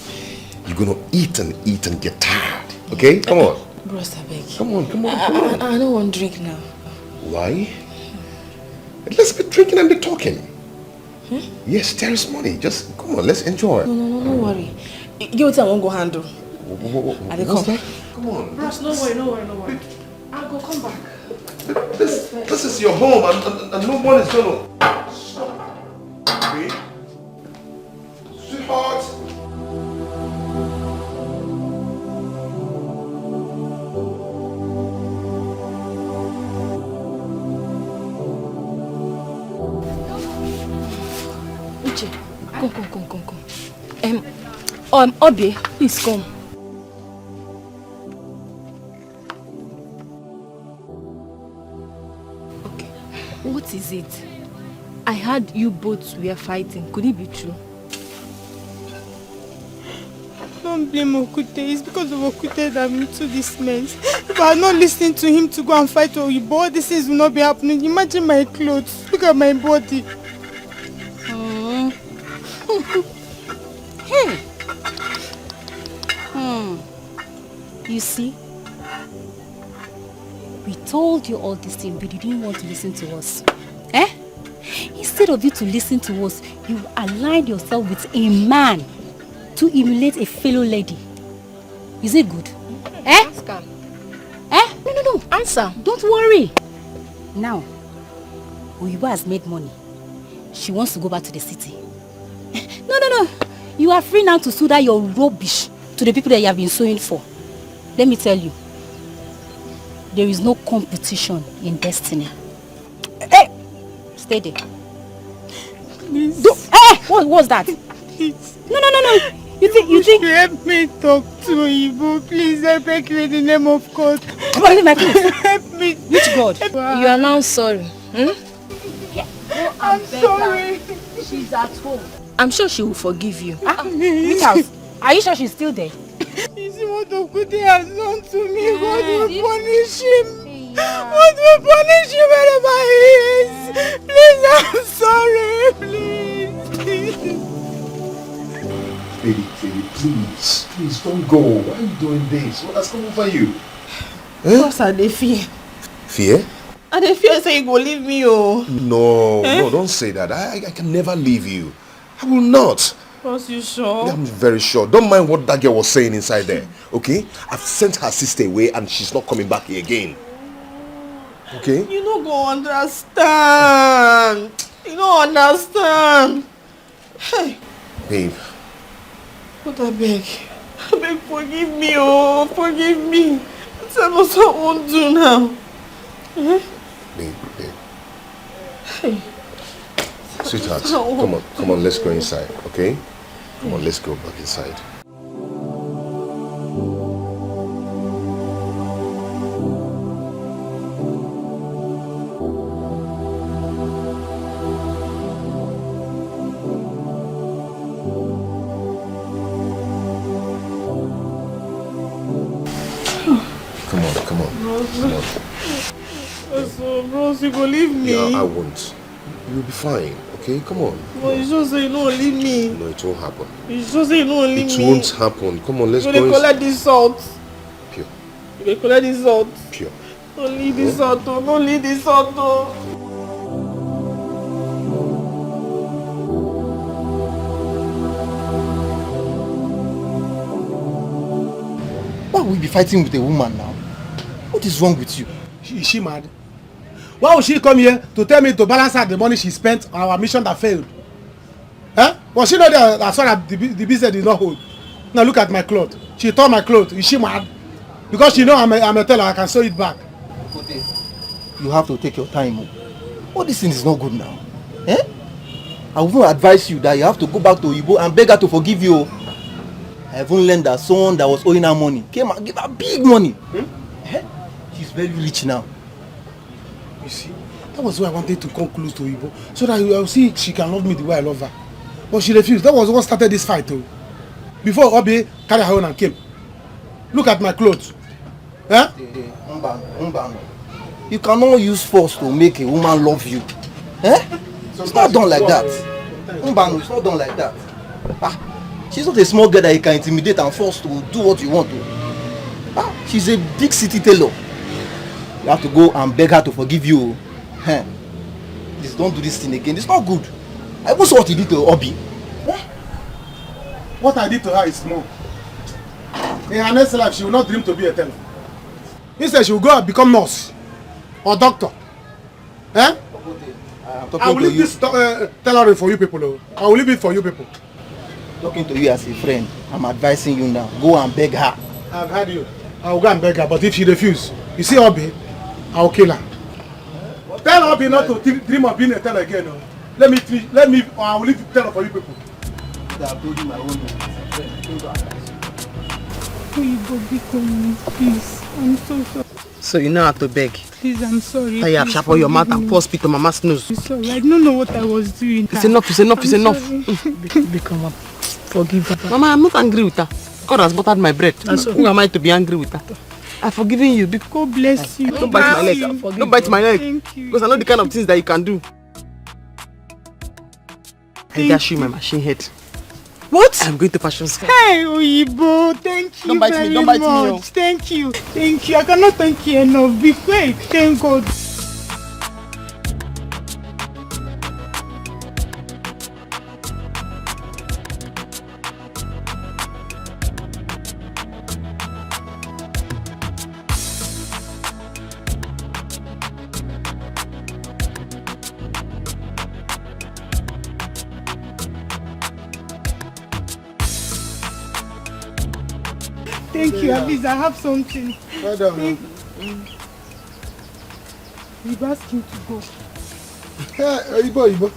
You're going to eat and get tired. Okay? Come on. Bros, I beg. Come on. I don't want to drink now. Why? Let's be drinking and be talking. Yes, there is money. Just come on, let's enjoy. No worry. Give it I won't go handle. What's that? Come on. Bros, no worry. I'll go come back. This is your home and no one is gonna. Babe? Sweetheart? Obi, please come. Okay, what is it? I heard you both were fighting. Could it be true? Don't blame Okute. It's because of Okute that I'm into this mess. If I had not listened to him to go and fight Oyibo, all these things will not be happening. Imagine my clothes. Look at my body. Hey. You see? We told you all this thing, but you didn't want to listen to us. Eh? Instead of you to listen to us, you aligned yourself with a man to emulate a fellow lady. Is it good? Eh? Ask her. Eh? No. Answer. Don't worry. Now, Oyibo has made money. She wants to go back to the city. No. You are free now to sue that your rubbish to the people that you have been suing for. Let me tell you, there is no competition in destiny. Hey! Stay there. Please. What's that? Please. No. You think help me talk to Oyibo, please. I beg you in the name of God. Come on, leave my clothes. Help me. Which God? You are now sorry. Yeah. I'm sorry. She's at home. I'm sure she will forgive you. Which house? Are you sure she's still there? You see what Okute has done to me? God will punish him. God will punish him wherever he is. Please, I'm sorry. Please. Baby, please don't go. Why are you doing this? What has come over you? Because I dey fear. Fear? I dey fear say you go leave me, oh. No, don't say that. I can never leave you. I will not. Was you sure? Yeah, I'm very sure. Don't mind what that girl was saying inside there, okay? I've sent her sister away and she's not coming back here again. Okay? You don't go understand. You don't understand. Hey. Babe. But I beg, forgive me, oh, forgive me. Tell us what I won't do now. Babe. Hey. Sweetheart, come on, let's go inside, okay? Come on, let's go back inside. Come on. So, bros, you go leave me? Yeah, I won't. You'll be fine, okay? Come on. But you just say you don't leave me. No, it won't happen. You just say you don't leave me. It won't happen. Come on, let's go. You collect this salt. Pure. You collect this salt. Pure. Don't leave this salt, oh. Don't leave this salt, oh. Why will we be fighting with a woman now? What is wrong with you? Is she mad? Why would she come here to tell me to balance out the money she spent on our mission that failed? Huh? Was she not there as far as the business did not hold? Now look at my clothes. She tore my clothes. Is she mad? Because she know I'm a teller, I can sew it back. You have to take your time. All this thing is not good now. Eh? I would even advise you that you have to go back to Oyibo and beg her to forgive you. I even learned that someone that was owing her money came and gave her big money. Eh? She's very rich now. You see, that was why I wanted to come close to Oyibo, so that I'll see she can love me the way I love her. But she refused. That was what started this fight, though. Before Obi carried her own and came. Look at my clothes. Eh? You cannot use force to make a woman love you. Eh? It's not done like that. It's not done like that. She's not a small girl that you can intimidate and force to do what you want to. She's a big city tailor. You have to go and beg her to forgive you. Please don't do this thing again. It's not good. I even saw what you did to Obi. What I did to her is small. In her next life, she will not dream to be a teller. Instead, she will go and become nurse or doctor. Eh? I will leave this tailoring for you people. I will leave it for you people. Talking to you as a friend, I'm advising you now. Go and beg her. I've heard you. I will go and beg her, but if she refuses, you see Obi, I will kill her. Tell Obi not to dream of being a teller again. Let me, I will leave the teller for you people. that I've told you my own as a friend. I came to advise you. You go become please. I'm so sorry. So you know how to beg. Please, I'm sorry. You have sharp on your mouth and pour spit on Mama's nose. I'm sorry. I don't know what I was doing. It's enough, it's enough, it's enough. Become up. Forgive her. Mama, I'm not angry with her. God has buttered my bread. Who am I to be angry with her? I've forgiven you. God bless you. Don't bite my leg. Don't bite my leg. Thank you. Because I know the kind of things that you can do. I dash you my machine head. What? I'm going to fashion school. Hey, Oyibo, thank you Don't bite very me, don't bite much. me. Thank you. Thank you. I cannot thank you enough. Be great. Thank God. Thank you, at least I have something. Well done. We've asked you to go. Hey, Ibo.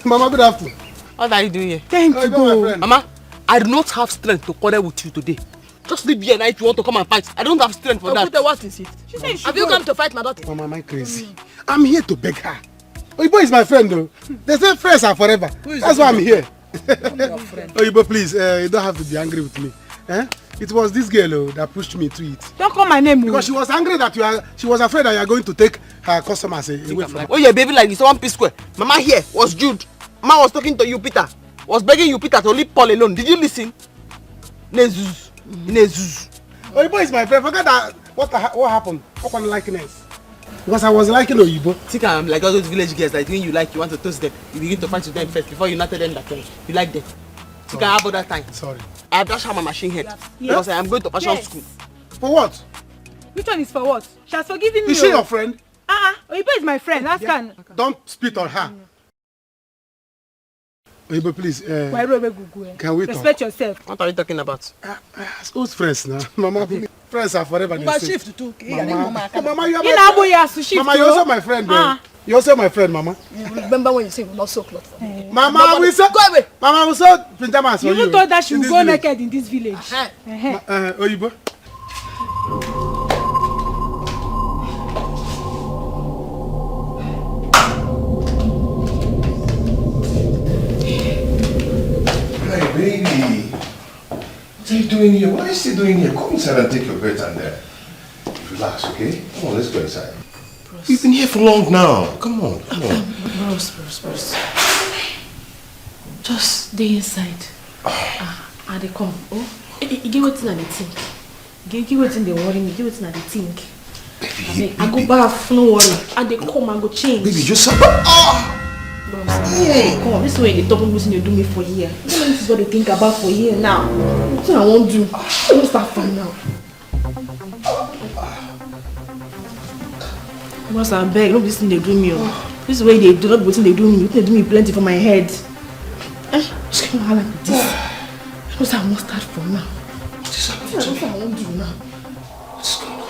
Mama, good afternoon. What are you doing here? Thank you, my Mama, I do not have strength to quarrel with you today. Just leave here now if you want to come and fight. I don't have strength for that. What is it? She said Have you come to fight my daughter? Mama, am I crazy? I'm here to beg her. Oyibo is my friend though. They say friends are forever. That's why I'm here. Oyibo, please, you don't have to be angry with me. It was this girl that pushed me to it. Don't call my name. Because she was angry that she was afraid that you are going to take her customers away from her. Oh yeah, baby like this, 1 piece square. Mama here was Jude. Mama was talking to you, Peter. Was begging you, Peter, to leave Paul alone. Did you listen? Nezuz. Oyibo is my friend. Forget that. What happened? What kind of likeness? Because I was liking Oyibo. Think I'm like all those village girls that when you like, you want to toast them. You begin to fight with them first before you not tell them that you like them. Think I have all that time. Sorry. I have dashed my machine head. Because I am going to fashion school. For what? Which one is for what? She has forgiven me. Is she your friend? Oyibo is my friend. Ask her. Don't spit on her. Oyibo, please. Can we talk? Respect yourself. What are you talking about? Who's friends now? Mama, friends are forever. Mama, shift too. Mama, you are my friend. Mama, you're also my friend. You're also my friend, Mama. Remember when you say we not sew clothes for me? Mama, we saw. Go away. Mama, we saw pajamas for you. You even told that she will go naked in this village. Oyibo. Hey, baby. What are you doing here? What are you still doing here? Come inside and take your breath and relax, okay? Come on, let's go inside. Bruce. We've been here for long now. Come on. Bruce. Just stay inside. And they come. Oh, you get what's in the think. Give what's in the worry me. Give what's in the think. Baby, I go bath, no worry. And they come and go change. Baby, just Come, this is where they talk about they do me for a year. This is what they think about for a year now. That's what I won't do. I won't start fun now. Once I beg, look this thing they do me. This is where they do not what they do me. They do me plenty for my head. Just can't have like this. That's what I won't start from now. That's what I won't do now. What's going on?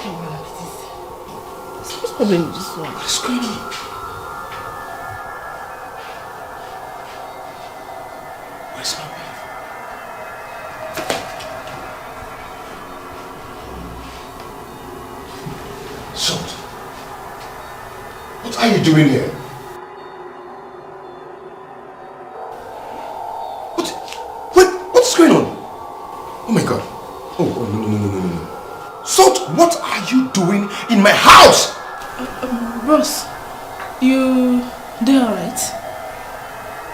What's the problem with this one? What's going on? Where's my wife? Salt. What are you doing here? What's going on? Oh my God. Oh, no. Salt, what are you doing in my house? Ross, you alright?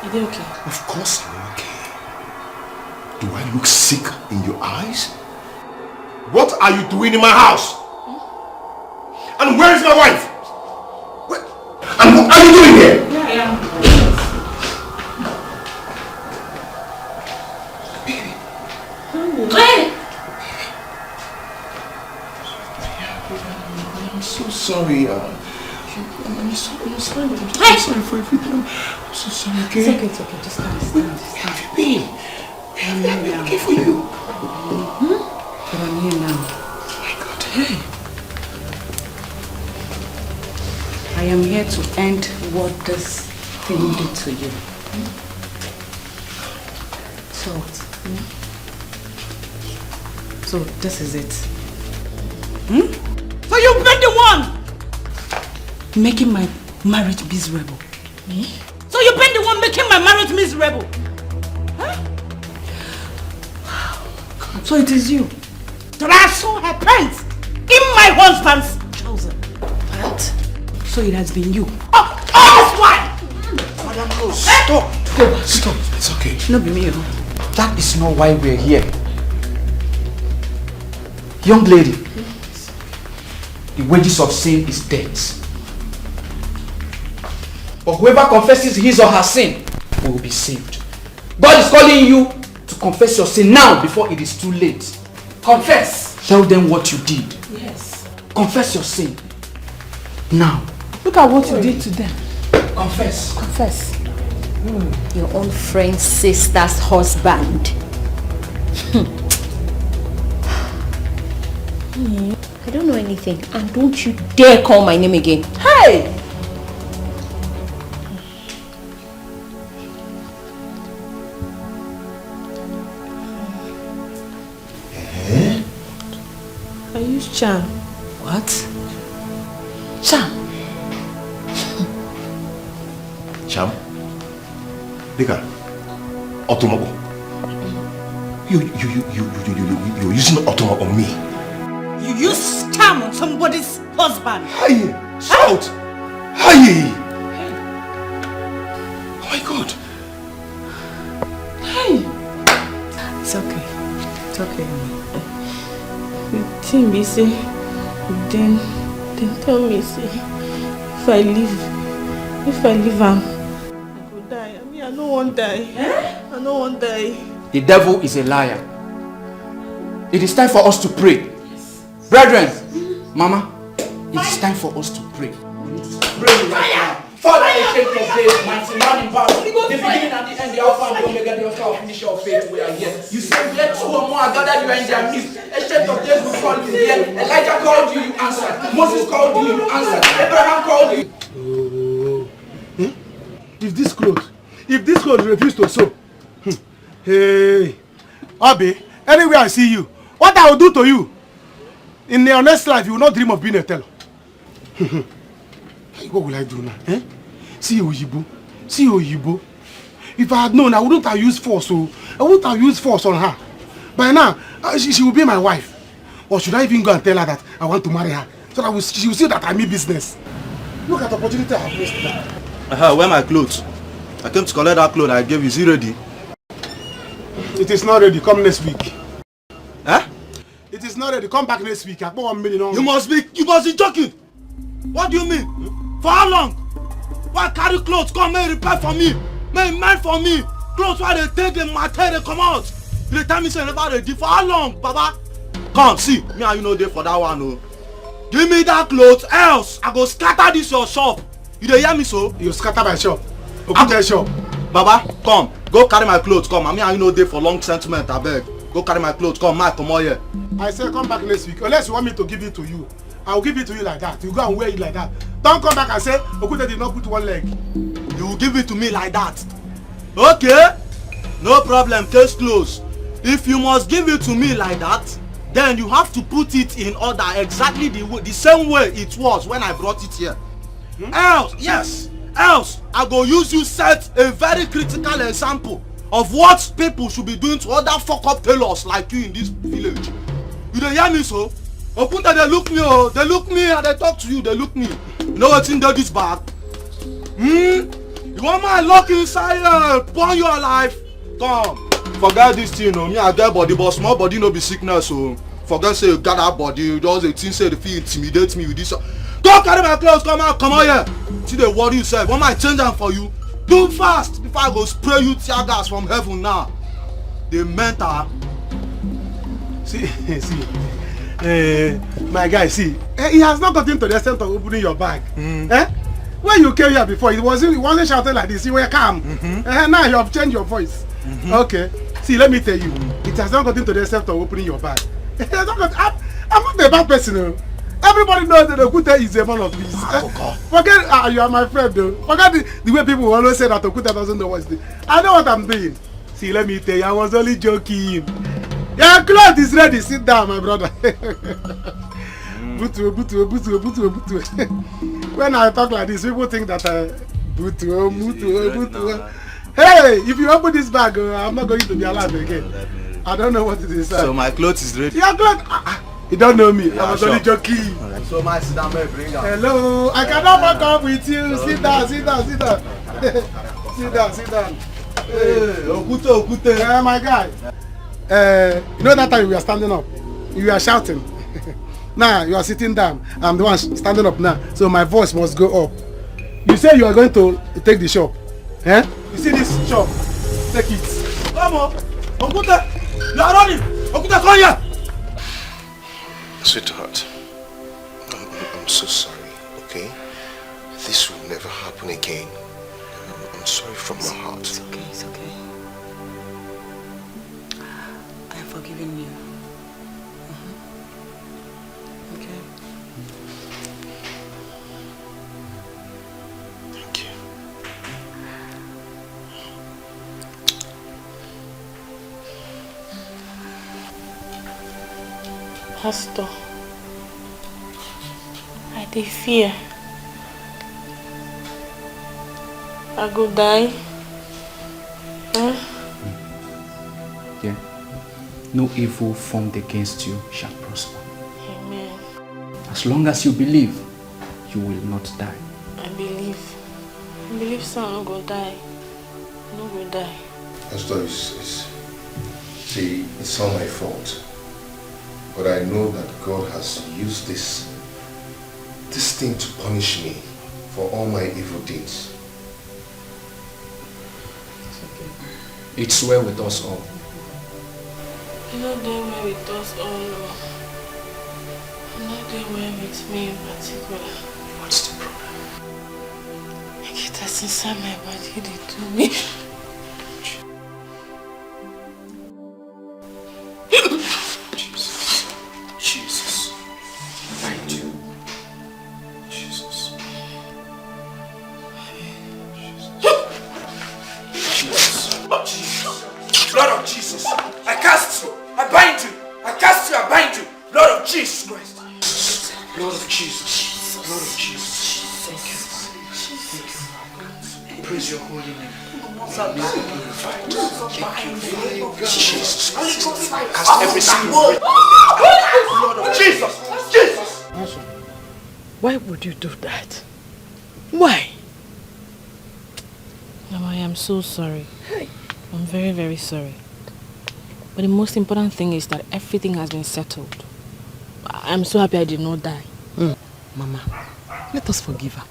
You they okay? Of course I'm okay. Do I look sick in your eyes? What are you doing in my house? And where is my wife? And what are you doing here? Yeah. I'm so sorry. I'm sorry for everything. I'm so sorry, okay? It's okay. Just stand. Where have you been? I've been looking for you. But I'm here now. Oh my God, hey. I am here to end what this thing did to you. So what? So this is it. So you've been the one making my marriage miserable. So you've been the one making my marriage miserable. So it is you that I saw her pants in my husband's trouser. What? So it has been you. Oh, this one! Madam, no, stop. Stop. It's okay. No, be me. That is not why we're here. Young lady, the wages of sin is death. But whoever confesses his or her sin will be saved. God is calling you to confess your sin now before it is too late. Confess. Tell them what you did. Yes. Confess your sin. Now. Look at what you did to them. Confess. Confess. Your own friend's sister's husband. I don't know anything, and don't you dare call my name again. Hey! I use charm. What? Charm? Cham? Dikeh, Otomobo. You're using Otomobo on me. You use charm on somebody's husband. Hey! Shout! Hey! Oh my God! Hey! It's okay. It's okay. The thing be say, then tell me say, if I leave am, I go die. I mean, I don't want to die. I don't want to die. The devil is a liar. It is time for us to pray. Brethren, Mama, it is time for us to pray. Pray right now. Father, in the shape of days, mighty man in battle, the beginning and the end, the Alpha and the Omega, the author of finisher of faith, we are here. You said, let two or more are gathered, you are in their midst. Ancient of days, we call you here. Elijah called you, you answered. Moses called you, you answered. Abraham called you. If this clothes refuse to sew, hey, Abi, anywhere I see you, what I will do to you, in your next life, you will not dream of being a teller. What will I do now? See Oyibo. If I had known, I wouldn't have used force. So I wouldn't have used force on her. By now, she will be my wife. Or should I even go and tell her that I want to marry her? So that she will see that I mean business. Look at the opportunity I have wasted now. Where my clothes? I came to collect that clothes I gave you. Is it ready? It is not ready. Come next week. Huh? It is not ready. Come back next week. I bought 1 million. You must be joking. What do you mean? For how long? Why carry clothes? Come and repair for me. Man for me. Clothes why they take the material come out. You tell me say never ready. For how long, Baba? Come see. Me and you know there for that one. Oh. Give me that clothes, else I go scatter this your shop. You dey hear me so? You scatter my shop. Open the shop. Baba, come. Go carry my clothes. Come. Me and you know there for long sentiment. I beg. Go carry my clothes. Come, Mike, come on here. I say come back next week. Unless you want me to give it to you, I will give it to you like that. You go and wear it like that. Don't come back and say Okute did not put one leg. You will give it to me like that. Okay? No problem. Case closed. If you must give it to me like that, then you have to put it in order exactly the same way it was when I brought it here. Else I go use you set a very critical example of what people should be doing to other fuck up tailors like you in this village. You dey hear me so? Opunta they look me and they talk to you, they look me. You know what's in there this bag? You want my luck inside burn your life? Come, forget this thing, me I get body, but small body no be sickness, so forget say you got that body, just a thing say the feel intimidate me with this. Go carry my clothes, come on here. See they worry yourself. Want my change them for you? Do fast before I go spray you tear gas from heaven now. The mental. See, my guy, see, he has not gotten to the extent of opening your bag. When you came here before, it wasn't shouting like this. You were calm. Now you have changed your voice. Okay. See, let me tell you, it has not gotten to the extent of opening your bag. It has not got, I'm not a bad person. Everybody knows that Okute is a man of peace. Forget, you are my friend though. Forget the way people always say that Okute doesn't know what he's doing. I know what I'm doing. See, let me tell you, I was only joking. Your cloth is ready. Sit down, my brother. Butu. When I talk like this, people think that Butu. Hey, if you open this bag, I'm not going to be alive again. I don't know what it is. So my clothes is ready. Your cloth? You don't know me. I was only joking. Right. So my sit down, bring her. Hello, I cannot fuck up with you. Sit down. Sit down. Hey, Okute. My guy. You know that time we were standing up, you were shouting. Now you are sitting down. I'm the one standing up now, so my voice must go up. You say you are going to take the shop, eh? You see this shop? Take it. Come on, Okute. You are running. Okute, come here. Sweetheart, I'm so sorry. Okay, this will never happen again. I'm sorry from my heart. It's okay. It's okay. I have forgiven you. Okay. Thank you. Pastor, I dey fear. I go die. Yeah. No evil formed against you shall prosper. Amen. As long as you believe, you will not die. I believe. I believe son no go die. No go die. Pastor, see, it's all my fault. But I know that God has used this thing to punish me for all my evil deeds. It's well with us all. You know they were with us all. You know they were with me in particular. What's the problem? I get that inside my body, they do me. Jesus. Thank you. Jesus. Blood of Jesus. I cast you. I bind you. I cast you. I bind you. Blood of Jesus Christ. Blood of Jesus. Blood of Jesus. Thank you. Praise your holy name. Thank you. Jesus. Cast every single blood of Jesus. Jesus. Why would you do that? Why? Mama, I am so sorry. I'm very, very sorry. But the most important thing is that everything has been settled. I'm so happy I did not die. Mama, let us forgive her.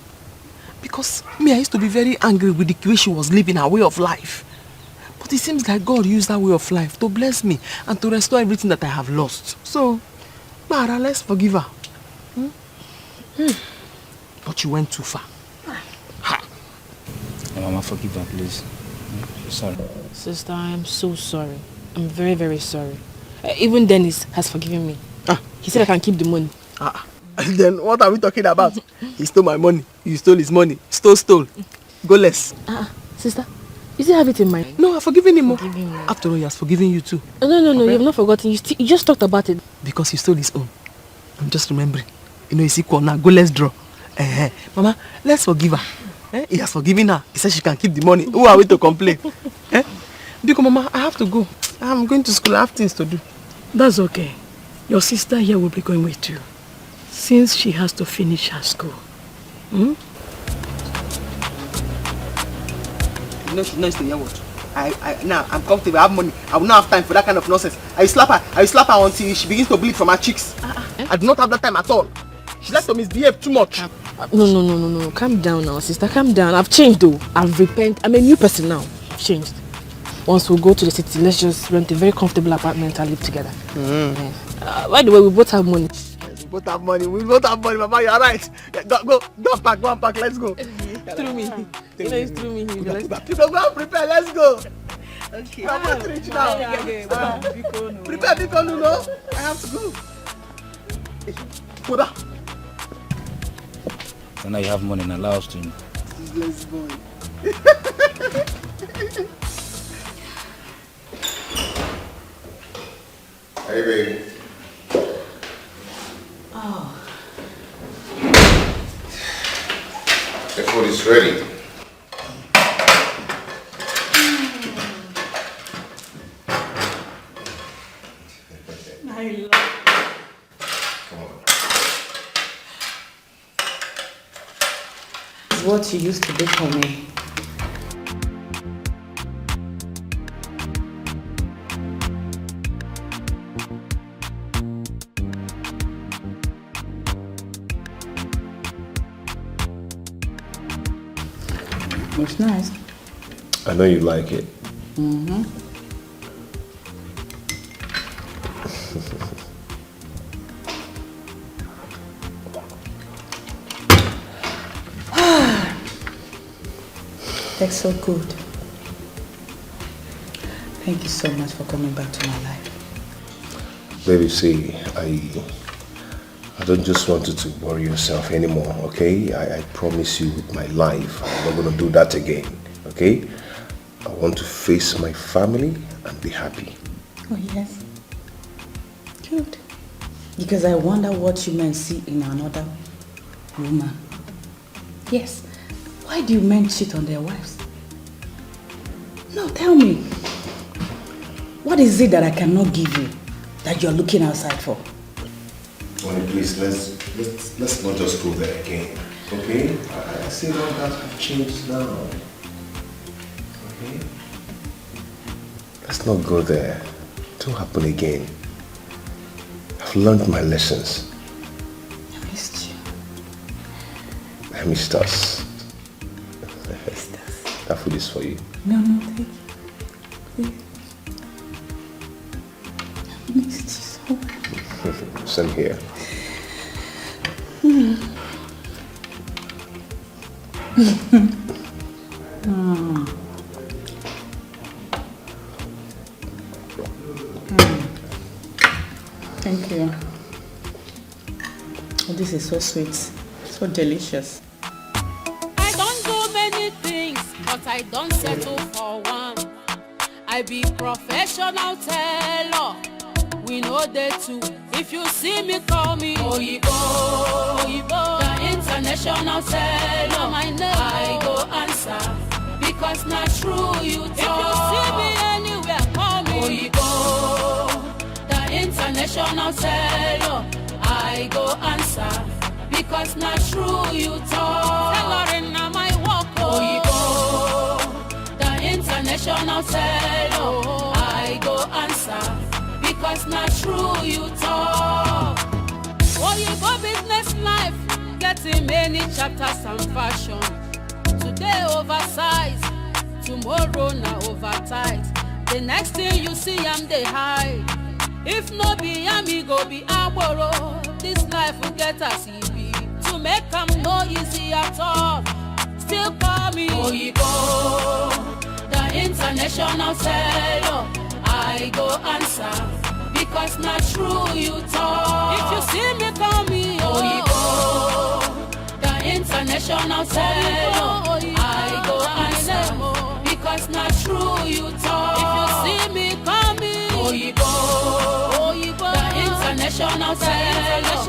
Because me, I used to be very angry with the way she was living her way of life. But it seems like God used that way of life to bless me and to restore everything that I have lost. So, Mara, let's forgive her. But you went too far. Mama, forgive her, please. Sorry. Sister, I am so sorry. I'm very, very sorry. Even Dennis has forgiven me. He said I can keep the money. Then what are we talking about? He stole my money. You stole his money. Stole. Go less. Sister, you still have it in mind? No, I've forgiven him. After all, he has forgiven you too. No, you have not forgotten. You just talked about it. Because he stole his own. I'm just remembering. You know, he's equal now. Go, let's draw. Mama, let's forgive her. He has forgiven her. He said she can keep the money. Who are we to complain? Because Mama, I have to go. I'm going to school. I have things to do. That's okay. Your sister here will be going with you, since she has to finish her school. No, she's not staying here. What? Now I'm comfortable. I have money. I will not have time for that kind of nonsense. I will slap her until she begins to bleed from her cheeks. I do not have that time at all. She likes to misbehave too much. No. Calm down now, sister. Calm down. I've changed though. I've repented. I'm a new person now. I've changed. Once we go to the city, let's just rent a very comfortable apartment and live together. By the way, we both have money. We both have money, Mama. You're right. Go and pack. Let's go. Through me. You know it's through me. Go and prepare. Let's go. Okay. I'm not rich now. Prepare, because no. I have to go. Koda. So now you have money and allow us to. This boy. Hey, baby. Oh. The food is ready. I love Come on. It's what you used to do for me. It's nice. I know you like it. Mm-hmm. That's so good. Thank you so much for coming back to my life. Baby, see, I don't just want you to worry yourself anymore, okay? I promise you with my life, I'm not going to do that again, okay? I want to face my family and be happy. Oh, yes. Good. Because I wonder what you men see in another woman. Yes. Why do men cheat on their wives? No, tell me. What is it that I cannot give you that you're looking outside for? Honey, please, let's not just go there again, okay? I say all that have changed now, okay? Let's not go there. It won't happen again. I've learned my lessons. I missed you. I missed us. That food is for you. No, thank you. Please. I missed you so much. Same here. Thank you. Oh, this is so sweet, so delicious. I don't do many things, but I don't settle for one. I be professional teller. We know they too. If you see me, call me Oyibo, Oyibo, the international teller. My name I go answer because not true you talk. If you see me anywhere, call me Oyibo, the international teller. I go answer because not true you talk. Tailoring na my work, Oyibo, the international teller. I go answer because not true you talk. Oyibo business life getting many chapters and fashion. Today oversized, tomorrow na overtight. The next thing you see I'm the high. If no be me go be aboro. This life will get us easy. To make them no easy at all. Still call me Oyibo, the international seller. I go answer because not true you talk. If you see me, call me Oyibo, the international seller. I go answer because not true you talk. If you see me, call me Oyibo, the international seller.